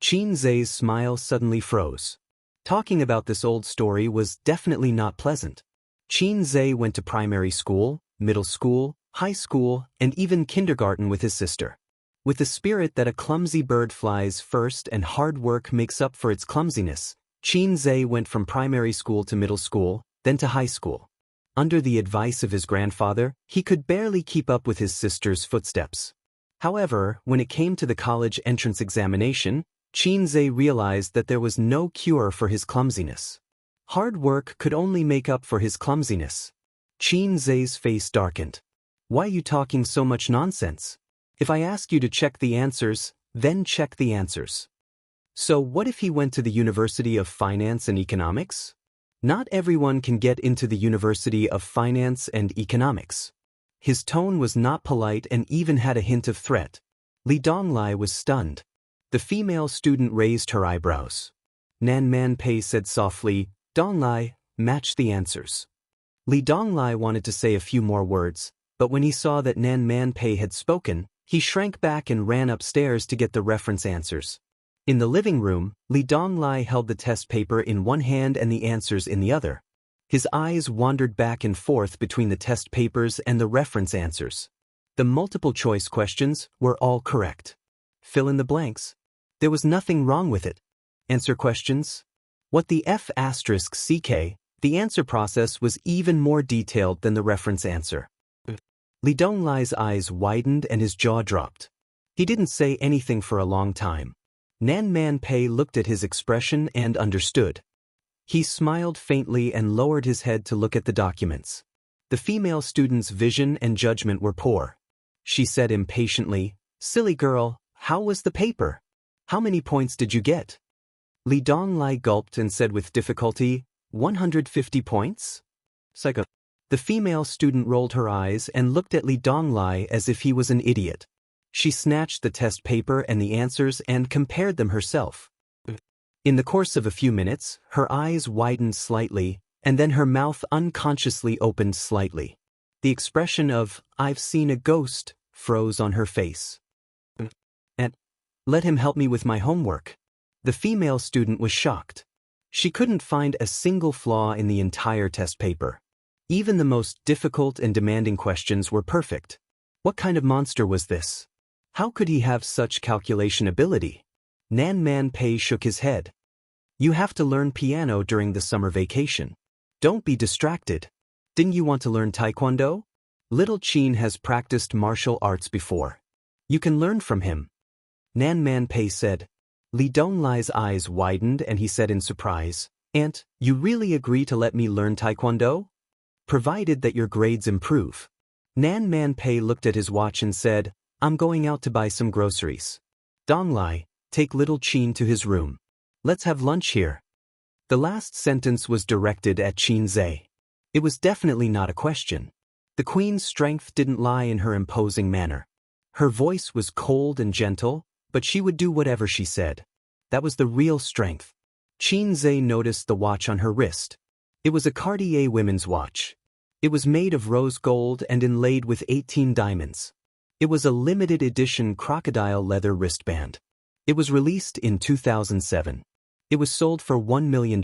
Qin Zhe's smile suddenly froze. Talking about this old story was definitely not pleasant. Qin Zhe went to primary school, middle school, high school, and even kindergarten with his sister. With the spirit that a clumsy bird flies first and hard work makes up for its clumsiness, Qin Zhe went from primary school to middle school, then to high school. Under the advice of his grandfather, he could barely keep up with his sister's footsteps. However, when it came to the college entrance examination, Qin Zhe realized that there was no cure for his clumsiness. Hard work could only make up for his clumsiness. Qin Zhe's face darkened. Why are you talking so much nonsense? If I ask you to check the answers, then check the answers. So what if he went to the University of Finance and Economics? Not everyone can get into the University of Finance and Economics. His tone was not polite and even had a hint of threat. Li Donglai was stunned. The female student raised her eyebrows. Nan Man Pei said softly, "Donglai, match the answers." Li Donglai wanted to say a few more words, but when he saw that Nan Man Pei had spoken, he shrank back and ran upstairs to get the reference answers. In the living room, Li Donglai held the test paper in one hand and the answers in the other. His eyes wandered back and forth between the test papers and the reference answers. The multiple-choice questions were all correct. Fill in the blanks. There was nothing wrong with it. Answer questions. What the F***CK, the answer process was even more detailed than the reference answer. Li Donglai's eyes widened and his jaw dropped. He didn't say anything for a long time. Nan Man Pei looked at his expression and understood. He smiled faintly and lowered his head to look at the documents. The female student's vision and judgment were poor. She said impatiently, "Silly girl, how was the paper? How many points did you get?" Li Donglai gulped and said with difficulty, 150 points? Psycho. The female student rolled her eyes and looked at Li Donglai as if he was an idiot. She snatched the test paper and the answers and compared them herself. In the course of a few minutes, her eyes widened slightly, and then her mouth unconsciously opened slightly. The expression of, "I've seen a ghost," froze on her face. And, "Let him help me with my homework." The female student was shocked. She couldn't find a single flaw in the entire test paper. Even the most difficult and demanding questions were perfect. What kind of monster was this? How could he have such calculation ability? Nan Man Pei shook his head. You have to learn piano during the summer vacation. Don't be distracted. Didn't you want to learn taekwondo? Little Qin has practiced martial arts before. You can learn from him. Nan Man Pei said. Li Donglai's eyes widened and he said in surprise, "Aunt, you really agree to let me learn taekwondo? Provided that your grades improve." Nan Man Pei looked at his watch and said, "I'm going out to buy some groceries. Donglai, take little Qin to his room. Let's have lunch here." The last sentence was directed at Qin Zhe. It was definitely not a question. The queen's strength didn't lie in her imposing manner. Her voice was cold and gentle, but she would do whatever she said. That was the real strength. Qin Zhe noticed the watch on her wrist. It was a Cartier women's watch. It was made of rose gold and inlaid with 18 diamonds. It was a limited edition crocodile leather wristband. It was released in 2007. It was sold for $1 million.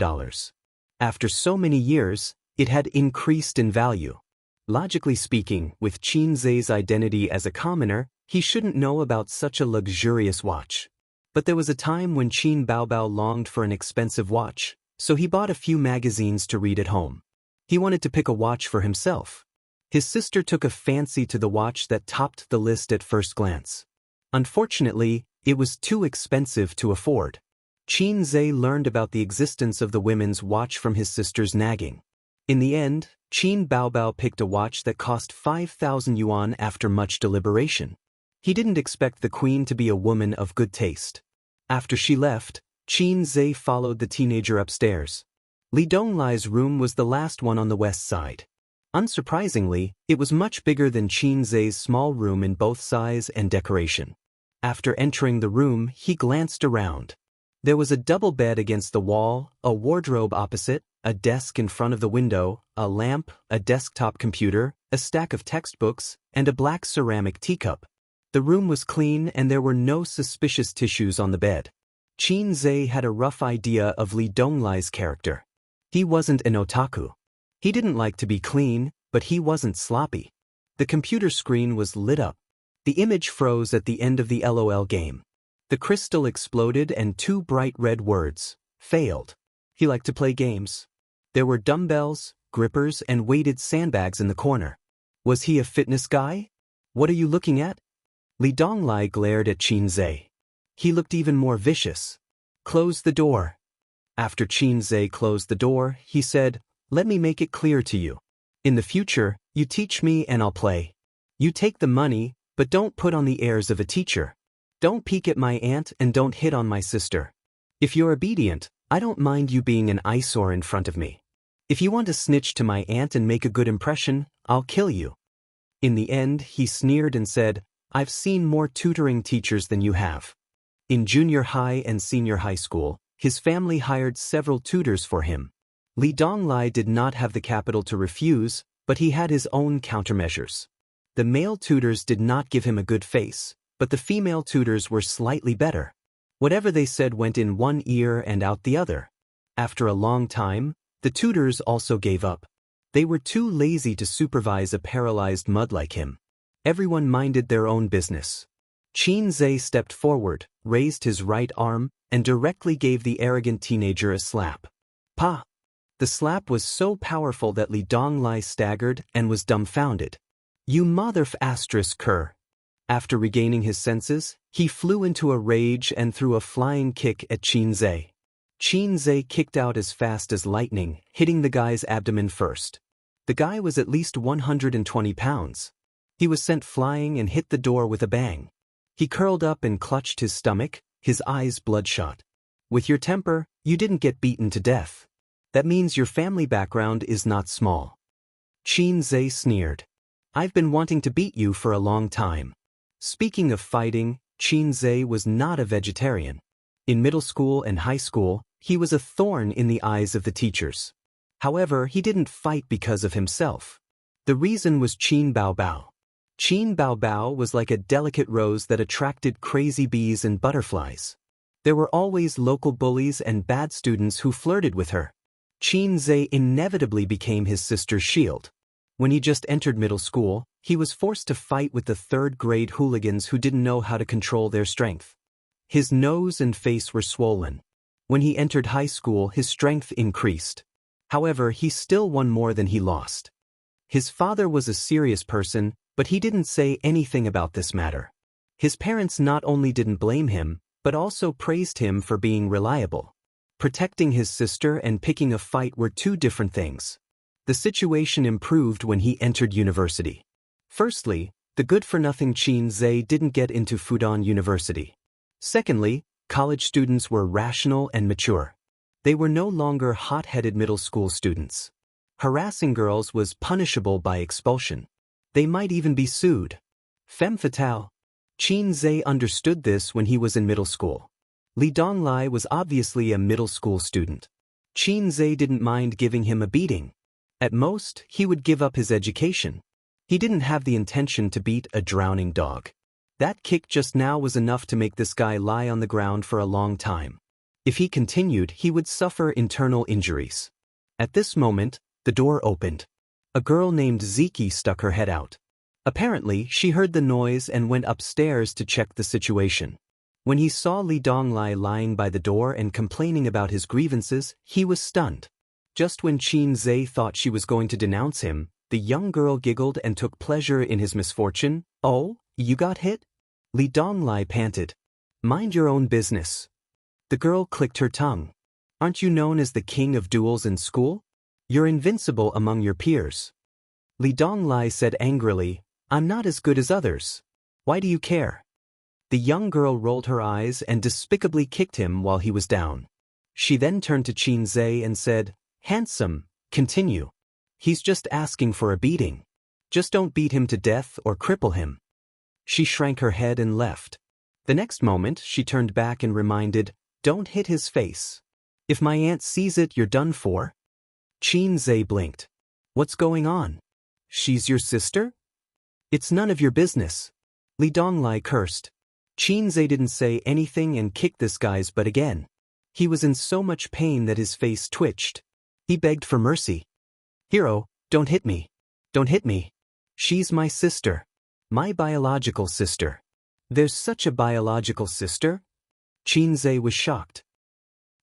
After so many years, it had increased in value. Logically speaking, with Qin Zhe's identity as a commoner, he shouldn't know about such a luxurious watch. But there was a time when Qin Baobao longed for an expensive watch, so he bought a few magazines to read at home. He wanted to pick a watch for himself. His sister took a fancy to the watch that topped the list at first glance. Unfortunately, it was too expensive to afford. Qin Zhe learned about the existence of the women's watch from his sister's nagging. In the end, Qin Baobao picked a watch that cost 5,000 yuan after much deliberation. He didn't expect the queen to be a woman of good taste. After she left, Qin Zhe followed the teenager upstairs. Li Donglai's room was the last one on the west side. Unsurprisingly, it was much bigger than Qin Zhe's small room in both size and decoration. After entering the room, he glanced around. There was a double bed against the wall, a wardrobe opposite, a desk in front of the window, a lamp, a desktop computer, a stack of textbooks, and a black ceramic teacup. The room was clean and there were no suspicious tissues on the bed. Qin Zhe had a rough idea of Li Donglai's character. He wasn't an otaku. He didn't like to be clean, but he wasn't sloppy. The computer screen was lit up. The image froze at the end of the LOL game. The crystal exploded and two bright red words, failed. He liked to play games. There were dumbbells, grippers, and weighted sandbags in the corner. Was he a fitness guy? What are you looking at? Li Donglai glared at Qin Zhe. He looked even more vicious. Close the door. After Qin Zhe closed the door, he said, "Let me make it clear to you. In the future, you teach me and I'll play. You take the money, but don't put on the airs of a teacher. Don't peek at my aunt and don't hit on my sister. If you're obedient, I don't mind you being an eyesore in front of me. If you want to snitch to my aunt and make a good impression, I'll kill you." In the end, he sneered and said, "I've seen more tutoring teachers than you have." In junior high and senior high school, his family hired several tutors for him. Li Donglai did not have the capital to refuse, but he had his own countermeasures. The male tutors did not give him a good face, but the female tutors were slightly better. Whatever they said went in one ear and out the other. After a long time, the tutors also gave up. They were too lazy to supervise a paralyzed mud like him. Everyone minded their own business. Qin Zhe stepped forward, raised his right arm, and directly gave the arrogant teenager a slap. Pa! The slap was so powerful that Li Donglai staggered and was dumbfounded. "You mother****. After regaining his senses, he flew into a rage and threw a flying kick at Qin Zhe. Qin Zhe kicked out as fast as lightning, hitting the guy's abdomen first. The guy was at least 120 pounds. He was sent flying and hit the door with a bang. He curled up and clutched his stomach, his eyes bloodshot. "With your temper, you didn't get beaten to death. That means your family background is not small." Qin Zhe sneered. "I've been wanting to beat you for a long time." Speaking of fighting, Qin Zhe was not a vegetarian. In middle school and high school, he was a thorn in the eyes of the teachers. However, he didn't fight because of himself. The reason was Qin Baobao. Qin Baobao was like a delicate rose that attracted crazy bees and butterflies. There were always local bullies and bad students who flirted with her. Qin Zhe inevitably became his sister's shield. When he just entered middle school, he was forced to fight with the third-grade hooligans who didn't know how to control their strength. His nose and face were swollen. When he entered high school, his strength increased. However, he still won more than he lost. His father was a serious person, but he didn't say anything about this matter. His parents not only didn't blame him, but also praised him for being reliable. Protecting his sister and picking a fight were two different things. The situation improved when he entered university. Firstly, the good-for-nothing Qin Zhe didn't get into Fudan University. Secondly, college students were rational and mature. They were no longer hot-headed middle school students. Harassing girls was punishable by expulsion. They might even be sued. Femme fatale. Qin Zhe understood this when he was in middle school. Li Donglai was obviously a middle school student. Qin Zhe didn't mind giving him a beating. At most, he would give up his education. He didn't have the intention to beat a drowning dog. That kick just now was enough to make this guy lie on the ground for a long time. If he continued, he would suffer internal injuries. At this moment, the door opened. A girl named Ziki stuck her head out. Apparently, she heard the noise and went upstairs to check the situation. When he saw Li Donglai lying by the door and complaining about his grievances, he was stunned. Just when Qin Zhe thought she was going to denounce him, the young girl giggled and took pleasure in his misfortune. "Oh, you got hit?" Li Donglai panted. "Mind your own business." The girl clicked her tongue. "Aren't you known as the king of duels in school? You're invincible among your peers." Li Donglai said angrily, "I'm not as good as others. Why do you care?" The young girl rolled her eyes and despicably kicked him while he was down. She then turned to Qin Zhe and said, "Handsome, continue. He's just asking for a beating. Just don't beat him to death or cripple him." She shrank her head and left. The next moment, she turned back and reminded, "Don't hit his face. If my aunt sees it, you're done for." Qin Zhe blinked. "What's going on? She's your sister?" "It's none of your business." Li Donglai cursed. Qin Zhe didn't say anything and kicked this guy's butt again. He was in so much pain that his face twitched. He begged for mercy. "Hero, don't hit me. Don't hit me. She's my sister. My biological sister." "There's such a biological sister?" Qin Zhe was shocked.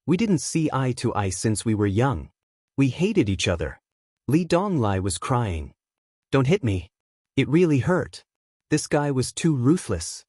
"We didn't see eye to eye since we were young. We hated each other." Li Donglai was crying. "Don't hit me. It really hurt." This guy was too ruthless.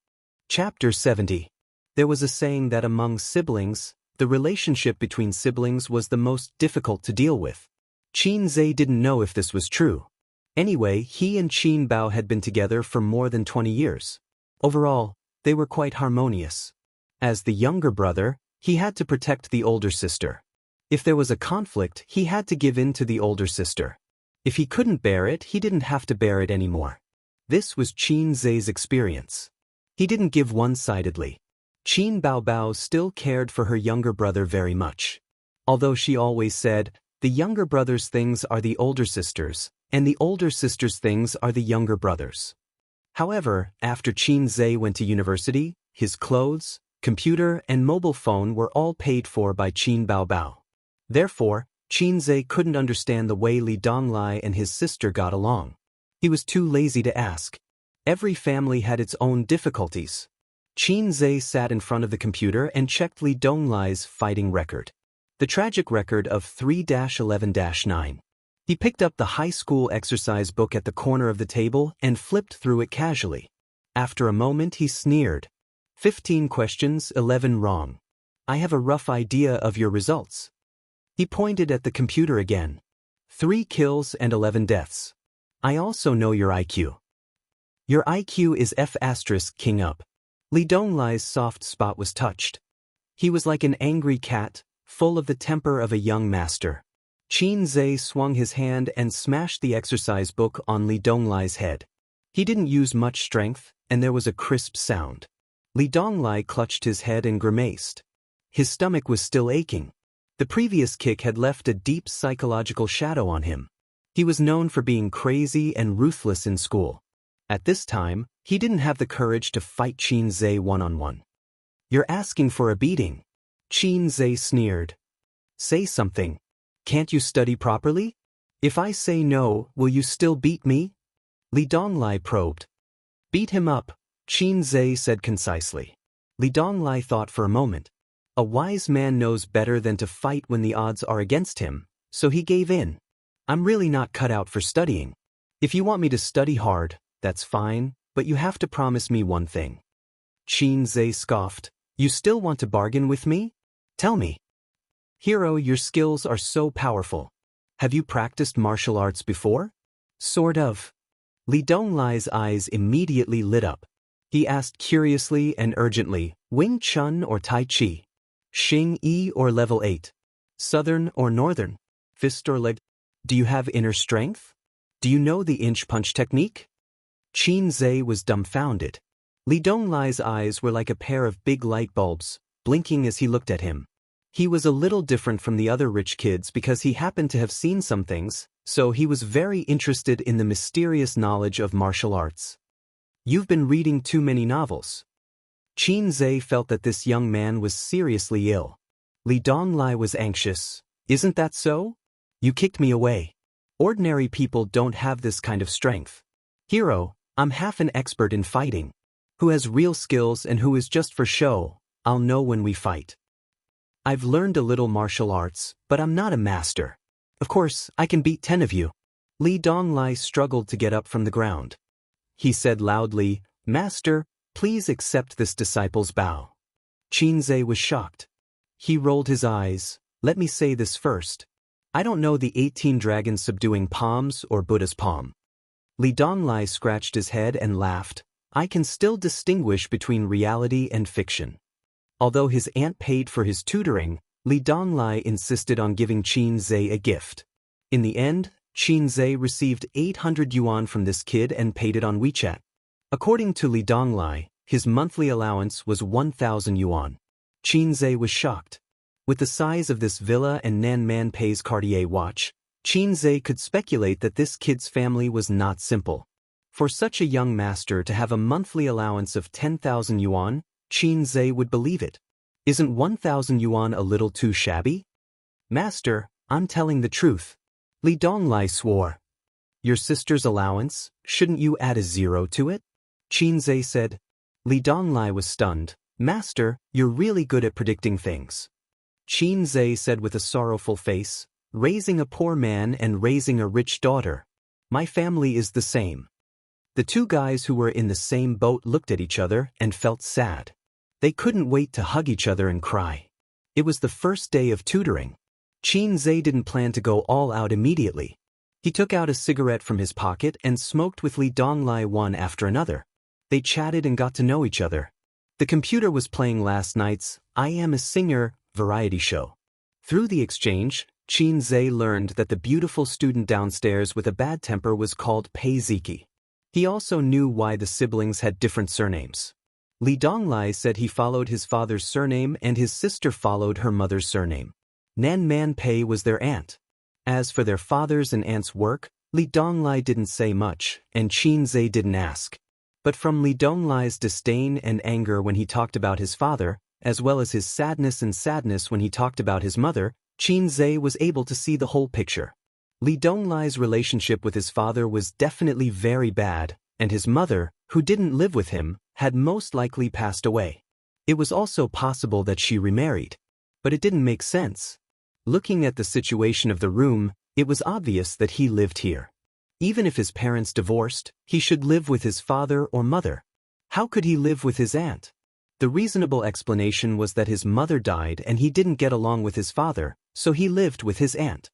Chapter 70. There was a saying that among siblings, the relationship between siblings was the most difficult to deal with. Qin Zhe didn't know if this was true. Anyway, he and Qin Bao had been together for more than 20 years. Overall, they were quite harmonious. As the younger brother, he had to protect the older sister. If there was a conflict, he had to give in to the older sister. If he couldn't bear it, he didn't have to bear it anymore. This was Qin Zhe's experience. He didn't give one-sidedly. Qin Bao still cared for her younger brother very much. Although she always said, the younger brother's things are the older sister's, and the older sister's things are the younger brother's. However, after Qin Zhe went to university, his clothes, computer, and mobile phone were all paid for by Qin Bao. Therefore, Qin Zhe couldn't understand the way Li Donglai and his sister got along. He was too lazy to ask. Every family had its own difficulties. Qin Zhe sat in front of the computer and checked Li Donglai's fighting record. The tragic record of 3-11-9. He picked up the high school exercise book at the corner of the table and flipped through it casually. After a moment, he sneered. 15 questions, 11 wrong. I have a rough idea of your results. He pointed at the computer again. 3 kills and 11 deaths. I also know your IQ. Your IQ is F***king up. Li Donglai's soft spot was touched. He was like an angry cat, full of the temper of a young master. Qin Zhe swung his hand and smashed the exercise book on Li Donglai's head. He didn't use much strength, and there was a crisp sound. Li Donglai clutched his head and grimaced. His stomach was still aching. The previous kick had left a deep psychological shadow on him. He was known for being crazy and ruthless in school. At this time, he didn't have the courage to fight Qin Zhe one-on-one. You're asking for a beating. Qin Zhe sneered. Say something. Can't you study properly? If I say no, will you still beat me? Li Donglai probed. Beat him up, Qin Zhe said concisely. Li Donglai thought for a moment. A wise man knows better than to fight when the odds are against him, so he gave in. I'm really not cut out for studying. If you want me to study hard, that's fine, but you have to promise me one thing. Qin Zhe scoffed. You still want to bargain with me? Tell me. Hero, your skills are so powerful. Have you practiced martial arts before? Sort of. Li Donglai's eyes immediately lit up. He asked curiously and urgently, Wing Chun or Tai Chi? Xing Yi or level 8? Southern or northern? Fist or leg? Do you have inner strength? Do you know the inch punch technique? Qin Zhe was dumbfounded. Li Donglai's eyes were like a pair of big light bulbs, blinking as he looked at him. He was a little different from the other rich kids because he happened to have seen some things, so he was very interested in the mysterious knowledge of martial arts. You've been reading too many novels. Qin Zhe felt that this young man was seriously ill. Li Donglai was anxious. Isn't that so? You kicked me away. Ordinary people don't have this kind of strength. Hero, I'm half an expert in fighting. Who has real skills and who is just for show, I'll know when we fight. I've learned a little martial arts, but I'm not a master. Of course, I can beat 10 of you. Li Donglai struggled to get up from the ground. He said loudly, Master, please accept this disciple's bow. Qin Zhe was shocked. He rolled his eyes. Let me say this first. I don't know the 18 dragons subduing palms or Buddha's palm. Li Donglai scratched his head and laughed. I can still distinguish between reality and fiction. Although his aunt paid for his tutoring, Li Donglai insisted on giving Qin Zhe a gift. In the end, Qin Zhe received 800 yuan from this kid and paid it on WeChat. According to Li Donglai, his monthly allowance was 1,000 yuan. Qin Zhe was shocked. With the size of this villa and Nan Man Pei's Cartier watch, Qin Zhe could speculate that this kid's family was not simple. For such a young master to have a monthly allowance of 10,000 yuan, Qin Zhe would believe it. Isn't 1,000 yuan a little too shabby? Master, I'm telling the truth. Li Donglai swore. Your sister's allowance, shouldn't you add a zero to it? Qin Zhe said. Li Donglai was stunned. Master, you're really good at predicting things. Qin Zhe said with a sorrowful face, raising a poor man and raising a rich daughter. My family is the same. The two guys who were in the same boat looked at each other and felt sad. They couldn't wait to hug each other and cry. It was the first day of tutoring. Qin Zhe didn't plan to go all out immediately. He took out a cigarette from his pocket and smoked with Li Donglai one after another. They chatted and got to know each other. The computer was playing last night's I Am a Singer variety show. Through the exchange, Qin Zhe learned that the beautiful student downstairs with a bad temper was called Pei Ziki. He also knew why the siblings had different surnames. Li Donglai said he followed his father's surname and his sister followed her mother's surname. Nan Man Pei was their aunt. As for their father's and aunt's work, Li Donglai didn't say much, and Qin Zhe didn't ask. But from Li Donglai's disdain and anger when he talked about his father, as well as his sadness and sadness when he talked about his mother, Qin Zhe was able to see the whole picture. Li Donglai's relationship with his father was definitely very bad, and his mother, who didn't live with him, had most likely passed away. It was also possible that she remarried. But it didn't make sense. Looking at the situation of the room, it was obvious that he lived here. Even if his parents divorced, he should live with his father or mother. How could he live with his aunt? The reasonable explanation was that his mother died and he didn't get along with his father, so he lived with his aunt.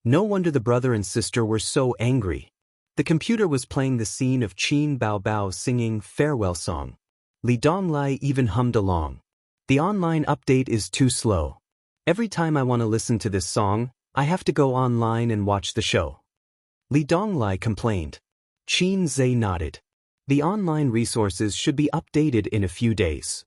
No wonder the brother and sister were so angry. The computer was playing the scene of Qin Bao Bao singing Farewell Song. Li Donglai even hummed along. The online update is too slow. Every time I want to listen to this song, I have to go online and watch the show. Li Donglai complained. Qin Zhe nodded. The online resources should be updated in a few days.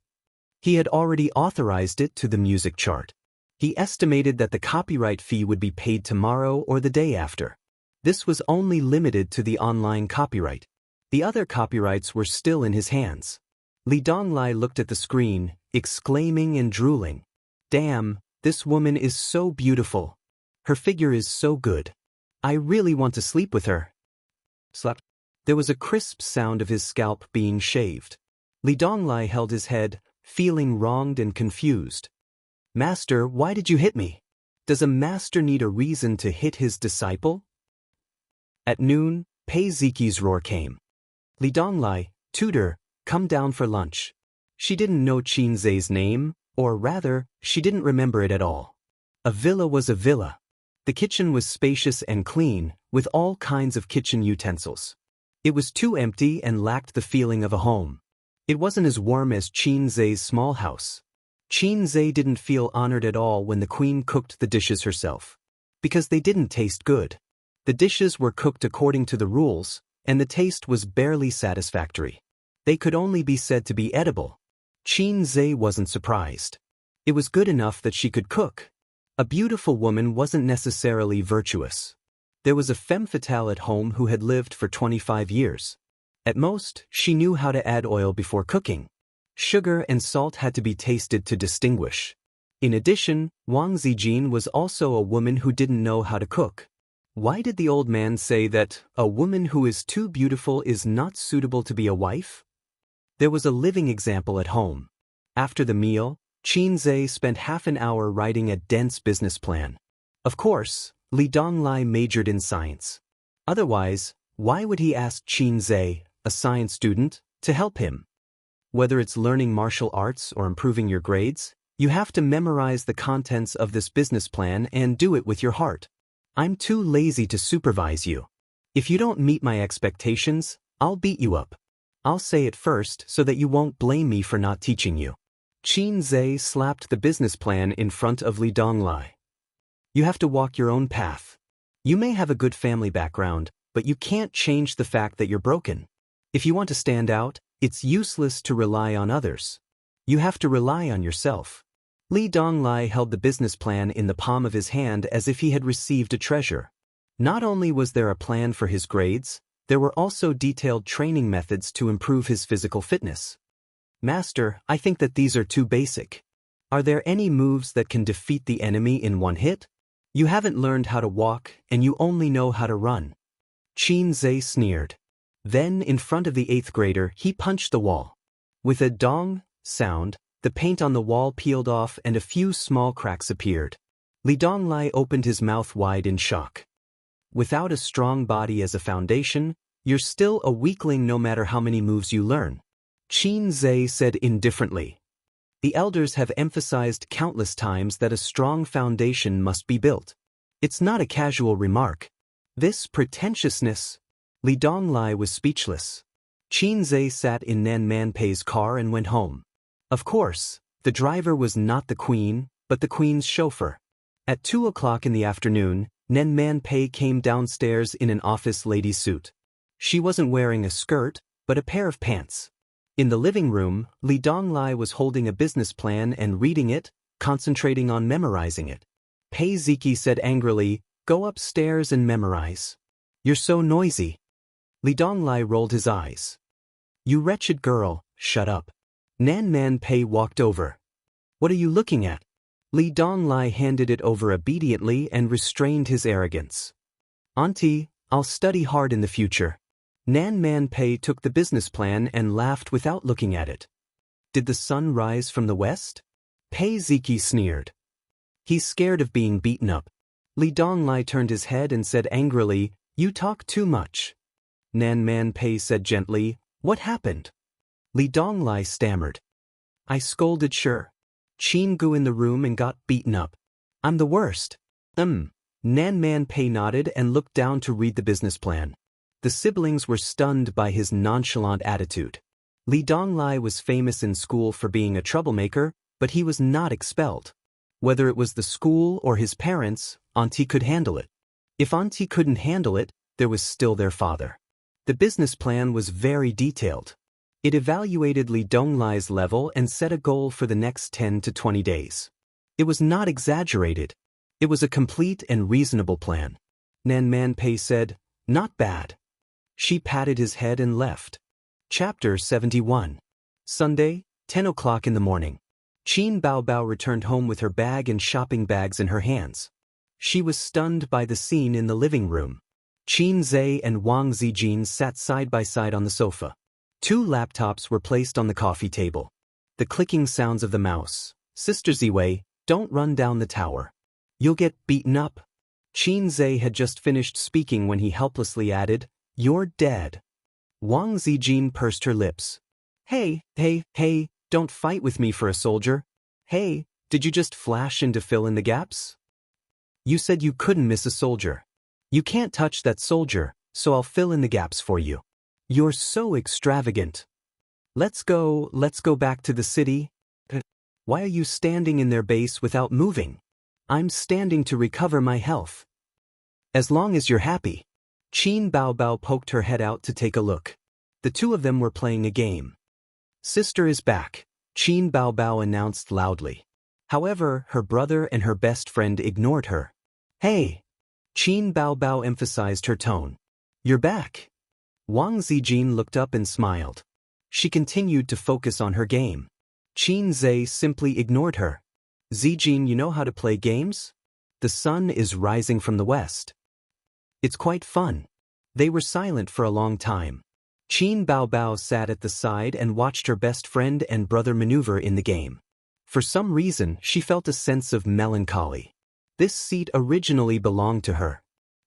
He had already authorized it to the music chart. He estimated that the copyright fee would be paid tomorrow or the day after. This was only limited to the online copyright. The other copyrights were still in his hands. Li Donglai looked at the screen, exclaiming and drooling. Damn, this woman is so beautiful. Her figure is so good. I really want to sleep with her. Slap. There was a crisp sound of his scalp being shaved. Li Donglai held his head, feeling wronged and confused. Master, why did you hit me? Does a master need a reason to hit his disciple? At noon, Pei Ziki's roar came. Li Donglai, tutor, come down for lunch. She didn't know Qin Zhe's name, or rather, she didn't remember it at all. A villa was a villa. The kitchen was spacious and clean, with all kinds of kitchen utensils. It was too empty and lacked the feeling of a home. It wasn't as warm as Qin Zhe's small house. Qin Zhe didn't feel honored at all when the queen cooked the dishes herself. Because they didn't taste good. The dishes were cooked according to the rules, and the taste was barely satisfactory. They could only be said to be edible. Qin Zhe wasn't surprised. It was good enough that she could cook. A beautiful woman wasn't necessarily virtuous. There was a femme fatale at home who had lived for 25 years. At most, she knew how to add oil before cooking. Sugar and salt had to be tasted to distinguish. In addition, Wang Zijin was also a woman who didn't know how to cook. Why did the old man say that a woman who is too beautiful is not suitable to be a wife? There was a living example at home. After the meal, Qin Zhe spent half an hour writing a dense business plan. Of course, Li Donglai majored in science. Otherwise, why would he ask Qin Zhe, a science student, to help him? Whether it's learning martial arts or improving your grades, you have to memorize the contents of this business plan and do it with your heart. I'm too lazy to supervise you. If you don't meet my expectations, I'll beat you up. I'll say it first so that you won't blame me for not teaching you. Qin Zhe slapped the business plan in front of Li Donglai. You have to walk your own path. You may have a good family background, but you can't change the fact that you're broken. If you want to stand out, it's useless to rely on others. You have to rely on yourself. Li Donglai held the business plan in the palm of his hand as if he had received a treasure. Not only was there a plan for his grades, there were also detailed training methods to improve his physical fitness. Master, I think that these are too basic. Are there any moves that can defeat the enemy in one hit? You haven't learned how to walk, and you only know how to run. Qin Zhe sneered. Then, in front of the 8th grader, he punched the wall. With a dong sound, the paint on the wall peeled off and a few small cracks appeared. Li Donglai opened his mouth wide in shock. Without a strong body as a foundation, you're still a weakling no matter how many moves you learn. Qin Zhe said indifferently. The elders have emphasized countless times that a strong foundation must be built. It's not a casual remark. This pretentiousness. Li Donglai was speechless. Qin Zhe sat in Nan Manpei's car and went home. Of course, the driver was not the queen, but the queen's chauffeur. At 2 o'clock in the afternoon, Nan Manpei came downstairs in an office lady suit. She wasn't wearing a skirt, but a pair of pants. In the living room, Li Donglai was holding a business plan and reading it, concentrating on memorizing it. Pei Ziki said angrily, "Go upstairs and memorize. You're so noisy." Li Donglai rolled his eyes. "You wretched girl, shut up." Nan Manpei walked over. "What are you looking at?" Li Donglai handed it over obediently and restrained his arrogance. "Auntie, I'll study hard in the future." Nan Manpei took the business plan and laughed without looking at it. "Did the sun rise from the west?" Pei Ziki sneered. "He's scared of being beaten up." Li Donglai turned his head and said angrily, "You talk too much." Nan Manpei said gently, "What happened?" Li Donglai stammered. "I scolded Shi Qin in the room and got beaten up. I'm the worst." Nan Manpei nodded and looked down to read the business plan. The siblings were stunned by his nonchalant attitude. Li Donglai was famous in school for being a troublemaker, but he was not expelled. Whether it was the school or his parents, Auntie could handle it. If Auntie couldn't handle it, there was still their father. The business plan was very detailed. It evaluated Li Donglai's level and set a goal for the next 10 to 20 days. It was not exaggerated. It was a complete and reasonable plan. Nan Manpei said, "Not bad." She patted his head and left. Chapter 71. Sunday, 10 o'clock in the morning. Qin Baobao returned home with her bag and shopping bags in her hands. She was stunned by the scene in the living room. Qin Zhe and Wang Zijin sat side by side on the sofa. 2 laptops were placed on the coffee table. The clicking sounds of the mouse. "Sister Ziwei, don't run down the tower. You'll get beaten up." Qin Zhe had just finished speaking when he helplessly added, "You're dead." Wang Zijin pursed her lips. Hey, don't fight with me for a soldier. Hey, did you just flash in to fill in the gaps?" "You said you couldn't miss a soldier. You can't touch that soldier, so I'll fill in the gaps for you." "You're so extravagant." Let's go back to the city." "Why are you standing in their base without moving?" "I'm standing to recover my health." "As long as you're happy." Qin Baobao poked her head out to take a look. The 2 of them were playing a game. "Sister is back," Qin Baobao announced loudly. However, her brother and her best friend ignored her. Hey! Qin Baobao emphasized her tone. You're back. Wang Zijin looked up and smiled. She continued to focus on her game. Qin Zhe simply ignored her. Zijin, you know how to play games? The sun is rising from the west. It's quite fun. They were silent for a long time. Qin Baobao sat at the side and watched her best friend and brother maneuver in the game. For some reason, she felt a sense of melancholy. This seat originally belonged to her.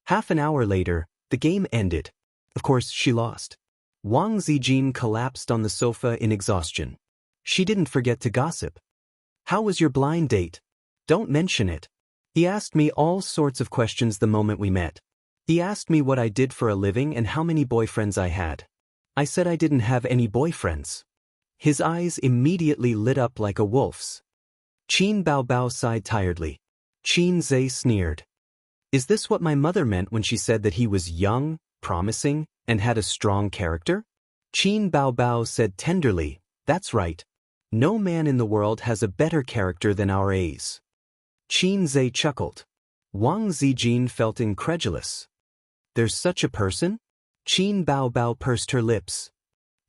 Half an hour later, the game ended. Of course, she lost. Wang Zijin collapsed on the sofa in exhaustion. She didn't forget to gossip. How was your blind date? Don't mention it. He asked me all sorts of questions the moment we met. He asked me what I did for a living and how many boyfriends I had. I said I didn't have any boyfriends. His eyes immediately lit up like a wolf's. Qin Baobao sighed tiredly. Qin Zhe sneered. Is this what my mother meant when she said that he was young, promising, and had a strong character? Qin Baobao said tenderly, that's right. No man in the world has a better character than our A's. Qin Zhe chuckled. Wang Zijin felt incredulous. There's such a person? Qin Baobao pursed her lips.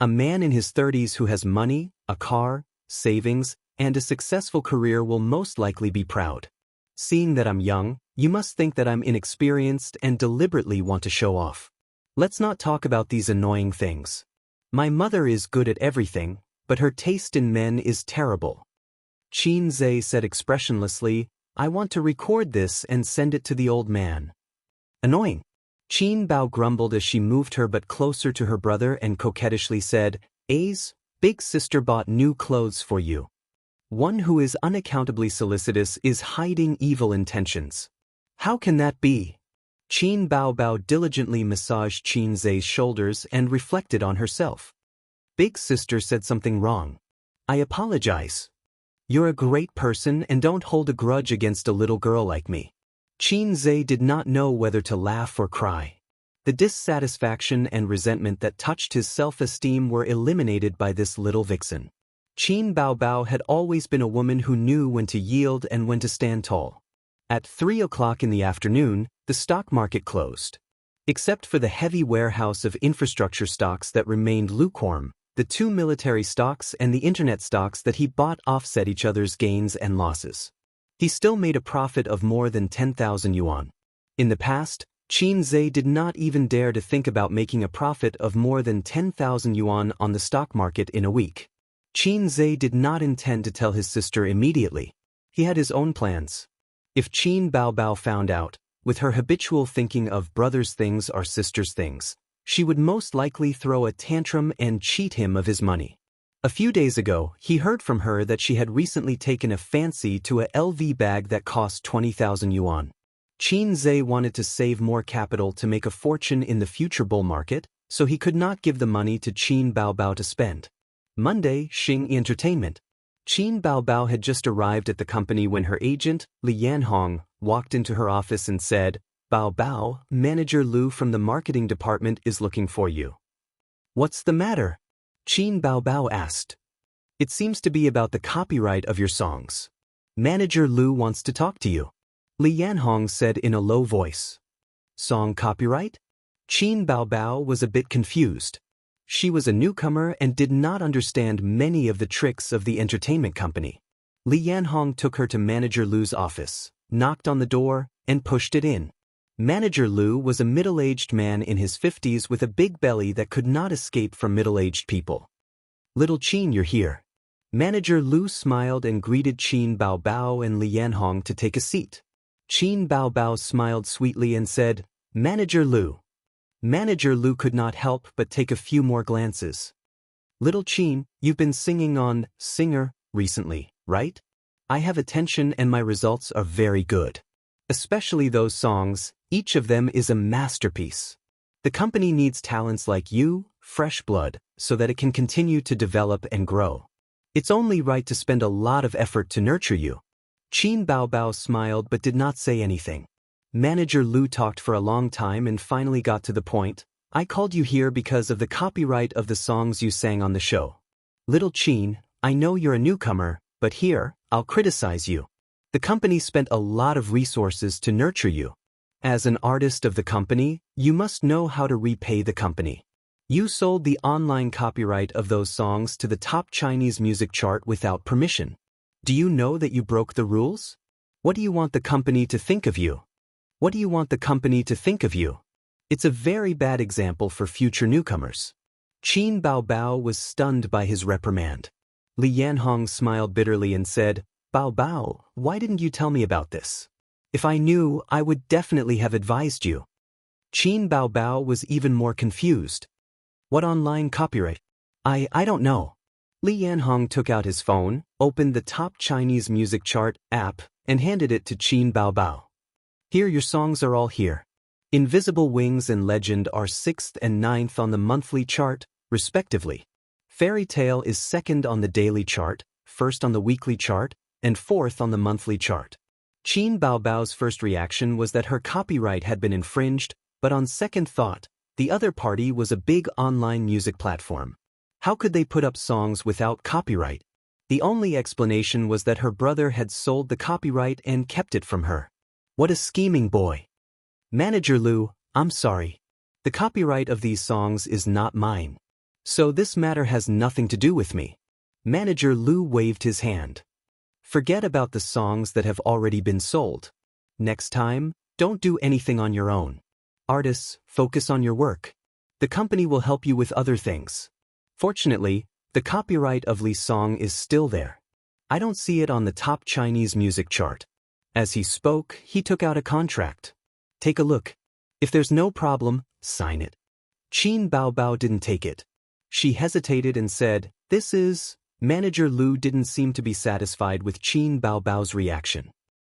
A man in his 30s who has money, a car, savings, and a successful career will most likely be proud. Seeing that I'm young, you must think that I'm inexperienced and deliberately want to show off. Let's not talk about these annoying things. My mother is good at everything, but her taste in men is terrible. Qin Zhe said expressionlessly, I want to record this and send it to the old man. Annoying. Qin Bao grumbled as she moved her butt closer to her brother and coquettishly said, A's, big sister bought new clothes for you. One who is unaccountably solicitous is hiding evil intentions. How can that be? Qin Baobao diligently massaged Qin Zhe's shoulders and reflected on herself. Big sister said something wrong. I apologize. You're a great person and don't hold a grudge against a little girl like me. Qin Zhe did not know whether to laugh or cry. The dissatisfaction and resentment that touched his self-esteem were eliminated by this little vixen. Qin Baobao had always been a woman who knew when to yield and when to stand tall. At 3 o'clock in the afternoon, the stock market closed. Except for the heavy warehouse of infrastructure stocks that remained lukewarm, the 2 military stocks and the internet stocks that he bought offset each other's gains and losses. He still made a profit of more than 10,000 yuan. In the past, Qin Zhe did not even dare to think about making a profit of more than 10,000 yuan on the stock market in a week. Qin Zhe did not intend to tell his sister immediately. He had his own plans. If Qin Baobao found out, with her habitual thinking of brother's things are sister's things, she would most likely throw a tantrum and cheat him of his money. A few days ago, he heard from her that she had recently taken a fancy to a LV bag that cost 20,000 yuan. Qin Zhe wanted to save more capital to make a fortune in the future bull market, so he could not give the money to Qin Baobao to spend. Monday, Xing Entertainment. Qin Baobao had just arrived at the company when her agent, Li Yanhong, walked into her office and said, Baobao, Manager Lu from the marketing department is looking for you. What's the matter? Qin Baobao asked. It seems to be about the copyright of your songs. Manager Lu wants to talk to you. Li Yanhong said in a low voice. Song copyright? Qin Baobao was a bit confused. She was a newcomer and did not understand many of the tricks of the entertainment company. Li Yanhong took her to Manager Lu's office, knocked on the door, and pushed it in. Manager Lu was a middle-aged man in his 50s with a big belly that could not escape from middle-aged people. Little Qin, you're here. Manager Lu smiled and greeted Qin Baobao and Li Yanhong to take a seat. Qin Baobao smiled sweetly and said, Manager Lu. Manager Lu could not help but take a few more glances. Little Qin, you've been singing on Singer recently, right? I have attention and my results are very good. Especially those songs, each of them is a masterpiece. The company needs talents like you, fresh blood, so that it can continue to develop and grow. It's only right to spend a lot of effort to nurture you. Qin Baobao smiled but did not say anything. Manager Lu talked for a long time and finally got to the point. I called you here because of the copyright of the songs you sang on the show. Little Qin, I know you're a newcomer, but here, I'll criticize you. The company spent a lot of resources to nurture you. As an artist of the company, you must know how to repay the company. You sold the online copyright of those songs to the top Chinese music chart without permission. Do you know that you broke the rules? What do you want the company to think of you? What do you want the company to think of you? It's a very bad example for future newcomers. Qin Baobao was stunned by his reprimand. Li Yanhong smiled bitterly and said, Baobao, why didn't you tell me about this? If I knew, I would definitely have advised you. Qin Baobao was even more confused. What online copyright? I don't know. Li Yanhong took out his phone, opened the top Chinese music chart app, and handed it to Qin Baobao. Here, your songs are all here. Invisible Wings and Legend are 6th and 9th on the monthly chart, respectively. Fairy Tale is 2nd on the daily chart, 1st on the weekly chart, and 4th on the monthly chart. Qin Baobao's first reaction was that her copyright had been infringed, but on second thought, the other party was a big online music platform. How could they put up songs without copyright? The only explanation was that her brother had sold the copyright and kept it from her. What a scheming boy. Manager Lu, I'm sorry. The copyright of these songs is not mine. So this matter has nothing to do with me. Manager Lu waved his hand. Forget about the songs that have already been sold. Next time, don't do anything on your own. Artists, focus on your work. The company will help you with other things. Fortunately, the copyright of Li's song is still there. I don't see it on the top Chinese music chart. As he spoke, he took out a contract. Take a look. If there's no problem, sign it. Qin Baobao didn't take it. She hesitated and said, This is... Manager Lu didn't seem to be satisfied with Qin Baobao's reaction.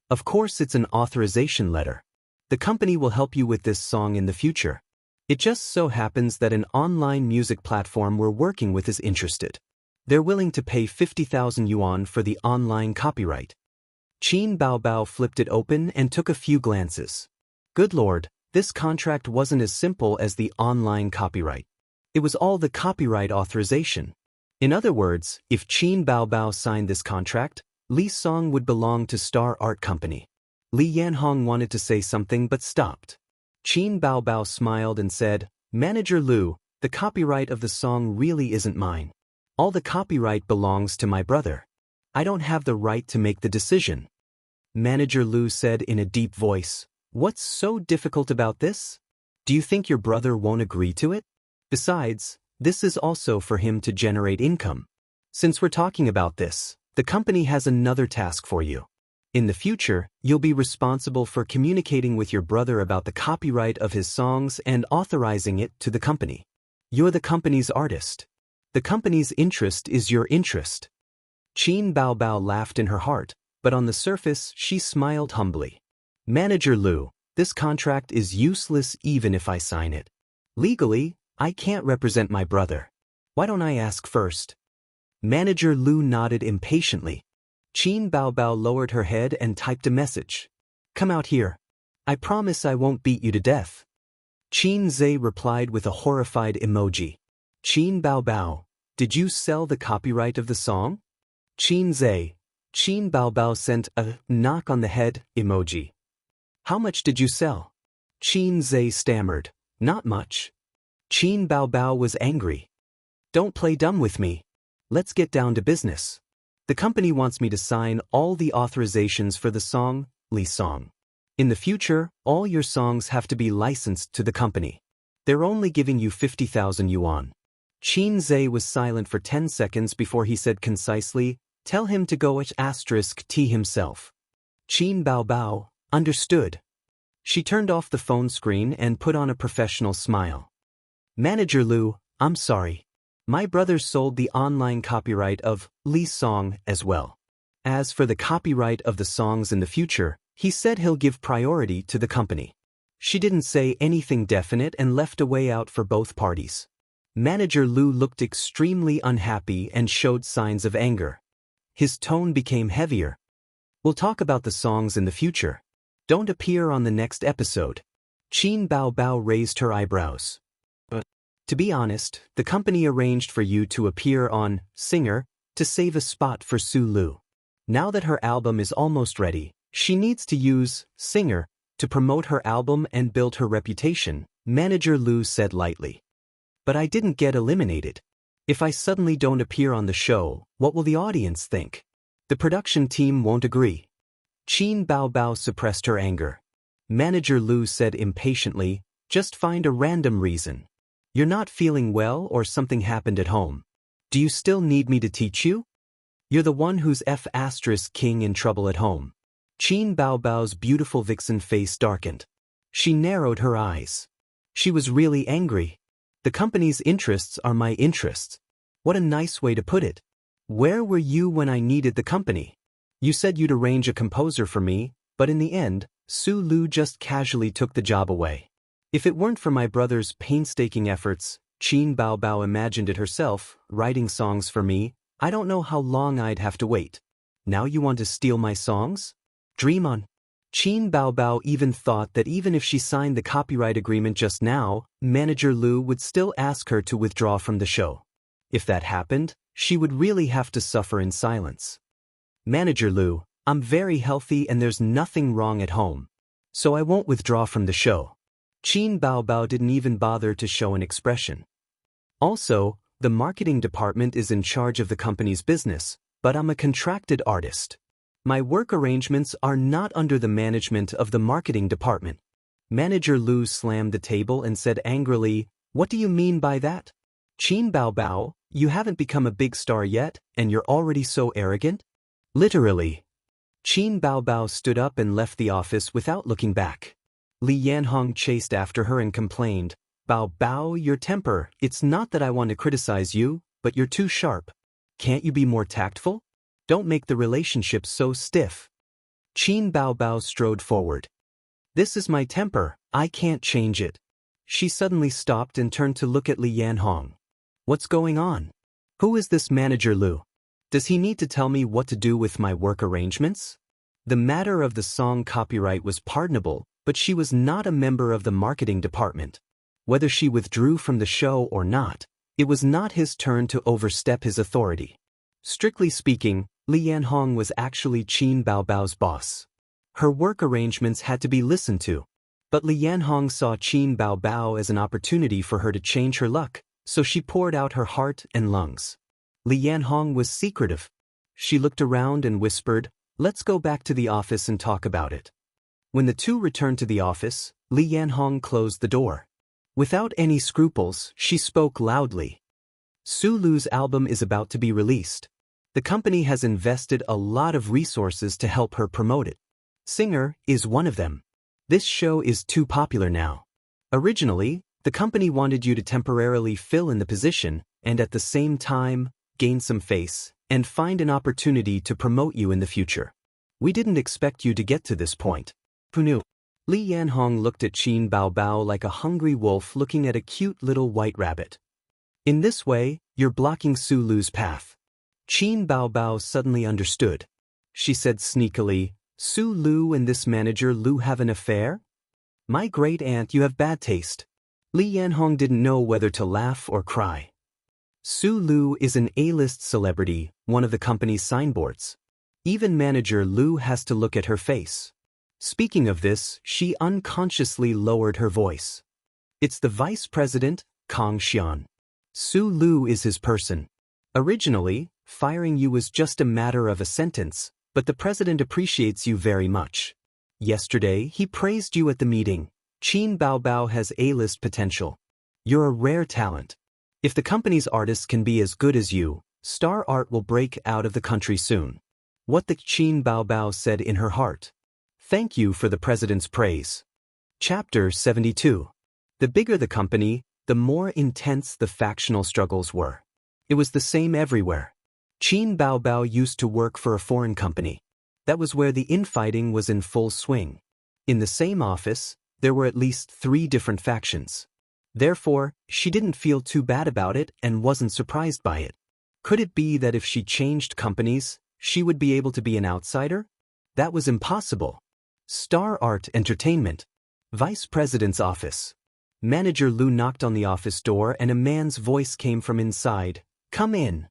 Of course it's an authorization letter. The company will help you with this song in the future. It just so happens that an online music platform we're working with is interested. They're willing to pay 50,000 yuan for the online copyright. Qin Baobao flipped it open and took a few glances. Good lord, this contract wasn't as simple as the online copyright. It was all the copyright authorization. In other words, if Qin Baobao signed this contract, Li's song would belong to Star Art Company. Li Yanhong wanted to say something but stopped. Qin Baobao smiled and said, Manager Lu, the copyright of the song really isn't mine. All the copyright belongs to my brother. I don't have the right to make the decision. Manager Lu said in a deep voice, What's so difficult about this? Do you think your brother won't agree to it? Besides, this is also for him to generate income. Since we're talking about this, the company has another task for you. In the future, you'll be responsible for communicating with your brother about the copyright of his songs and authorizing it to the company. You're the company's artist. The company's interest is your interest. Qin Baobao laughed in her heart, but on the surface she smiled humbly. Manager Lu, this contract is useless even if I sign it. Legally, I can't represent my brother. Why don't I ask first? Manager Lu nodded impatiently. Qin Baobao lowered her head and typed a message. Come out here. I promise I won't beat you to death. Qin Zhe replied with a horrified emoji. Qin Baobao, did you sell the copyright of the song? Qin Zhe. Qin Baobao sent a knock on the head emoji. How much did you sell? Qin Zhe stammered. Not much. Qin Baobao was angry. Don't play dumb with me. Let's get down to business. The company wants me to sign all the authorizations for the song, Li Song. In the future, all your songs have to be licensed to the company. They're only giving you 50,000 yuan. Qin Zhe was silent for 10 seconds before he said concisely, Tell him to go *T himself. Qin Baobao, understood. She turned off the phone screen and put on a professional smile. Manager Lu, I'm sorry. My brother sold the online copyright of Li's song as well. As for the copyright of the songs in the future, he said he'll give priority to the company. She didn't say anything definite and left a way out for both parties. Manager Lu looked extremely unhappy and showed signs of anger. His tone became heavier. We'll talk about the songs in the future. Don't appear on the next episode. Qin Baobao raised her eyebrows. To be honest, the company arranged for you to appear on Singer to save a spot for Su Lu. Now that her album is almost ready, she needs to use singer to promote her album and build her reputation, Manager Lu said lightly. But I didn't get eliminated. If I suddenly don't appear on the show, what will the audience think? The production team won't agree. Qin Baobao suppressed her anger. Manager Lu said impatiently, just find a random reason. You're not feeling well or something happened at home. Do you still need me to teach you? You're the one who's king in trouble at home. Qin Baobao's beautiful vixen face darkened. She narrowed her eyes. She was really angry. The company's interests are my interests. What a nice way to put it. Where were you when I needed the company? You said you'd arrange a composer for me, but in the end, Su Lu just casually took the job away. If it weren't for my brother's painstaking efforts, Qin Baobao imagined it herself, writing songs for me, I don't know how long I'd have to wait. Now you want to steal my songs? Dream on. Qin Baobao even thought that even if she signed the copyright agreement just now, Manager Lu would still ask her to withdraw from the show. If that happened, she would really have to suffer in silence. Manager Lu, I'm very healthy and there's nothing wrong at home. So I won't withdraw from the show. Qin Baobao didn't even bother to show an expression. Also, the marketing department is in charge of the company's business, but I'm a contracted artist. My work arrangements are not under the management of the marketing department. Manager Lu slammed the table and said angrily, what do you mean by that? Qin Baobao, you haven't become a big star yet, and you're already so arrogant? Literally. Qin Baobao stood up and left the office without looking back. Li Yanhong chased after her and complained, Bao, your temper, it's not that I want to criticize you, but you're too sharp. Can't you be more tactful? Don't make the relationship so stiff. Qin Baobao strode forward. This is my temper, I can't change it. She suddenly stopped and turned to look at Li Yanhong. What's going on? Who is this Manager Lu? Does he need to tell me what to do with my work arrangements? The matter of the song copyright was pardonable, but she was not a member of the marketing department. Whether she withdrew from the show or not, it was not his turn to overstep his authority. Strictly speaking, Li Yanhong was actually Qin Baobao's boss. Her work arrangements had to be listened to. But Li Yanhong saw Qin Baobao as an opportunity for her to change her luck, so she poured out her heart and lungs. Li Yanhong was secretive. She looked around and whispered, let's go back to the office and talk about it. When the two returned to the office, Li Yanhong closed the door. Without any scruples, she spoke loudly. Su Lu's album is about to be released. The company has invested a lot of resources to help her promote it. Singer is one of them. This show is too popular now. Originally, the company wanted you to temporarily fill in the position and at the same time, gain some face and find an opportunity to promote you in the future. We didn't expect you to get to this point. Who knew? Li Yanhong looked at Qin Baobao like a hungry wolf looking at a cute little white rabbit. In this way, you're blocking Su Lu's path. Qin Baobao suddenly understood. She said sneakily, Su Lu and this Manager Lu have an affair? My great aunt, you have bad taste. Li Yanhong didn't know whether to laugh or cry. Su Lu is an A-list celebrity, one of the company's signboards. Even Manager Lu has to look at her face. Speaking of this, she unconsciously lowered her voice. It's the vice president, Kang Xian. Su Lu is his person. Originally, firing you was just a matter of a sentence, but the president appreciates you very much. Yesterday, he praised you at the meeting. Qin Baobao has A-list potential. You're a rare talent. If the company's artists can be as good as you, star art will break out of the country soon. What the Qin Baobao said in her heart. Thank you for the president's praise. Chapter 72. The bigger the company, the more intense the factional struggles were. It was the same everywhere. Qin Baobao used to work for a foreign company. That was where the infighting was in full swing. In the same office, there were at least 3 different factions. Therefore, she didn't feel too bad about it and wasn't surprised by it. Could it be that if she changed companies, she would be able to be an outsider? That was impossible. Star Art Entertainment. Vice President's office. Manager Lu knocked on the office door and a man's voice came from inside. Come in.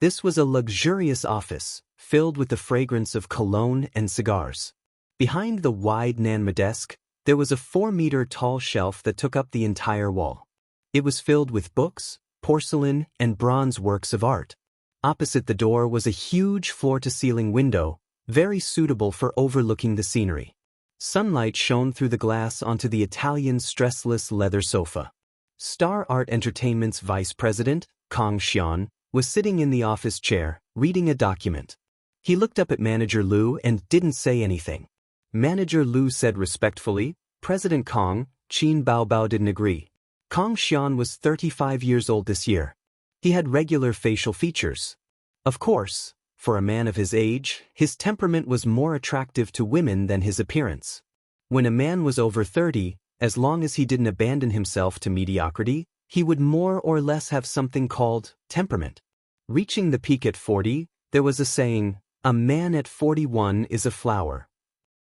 This was a luxurious office, filled with the fragrance of cologne and cigars. Behind the wide Nanma desk, there was a 4-meter-tall shelf that took up the entire wall. It was filled with books, porcelain, and bronze works of art. Opposite the door was a huge floor-to-ceiling window, very suitable for overlooking the scenery. Sunlight shone through the glass onto the Italian stressless leather sofa. Star Art Entertainment's vice president, Kong Xian, was sitting in the office chair, reading a document. He looked up at Manager Lu and didn't say anything. Manager Lu said respectfully, "President Kong, Qin Baobao didn't agree." Kong Xian was 35 years old this year. He had regular facial features. Of course, for a man of his age, his temperament was more attractive to women than his appearance. When a man was over 30, as long as he didn't abandon himself to mediocrity, he would more or less have something called temperament. Reaching the peak at 40, there was a saying, "A man at 41 is a flower."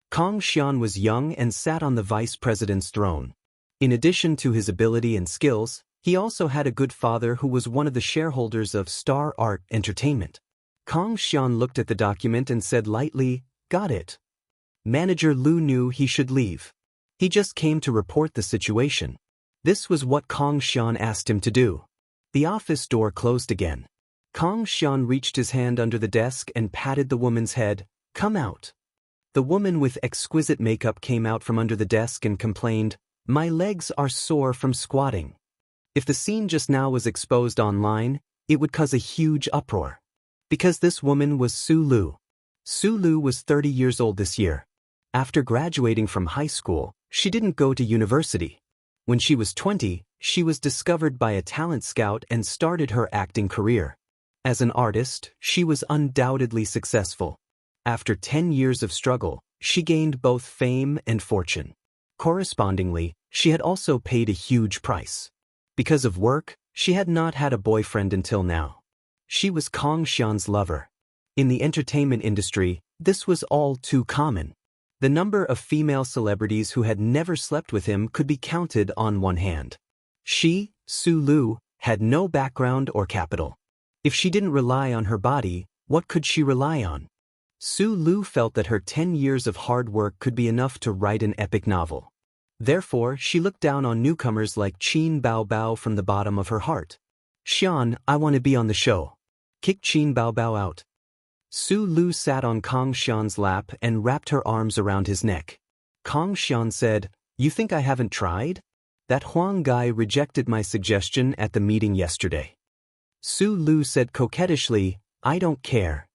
Kong Xian was young and sat on the vice president's throne. In addition to his ability and skills, he also had a good father who was one of the shareholders of Star Art Entertainment. Kong Xian looked at the document and said lightly, "Got it." Manager Lu knew he should leave. He just came to report the situation. This was what Kong Xian asked him to do. The office door closed again. Kong Xian reached his hand under the desk and patted the woman's head. "Come out." The woman with exquisite makeup came out from under the desk and complained, "My legs are sore from squatting." If the scene just now was exposed online, it would cause a huge uproar. Because this woman was Su Lu. Su Lu was 30 years old this year. After graduating from high school, she didn't go to university. When she was 20, she was discovered by a talent scout and started her acting career. As an artist, she was undoubtedly successful. After 10 years of struggle, she gained both fame and fortune. Correspondingly, she had also paid a huge price. Because of work, she had not had a boyfriend until now. She was Kong Xian's lover. In the entertainment industry, this was all too common. The number of female celebrities who had never slept with him could be counted on one hand. She, Su Lu, had no background or capital. If she didn't rely on her body, what could she rely on? Su Lu felt that her 10 years of hard work could be enough to write an epic novel. Therefore, she looked down on newcomers like Qin Baobao from the bottom of her heart. "Xian, I want to be on the show. Kick Qin Baobao out." Su Lu sat on Kong Xian's lap and wrapped her arms around his neck. Kong Xian said, "You think I haven't tried? That Huang guy rejected my suggestion at the meeting yesterday." Su Lu said coquettishly, "I don't care."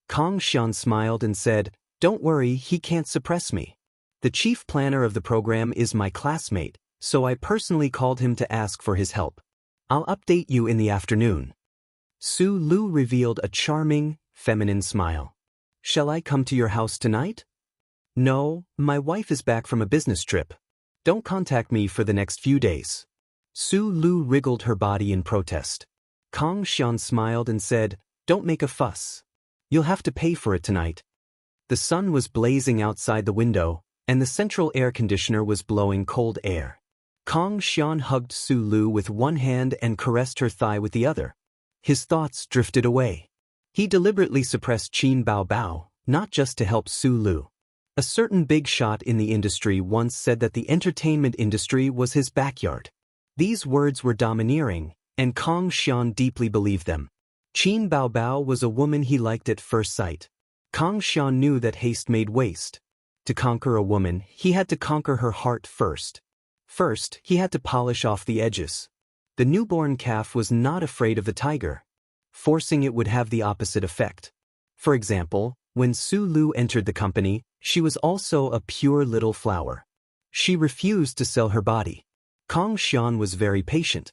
Kong Xian smiled and said, "Don't worry, he can't suppress me. The chief planner of the program is my classmate, so I personally called him to ask for his help. I'll update you in the afternoon." Su Lu revealed a charming, feminine smile. "Shall I come to your house tonight?" "No, my wife is back from a business trip. Don't contact me for the next few days." Su Lu wriggled her body in protest. Kong Xian smiled and said, "Don't make a fuss. You'll have to pay for it tonight." The sun was blazing outside the window, and the central air conditioner was blowing cold air. Kong Xian hugged Su Lu with one hand and caressed her thigh with the other. His thoughts drifted away. He deliberately suppressed Qin Baobao, not just to help Su Lu. A certain big shot in the industry once said that the entertainment industry was his backyard. These words were domineering, and Kong Xian deeply believed them. Qin Baobao was a woman he liked at first sight. Kong Xian knew that haste made waste. To conquer a woman, he had to conquer her heart first. First, he had to polish off the edges. The newborn calf was not afraid of the tiger. Forcing it would have the opposite effect. For example, when Su Lu entered the company, she was also a pure little flower. She refused to sell her body. Kong Xian was very patient.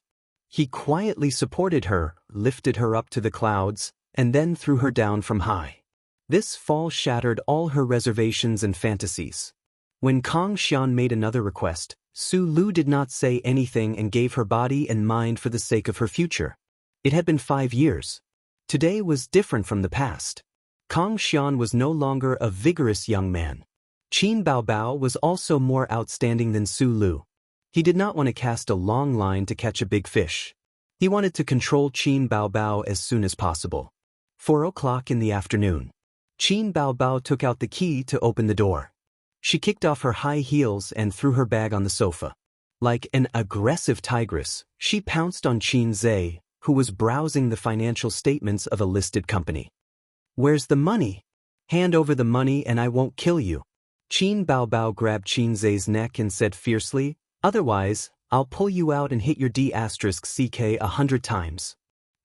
He quietly supported her, lifted her up to the clouds, and then threw her down from high. This fall shattered all her reservations and fantasies. When Kong Xian made another request, Su Lu did not say anything and gave her body and mind for the sake of her future. It had been 5 years. Today was different from the past. Kong Xian was no longer a vigorous young man. Qin Baobao was also more outstanding than Su Lu. He did not want to cast a long line to catch a big fish. He wanted to control Qin Baobao as soon as possible. 4 o'clock in the afternoon. Qin Baobao took out the key to open the door. She kicked off her high heels and threw her bag on the sofa. Like an aggressive tigress, she pounced on Qin Zhe, who was browsing the financial statements of a listed company. "Where's the money? Hand over the money and I won't kill you." Qin Baobao grabbed Qin Zhe's neck and said fiercely, "Otherwise, I'll pull you out and hit your D*CK 100 times.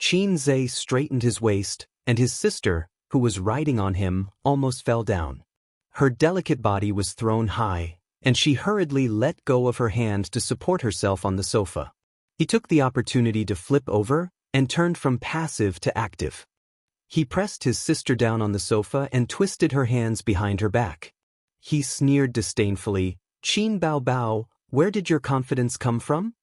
Qin Zhe straightened his waist, and his sister, who was riding on him, almost fell down. Her delicate body was thrown high, and she hurriedly let go of her hand to support herself on the sofa. He took the opportunity to flip over and turned from passive to active. He pressed his sister down on the sofa and twisted her hands behind her back. He sneered disdainfully, "Qin Baobao, where did your confidence come from?"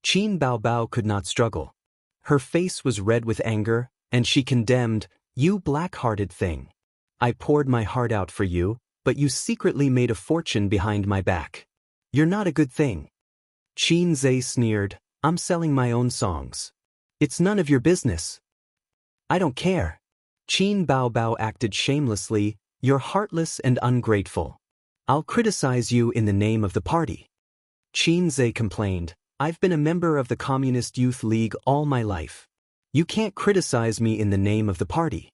Qin Baobao could not struggle. Her face was red with anger, and she condemned, "You black-hearted thing. I poured my heart out for you, but you secretly made a fortune behind my back. You're not a good thing." Qin Zhe sneered, "I'm selling my own songs. It's none of your business." "I don't care." Qin Baobao acted shamelessly, "You're heartless and ungrateful. I'll criticize you in the name of the party." Qin Zhe complained, "I've been a member of the Communist Youth League all my life. You can't criticize me in the name of the party."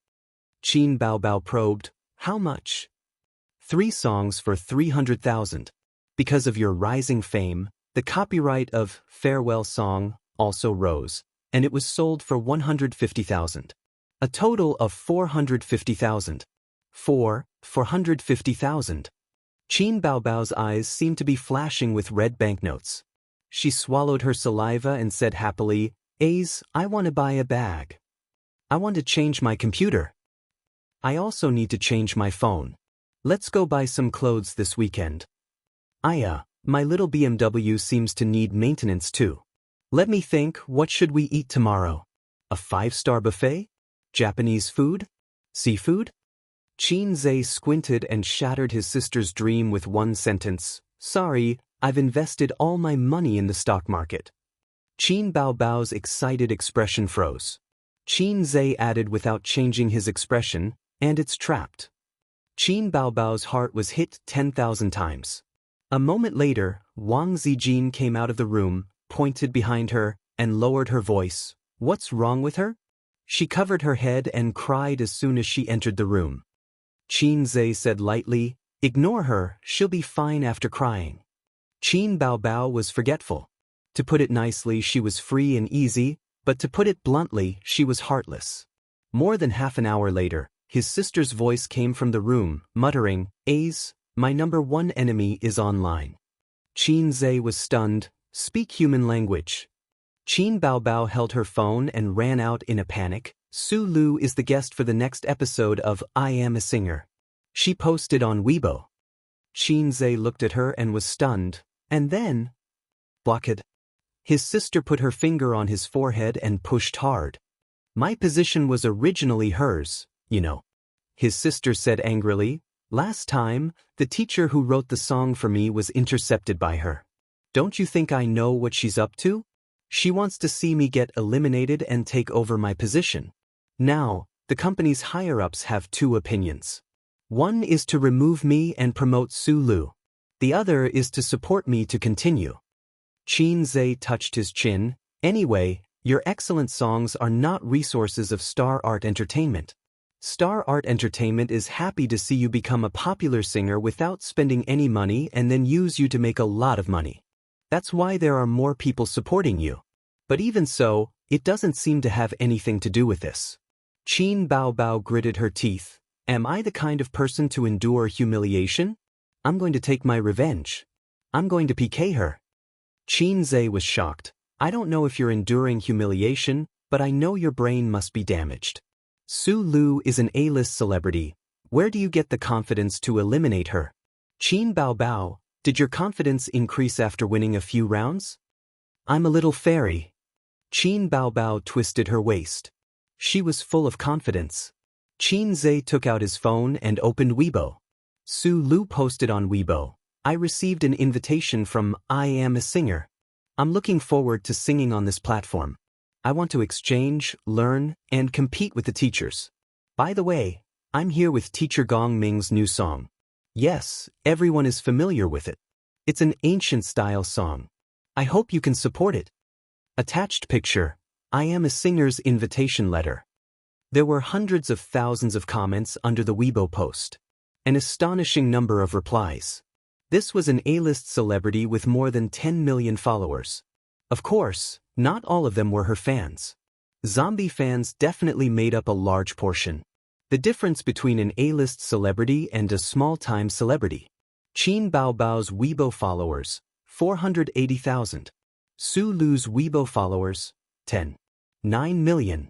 Qin Baobao probed, "How much?" "3 songs for 300,000. Because of your rising fame, the copyright of Farewell Song also rose, and it was sold for 150,000. A total of 450,000. 450,000. Qin Baobao's eyes seemed to be flashing with red banknotes. She swallowed her saliva and said happily, I want to buy a bag. I want to change my computer. I also need to change my phone. Let's go buy some clothes this weekend. My little BMW seems to need maintenance too. Let me think, what should we eat tomorrow? A 5-star buffet? Japanese food? Seafood?" Qin Zhe squinted and shattered his sister's dream with one sentence, "Sorry, I've invested all my money in the stock market." Qin Baobao's excited expression froze. Qin Zhe added without changing his expression, "And it's trapped." Qin Baobao's heart was hit 10,000 times. A moment later, Wang Zijin came out of the room, pointed behind her, and lowered her voice. "What's wrong with her?" She covered her head and cried as soon as she entered the room. Qin Zhe said lightly, "Ignore her, she'll be fine after crying." Qin Baobao was forgetful. To put it nicely, she was free and easy, but to put it bluntly, she was heartless. More than half an hour later, his sister's voice came from the room, muttering, My number 1 enemy is online." Qin Zhe was stunned. "Speak human language." Qin Baobao held her phone and ran out in a panic. "Su Lu is the guest for the next episode of I Am a Singer. She posted on Weibo." Qin Zhe looked at her and was stunned, and then... blocked. His sister put her finger on his forehead and pushed hard. "My position was originally hers, you know." His sister said angrily, "Last time, the teacher who wrote the song for me was intercepted by her. Don't you think I know what she's up to? She wants to see me get eliminated and take over my position. Now, the company's higher-ups have 2 opinions. One is to remove me and promote Su Lu. The other is to support me to continue." Qin Zhe touched his chin. "Anyway, your excellent songs are not resources of Star Art Entertainment. Star Art Entertainment is happy to see you become a popular singer without spending any money and then use you to make a lot of money. That's why there are more people supporting you. But even so, it doesn't seem to have anything to do with this." Qin Baobao gritted her teeth. "Am I the kind of person to endure humiliation? I'm going to take my revenge. I'm going to PK her." Qin Zhe was shocked. "I don't know if you're enduring humiliation, but I know your brain must be damaged. Su Lu is an A-list celebrity. Where do you get the confidence to eliminate her? Qin Baobao, did your confidence increase after winning a few rounds?" "I'm a little fairy." Qin Baobao twisted her waist. She was full of confidence. Qin Zhe took out his phone and opened Weibo. Su Lu posted on Weibo, "I received an invitation from I Am a Singer. I'm looking forward to singing on this platform. I want to exchange, learn, and compete with the teachers. By the way, I'm here with Teacher Gong Ming's new song. Yes, everyone is familiar with it. It's an ancient-style song. I hope you can support it. Attached picture, I am a singer's invitation letter. There were hundreds of thousands of comments under the Weibo post. An astonishing number of replies. This was an A-list celebrity with more than 10 million followers. Of course, not all of them were her fans. Zombie fans definitely made up a large portion. The difference between an A-list celebrity and a small-time celebrity. Qin Baobao's Weibo followers, 480,000. Su Lu's Weibo followers, 9 million.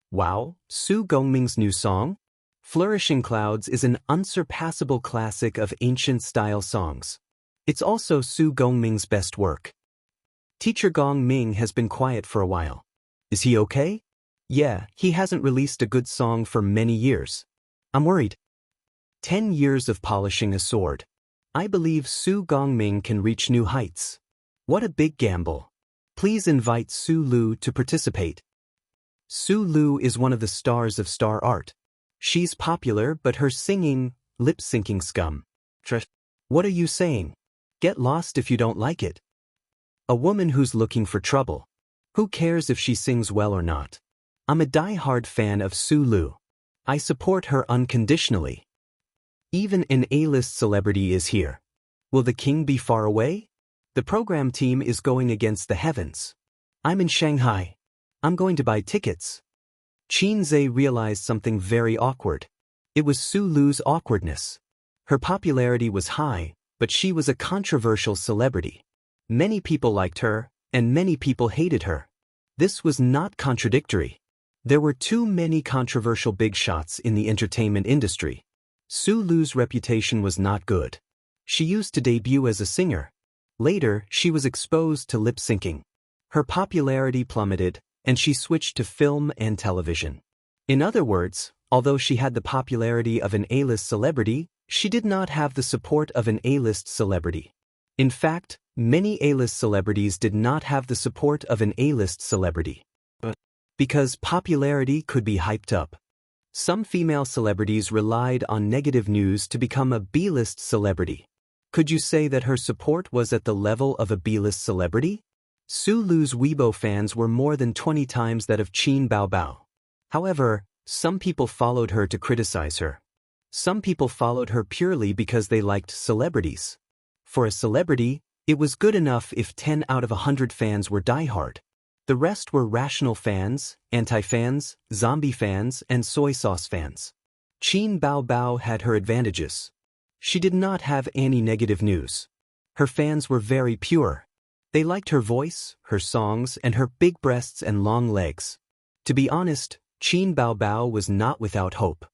Wow, Su Gongming's new song? Flourishing Clouds is an unsurpassable classic of ancient-style songs. It's also Su Gongming's best work. Teacher Gong Ming has been quiet for a while. Is he okay? Yeah, he hasn't released a good song for many years. I'm worried. 10 years of polishing a sword. I believe Su Gongming can reach new heights. What a big gamble. Please invite Su Lu to participate. Su Lu is one of the stars of star art. She's popular, but her singing, lip-syncing scum. What are you saying? Get lost if you don't like it. A woman who's looking for trouble. Who cares if she sings well or not? I'm a die-hard fan of Su Lu. I support her unconditionally. Even an A-list celebrity is here. Will the king be far away? The program team is going against the heavens. I'm in Shanghai. I'm going to buy tickets. Qin Zhe realized something very awkward. It was Su Lu's awkwardness. Her popularity was high, but she was a controversial celebrity. Many people liked her, and many people hated her. This was not contradictory. There were too many controversial big shots in the entertainment industry. Su Lu's reputation was not good. She used to debut as a singer. Later, she was exposed to lip-syncing. Her popularity plummeted, and she switched to film and television. In other words, although she had the popularity of an A-list celebrity, she did not have the support of an A-list celebrity. In fact, many A-list celebrities did not have the support of an A-list celebrity. Because popularity could be hyped up. Some female celebrities relied on negative news to become a B-list celebrity. Could you say that her support was at the level of a B-list celebrity? Su Lu's Weibo fans were more than 20 times that of Qin Baobao. However, some people followed her to criticize her. Some people followed her purely because they liked celebrities. For a celebrity, it was good enough if 10 out of 100 fans were diehard. The rest were rational fans, anti-fans, zombie fans, and soy sauce fans. Qin Baobao had her advantages. She did not have any negative news. Her fans were very pure. They liked her voice, her songs, and her big breasts and long legs. To be honest, Qin Baobao was not without hope.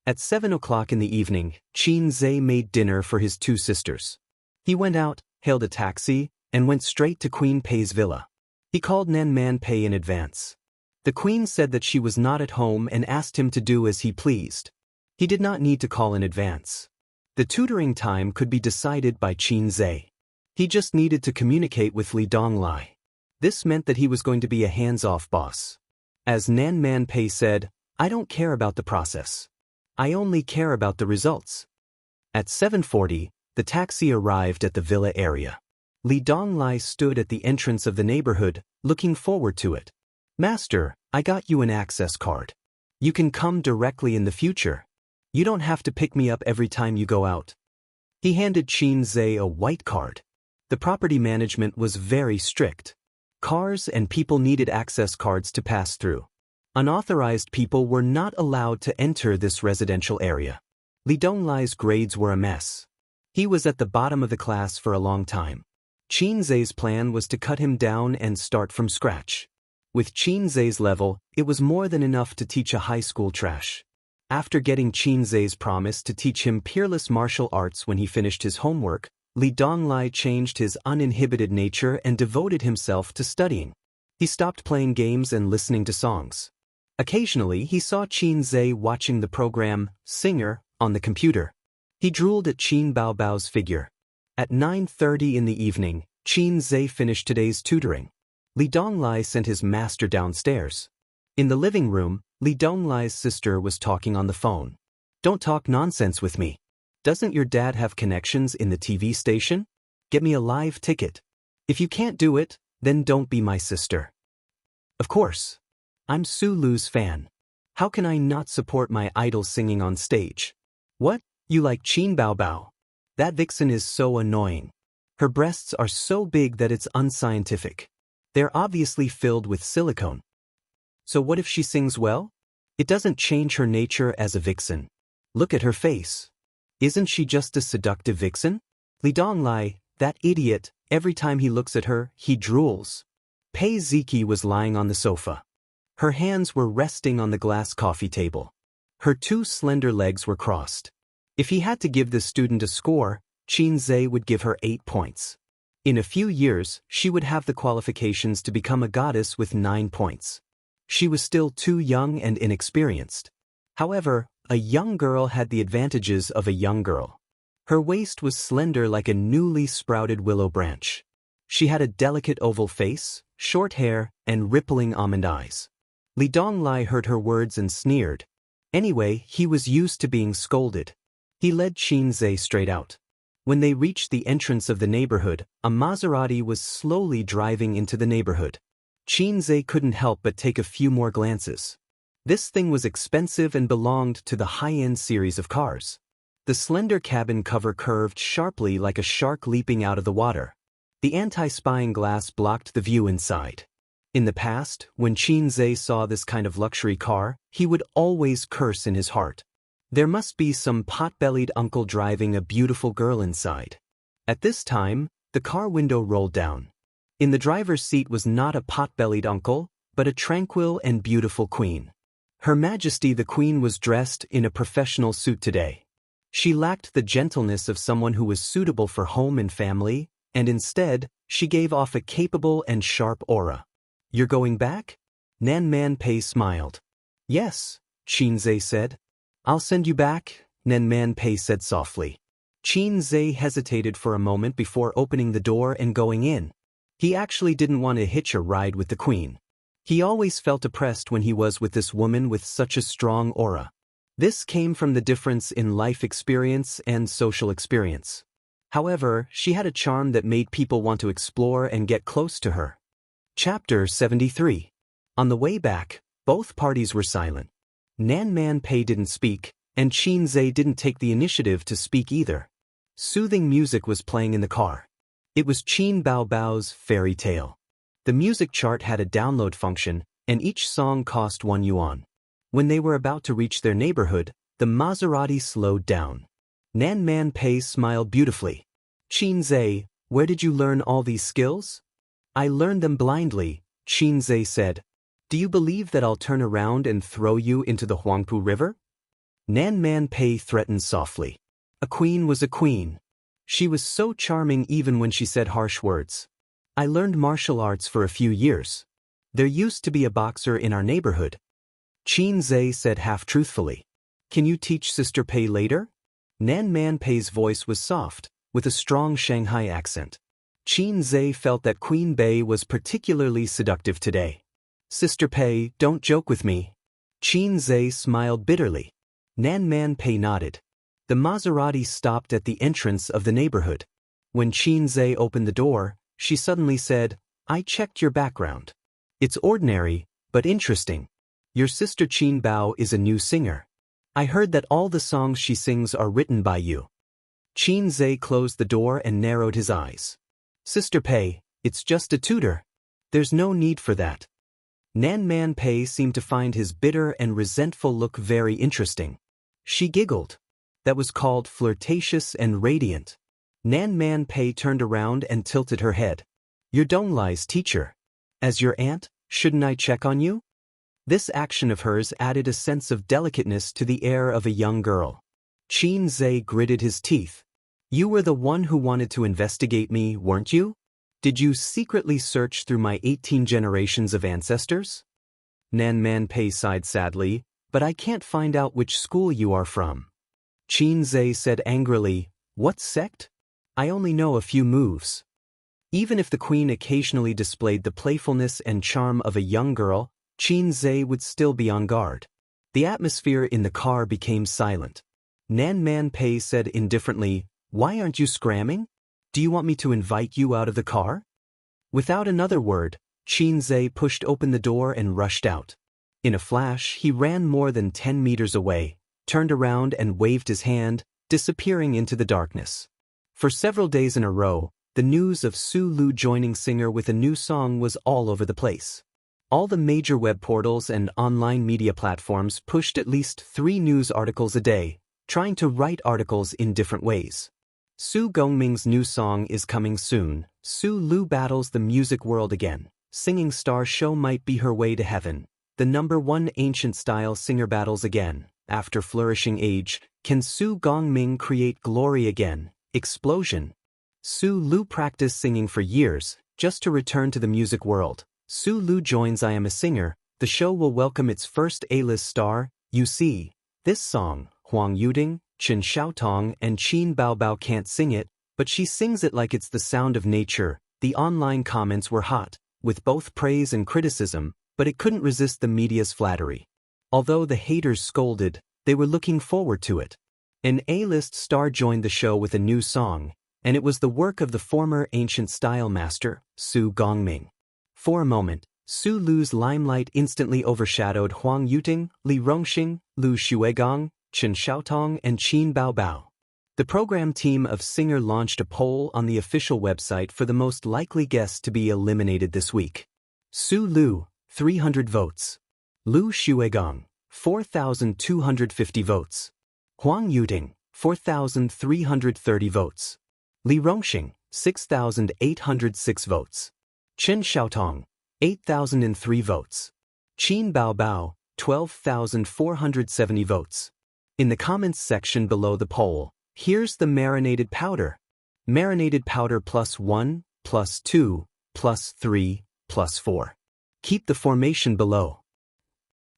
At 7 o'clock in the evening, Qin Zhe made dinner for his two sisters. He went out, hailed a taxi, and went straight to Queen Pei's villa. He called Nan Man Pei in advance. The queen said that she was not at home and asked him to do as he pleased. He did not need to call in advance. The tutoring time could be decided by Qin Zhe. He just needed to communicate with Li Donglai. This meant that he was going to be a hands-off boss. As Nan Man Pei said, I don't care about the process. I only care about the results. At 7:40, the taxi arrived at the villa area. Li Donglai stood at the entrance of the neighborhood, looking forward to it. Master, I got you an access card. You can come directly in the future. You don't have to pick me up every time you go out. He handed Qin Zhe a white card. The property management was very strict. Cars and people needed access cards to pass through. Unauthorized people were not allowed to enter this residential area. Li Donglai's grades were a mess. He was at the bottom of the class for a long time. Qin Zhe's plan was to cut him down and start from scratch. With Qin Zhe's level, it was more than enough to teach a high school trash. After getting Qin Zhe's promise to teach him peerless martial arts when he finished his homework, Li Donglai changed his uninhibited nature and devoted himself to studying. He stopped playing games and listening to songs. Occasionally, he saw Qin Zhe watching the program, Singer, on the computer. He drooled at Qin Baobao's figure. At 9:30 in the evening, Qin Zhe finished today's tutoring. Li Donglai sent his master downstairs. In the living room, Li Donglai's sister was talking on the phone. Don't talk nonsense with me. Doesn't your dad have connections in the TV station? Get me a live ticket. If you can't do it, then don't be my sister. Of course. I'm Su Lu's fan. How can I not support my idol singing on stage? What? You like Qin Bao Bao? That vixen is so annoying. Her breasts are so big that it's unscientific. They're obviously filled with silicone. So what if she sings well? It doesn't change her nature as a vixen. Look at her face. Isn't she just a seductive vixen? Li Donglai, that idiot, every time he looks at her, he drools. Pei Ziki was lying on the sofa. Her hands were resting on the glass coffee table. Her two slender legs were crossed. If he had to give this student a score, Qin Zhe would give her 8 points. In a few years, she would have the qualifications to become a goddess with 9 points. She was still too young and inexperienced. However, a young girl had the advantages of a young girl. Her waist was slender like a newly sprouted willow branch. She had a delicate oval face, short hair, and rippling almond eyes. Li Donglai heard her words and sneered. Anyway, he was used to being scolded. He led Qin Zhe straight out. When they reached the entrance of the neighborhood, a Maserati was slowly driving into the neighborhood. Qin Zhe couldn't help but take a few more glances. This thing was expensive and belonged to the high-end series of cars. The slender cabin cover curved sharply like a shark leaping out of the water. The anti-spying glass blocked the view inside. In the past, when Qin Zhe saw this kind of luxury car, he would always curse in his heart. There must be some pot-bellied uncle driving a beautiful girl inside. At this time, the car window rolled down. In the driver's seat was not a pot-bellied uncle, but a tranquil and beautiful queen. Her Majesty the Queen was dressed in a professional suit today. She lacked the gentleness of someone who was suitable for home and family, and instead, she gave off a capable and sharp aura. You're going back? Nan Man Pei smiled. Yes, Qin Zhe said. I'll send you back, Nan Man Pei said softly. Qin Zhe hesitated for a moment before opening the door and going in. He actually didn't want to hitch a ride with the queen. He always felt oppressed when he was with this woman with such a strong aura. This came from the difference in life experience and social experience. However, she had a charm that made people want to explore and get close to her. Chapter 73. On the way back, both parties were silent. Nan Man Pei didn't speak, and Qin Zhe didn't take the initiative to speak either. Soothing music was playing in the car. It was Qin Bao Bao's Fairy Tale. The music chart had a download function, and each song cost 1 yuan. When they were about to reach their neighborhood, the Maserati slowed down. Nan Man Pei smiled beautifully. Qin Zhe, where did you learn all these skills? I learned them blindly, Qin Zhe said. Do you believe that I'll turn around and throw you into the Huangpu River? Nan Man Pei threatened softly. A queen was a queen. She was so charming even when she said harsh words. I learned martial arts for a few years. There used to be a boxer in our neighborhood. Qin Zhe said half-truthfully. Can you teach Sister Pei later? Nan Man Pei's voice was soft, with a strong Shanghai accent. Qin Zhe felt that Queen Bei was particularly seductive today. Sister Pei, don't joke with me. Qin Zhe smiled bitterly. Nan Man Pei nodded. The Maserati stopped at the entrance of the neighborhood. When Qin Zhe opened the door, she suddenly said, I checked your background. It's ordinary, but interesting. Your sister Qin Bao is a new singer. I heard that all the songs she sings are written by you. Qin Zhe closed the door and narrowed his eyes. Sister Pei, it's just a tutor. There's no need for that. Nan Man Pei seemed to find his bitter and resentful look very interesting. She giggled. That was called flirtatious and radiant. Nan Man Pei turned around and tilted her head. You're Donglai's teacher. As your aunt, shouldn't I check on you? This action of hers added a sense of delicateness to the air of a young girl. Qin Zhe gritted his teeth. You were the one who wanted to investigate me, weren't you? Did you secretly search through my 18 generations of ancestors? Nan Man Pei sighed sadly, but I can't find out which school you are from. Qin Zhe said angrily, what sect? I only know a few moves. Even if the queen occasionally displayed the playfulness and charm of a young girl, Qin Zhe would still be on guard. The atmosphere in the car became silent. Nan Man Pei said indifferently, "Why aren't you scramming? Do you want me to invite you out of the car?" Without another word, Xianxia pushed open the door and rushed out. In a flash, he ran more than 10 meters away, turned around and waved his hand, disappearing into the darkness. For several days in a row, the news of Su Lu joining Singer with a new song was all over the place. All the major web portals and online media platforms pushed at least 3 news articles a day, trying to write articles in different ways. Su Gongming's new song is coming soon. Su Lu battles the music world again. Singing star show might be her way to heaven. The #1 ancient style singer battles again. After flourishing age, can Su Gongming create glory again? Explosion. Su Lu practiced singing for years, just to return to the music world. Su Lu joins I Am a Singer. The show will welcome its first A-list star. You see, this song, Huang Yuding, Chen Xiaotong and Qin Baobao can't sing it, but she sings it like it's the sound of nature. The online comments were hot, with both praise and criticism, but it couldn't resist the media's flattery. Although the haters scolded, they were looking forward to it. An A-list star joined the show with a new song, and it was the work of the former ancient style master, Su Gongming. For a moment, Su Lu's limelight instantly overshadowed Huang Yuting, Li Rongxing, Lu Xuegong, Chen Xiaotong and Qin Baobao. The program team of Singer launched a poll on the official website for the most likely guests to be eliminated this week. Su Lu, 300 votes. Lu Xuegong, 4,250 votes. Huang Yuting, 4,330 votes. Li Rongxing, 6,806 votes. Chen Xiaotong, 8,003 votes. Qin Baobao, 12,470 votes. In the comments section below the poll, here's the marinated powder. Marinated powder +1, +2, +3, +4. Keep the formation below.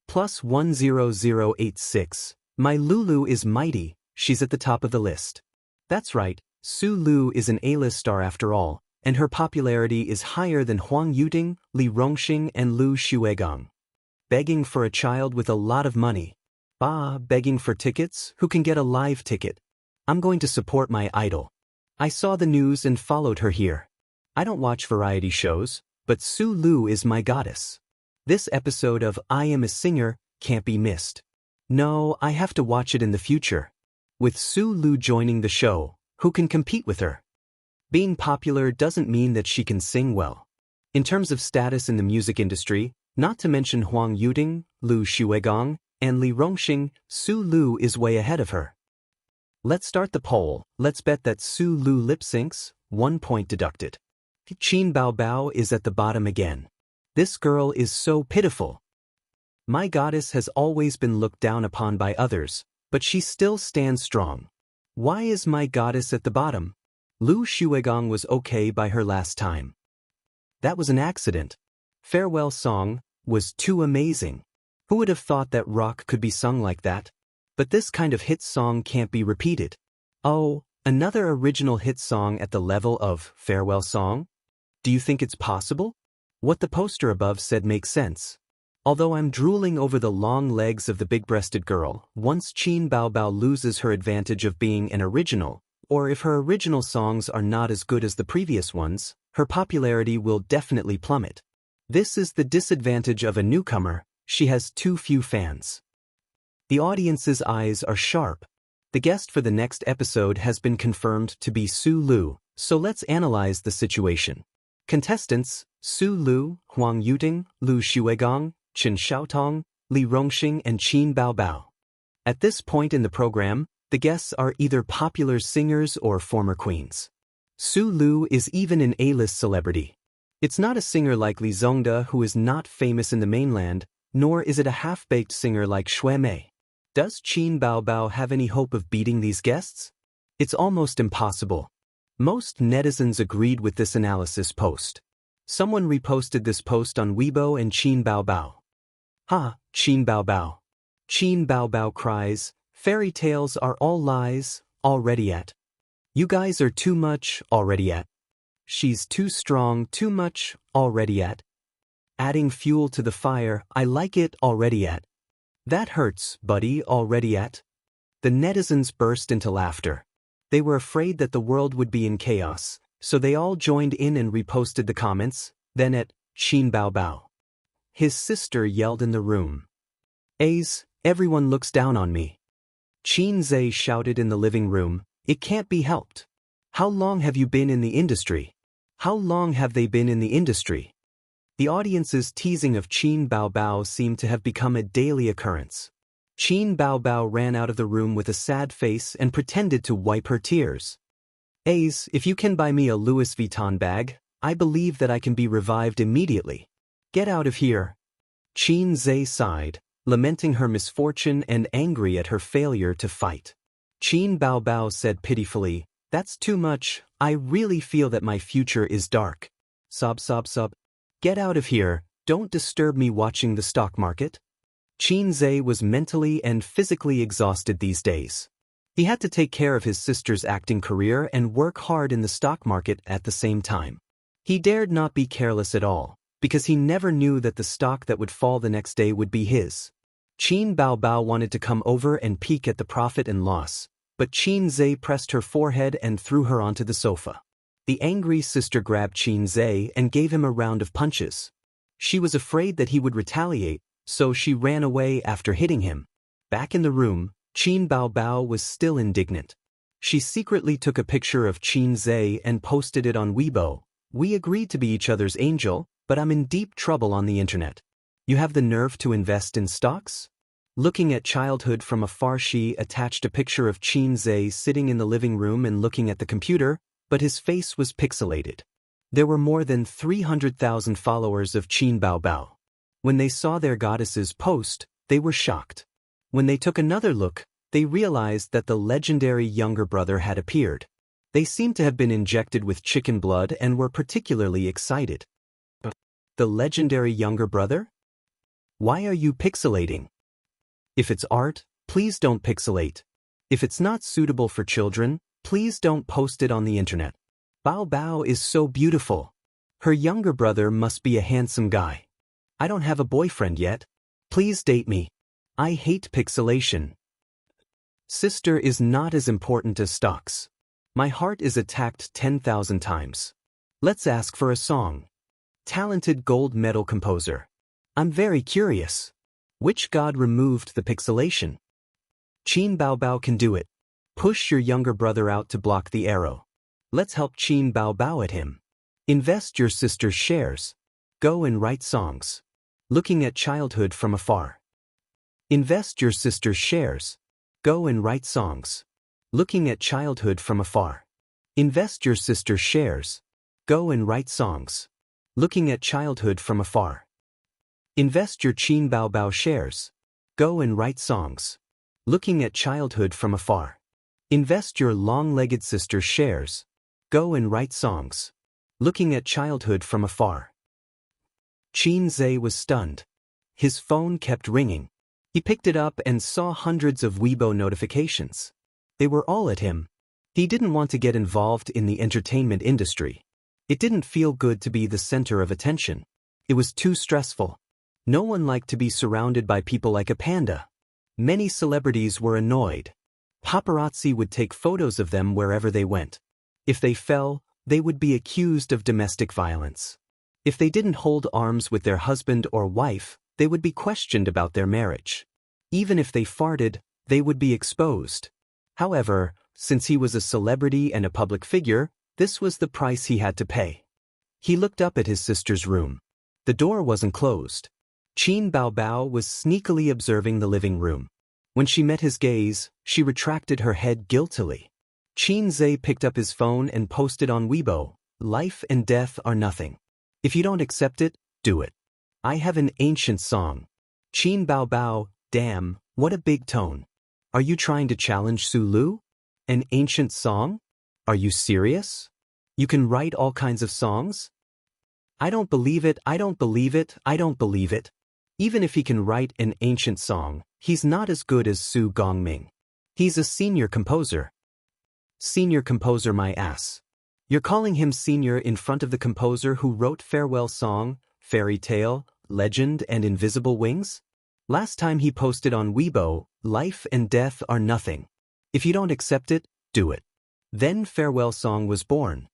+10086. My Lulu is mighty, she's at the top of the list. That's right, Su Lu is an A-list star after all, and her popularity is higher than Huang Yuting, Li Rongxing and Lu Xuegong. Begging for a child with a lot of money. Begging for tickets? Who can get a live ticket? I'm going to support my idol. I saw the news and followed her here. I don't watch variety shows, but Su Lu is my goddess. This episode of I Am a Singer can't be missed. No, I have to watch it in the future. With Su Lu joining the show, who can compete with her? Being popular doesn't mean that she can sing well. In terms of status in the music industry, not to mention Huang Yuting, Lu Xuegong, and Li Rongxing, Su Lu is way ahead of her. Let's start the poll. Let's bet that Su Lu lip syncs, 1 point deducted. Qin Baobao is at the bottom again. This girl is so pitiful. My goddess has always been looked down upon by others, but she still stands strong. Why is my goddess at the bottom? Lu Xuegong was okay by her last time. That was an accident. Farewell song was too amazing. Who would have thought that rock could be sung like that? But this kind of hit song can't be repeated. Oh, another original hit song at the level of Farewell Song? Do you think it's possible? What the poster above said makes sense. Although I'm drooling over the long legs of the big-breasted girl, once Qin Baobao loses her advantage of being an original, or if her original songs are not as good as the previous ones, her popularity will definitely plummet. This is the disadvantage of a newcomer. She has too few fans. The audience's eyes are sharp. The guest for the next episode has been confirmed to be Su Lu, so let's analyze the situation. Contestants: Su Lu, Huang Yuting, Lu Xuegong, Chen Xiaotong, Li Rongxing and Qin Baobao. At this point in the program, the guests are either popular singers or former queens. Su Lu is even an A-list celebrity. It's not a singer like Li Zongde who is not famous in the mainland, nor is it a half-baked singer like Shui Mei. Does Qin Baobao have any hope of beating these guests? It's almost impossible. Most netizens agreed with this analysis post. Someone reposted this post on Weibo and Qin Baobao. Qin Baobao. Qin Baobao cries, fairy tales are all lies, already at. You guys are too much, already at. She's too strong, too much, already at. Adding fuel to the fire, I like it, already at. That hurts, buddy, already at. The netizens burst into laughter. They were afraid that the world would be in chaos, so they all joined in and reposted the comments, then at Xin Bao Bao. His sister yelled in the room. "A's, everyone looks down on me." Qin Zhe shouted in the living room, "It can't be helped. How long have you been in the industry? How long have they been in the industry?" The audience's teasing of Qin Bao Bao seemed to have become a daily occurrence. Qin Bao Bao ran out of the room with a sad face and pretended to wipe her tears. "A's, if you can buy me a Louis Vuitton bag, I believe that I can be revived immediately. Get out of here." Qin Zhe sighed, lamenting her misfortune and angry at her failure to fight. Qin Bao Bao said pitifully, "That's too much, I really feel that my future is dark." Sob sob sob. "Get out of here, don't disturb me watching the stock market." Qin Zhe was mentally and physically exhausted these days. He had to take care of his sister's acting career and work hard in the stock market at the same time. He dared not be careless at all, because he never knew that the stock that would fall the next day would be his. Qin Bao Bao wanted to come over and peek at the profit and loss, but Qin Zhe pressed her forehead and threw her onto the sofa. The angry sister grabbed Qin Zhe and gave him a round of punches. She was afraid that he would retaliate, so she ran away after hitting him. Back in the room, Qin Bao Bao was still indignant. She secretly took a picture of Qin Zhe and posted it on Weibo. "We agreed to be each other's angel, but I'm in deep trouble on the internet. You have the nerve to invest in stocks?" Looking at childhood from afar, she attached a picture of Qin Zhe sitting in the living room and looking at the computer, but his face was pixelated. There were more than 300,000 followers of Qin Bao Bao. When they saw their goddess's post, they were shocked. When they took another look, they realized that the legendary younger brother had appeared. They seemed to have been injected with chicken blood and were particularly excited. "The legendary younger brother? Why are you pixelating? If it's art, please don't pixelate. If it's not suitable for children, please don't post it on the internet. Bao Bao is so beautiful. Her younger brother must be a handsome guy. I don't have a boyfriend yet. Please date me. I hate pixelation. Sister is not as important as stocks. My heart is attacked 10,000 times. Let's ask for a song. Talented gold medal composer. I'm very curious. Which god removed the pixelation? Qin Bao Bao can do it. Push your younger brother out to block the arrow. Let's help Qin Bao Bao at him. Invest your sister's shares. Go and write songs. Looking at childhood from afar. Invest your sister's shares. Go and write songs. Looking at childhood from afar. Invest your sister's shares. Go and write songs. Looking at childhood from afar. Invest your Qin Bao Bao shares. Go and write songs. Looking at childhood from afar. Invest your long-legged sister's shares. Go and write songs. Looking at childhood from afar. Qin Zhe was stunned. His phone kept ringing. He picked it up and saw hundreds of Weibo notifications. They were all at him. He didn't want to get involved in the entertainment industry. It didn't feel good to be the center of attention. It was too stressful. No one liked to be surrounded by people like a panda. Many celebrities were annoyed. Paparazzi would take photos of them wherever they went. If they fell, they would be accused of domestic violence. If they didn't hold arms with their husband or wife, they would be questioned about their marriage. Even if they farted, they would be exposed. However, since he was a celebrity and a public figure, this was the price he had to pay. He looked up at his sister's room. The door wasn't closed. Qin Bao Bao was sneakily observing the living room. When she met his gaze, she retracted her head guiltily. Qin Zhe picked up his phone and posted on Weibo, "Life and death are nothing. If you don't accept it, do it. I have an ancient song." Qin Bao Bao, damn, what a big tone. Are you trying to challenge Sulu? An ancient song? Are you serious? You can write all kinds of songs? I don't believe it, I don't believe it, I don't believe it. Even if he can write an ancient song, he's not as good as Su Gongming. He's a senior composer. Senior composer my ass. You're calling him senior in front of the composer who wrote Farewell Song, Fairy Tale, Legend and Invisible Wings? Last time he posted on Weibo, life and death are nothing. If you don't accept it, do it. Then farewell song was born.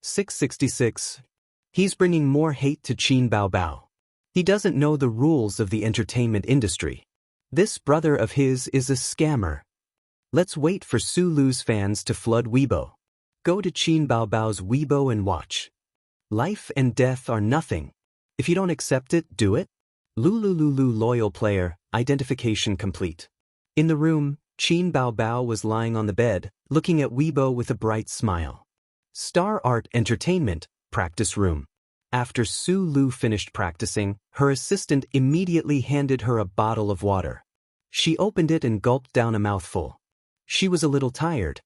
666. He's bringing more hate to Qin Baobao. He doesn't know the rules of the entertainment industry. This brother of his is a scammer. Let's wait for Su Lu's fans to flood Weibo. Go to Qin Baobao's Weibo and watch. Life and death are nothing. If you don't accept it, do it. Lulu loyal player, identification complete. In the room, Qin Baobao was lying on the bed, looking at Weibo with a bright smile. Star Art Entertainment, practice room. After Su Lu finished practicing, her assistant immediately handed her a bottle of water. She opened it and gulped down a mouthful. She was a little tired.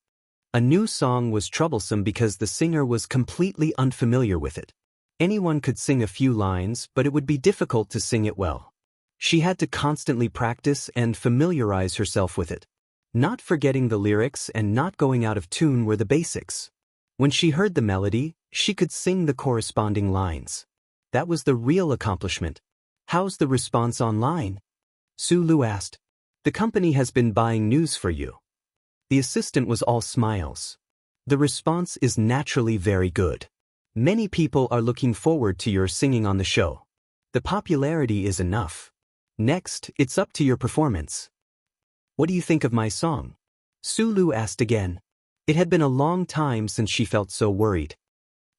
A new song was troublesome because the singer was completely unfamiliar with it. Anyone could sing a few lines, but it would be difficult to sing it well. She had to constantly practice and familiarize herself with it. Not forgetting the lyrics and not going out of tune were the basics. When she heard the melody, she could sing the corresponding lines. That was the real accomplishment. How's the response online? Su Lu asked. The company has been buying news for you. The assistant was all smiles. The response is naturally very good. Many people are looking forward to your singing on the show. The popularity is enough. Next, it's up to your performance. What do you think of my song? Su Lu asked again. It had been a long time since she felt so worried.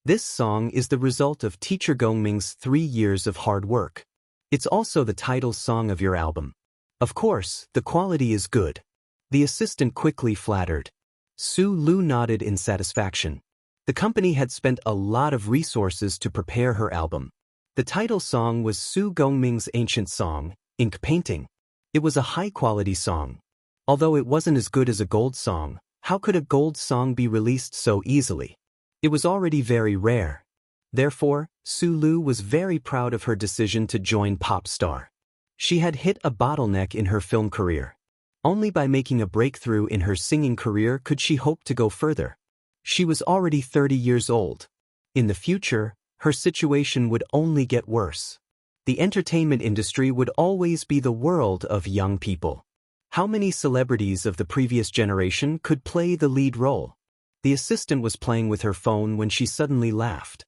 This song is the result of teacher Gongming's 3 years of hard work. It's also the title song of your album. Of course, the quality is good. The assistant quickly flattered. Su Lu nodded in satisfaction. The company had spent a lot of resources to prepare her album. The title song was Su Gongming's ancient song, Ink Painting. It was a high-quality song. Although it wasn't as good as a gold song, how could a gold song be released so easily? It was already very rare. Therefore, Su Lu was very proud of her decision to join Popstar. She had hit a bottleneck in her film career. Only by making a breakthrough in her singing career could she hope to go further. She was already 30 years old. In the future, her situation would only get worse. The entertainment industry would always be the world of young people. How many celebrities of the previous generation could play the lead role? The assistant was playing with her phone when she suddenly laughed.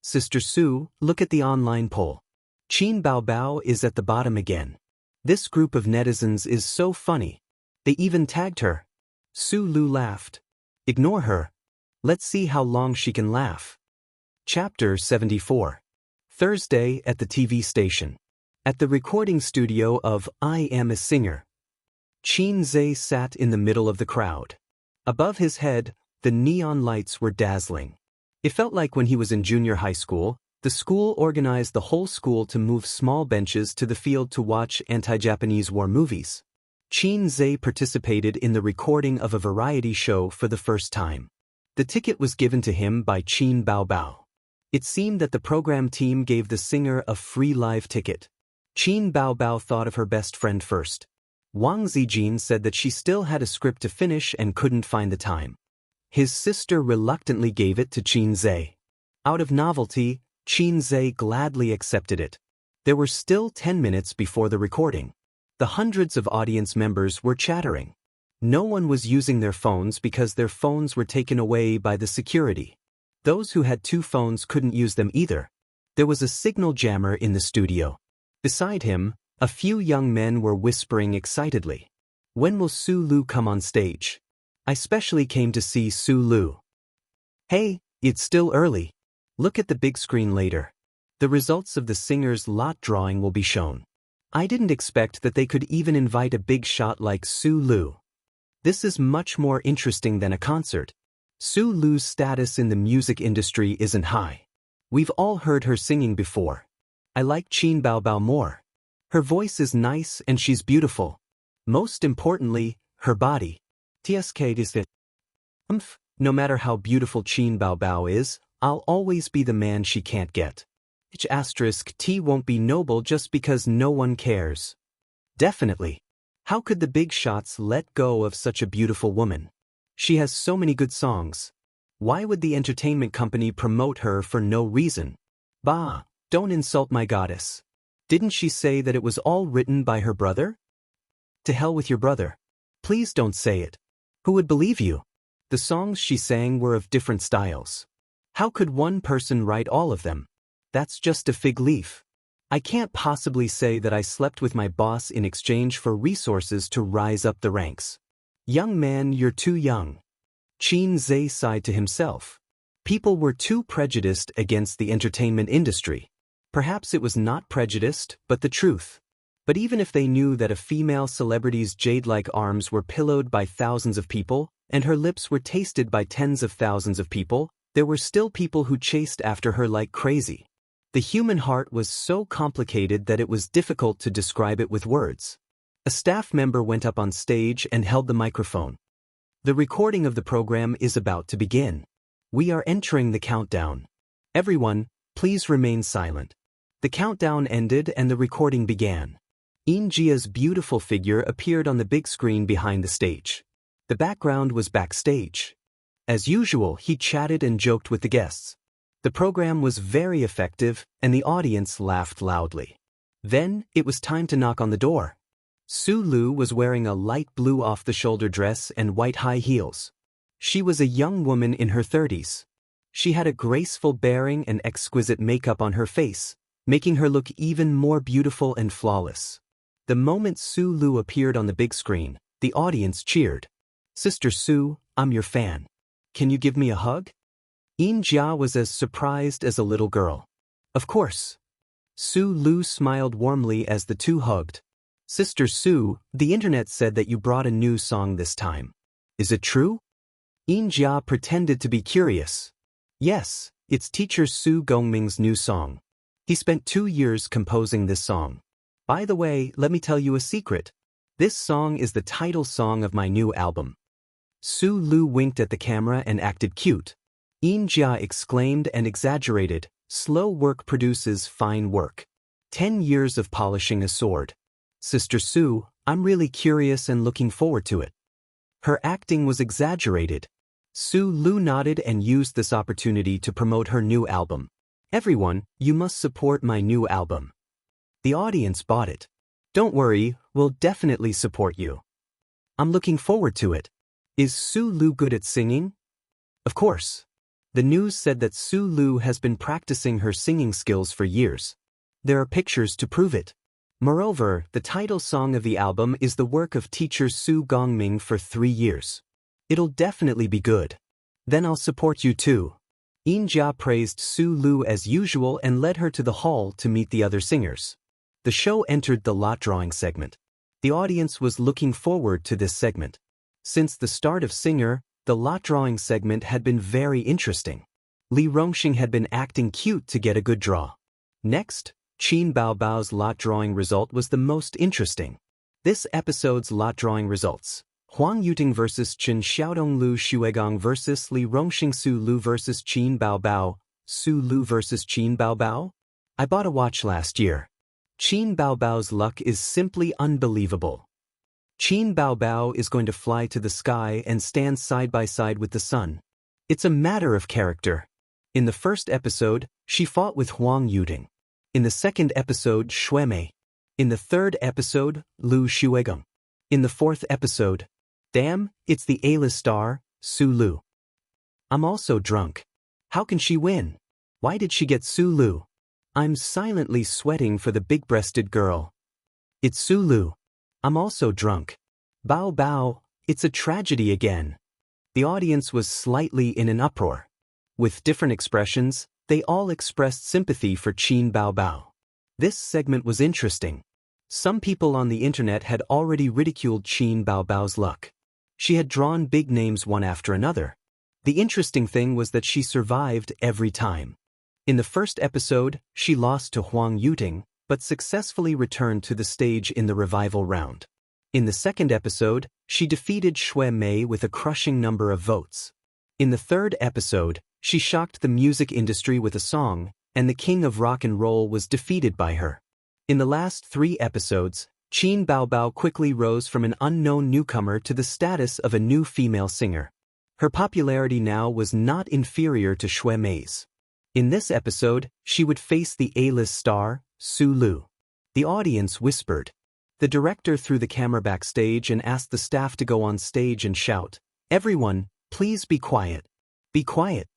Sister Su, look at the online poll. Qin Baobao is at the bottom again. This group of netizens is so funny. They even tagged her. Su Lu laughed. Ignore her. Let's see how long she can laugh. Chapter 74. Thursday at the TV station. At the recording studio of I Am a Singer. Qin Zhe sat in the middle of the crowd. Above his head, the neon lights were dazzling. It felt like when he was in junior high school, the school organized the whole school to move small benches to the field to watch anti-Japanese war movies. Qin Zhe participated in the recording of a variety show for the first time. The ticket was given to him by Qin Baobao. It seemed that the program team gave the singer a free live ticket. Qin Baobao thought of her best friend first. Wang Zijin said that she still had a script to finish and couldn't find the time. His sister reluctantly gave it to Qin Zhe. Out of novelty, Qin Zhe gladly accepted it. There were still 10 minutes before the recording. The hundreds of audience members were chattering. No one was using their phones because their phones were taken away by the security. Those who had 2 phones couldn't use them either. There was a signal jammer in the studio. Beside him, a few young men were whispering excitedly. When will Su Lu come on stage? I specially came to see Su Lu. Hey, it's still early. Look at the big screen later. The results of the singer's lot drawing will be shown. I didn't expect that they could even invite a big shot like Su Lu. This is much more interesting than a concert. Su Lu's status in the music industry isn't high. We've all heard her singing before. I like Qin Baobao more. Her voice is nice and she's beautiful. Most importantly, her body. TSK is it. No matter how beautiful Qin Baobao is, I'll always be the man she can't get. T won't be noble just because no one cares. Definitely. How could the big shots let go of such a beautiful woman? She has so many good songs. Why would the entertainment company promote her for no reason? Bah, don't insult my goddess. Didn't she say that it was all written by her brother? To hell with your brother. Please don't say it. Who would believe you? The songs she sang were of different styles. How could one person write all of them? That's just a fig leaf. I can't possibly say that I slept with my boss in exchange for resources to rise up the ranks. Young man, you're too young. Xianxia sighed to himself. People were too prejudiced against the entertainment industry. Perhaps it was not prejudiced, but the truth. But even if they knew that a female celebrity's jade-like arms were pillowed by thousands of people, and her lips were tasted by tens of thousands of people, there were still people who chased after her like crazy. The human heart was so complicated that it was difficult to describe it with words. A staff member went up on stage and held the microphone. The recording of the program is about to begin. We are entering the countdown. Everyone, please remain silent. The countdown ended and the recording began. Xianxia's beautiful figure appeared on the big screen behind the stage. The background was backstage. As usual, he chatted and joked with the guests. The program was very effective, and the audience laughed loudly. Then, it was time to knock on the door. Su Lu was wearing a light blue off-the-shoulder dress and white high heels. She was a young woman in her 30s. She had a graceful bearing and exquisite makeup on her face, making her look even more beautiful and flawless. The moment Su Lu appeared on the big screen, the audience cheered. "Sister Su, I'm your fan. Can you give me a hug?" Xianxia was as surprised as a little girl. "Of course." Su Lu smiled warmly as the two hugged. "Sister Su, the internet said that you brought a new song this time. Is it true?" Xianxia pretended to be curious. "Yes, it's teacher Su Gongming's new song. He spent 2 years composing this song. By the way, let me tell you a secret. This song is the title song of my new album." Su Lu winked at the camera and acted cute. Xianxia exclaimed and exaggerated, "Slow work produces fine work. 10 years of polishing a sword. Sister Su, I'm really curious and looking forward to it." Her acting was exaggerated. Su Lu nodded and used this opportunity to promote her new album. "Everyone, you must support my new album." The audience bought it. "Don't worry, we'll definitely support you. I'm looking forward to it." Is Su Lu good at singing? Of course. The news said that Su Lu has been practicing her singing skills for years. There are pictures to prove it. Moreover, the title song of the album is the work of teacher Su Gongming for 3 years. It'll definitely be good. Then I'll support you too. Xianxia praised Su Lu as usual and led her to the hall to meet the other singers. The show entered the lot drawing segment. The audience was looking forward to this segment. Since the start of Singer, the lot drawing segment had been very interesting. Li Rongxing had been acting cute to get a good draw. Next, Qin Baobao's lot drawing result was the most interesting. This episode's lot drawing results: Huang Yuting vs. Chen Xiaodong Lu Xuegong vs. Li Rongxing, Su Lu vs. Qin Baobao, Su Lu vs. Qin Baobao. I bought a watch last year. Qin Baobao's luck is simply unbelievable. Qin Baobao is going to fly to the sky and stand side by side with the sun. It's a matter of character. In the first episode, she fought with Huang Yuting. In the second episode, Xue Mei. In the third episode, Lu Xuegong. In the fourth episode, damn, it's the A-list star, Su Lu. I'm also drunk. How can she win? Why did she get Su Lu? I'm silently sweating for the big-breasted girl. It's Su Lu. I'm also drunk. Bao Bao, it's a tragedy again. The audience was slightly in an uproar. With different expressions, they all expressed sympathy for Qin Baobao. This segment was interesting. Some people on the internet had already ridiculed Qin Baobao's luck. She had drawn big names one after another. The interesting thing was that she survived every time. In the first episode, she lost to Huang Yuting, but successfully returned to the stage in the revival round. In the second episode, she defeated Xue Mei with a crushing number of votes. In the third episode, she shocked the music industry with a song, and the king of rock and roll was defeated by her. In the last 3 episodes, Qin Baobao quickly rose from an unknown newcomer to the status of a new female singer. Her popularity now was not inferior to Xue Mei's. In this episode, she would face the A-list star, Su Lu. The audience whispered. The director threw the camera backstage and asked the staff to go on stage and shout, "Everyone, please be quiet. Be quiet."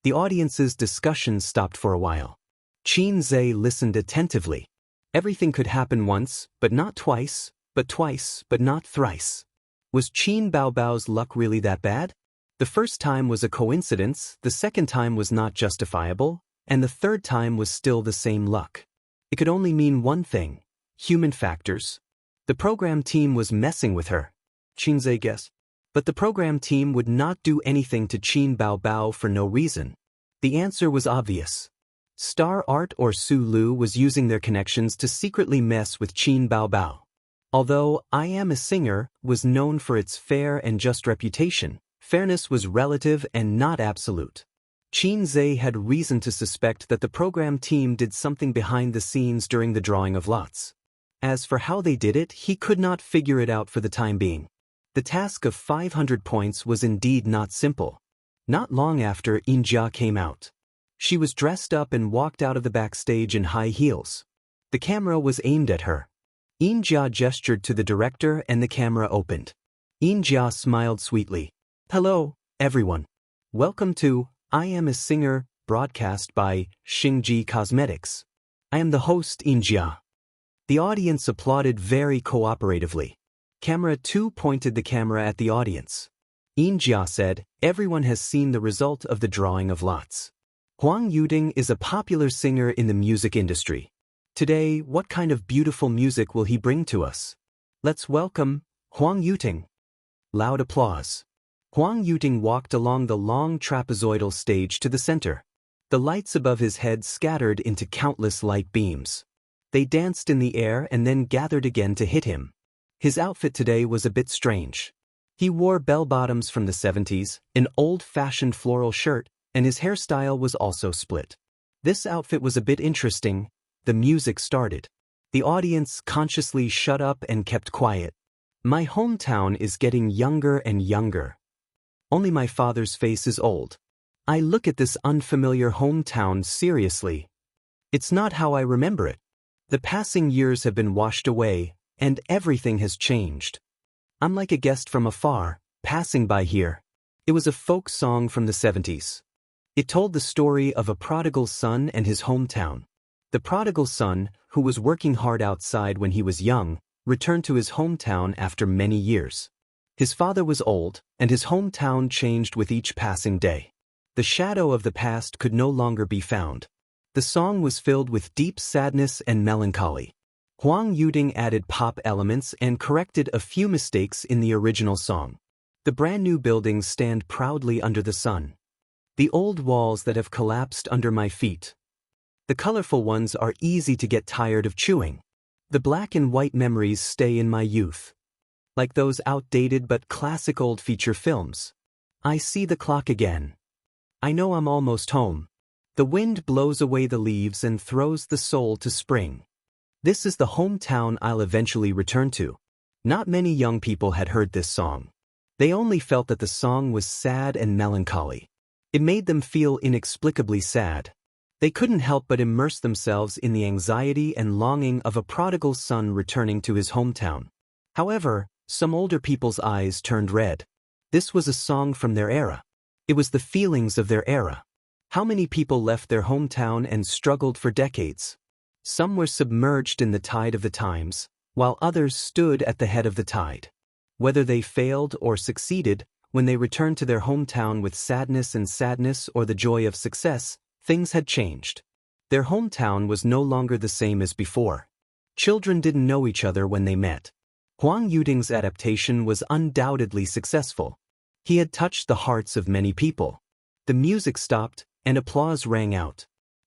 The audience's discussion stopped for a while. Xianxia listened attentively. Everything could happen once, but not twice, but twice, but not thrice. Was Qin Baobao's luck really that bad? The first time was a coincidence, the second time was not justifiable, and the third time was still the same luck. It could only mean one thing: human factors. The program team was messing with her. Xianxia guessed. But the program team would not do anything to Qin Baobao for no reason. The answer was obvious. Star Art or Su Lu was using their connections to secretly mess with Qin Baobao. Although I Am a Singer was known for its fair and just reputation, fairness was relative and not absolute. Xianxia had reason to suspect that the program team did something behind the scenes during the drawing of lots. As for how they did it, he could not figure it out for the time being. The task of 500 points was indeed not simple. Not long after, Xianxia came out. She was dressed up and walked out of the backstage in high heels. The camera was aimed at her. Xianxia gestured to the director and the camera opened. Xianxia smiled sweetly. "Hello, everyone. Welcome to I Am a Singer, broadcast by Xingji Cosmetics. I am the host, Xianxia." The audience applauded very cooperatively. Camera 2 pointed the camera at the audience. Xianxia said, "Everyone has seen the result of the drawing of lots. Huang Yuting is a popular singer in the music industry. Today, what kind of beautiful music will he bring to us? Let's welcome Huang Yuting." Loud applause. Huang Yuting walked along the long trapezoidal stage to the center. The lights above his head scattered into countless light beams. They danced in the air and then gathered again to hit him. His outfit today was a bit strange. He wore bell-bottoms from the 70s, an old-fashioned floral shirt, and his hairstyle was also split. This outfit was a bit interesting. The music started. The audience consciously shut up and kept quiet. My hometown is getting younger and younger. Only my father's face is old. I look at this unfamiliar hometown seriously. It's not how I remember it. The passing years have been washed away, and everything has changed. I'm like a guest from afar, passing by here. It was a folk song from the 70s. It told the story of a prodigal son and his hometown. The prodigal son, who was working hard outside when he was young, returned to his hometown after many years. His father was old, and his hometown changed with each passing day. The shadow of the past could no longer be found. The song was filled with deep sadness and melancholy. Huang Yuting added pop elements and corrected a few mistakes in the original song. The brand new buildings stand proudly under the sun. The old walls that have collapsed under my feet. The colorful ones are easy to get tired of chewing. The black and white memories stay in my youth. Like those outdated but classic old feature films. I see the clock again. I know I'm almost home. The wind blows away the leaves and throws the soul to spring. This is the hometown I'll eventually return to. Not many young people had heard this song. They only felt that the song was sad and melancholy. It made them feel inexplicably sad. They couldn't help but immerse themselves in the anxiety and longing of a prodigal son returning to his hometown. However, some older people's eyes turned red. This was a song from their era. It was the feelings of their era. How many people left their hometown and struggled for decades? Some were submerged in the tide of the times, while others stood at the head of the tide. Whether they failed or succeeded, when they returned to their hometown with sadness or the joy of success, things had changed. Their hometown was no longer the same as before. Children didn't know each other when they met. Huang Yuting's adaptation was undoubtedly successful. He had touched the hearts of many people. The music stopped, and applause rang out.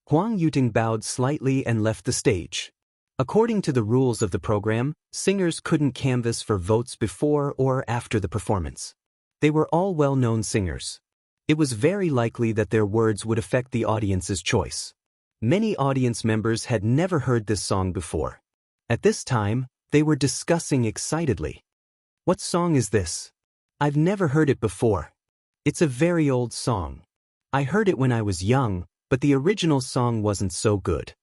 Huang Yuting bowed slightly and left the stage. According to the rules of the program, singers couldn't canvass for votes before or after the performance. They were all well-known singers. It was very likely that their words would affect the audience's choice. Many audience members had never heard this song before. At this time, they were discussing excitedly. "What song is this? I've never heard it before. It's a very old song. I heard it when I was young, but the original song wasn't so good."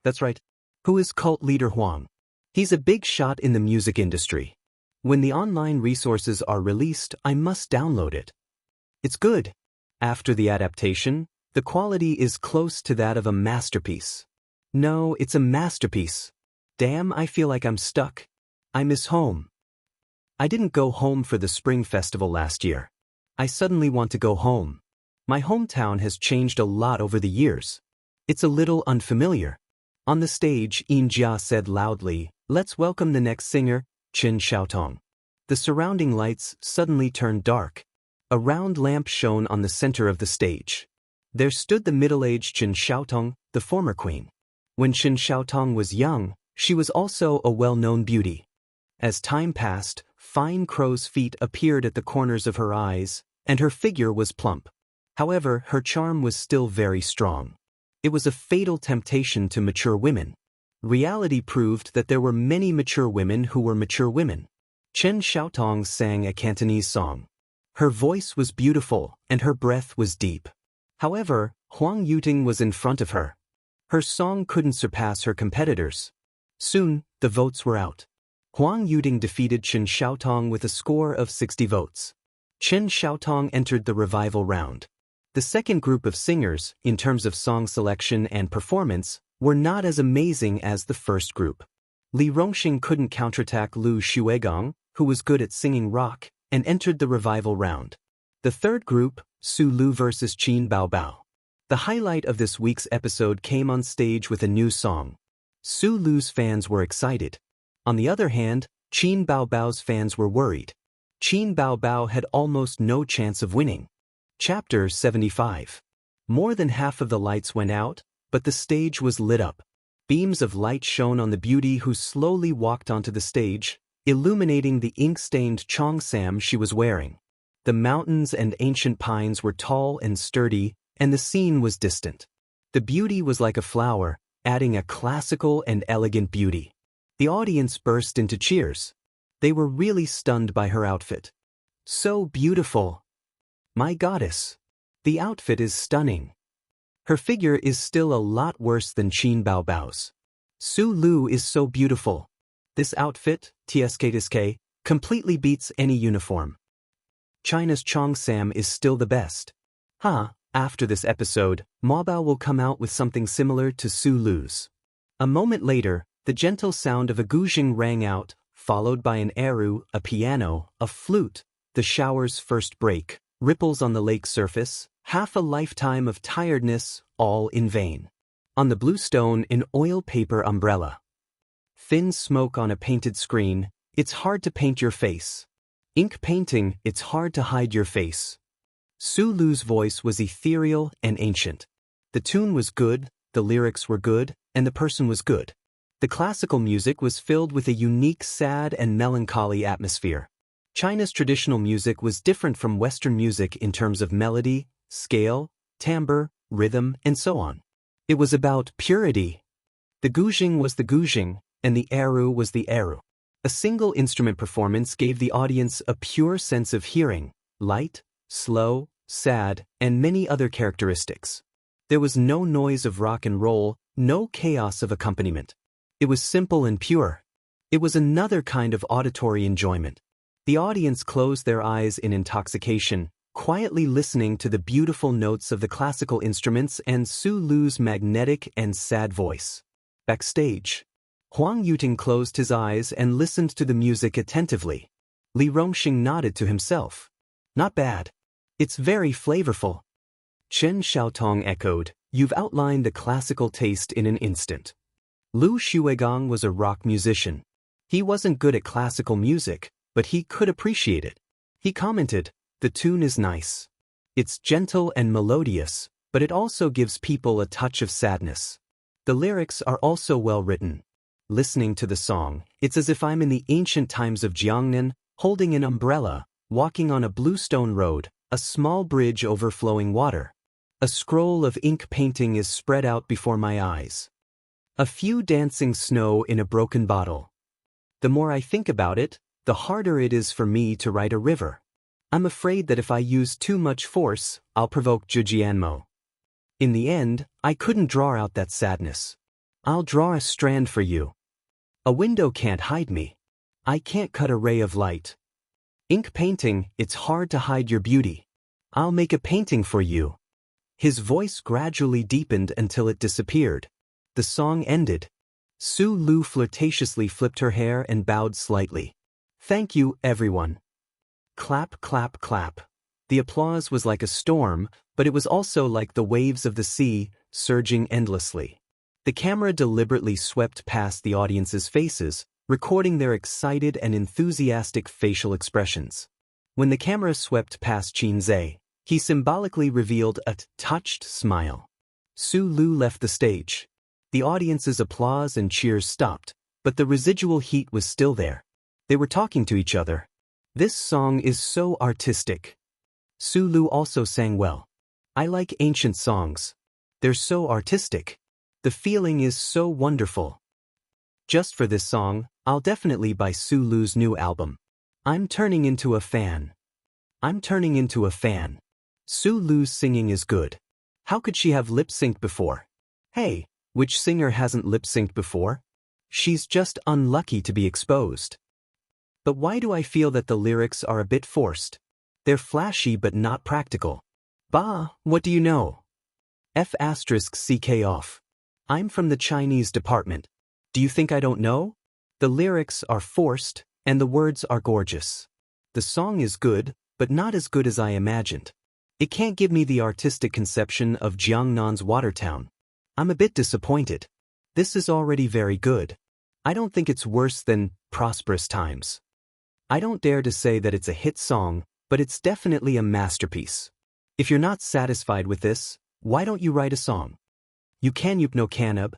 That's right. Who is cult leader Huang? He's a big shot in the music industry. When the online resources are released, I must download it. It's good. After the adaptation, the quality is close to that of a masterpiece. No, it's a masterpiece. Damn, I feel like I'm stuck. I miss home. I didn't go home for the Spring Festival last year. I suddenly want to go home. My hometown has changed a lot over the years. It's a little unfamiliar. On the stage, Xianxia said loudly, "Let's welcome the next singer, Chen Xiaotong." The surrounding lights suddenly turned dark. A round lamp shone on the center of the stage. There stood the middle-aged Chen Xiaotong, the former queen. When Chen Xiaotong was young, she was also a well-known beauty. As time passed, fine crow's feet appeared at the corners of her eyes, and her figure was plump. However, her charm was still very strong. It was a fatal temptation to mature women. Reality proved that there were many mature women who were mature women. Chen Xiaotong sang a Cantonese song. Her voice was beautiful, and her breath was deep. However, Huang Yuting was in front of her. Her song couldn't surpass her competitors. Soon, the votes were out. Huang Yuting defeated Chen Xiaotong with a score of 60 votes. Chen Xiaotong entered the revival round. The second group of singers, in terms of song selection and performance, were not as amazing as the first group. Li Rongxing couldn't counterattack Lu Xuegong, who was good at singing rock, and entered the revival round. The third group, Su Lu vs. Qin Baobao. The highlight of this week's episode came on stage with a new song. Su Lu's fans were excited. On the other hand, Qin Baobao's fans were worried. Qin Baobao had almost no chance of winning. Chapter 75. More than half of the lights went out, but the stage was lit up. Beams of light shone on the beauty who slowly walked onto the stage, illuminating the ink-stained cheongsam she was wearing. The mountains and ancient pines were tall and sturdy, and the scene was distant. The beauty was like a flower, adding a classical and elegant beauty. The audience burst into cheers. They were really stunned by her outfit. So beautiful. My goddess. The outfit is stunning. Her figure is still a lot worse than Qin Baobao's. Su Lu is so beautiful. This outfit, TSK, completely beats any uniform. China's cheongsam is still the best. After this episode, Maobao will come out with something similar to Su Lu's. A moment later, the gentle sound of a guzheng rang out, followed by an erhu, a piano, a flute, the shower's first break, ripples on the lake surface, half a lifetime of tiredness, all in vain. On the blue stone, an oil paper umbrella. Thin smoke on a painted screen, it's hard to paint your face. Ink painting, it's hard to hide your face. Su Lu's voice was ethereal and ancient. The tune was good, the lyrics were good, and the person was good. The classical music was filled with a unique sad and melancholy atmosphere. China's traditional music was different from Western music in terms of melody, scale, timbre, rhythm, and so on. It was about purity. The guzheng was the guzheng, and the erhu was the erhu. A single instrument performance gave the audience a pure sense of hearing, light, slow, sad, and many other characteristics. There was no noise of rock and roll, no chaos of accompaniment. It was simple and pure. It was another kind of auditory enjoyment. The audience closed their eyes in intoxication, quietly listening to the beautiful notes of the classical instruments and Su Lu's magnetic and sad voice. Backstage, Huang Yuting closed his eyes and listened to the music attentively. Li Rongxing nodded to himself. Not bad. It's very flavorful. Chen Xiaotong echoed, "You've outlined the classical taste in an instant." Lu Xuegong was a rock musician. He wasn't good at classical music, but he could appreciate it. He commented, "The tune is nice. It's gentle and melodious, but it also gives people a touch of sadness. The lyrics are also well written. Listening to the song, it's as if I'm in the ancient times of Jiangnan, holding an umbrella, walking on a bluestone road, a small bridge over flowing water. A scroll of ink painting is spread out before my eyes. A few dancing snow in a broken bottle. The more I think about it, the harder it is for me to write a river. I'm afraid that if I use too much force, I'll provoke Zhijianmo." In the end, I couldn't draw out that sadness. I'll draw a strand for you. A window can't hide me. I can't cut a ray of light. Ink painting, it's hard to hide your beauty. I'll make a painting for you. His voice gradually deepened until it disappeared. The song ended. Su Lu flirtatiously flipped her hair and bowed slightly. Thank you, everyone. Clap, clap, clap. The applause was like a storm, but it was also like the waves of the sea, surging endlessly. The camera deliberately swept past the audience's faces, recording their excited and enthusiastic facial expressions. When the camera swept past Qinzhe, he symbolically revealed a touched smile. Su Lu left the stage. The audience's applause and cheers stopped, but the residual heat was still there. They were talking to each other. This song is so artistic. Su Lu also sang well. I like ancient songs. They're so artistic. The feeling is so wonderful. Just for this song, I'll definitely buy Su Lu's new album. I'm turning into a fan. I'm turning into a fan. Su Lu's singing is good. How could she have lip-synced before? Hey, which singer hasn't lip-synced before? She's just unlucky to be exposed. But why do I feel that the lyrics are a bit forced? They're flashy but not practical. Bah, what do you know? F***ck off. I'm from the Chinese department. Do you think I don't know? The lyrics are forced, and the words are gorgeous. The song is good, but not as good as I imagined. It can't give me the artistic conception of Jiangnan's Watertown. I'm a bit disappointed. This is already very good. I don't think it's worse than Prosperous Times. I don't dare to say that it's a hit song, but it's definitely a masterpiece. If you're not satisfied with this, why don't you write a song? You no canab.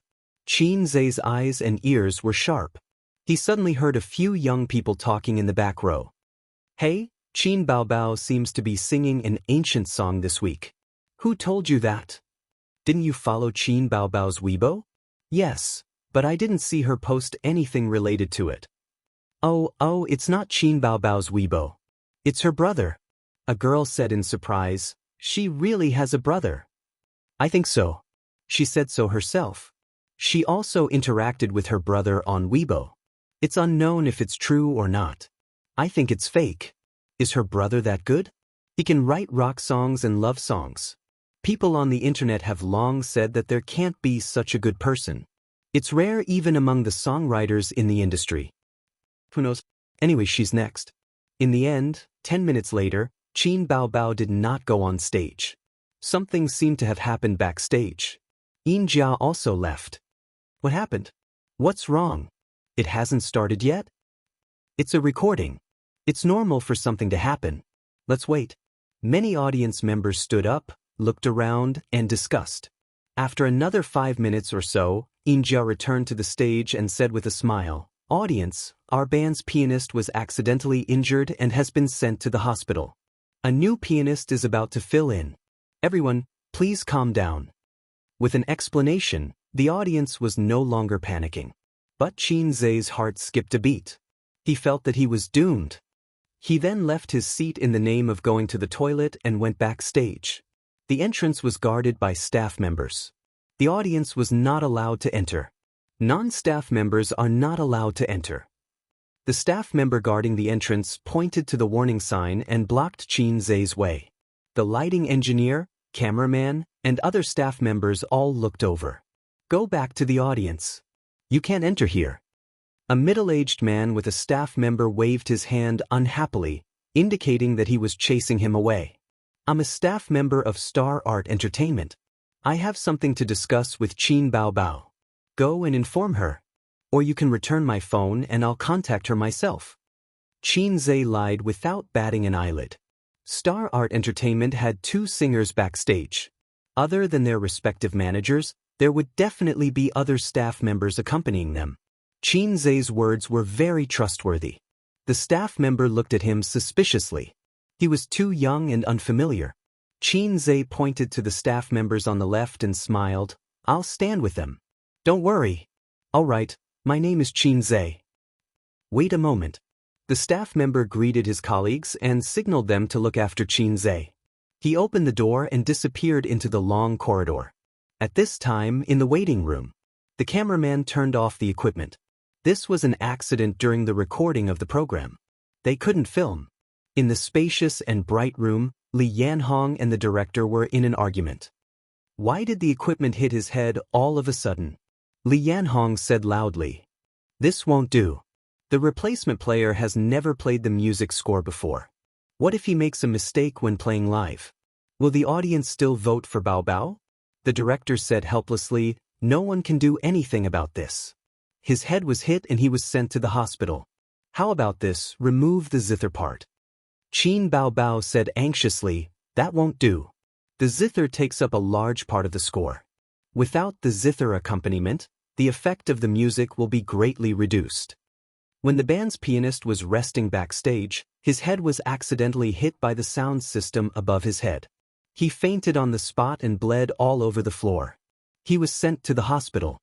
Qinzhe's eyes and ears were sharp. He suddenly heard a few young people talking in the back row. Hey, Qin Baobao seems to be singing an ancient song this week. Who told you that? Didn't you follow Qin Baobao's Weibo? Yes, but I didn't see her post anything related to it. Oh, it's not Qin Baobao's Weibo. It's her brother. A girl said in surprise. She really has a brother. I think so. She said so herself. She also interacted with her brother on Weibo. It's unknown if it's true or not. I think it's fake. Is her brother that good? He can write rock songs and love songs. People on the internet have long said that there can't be such a good person. It's rare even among the songwriters in the industry. Who knows? Anyway, she's next. In the end, 10 minutes later, Qin Baobao did not go on stage. Something seemed to have happened backstage. Yinjia also left. What happened? What's wrong? It hasn't started yet? It's a recording. It's normal for something to happen. Let's wait. Many audience members stood up, looked around, and discussed. After another 5 minutes or so, Yinjia returned to the stage and said with a smile, Audience, our band's pianist was accidentally injured and has been sent to the hospital. A new pianist is about to fill in. Everyone, please calm down. With an explanation, the audience was no longer panicking. But Qinzhe's heart skipped a beat. He felt that he was doomed. He then left his seat in the name of going to the toilet and went backstage. The entrance was guarded by staff members. The audience was not allowed to enter. Non-staff members are not allowed to enter. The staff member guarding the entrance pointed to the warning sign and blocked Qinzhe's way. The lighting engineer, cameraman, and other staff members all looked over. Go back to the audience. You can't enter here. A middle-aged man with a staff member waved his hand unhappily, indicating that he was chasing him away. I'm a staff member of Star Art Entertainment. I have something to discuss with Qin Baobao. Go and inform her. Or you can return my phone and I'll contact her myself. Qinzhe lied without batting an eyelid. Star Art Entertainment had 2 singers backstage. Other than their respective managers, there would definitely be other staff members accompanying them. Qinzhe's words were very trustworthy. The staff member looked at him suspiciously. He was too young and unfamiliar. Qinzhe pointed to the staff members on the left and smiled. I'll stand with them. Don't worry. All right, my name is Qinzhe. Wait a moment. The staff member greeted his colleagues and signaled them to look after Qinzhe. He opened the door and disappeared into the long corridor. At this time, in the waiting room, The cameraman turned off the equipment. This was an accident during the recording of the program. They couldn't film. In the spacious and bright room, Li Yanhong and the director were in an argument. Why did the equipment hit his head all of a sudden? Li Yanhong said loudly. This won't do. The replacement player has never played the music score before. What if he makes a mistake when playing live? Will the audience still vote for Bao Bao? The director said helplessly, no one can do anything about this. His head was hit and he was sent to the hospital. How about this, remove the zither part? Qin Bao Bao said anxiously, that won't do. The zither takes up a large part of the score. Without the zither accompaniment, the effect of the music will be greatly reduced. When the band's pianist was resting backstage, his head was accidentally hit by the sound system above his head. He fainted on the spot and bled all over the floor. He was sent to the hospital.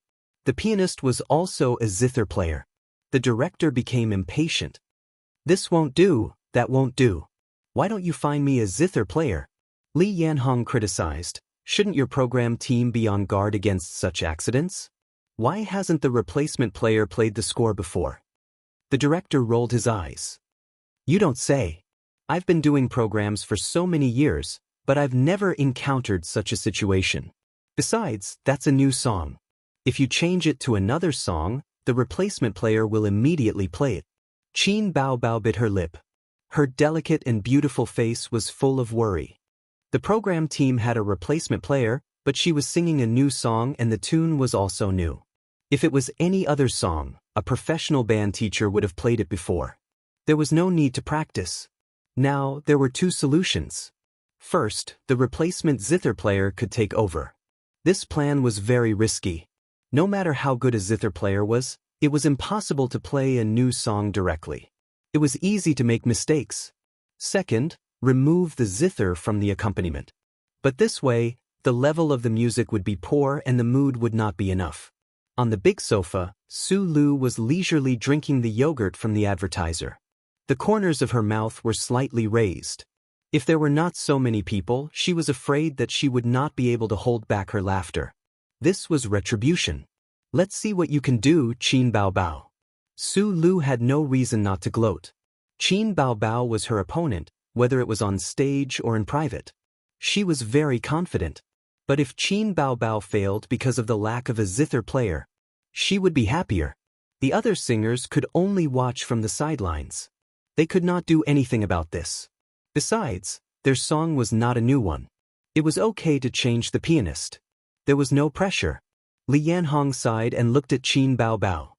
The pianist was also a zither player. The director became impatient. This won't do, that won't do. Why don't you find me a zither player? Li Yanhong criticized. Shouldn't your program team be on guard against such accidents? Why hasn't the replacement player played the score before? The director rolled his eyes. You don't say. I've been doing programs for so many years, but I've never encountered such a situation. Besides, that's a new song. If you change it to another song, the replacement player will immediately play it. Qin Bao Bao bit her lip. Her delicate and beautiful face was full of worry. The program team had a replacement player, but she was singing a new song and the tune was also new. If it was any other song, a professional band teacher would have played it before. There was no need to practice. Now, there were two solutions. First, the replacement zither player could take over. This plan was very risky. No matter how good a zither player was, it was impossible to play a new song directly. It was easy to make mistakes. Second, remove the zither from the accompaniment. But this way, the level of the music would be poor and the mood would not be enough. On the big sofa, Su Lu was leisurely drinking the yogurt from the advertiser. The corners of her mouth were slightly raised. If there were not so many people, she was afraid that she would not be able to hold back her laughter. This was retribution. Let's see what you can do, Qin Bao Bao. Su Lu had no reason not to gloat. Qin Bao Bao was her opponent, whether it was on stage or in private. She was very confident. But if Qin Bao Bao failed because of the lack of a zither player, she would be happier. The other singers could only watch from the sidelines. They could not do anything about this. Besides, their song was not a new one. It was okay to change the pianist. There was no pressure. Li Yanhong sighed and looked at Qin Bao Bao.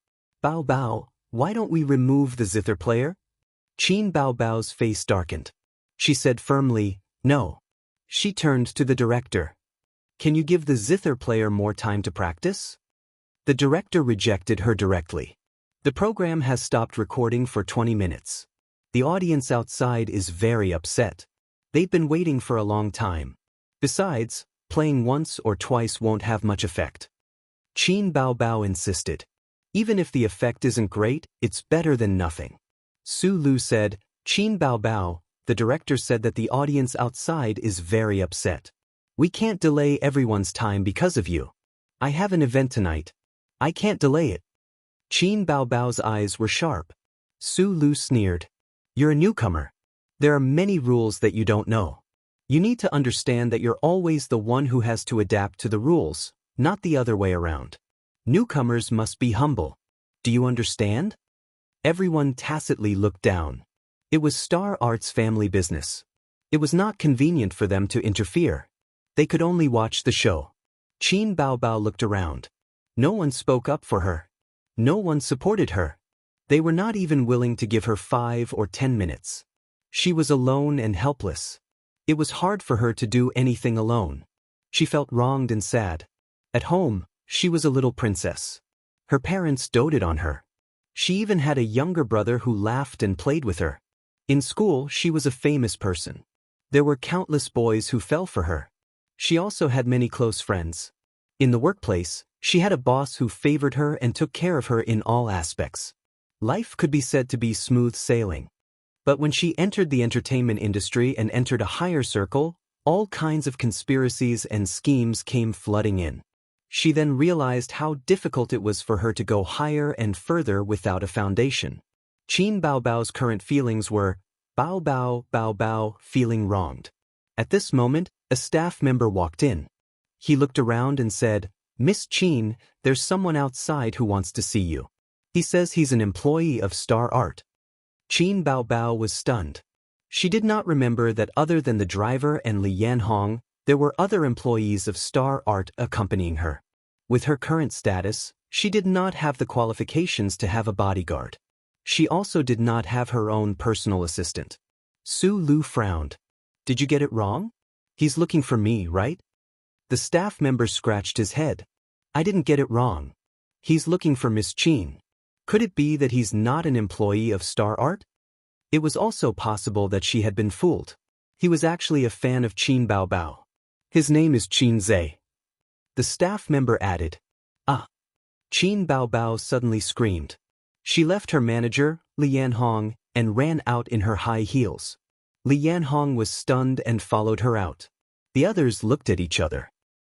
Bao Bao, why don't we remove the zither player? Qin Bao Bao's face darkened. She said firmly, no. She turned to the director. Can you give the zither player more time to practice? The director rejected her directly. The program has stopped recording for 20 minutes. The audience outside is very upset. They've been waiting for a long time. Besides, playing once or twice won't have much effect. Qin Bao Bao insisted. Even if the effect isn't great, it's better than nothing. Su Lu said, Qin Bao Bao, the director said that the audience outside is very upset. We can't delay everyone's time because of you. I have an event tonight. I can't delay it. Qin Bao Bao's eyes were sharp. Su Lu sneered. You're a newcomer. There are many rules that you don't know. You need to understand that you're always the one who has to adapt to the rules, not the other way around. Newcomers must be humble. Do you understand? Everyone tacitly looked down. It was Star Art's family business. It was not convenient for them to interfere. They could only watch the show. Qin Bao Bao looked around. No one spoke up for her. No one supported her. They were not even willing to give her 5 or 10 minutes. She was alone and helpless. It was hard for her to do anything alone. She felt wronged and sad. At home, she was a little princess. Her parents doted on her. She even had a younger brother who laughed and played with her. In school, she was a famous person. There were countless boys who fell for her. She also had many close friends. In the workplace, she had a boss who favored her and took care of her in all aspects. Life could be said to be smooth sailing. But when she entered the entertainment industry and entered a higher circle, all kinds of conspiracies and schemes came flooding in. She then realized how difficult it was for her to go higher and further without a foundation. Qin Baobao's current feelings were, Bao, feeling wronged. At this moment, a staff member walked in. He looked around and said, Miss Qin, there's someone outside who wants to see you. He says he's an employee of Star Art. Qin Baobao was stunned. She did not remember that other than the driver and Li Yanhong, there were other employees of Star Art accompanying her. With her current status, she did not have the qualifications to have a bodyguard. She also did not have her own personal assistant. Su Lu frowned. Did you get it wrong? He's looking for me, right? The staff member scratched his head. I didn't get it wrong. He's looking for Miss Qin. Could it be that he's not an employee of Star Art? It was also possible that she had been fooled. He was actually a fan of Qin Baobao. His name is Qin Zhe. The staff member added. Ah. Qin Baobao suddenly screamed. She left her manager, Li Yanhong, and ran out in her high heels. Li Yanhong was stunned and followed her out. The others looked at each other.